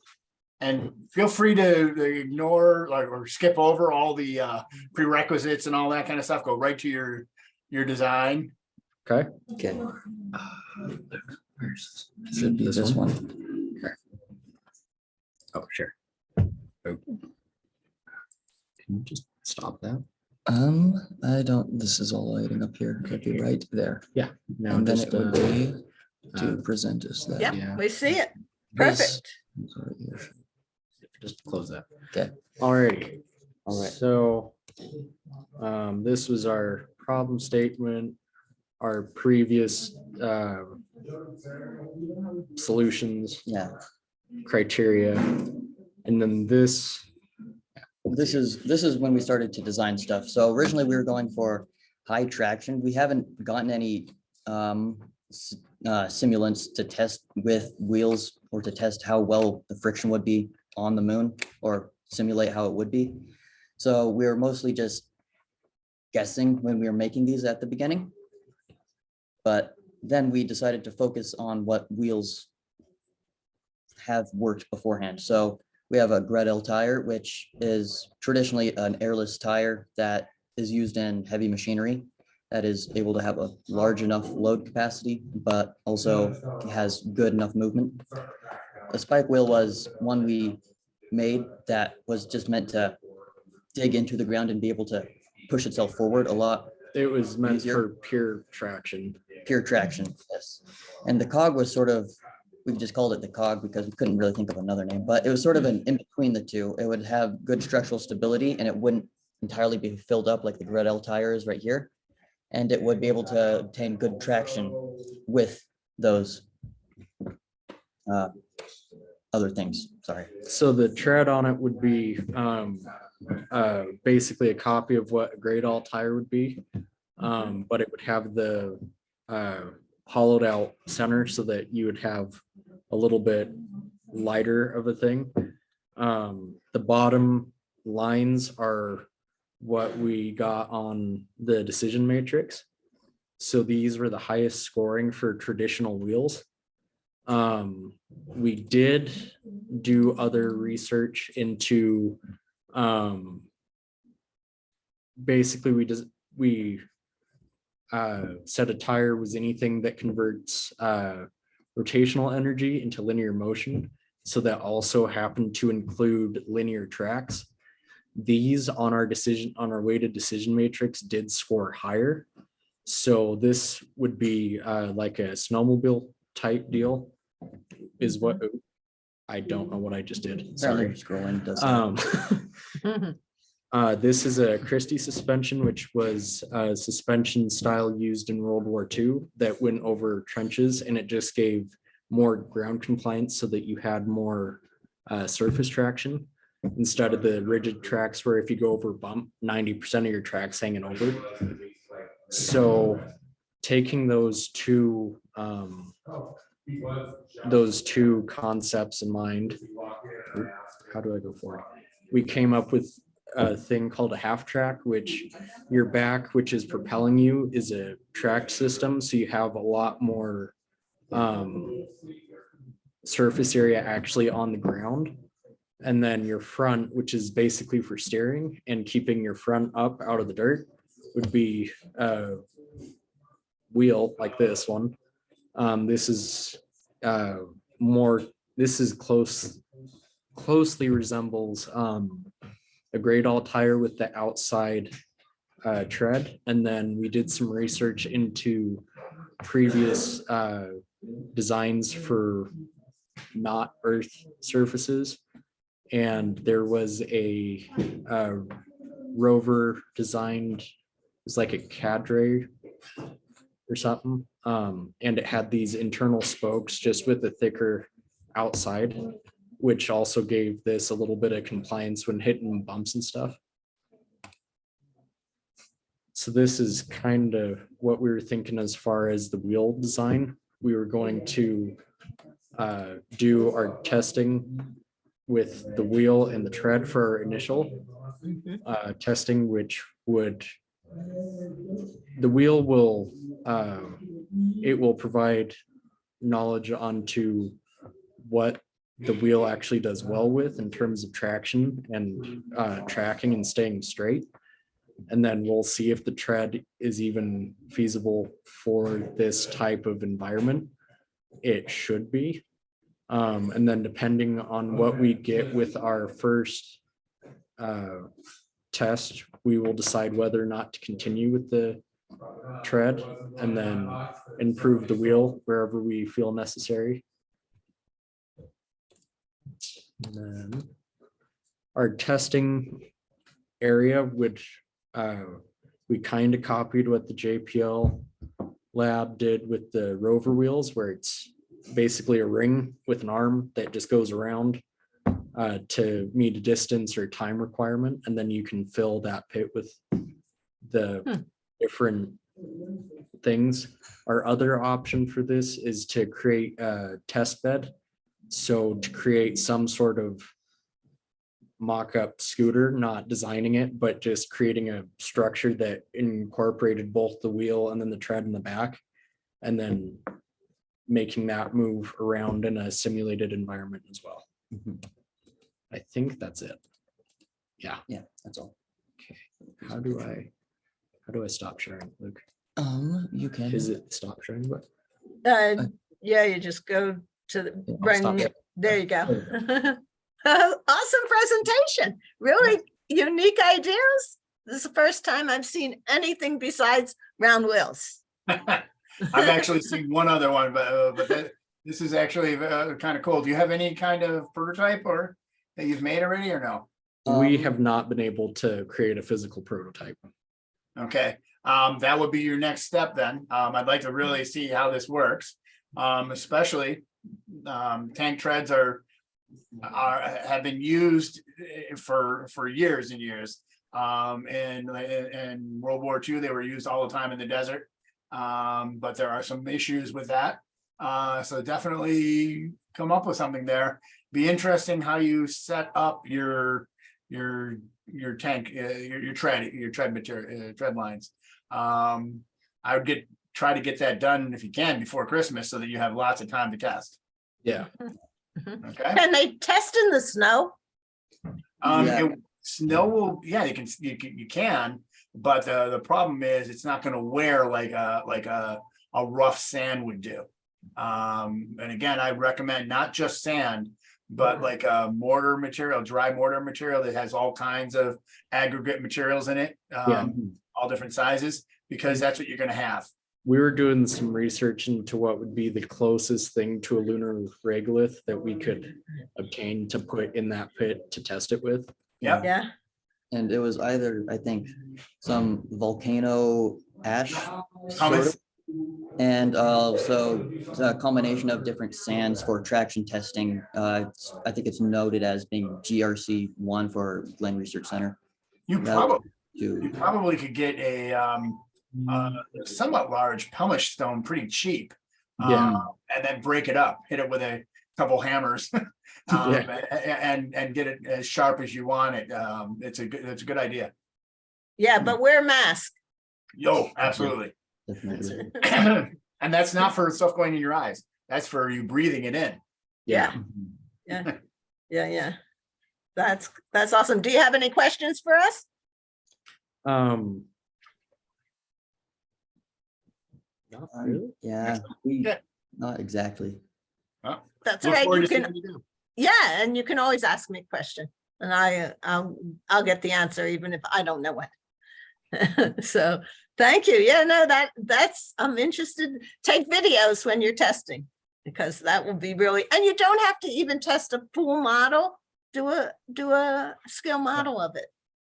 And feel free to ignore or skip over all the prerequisites and all that kind of stuff. Go right to your design. Okay. Okay. Should be this one. Okay. Oh, sure. Oh. Can you just stop that? I don't, this is all lighting up here. Could be right there. Yeah. Now And then just it would be to present us that. Yep, we see it. This- Perfect. Just close that. Okay. Alrighty. All right. So, this was our problem statement, our previous, solutions. Yeah. Criteria, and then this. This is when we started to design stuff. So originally we were going for high traction. We haven't gotten any simulants to test with wheels or to test how well the friction would be on the moon or simulate how it would be. So we were mostly just guessing when we were making these at the beginning. But then we decided to focus on what wheels have worked beforehand. So we have a Glenelg tire, which is traditionally an airless tire that is used in heavy machinery that is able to have a large enough load capacity, but also has good enough movement. A spike wheel was one we made that was just meant to dig into the ground and be able to push itself forward a lot. It was meant easier. for pure traction. Pure traction, yes. And the cog was sort of, we just called it the cog because we couldn't really think of another name, but it was sort of an in between the two. It would have good structural stability and it wouldn't entirely be filled up like the Glenelg tire is right here. And it would be able to obtain good traction with those other things, sorry. So the tread on it would be basically a copy of what a Glenelg tire would be. But it would have the hollowed out center so that you would have a little bit lighter of a thing. The bottom lines are what we got on the decision matrix. So these were the highest scoring for traditional wheels. We did do other research into basically we said a tire was anything that converts rotational energy into linear motion. So that also happened to include linear tracks. These on our weighted decision matrix did score higher. So this would be like a snowmobile type deal is what I don't know what I just did. Sorry. Scrolling does This is a Christie suspension, which was a suspension style used in World War II that went over trenches, and it just gave more ground compliance so that you had more surface traction instead of the rigid tracks where if you go over a bump, 90% of your tracks hanging over. So taking those two concepts in mind, how do I go forward? We came up with a thing called a half track, which your back, which is propelling you, is a track system. So you have a lot more surface area actually on the ground. And then your front, which is basically for steering and keeping your front up out of the dirt, would be a wheel like this one. This is closely resembles a grade all tire with the outside tread. And then we did some research into previous designs for not earth surfaces. And there was a rover designed, it was like a cadre or something. And it had these internal spokes just with a thicker outside, which also gave this a little bit of compliance when hitting bumps and stuff. So this is kind of what we were thinking as far as the wheel design. We were going to do our testing with the wheel and the tread for our initial testing, which would, the wheel will, it will provide knowledge onto what the wheel actually does well with in terms of traction and tracking and staying straight. And then we'll see if the tread is even feasible for this type of environment. It should be. And then depending on what we get with our first test, we will decide whether or not to continue with the tread and then improve the wheel wherever we feel necessary. And then our testing area, which we kind of copied what the JPL lab did with the rover wheels, where it's basically a ring with an arm that just goes around to meet a distance or time requirement. And then you can fill that pit with the different things. Our other option for this is to create a test bed. So to create some sort of mock-up scooter, not designing it, but just creating a structure that incorporated both the wheel and then the tread in the back, and then making that move around in a simulated environment as well. I think that's it. Yeah, that's all. Okay, how do I stop sharing, Luke? You can. Is it stop sharing? But Yeah, you just go to the I'll stop it. there you go. Awesome presentation. Really unique ideas. This is the first time I've seen anything besides round wheels. I've actually seen one other one, but this is actually kind of cool. Do you have any kind of prototype or that you've made already or no? We have not been able to create a physical prototype. Okay, that would be your next step then. I'd like to really see how this works. Especially tank treads have been used for years and years. In World War II, they were used all the time in the desert. But there are some issues with that. So definitely come up with something there. Be interesting how you set up your tank, your tread material, tread lines. I would try to get that done if you can before Christmas so that you have lots of time to test. Yeah. Okay. Can they test in the snow? Snow will, yeah, you can, but the problem is it's not going to wear like a rough sand would do. And again, I recommend not just sand, but like a mortar material, dry mortar material that has all kinds of aggregate materials in it, all different sizes, because that's what you're going to have. we were doing some research into what would be the closest thing to a lunar regolith that we could obtain to put in that pit to test it with. Yeah. And it was either, I think, some volcano ash. sort Thomas? of, And so it's a combination of different sands for traction testing. I think it's noted as being GRC1 for Glen Research Center. You That probably, would you probably could get a somewhat large pumice stone pretty cheap. Yeah. And then break it up, hit it with a couple hammers. And get it as sharp as you want it. It's a good idea. Yeah, but wear a mask. Yo, absolutely. Definitely. And that's not for stuff going in your eyes. That's for you breathing it in. Yeah. Yeah. That's awesome. Do you have any questions for us? Not really. Yeah, not exactly. That's all right. You can, yeah, and you can always ask me a question, and I'll get the answer even if I don't know it. So thank you. Yeah, no, that's I'm interested. Take videos when you're testing, because that will be really, and you don't have to even test a full model. Do a scale model of it.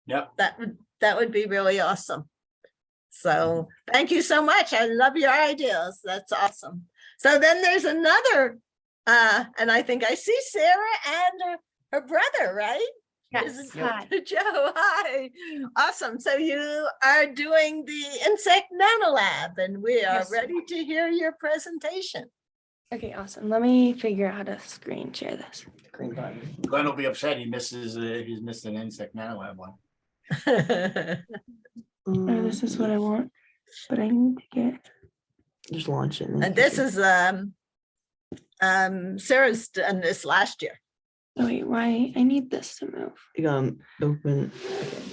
Yep. That would be really awesome. So thank you so much. I love your ideas. That's awesome. So then there's another, and I think I see Sarah and her brother, right? Yes. Hi. Joe, hi. Awesome. So you are doing the insect nanolab, and we are Yes. ready to hear your presentation. Okay, awesome. Let me figure out how to screen share this. Glenn will be upset. He misses. He's missed an insect nanolab one. Oh, this is what I want, but I need to get. Just launch it. And this is Sarah's done this last year. Oh wait, why? I need this to move. Open.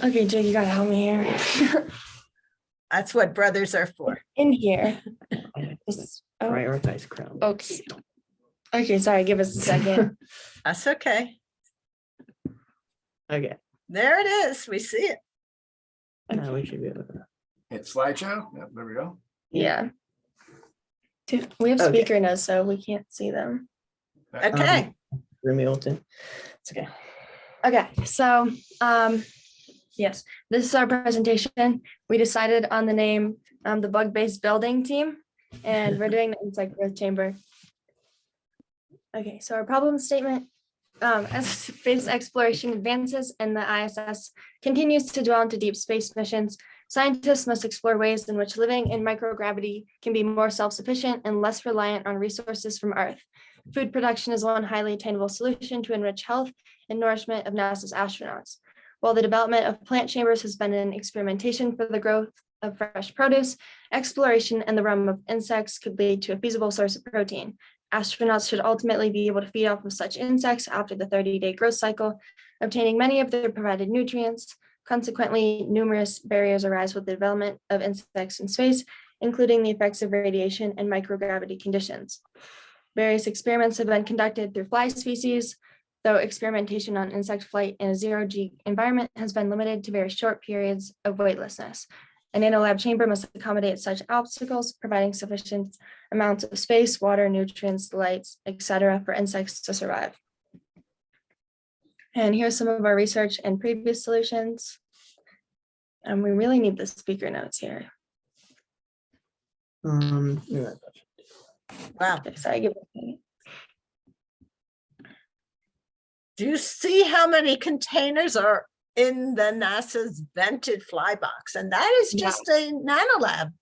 Okay, Jake, you gotta help me here. That's what brothers are for. In here. Prioritize crown. Okay. Okay, sorry, give us a second. That's okay. Okay. There it is. We see it. Now we should be able to. Hit slideshow. Yep, there we go. Yeah. We have Okay. speaker notes, so we can't see them. Okay. Remilton. It's okay. Okay, so yes, this is our presentation. We decided on the name the bug-based building team, and we're doing the insect growth chamber. Okay, so our problem statement, as space exploration advances and the ISS continues to dwell into deep space missions, scientists must explore ways in which living in microgravity can be more self-sufficient and less reliant on resources from Earth. Food production is one highly attainable solution to enrich health and nourishment of NASA's astronauts. While the development of plant chambers has been an experimentation for the growth of fresh produce, exploration in the realm of insects could lead to a feasible source of protein. Astronauts should ultimately be able to feed off of such insects after the 30-day growth cycle, obtaining many of their provided nutrients. Consequently, numerous barriers arise with the development of insects in space, including the effects of radiation and microgravity conditions. Various experiments have been conducted through fly species, though experimentation on insect flight in a zero-G environment has been limited to very short periods of weightlessness. A nanolab chamber must accommodate such obstacles, providing sufficient amounts of space, water, nutrients, lights, etc., for insects to survive. And here's some of our research and previous solutions. And we really need the speaker notes here. Wow. Sorry, give it a minute. Do you see how many containers are in the NASA's vented fly box? And that is just a nanolab.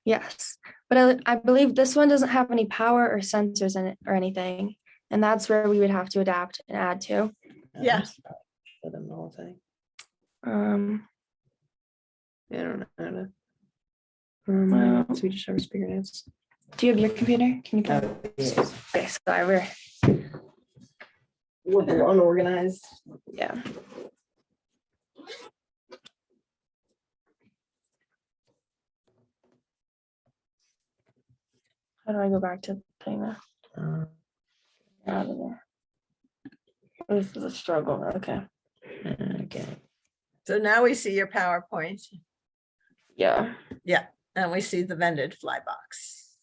Yes, but I believe this one doesn't have any power or sensors in it or anything. And that's where we would have to adapt and add to. Yeah. I don't know what I don't know. Well, So we just have speaker notes. do you have your computer? Can you play? Yes. Okay, sorry, We're unorganized. yeah. How do I go back to putting that out of there? This is a struggle. Okay. Okay. So now we see your PowerPoint. Yeah. Yeah. And we see the vented fly box.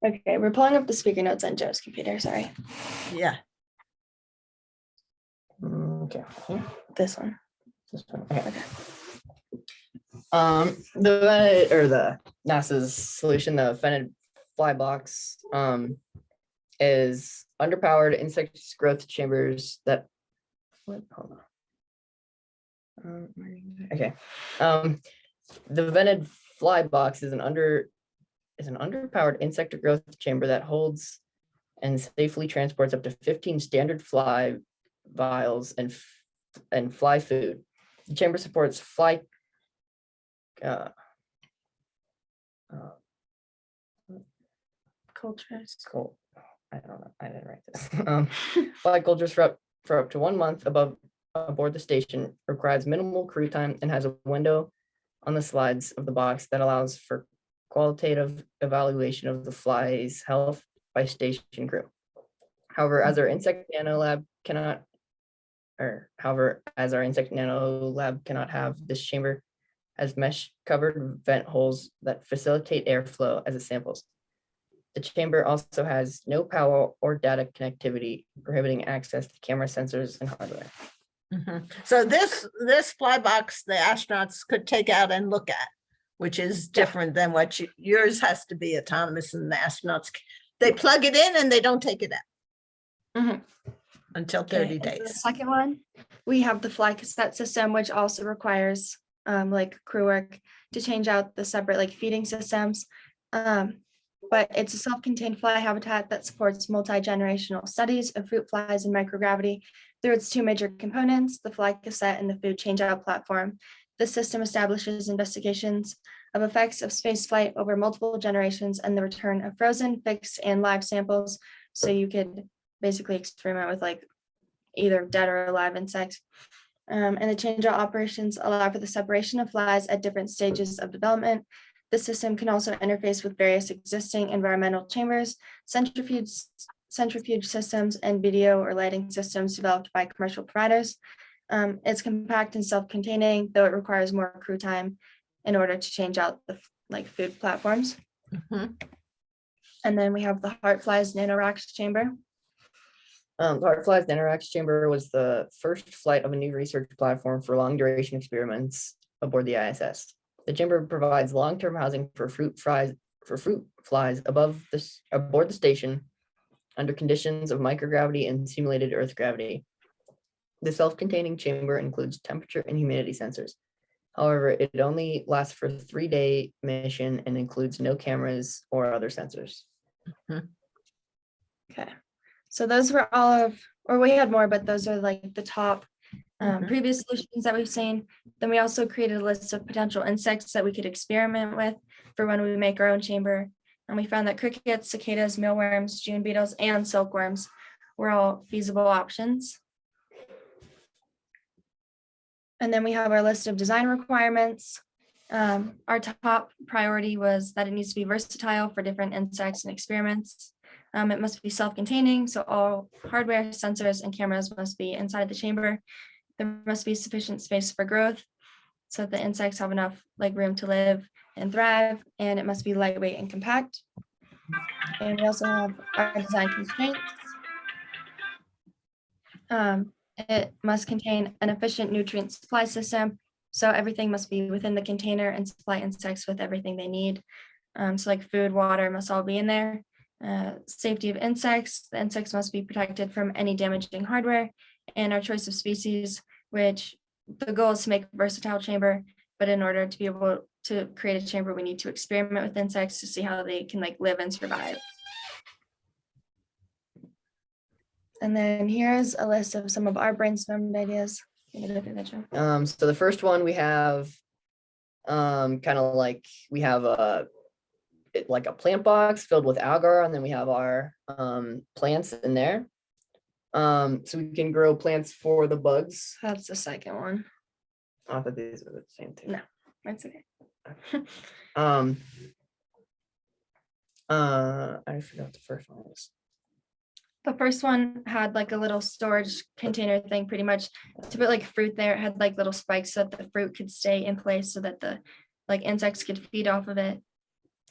Okay, we're pulling up the speaker notes on Joe's computer, sorry. Yeah. Okay. This one. Okay. The NASA's solution, the vented fly box, is underpowered insect growth chambers that. Hold on. Okay. The vented fly box is an underpowered insect growth chamber that holds and safely transports up to 15 standard fly vials and fly food. The chamber supports fly Cultures. cool. I don't know. I didn't write this. Fly cultures for up to 1 month aboard the station, requires minimal crew time, and has a window on the slides of the box that allows for qualitative evaluation of the fly's health by station crew. However, as our insect nanolab cannot have this chamber has mesh covered vent holes that facilitate airflow as it samples. The chamber also has no power or data connectivity, prohibiting access to camera sensors and hardware. So this fly box, the astronauts could take out and look at, which is different than what yours has to be autonomous, and the astronauts, they plug it in and they don't take it out until 30 Okay, and days. the second one, we have the fly cassette system, which also requires like crew work to change out the separate like feeding systems. But it's a self-contained fly habitat that supports multi-generational studies of fruit flies in microgravity through its two major components, the fly cassette and the food changeout platform. The system establishes investigations of effects of space flight over multiple generations and the return of frozen, fixed, and live samples. So you could basically experiment with like either dead or alive insects. And the changeout operations allow for the separation of flies at different stages of development. The system can also interface with various existing environmental chambers, centrifuge systems, and video or lighting systems developed by commercial providers. It's compact and self-containing, though it requires more crew time in order to change out the like food platforms. And then we have the Heartfly's NanoRacks chamber. The Heartfly's NanoRacks chamber was the first flight of a new research platform for long duration experiments aboard the ISS. The chamber provides long-term housing for fruit flies aboard the station under conditions of microgravity and simulated Earth gravity. The self-containing chamber includes temperature and humidity sensors. However, it only lasts for a 3-day mission and includes no cameras or other sensors. Okay, so those were all of, or we had more, but those are like the top previous solutions that we've seen. Then we also created a list of potential insects that we could experiment with for when we make our own chamber. And we found that crickets, cicadas, mealworms, June beetles, and silkworms were all feasible options. And then we have our list of design requirements. Our top priority was that it needs to be versatile for different insects and experiments. It must be self-containing, so all hardware, sensors, and cameras must be inside the chamber. There must be sufficient space for growth so that the insects have enough like room to live and thrive, and it must be lightweight and compact. And we also have our design constraints. It must contain an efficient nutrient supply system, so everything must be within the container and supply insects with everything they need. So like food, water must all be in there. Safety of insects, the insects must be protected from any damaging hardware, and our choice of species, which the goal is to make a versatile chamber, but in order to be able to create a chamber, we need to experiment with insects to see how they can like live and survive. And then here's a list of some of our brainstormed ideas. So the first one we have kind of like we have a plant box filled with agar, and then we have our plants in there. So we can grow plants for the bugs. That's the second one. I thought these were the same thing. No, that's okay. I forgot the first one was. The first one had like a little storage container thing, pretty much to put like fruit there. It had like little spikes so that the fruit could stay in place so that the like insects could feed off of it.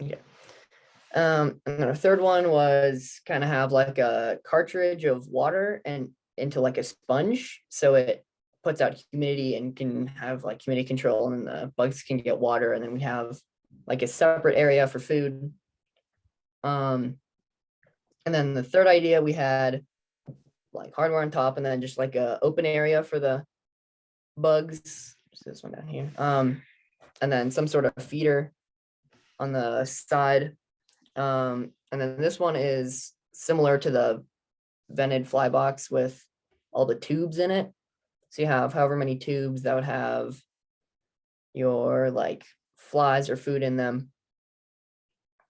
And then our third one was kind of have like a cartridge of water and into like a sponge. So it puts out humidity and can have like humidity control, and the bugs can get water. And then we have like a separate area for food. And then the third idea, we had like hardware on top, and then just like a open area for the bugs. Just this one down here. And then some sort of feeder on the side. And then this one is similar to the vented fly box with all the tubes in it. So you have however many tubes that would have your like flies or food in them.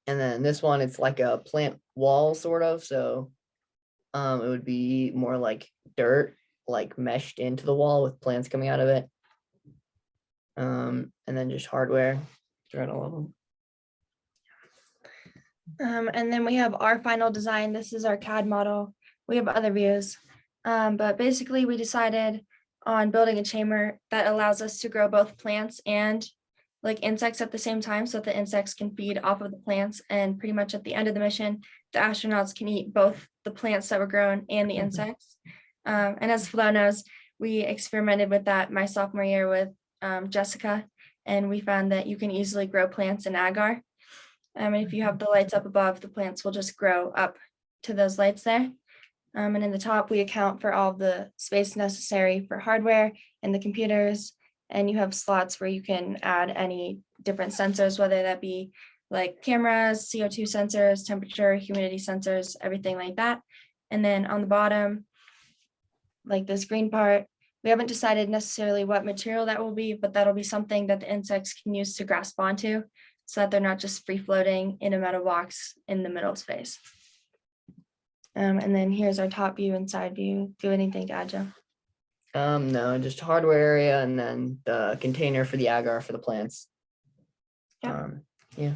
And then this one, it's like a plant wall sort of. So it would be more like dirt, like meshed into the wall with plants coming out of it. And then just hardware throughout all of them. And then we have our final design. This is our CAD model. We have other views, but basically we decided on building a chamber that allows us to grow both plants and like insects at the same time, so that the insects can feed off of the plants. And pretty much at the end of the mission, the astronauts can eat both the plants that were grown and the insects. And as Flo knows, we experimented with that my sophomore year with Jessica, and we found that you can easily grow plants in agar. And if you have the lights up above, the plants will just grow up to those lights there. And in the top, we account for all of the space necessary for hardware and the computers. And you have slots where you can add any different sensors, whether that be like cameras, CO2 sensors, temperature, humidity sensors, everything like that. And then on the bottom, like this green part, we haven't decided necessarily what material that will be, but that'll be something that the insects can use to grasp onto, so that they're not just free floating in a metal box in the middle of space. And then here's our top view and side view. Do anything to add, Joe? No, just hardware area, and then the container for the agar for the plants. Yeah. Yeah.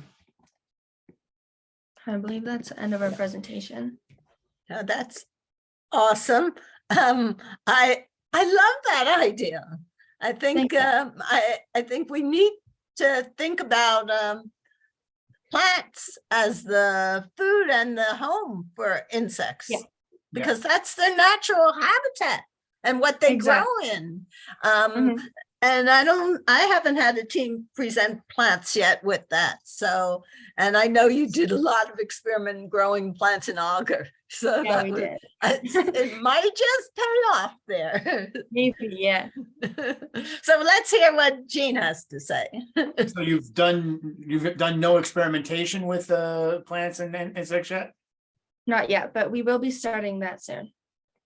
I believe that's the end of our presentation. Now that's awesome. I love that idea. I think I think we need to think about plants as the food and the home for insects, because that's their natural habitat and what they grow in. And I haven't had a team present plants yet with that. So, and I know you did a lot of experiment growing plants in agar. So Yeah, that we would, did. it might just pay off there. Maybe, yeah. So let's hear what Jean has to say. So you've done no experimentation with plants and insects yet? Not yet, but we will be starting that soon.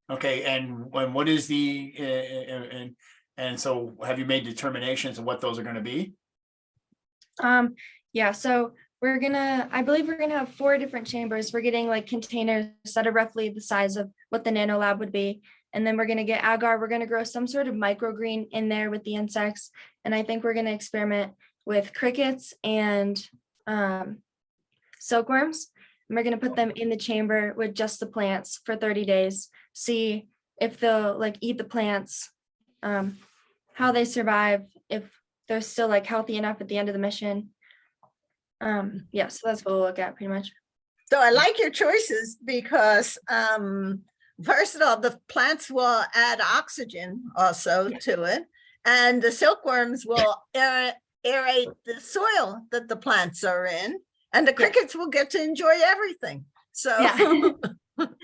Okay, and what is the and so have you made determinations of what those are going to be? Yeah, so I believe we're gonna have 4 different chambers. We're getting like containers that are roughly the size of what the NanoLab would be. And then we're gonna get agar. We're gonna grow some sort of microgreen in there with the insects. And I think we're gonna experiment with crickets and silkworms. And we're gonna put them in the chamber with just the plants for 30 days. See if they'll like eat the plants, how they survive, if they're still like healthy enough at the end of the mission. Yeah, so that's what we'll look at pretty much. So I like your choices because first of all, the plants will add oxygen also to it, and the silkworms will aerate the soil that the plants are in, and the crickets will get to enjoy everything. So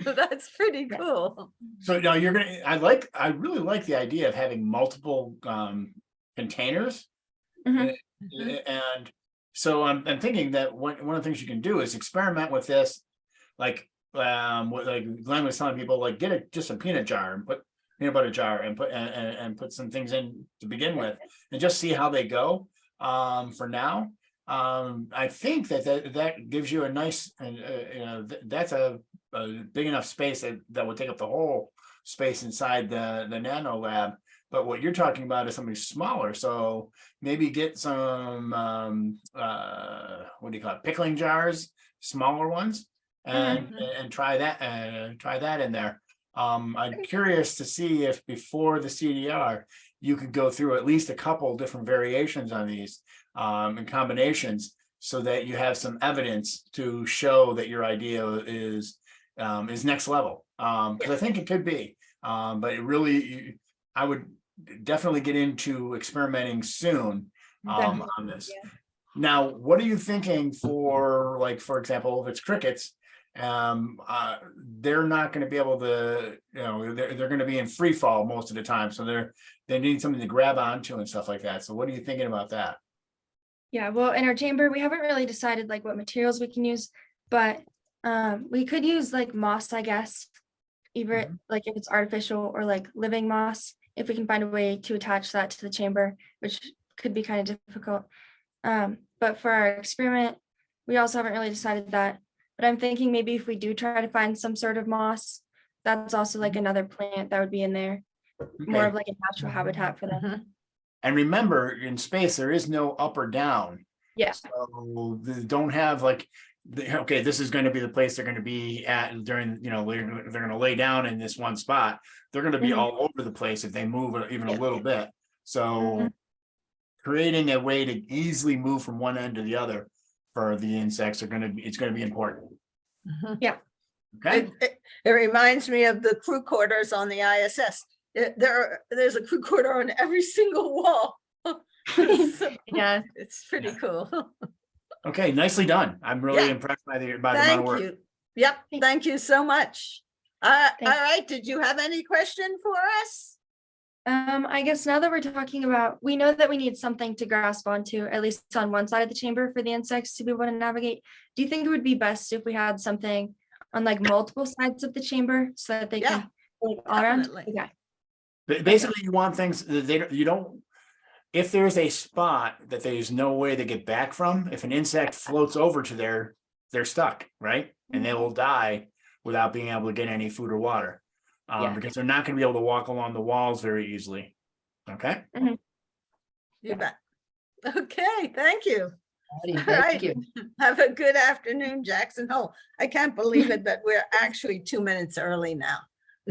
that's pretty cool. So now I really like the idea of having multiple containers. And so I'm thinking that one of the things you can do is experiment with this, like Glenn was telling people, like get just a peanut jar and put peanut butter jar and put some things in to begin with, and just see how they go. For now, I think that gives you a nice, that's a big enough space that will take up the whole space inside the NanoLab. But what you're talking about is something smaller. So maybe get some, what do you call it? Pickling jars, smaller ones, and try that in there. I'm curious to see if before the CDR, you could go through at least a couple different variations on these and combinations so that you have some evidence to show that your idea is next level. Because I think it could be, but it really, I would definitely get into experimenting soon on this. Now, what are you thinking for, like, for example, if it's crickets, they're not going to be able to, they're going to be in free fall most of the time. So they need something to grab onto and stuff like that. So what are you thinking about that? Yeah, well, in our chamber, we haven't really decided like what materials we can use, but we could use like moss, I guess, either like if it's artificial or like living moss, if we can find a way to attach that to the chamber, which could be kind of difficult. But for our experiment, we also haven't really decided that. But I'm thinking maybe if we do try to find some sort of moss, that's also like another plant that would be in there, more of like a natural habitat for them. And remember, in space, there is no up or down. Yeah. So they don't have like, okay, this is going to be the place they're going to be at during, they're going to lay down in this one spot. They're going to be all over the place if they move even a little bit. So creating a way to easily move from one end to the other for the insects it's going to be important. Yeah. Okay. It reminds me of the crew quarters on the ISS. There's a crew quarter on every single wall. Yeah, it's pretty cool. Okay, nicely done. I'm really impressed by the amount of work. Thank you. Yep, thank you so much. All right, did you have any question for us? I guess now that we're talking about, we know that we need something to grasp onto, at least on one side of the chamber for the insects to be able to navigate. Do you think it would be best if we had something on like multiple sides of the chamber so that they can go all around? Okay. But basically, you want things that you don't. If there's a spot that there's no way to get back from, if an insect floats over to there, they're stuck, right? And they will die without being able to get any food or water, because they're not going to be able to walk along the walls very easily. Okay. You bet. Okay, thank you. Thank All right. you. Have a good afternoon, Jackson Hole. I can't believe it, but we're actually 2 minutes early now.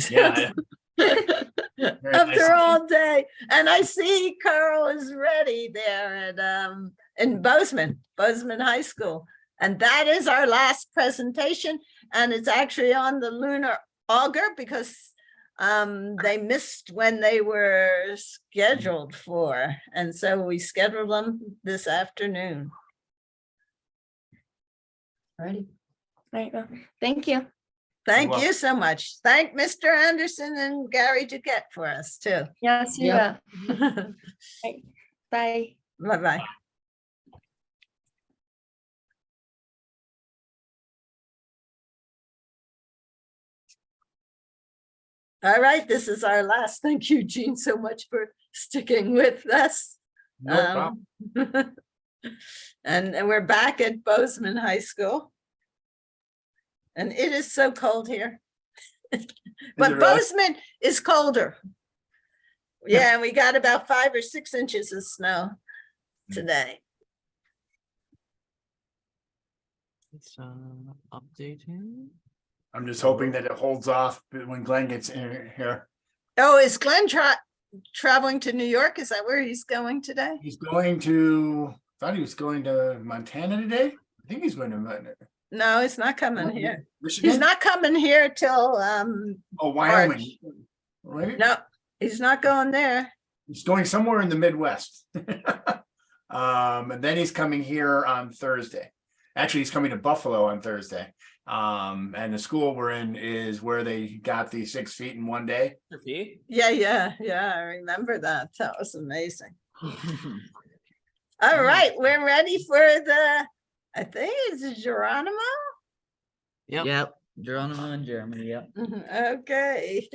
Yeah. After all day, and I see Carl is ready there at in Bozeman High School, and that is our last presentation, and it's actually on the lunar auger because they missed when they were scheduled for, and so we scheduled them this afternoon. Alrighty. All right, well, thank you. Thank you so much. Thank Mr. Anderson and Gary Duquette for us too. Yes, you will. Right. Bye. Bye-bye. All right, this is our last. Thank you, Jean, so much for sticking with us. No problem. And we're back at Bozeman High School. And it is so cold here. But really? Bozeman is colder. Yeah, and we got about 5 or 6 inches of snow today. It's updating. I'm just hoping that it holds off when Glenn gets in here. Oh, is Glenn traveling to New York? Is that where he's going today? He's going to, thought he was going to Montana today. I think he's going to Montana. No, he's not coming here. Michigan? He's not coming here till Wyoming. March. Right? No, he's not going there. He's going somewhere in the Midwest. And then he's coming here on Thursday. Actually, he's coming to Buffalo on Thursday. And the school we're in is where they got the 6 feet in one day. Yeah. I remember that. That was amazing. All right, we're ready for I think it's Geronimo. Yep. Geronimo and Jeremy. Yep. Okay.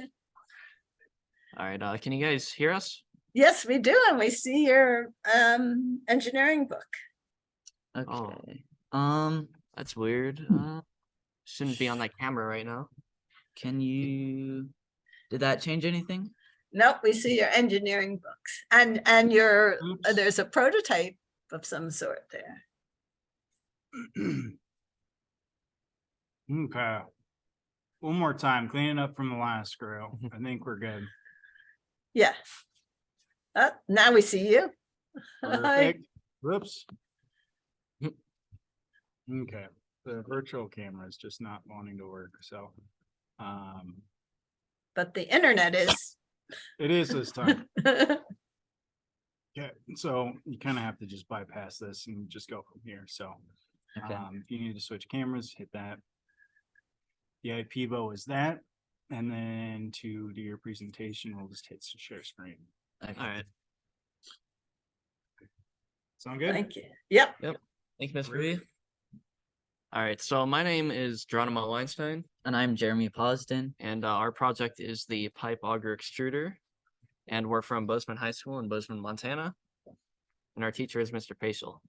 All right. Can you guys hear us? Yes, we do, and we see your engineering book. Okay. That's weird. Shouldn't be on that camera right now. Did that change anything? Nope, we see your engineering books, and your there's a prototype of some sort there. Okay. One more time, cleaning up from the last screw. I think we're good. Yeah. Now we see you. Hi. Perfect. Whoops. Okay, the virtual camera is just not wanting to work, so. But the internet is. It is this time. Yeah, so you kind of have to just bypass this and just go from here, so. Okay. If you need to switch cameras, hit that. The IPvo is that, and then to do your presentation, we'll just hit share screen. Okay. All right. Sound good? Thank you. Yep. Yep. Thank you, Mr. B. All right, so my name is Geronimo Weinstein. And I'm Jeremy Posden. And our project is the pipe auger extruder. And we're from Bozeman High School in Bozeman, Montana. And our teacher is Mr. Paschal.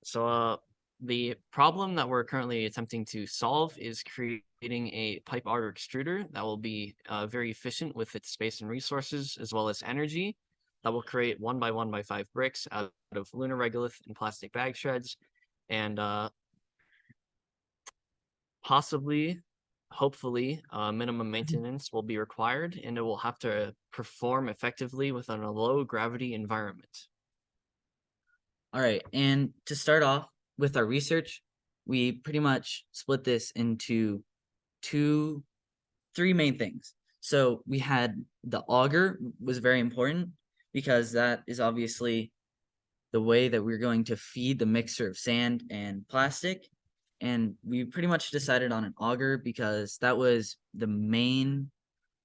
So the problem that we're currently attempting to solve is creating a pipe auger extruder that will be very efficient with its space and resources, as well as energy, that will create 1 by 1 by 5 bricks out of lunar regolith and plastic bag shreds. And possibly, hopefully, minimum maintenance will be required, and it will have to perform effectively within a low gravity environment. All right, and to start off with our research, we pretty much split this into three main things. So we had the auger was very important because that is obviously the way that we're going to feed the mixture of sand and plastic. And we pretty much decided on an auger because that was the main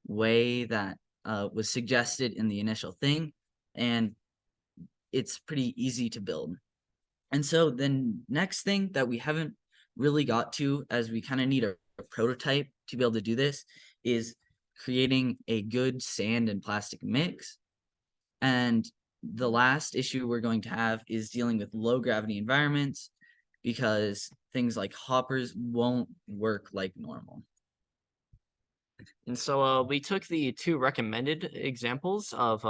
way that was suggested in the initial thing. And it's pretty easy to build. And so the next thing that we haven't really got to, as we kind of need a prototype to be able to do this, is creating a good sand and plastic mix. And the last issue we're going to have is dealing with low gravity environments, because things like hoppers won't work like normal. And so we took the 2 recommended examples of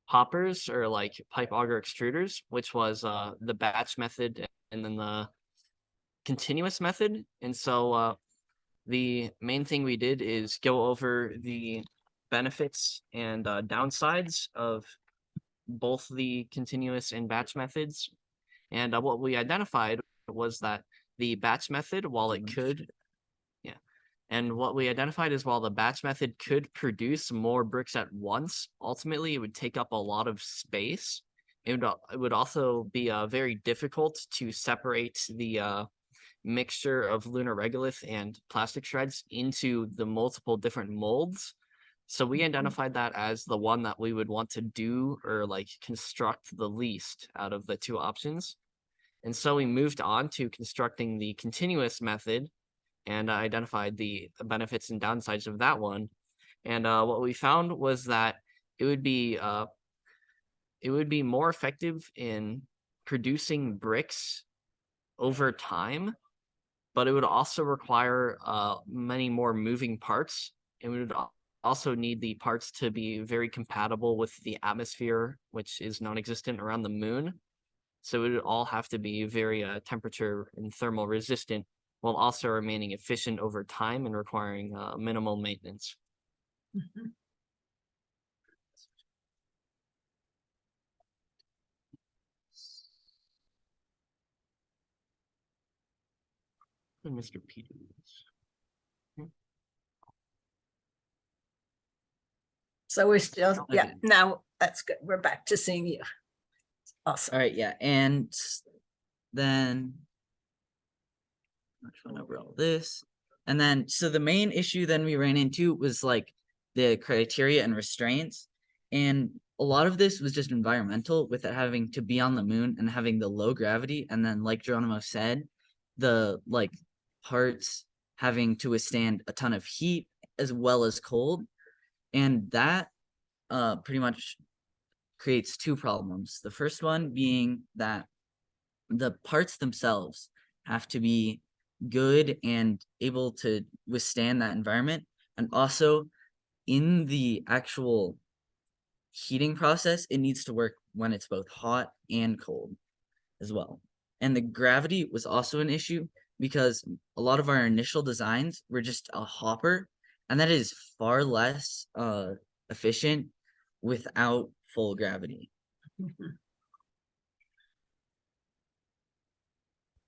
hoppers, or like pipe auger extruders, which was the batch method and then the continuous method. And so the main thing we did is go over the benefits and downsides of both the continuous and batch methods. And what we identified was that the batch method, while it could, and what we identified is while the batch method could produce more bricks at once, ultimately it would take up a lot of space. It would also be very difficult to separate the mixture of lunar regolith and plastic shreds into the multiple different molds. So we identified that as the one that we would want to do, or like construct, the least out of the 2 options. And so we moved on to constructing the continuous method and identified the benefits and downsides of that one. And what we found was that it would be more effective in producing bricks over time, but it would also require many more moving parts. And we would also need the parts to be very compatible with the atmosphere, which is non-existent around the moon. So it would all have to be very temperature and thermal resistant, while also remaining efficient over time and requiring minimal maintenance. And Mr. Peters. So we're still, yeah, now that's good. We're back to seeing you. Awesome. All right, yeah, and then run over all this. And then, so the main issue then we ran into was like the criteria and restraints. And a lot of this was just environmental, with it having to be on the moon and having the low gravity. And then, like Geronimo said, the like parts having to withstand a ton of heat as well as cold. And that pretty much creates 2 problems. The first one being that the parts themselves have to be good and able to withstand that environment. And also in the actual heating process, it needs to work when it's both hot and cold as well. And the gravity was also an issue, because a lot of our initial designs were just a hopper, and that is far less efficient without full gravity.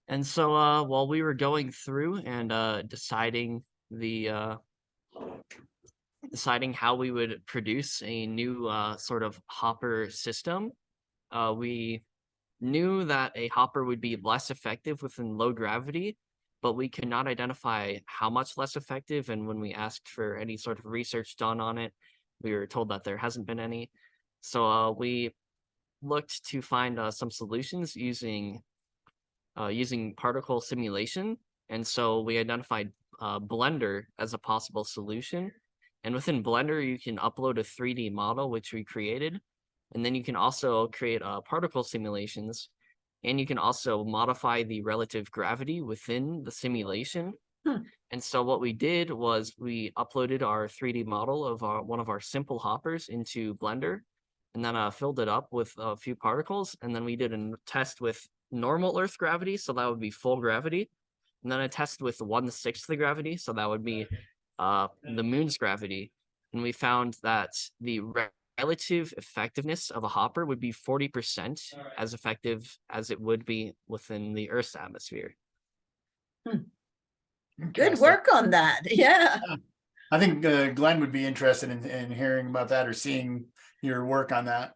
And so while we were going through and deciding how we would produce a new sort of hopper system, we knew that a hopper would be less effective within low gravity, but we could not identify how much less effective. And when we asked for any sort of research done on it, we were told that there hasn't been any. So we looked to find some solutions using particle simulation. And so we identified Blender as a possible solution. And within Blender, you can upload a 3D model, which we created. And then you can also create particle simulations. And you can also modify the relative gravity within the simulation. And so what we did was we uploaded our 3D model of one of our simple hoppers into Blender, and then filled it up with a few particles. And then we did a test with normal Earth gravity, so that would be full gravity. And then a test with 1/6 the gravity, so that would be the moon's gravity. And we found that the relative effectiveness of a hopper would be 40% as effective as it would be within the Earth's atmosphere. Good work on that. Yeah. I think Glenn would be interested in hearing about that or seeing your work on that.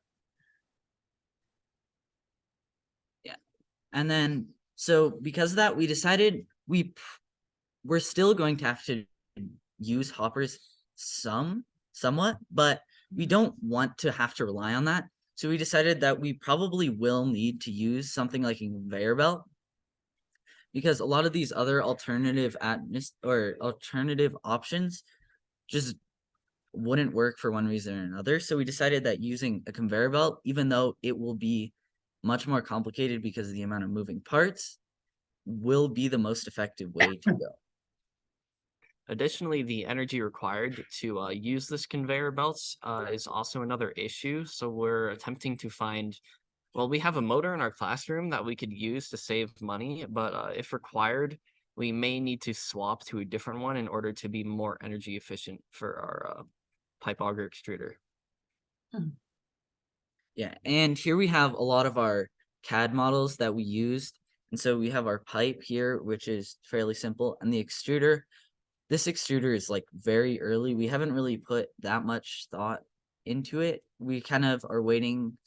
And then, so because of that, we decided we're still going to have to use hoppers somewhat, but we don't want to have to rely on that. So we decided that we probably will need to use something like a conveyor belt, because a lot of these other alternative options just wouldn't work for one reason or another. So we decided that using a conveyor belt, even though it will be much more complicated because of the amount of moving parts, will be the most effective way to go. Additionally, the energy required to use this conveyor belts is also another issue. So we're attempting to find, well, we have a motor in our classroom that we could use to save money, but if required, we may need to swap to a different one in order to be more energy efficient for our pipe auger extruder. Yeah, and here we have a lot of our CAD models that we used. And so we have our pipe here, which is fairly simple, and the extruder. This extruder is like very early. We haven't really put that much thought into it. We kind of are waiting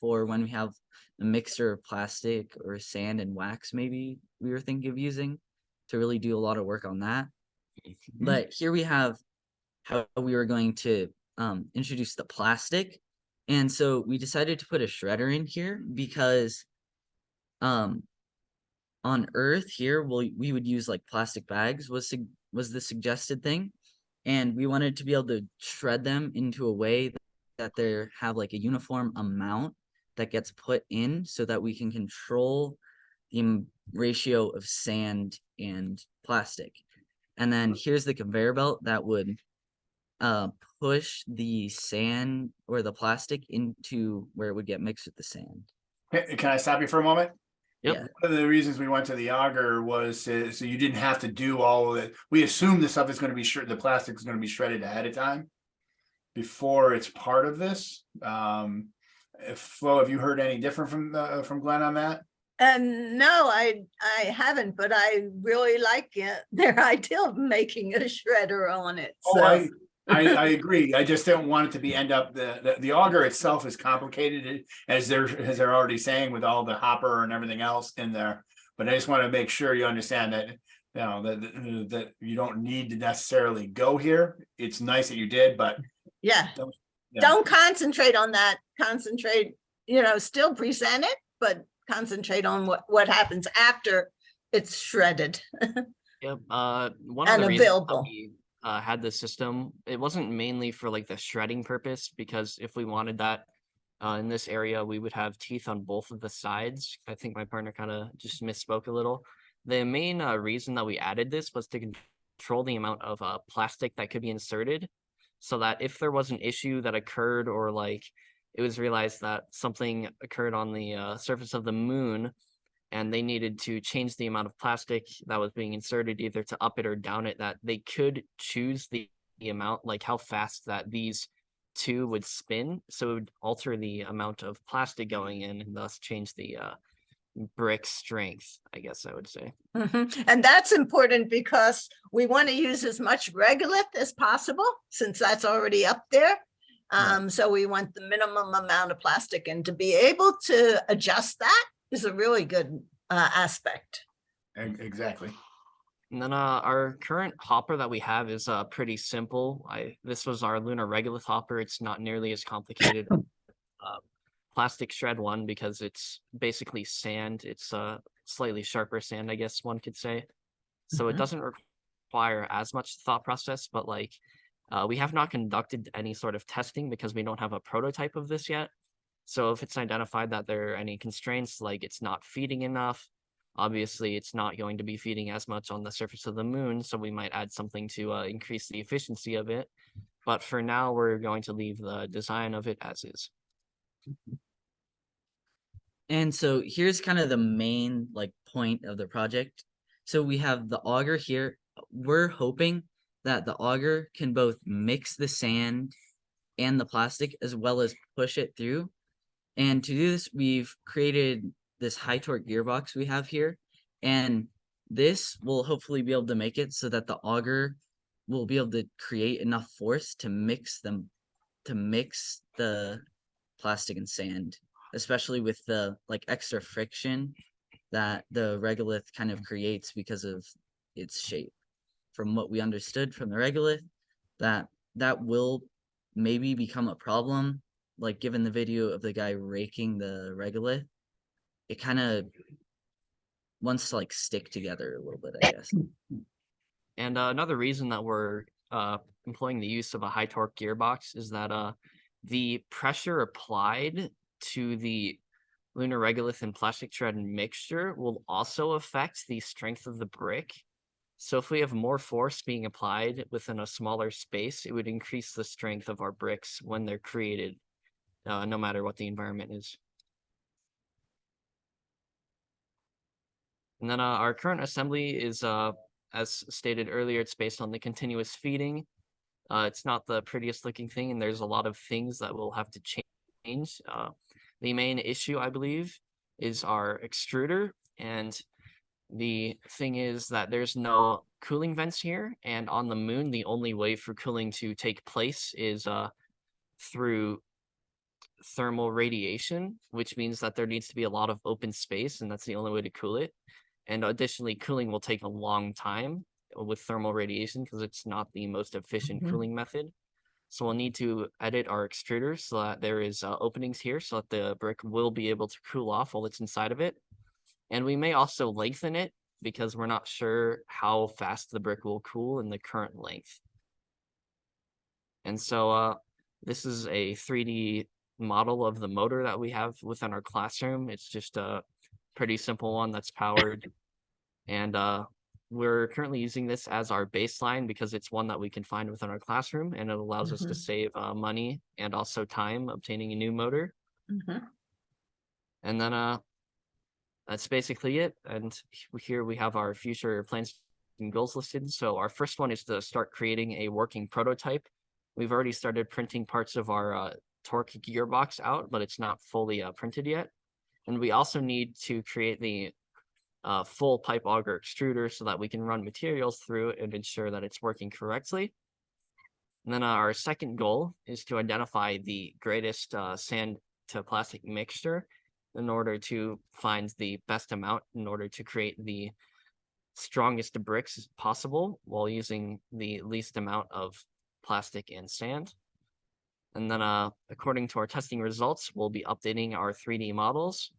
for when we have a mixture of plastic or sand and wax, maybe we were thinking of using to really do a lot of work on that. But here we have how we were going to introduce the plastic. And so we decided to put a shredder in here because on Earth here, we would use like plastic bags was the suggested thing. And we wanted to be able to shred them into a way that they have like a uniform amount that gets put in so that we can control the ratio of sand and plastic. And then here's the conveyor belt that would push the sand or the plastic into where it would get mixed with the sand. Can I stop you for a moment? Yep. One of the reasons we went to the auger was so you didn't have to do all of it. We assume the stuff is going to be the plastic is going to be shredded ahead of time before it's part of this. Flo, have you heard any different from Glenn on that? No, I haven't, but I really like their idea of making a shredder on it. So. I agree. I just don't want it to be the auger itself is complicated as they're already saying with all the hopper and everything else in there. But I just want to make sure you understand that that you don't need to necessarily go here. It's nice that you did, but don't concentrate on that. Concentrate, still present it, but concentrate on what happens after it's shredded. Yep. One and of the reasons available. we had this system, it wasn't mainly for like the shredding purpose, because if we wanted that in this area, we would have teeth on both of the sides. I think my partner kind of just misspoke a little. The main reason that we added this was to control the amount of plastic that could be inserted, so that if there was an issue that occurred, or like it was realized that something occurred on the surface of the moon, and they needed to change the amount of plastic that was being inserted, either to up it or down it, that they could choose the amount, like how fast that these two would spin. So it would alter the amount of plastic going in and thus change the brick strength, I guess I would say. And that's important because we want to use as much regolith as possible since that's already up there. So we want the minimum amount of plastic, and to be able to adjust that is a really good aspect. Exactly. And then our current hopper that we have is pretty simple. This was our lunar regolith hopper. It's not nearly as complicated. Plastic shred one because it's basically sand. It's slightly sharper sand, I guess one could say. So it doesn't require as much thought process, but like we have not conducted any sort of testing because we don't have a prototype of this yet. So if it's identified that there are any constraints, like it's not feeding enough, obviously it's not going to be feeding as much on the surface of the moon, so we might add something to increase the efficiency of it. But for now, we're going to leave the design of it as is. And so here's kind of the main like point of the project. So we have the auger here. We're hoping that the auger can both mix the sand and the plastic as well as push it through. And to do this, we've created this high torque gearbox we have here. And this will hopefully be able to make it so that the auger will be able to create enough force to mix them, to mix the plastic and sand, especially with the like extra friction that the regolith kind of creates because of its shape. From what we understood from the regolith, that will maybe become a problem. Like given the video of the guy raking the regolith, it kind of wants to like stick together a little bit, I guess. And another reason that we're employing the use of a high torque gearbox is that the pressure applied to the lunar regolith and plastic shred mixture will also affect the strength of the brick. So if we have more force being applied within a smaller space, it would increase the strength of our bricks when they're created, no matter what the environment is. And then our current assembly is, as stated earlier, it's based on the continuous feeding. It's not the prettiest looking thing, and there's a lot of things that we'll have to change. The main issue, I believe, is our extruder. And the thing is that there's no cooling vents here. And on the moon, the only way for cooling to take place is through thermal radiation, which means that there needs to be a lot of open space, and that's the only way to cool it. And additionally, cooling will take a long time with thermal radiation because it's not the most efficient cooling method. So we'll need to edit our extruder so that there is openings here so that the brick will be able to cool off while it's inside of it. And we may also lengthen it because we're not sure how fast the brick will cool in the current length. And so this is a 3D model of the motor that we have within our classroom. It's just a pretty simple one that's powered. And we're currently using this as our baseline because it's one that we can find within our classroom, and it allows us to save money and also time obtaining a new motor. And then that's basically it. And here we have our future plans and goals listed. So our first one is to start creating a working prototype. We've already started printing parts of our torque gearbox out, but it's not fully printed yet. And we also need to create the full pipe auger extruder so that we can run materials through it and ensure that it's working correctly. And then our second goal is to identify the greatest sand to plastic mixture in order to find the best amount in order to create the strongest bricks possible while using the least amount of plastic and sand. And then according to our testing results, we'll be updating our 3D models.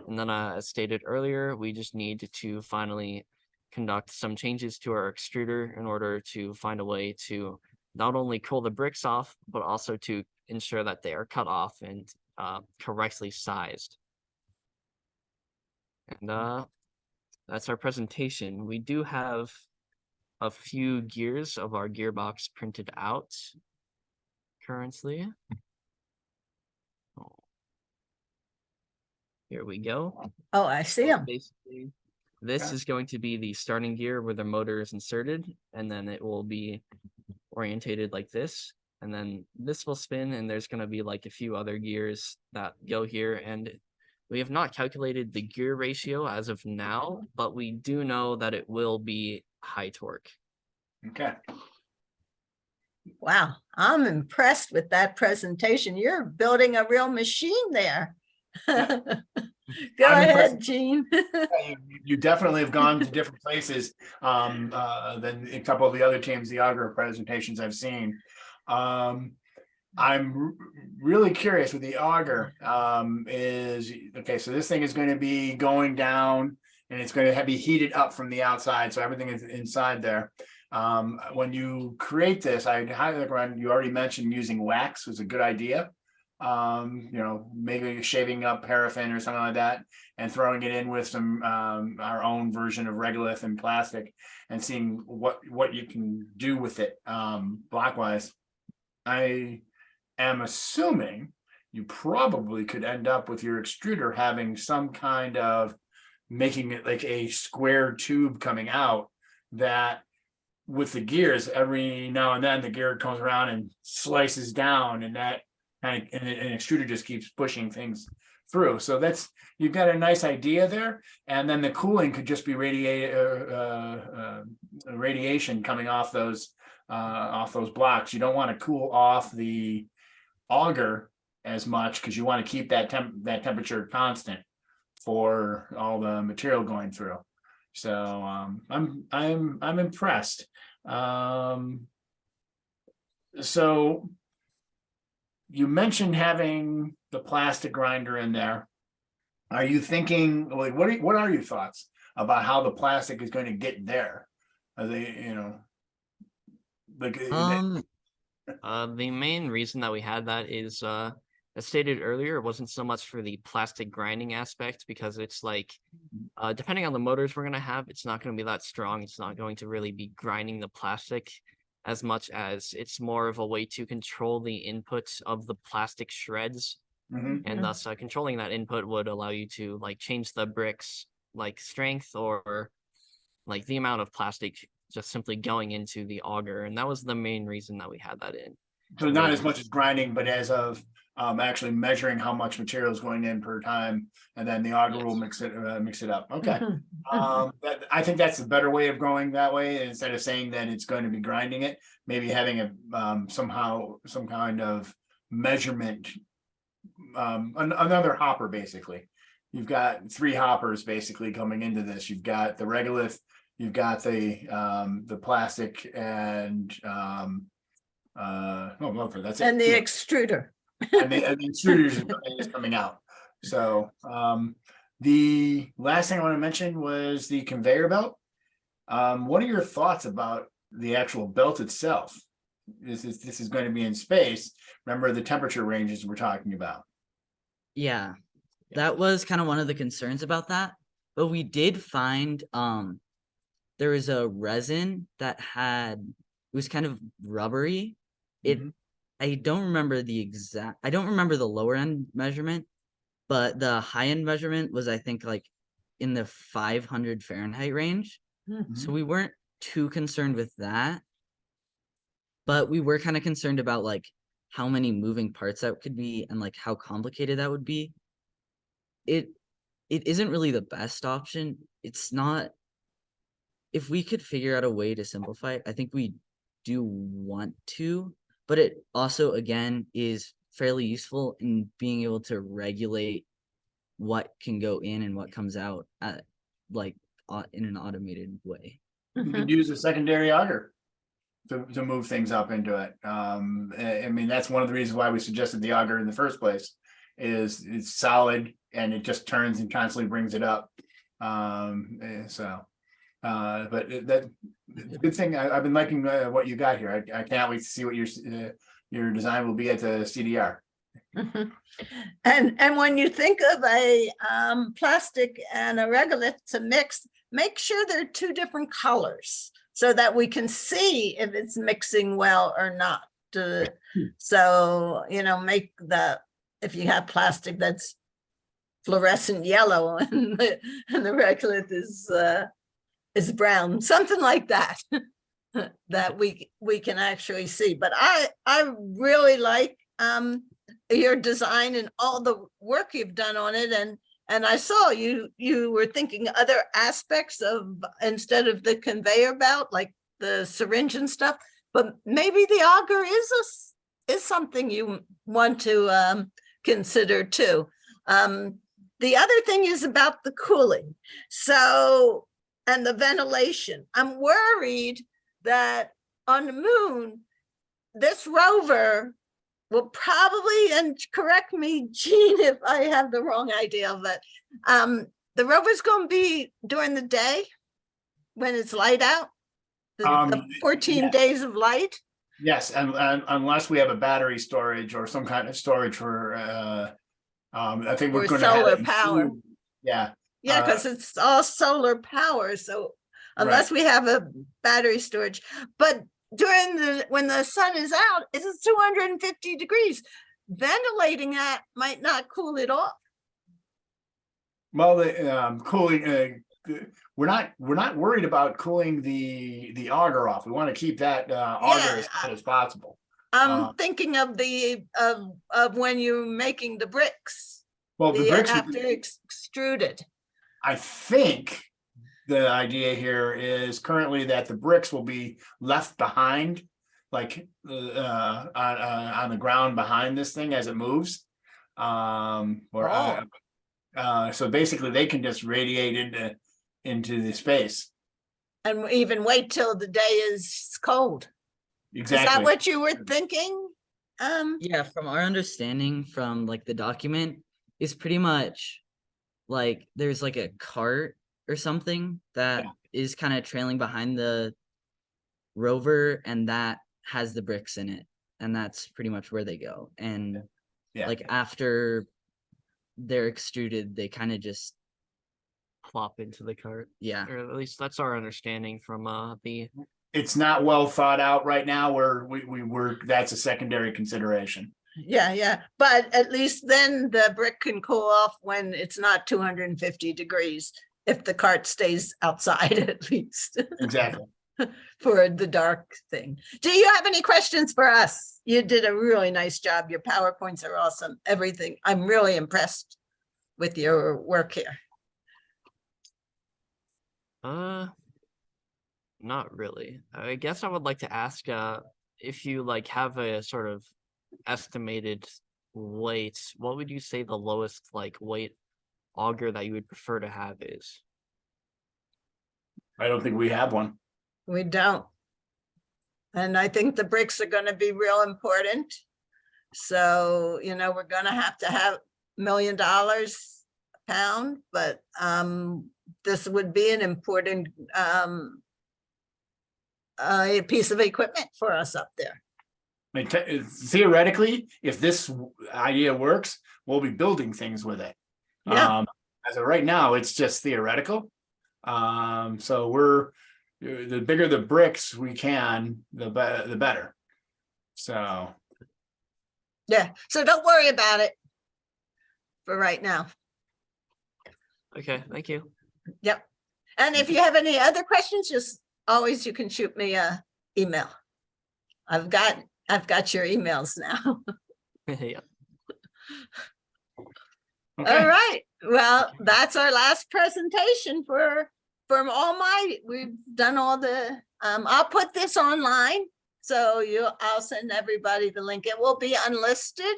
And then as stated earlier, we just need to finally conduct some changes to our extruder in order to find a way to not only cool the bricks off, but also to ensure that they are cut off and correctly sized. And that's our presentation. We do have a few gears of our gearbox printed out currently. Here we go. Oh, I see them. Basically, this is going to be the starting gear where the motor is inserted, and then it will be orientated like this. And then this will spin, and there's going to be like a few other gears that go here. And We have not calculated the gear ratio as of now, but we do know that it will be high torque. Okay. Wow, I'm impressed with that presentation. You're building a real machine there. Go I'm ahead, impressed. Gene. You definitely have gone to different places than a couple of the other teams, the auger presentations I've seen. I'm really curious with the auger is, okay, so this thing is going to be going down and it's going to be heated up from the outside. So everything is inside there. When you create this, I highly recommend, you already mentioned using wax was a good idea. Maybe shaving up paraffin or something like that and throwing it in with some our own version of regolith and plastic and seeing what you can do with it blockwise. I am assuming you probably could end up with your extruder having some kind of making it like a square tube coming out that with the gears every now and then the gear comes around and slices down and that and an extruder just keeps pushing things through. So that's, you've got a nice idea there. And then the cooling could just be radiation coming off those blocks. You don't want to cool off the auger as much because you want to keep that temperature constant for all the material going through. So I'm impressed. So you mentioned having the plastic grinder in there. Are you thinking, like, what are your thoughts about how the plastic is going to get there? Are they, like the main reason that we had that is as stated earlier, it wasn't so much for the plastic grinding aspect because it's like depending on the motors we're going to have, it's not going to be that strong. It's not going to really be grinding the plastic as much as it's more of a way to control the inputs of the plastic shreds. And thus controlling that input would allow you to like change the bricks like strength or like the amount of plastic just simply going into the auger. And that was the main reason that we had that in. So not as much as grinding, but as of actually measuring how much material is going in per time, and then the auger will mix it up. Okay. I think that's a better way of going that way instead of saying that it's going to be grinding it. Maybe having a some kind of measurement, another hopper basically. You've got 3 hoppers basically coming into this. You've got the regolith, you've got the plastic, and that's it. And the extruder. And the extruder is coming out. So the last thing I want to mention was the conveyor belt. What are your thoughts about the actual belt itself? This is going to be in space. Remember the temperature ranges we're talking about. Yeah, that was kind of one of the concerns about that. But we did find there was a resin that it was kind of rubbery. I don't remember the lower end measurement, but the high end measurement was, I think, like in the 500 Fahrenheit range. So we weren't too concerned with that, but we were kind of concerned about like how many moving parts that could be and like how complicated that would be. It isn't really the best option. It's not. If we could figure out a way to simplify it, I think we do want to, but it also, again, is fairly useful in being able to regulate what can go in and what comes out at like in an automated way. You could use a secondary auger to move things up into it. I mean, that's one of the reasons why we suggested the auger in the first place, is it's solid and it just turns and constantly brings it up. But that good thing. I've been liking what you got here. I can't wait to see what your design will be at the CDR. And when you think of a plastic and a regolith to mix, make sure they're 2 different colors so that we can see if it's mixing well or not. So, if you have plastic that's fluorescent yellow and the regolith is brown, something like that, that we can actually see. But I really like your design and all the work you've done on it, and And I saw you were thinking other aspects of, instead of the conveyor belt, like the syringe and stuff, but maybe the auger is something you want to consider too. The other thing is about the cooling. So, and the ventilation. I'm worried that on the moon, this rover will probably, and correct me, Gene, if I have the wrong idea of it, the rover's going to be during the day when it's light out, the 14 days of light. Yes, and unless we have a battery storage or some kind of storage for, I think we're For going to have solar it power. include- Yeah. Yeah, because it's all solar power. So unless we have a battery storage, but during when the sun is out, it's 250 degrees. Ventilating that might not cool it off. Well, the cooling, we're not worried about cooling the auger off. We want to keep that auger as hot as possible. I'm thinking of of when you're making the bricks. Well, the bricks after extruded. I think the idea here is currently that the bricks will be left behind, like on the ground behind this thing as it moves. So basically they can just radiate into the space. And even wait till the day is cold. Exactly. Is that what you were thinking? Yeah, from our understanding from like the document, is pretty much like there's like a cart or something that is kind of trailing behind the rover, and that has the bricks in it, and that's pretty much where they go. And like after they're extruded, they kind of just plop into the cart. Yeah, or at least that's our understanding from the. It's not well thought out right now. Where that's a secondary consideration. Yeah, but at least then the brick can cool off when it's not 250 degrees, if the cart stays outside at least. Exactly. For the dark thing. Do you have any questions for us? You did a really nice job. Your PowerPoints are awesome. Everything. I'm really impressed with your work here. Not really. I guess I would like to ask if you like have a sort of estimated weight, what would you say the lowest like weight auger that you would prefer to have is? I don't think we have one. We don't. And I think the bricks are going to be real important. So, you know, we're going to have $1 million a pound, but this would be an important piece of equipment for us up there. I mean, theoretically, if this idea works, we'll be building things with it. Yeah. As of right now, it's just theoretical. So the bigger the bricks we can, the better. So. Yeah. So don't worry about it for right now. Okay. Thank you. Yep. And if you have any other questions, just always you can shoot me a email. I've got your emails now. Yeah. Okay. All right. Well, that's our last presentation from all we've done all the, I'll put this online. So I'll send everybody the link. It will be unlisted,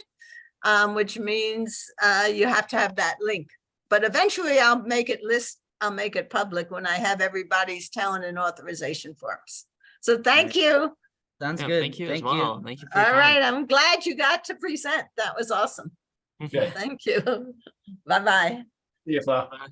which means you have to have that link. But eventually I'll make it public when I have everybody's talent and authorization forms. So thank you. Sounds good. Thank you as Thank well. you. Thank you for your All time. right. I'm glad you got to present. That was awesome. Yeah. Thank you. Bye-bye. See you, Flo. Bye.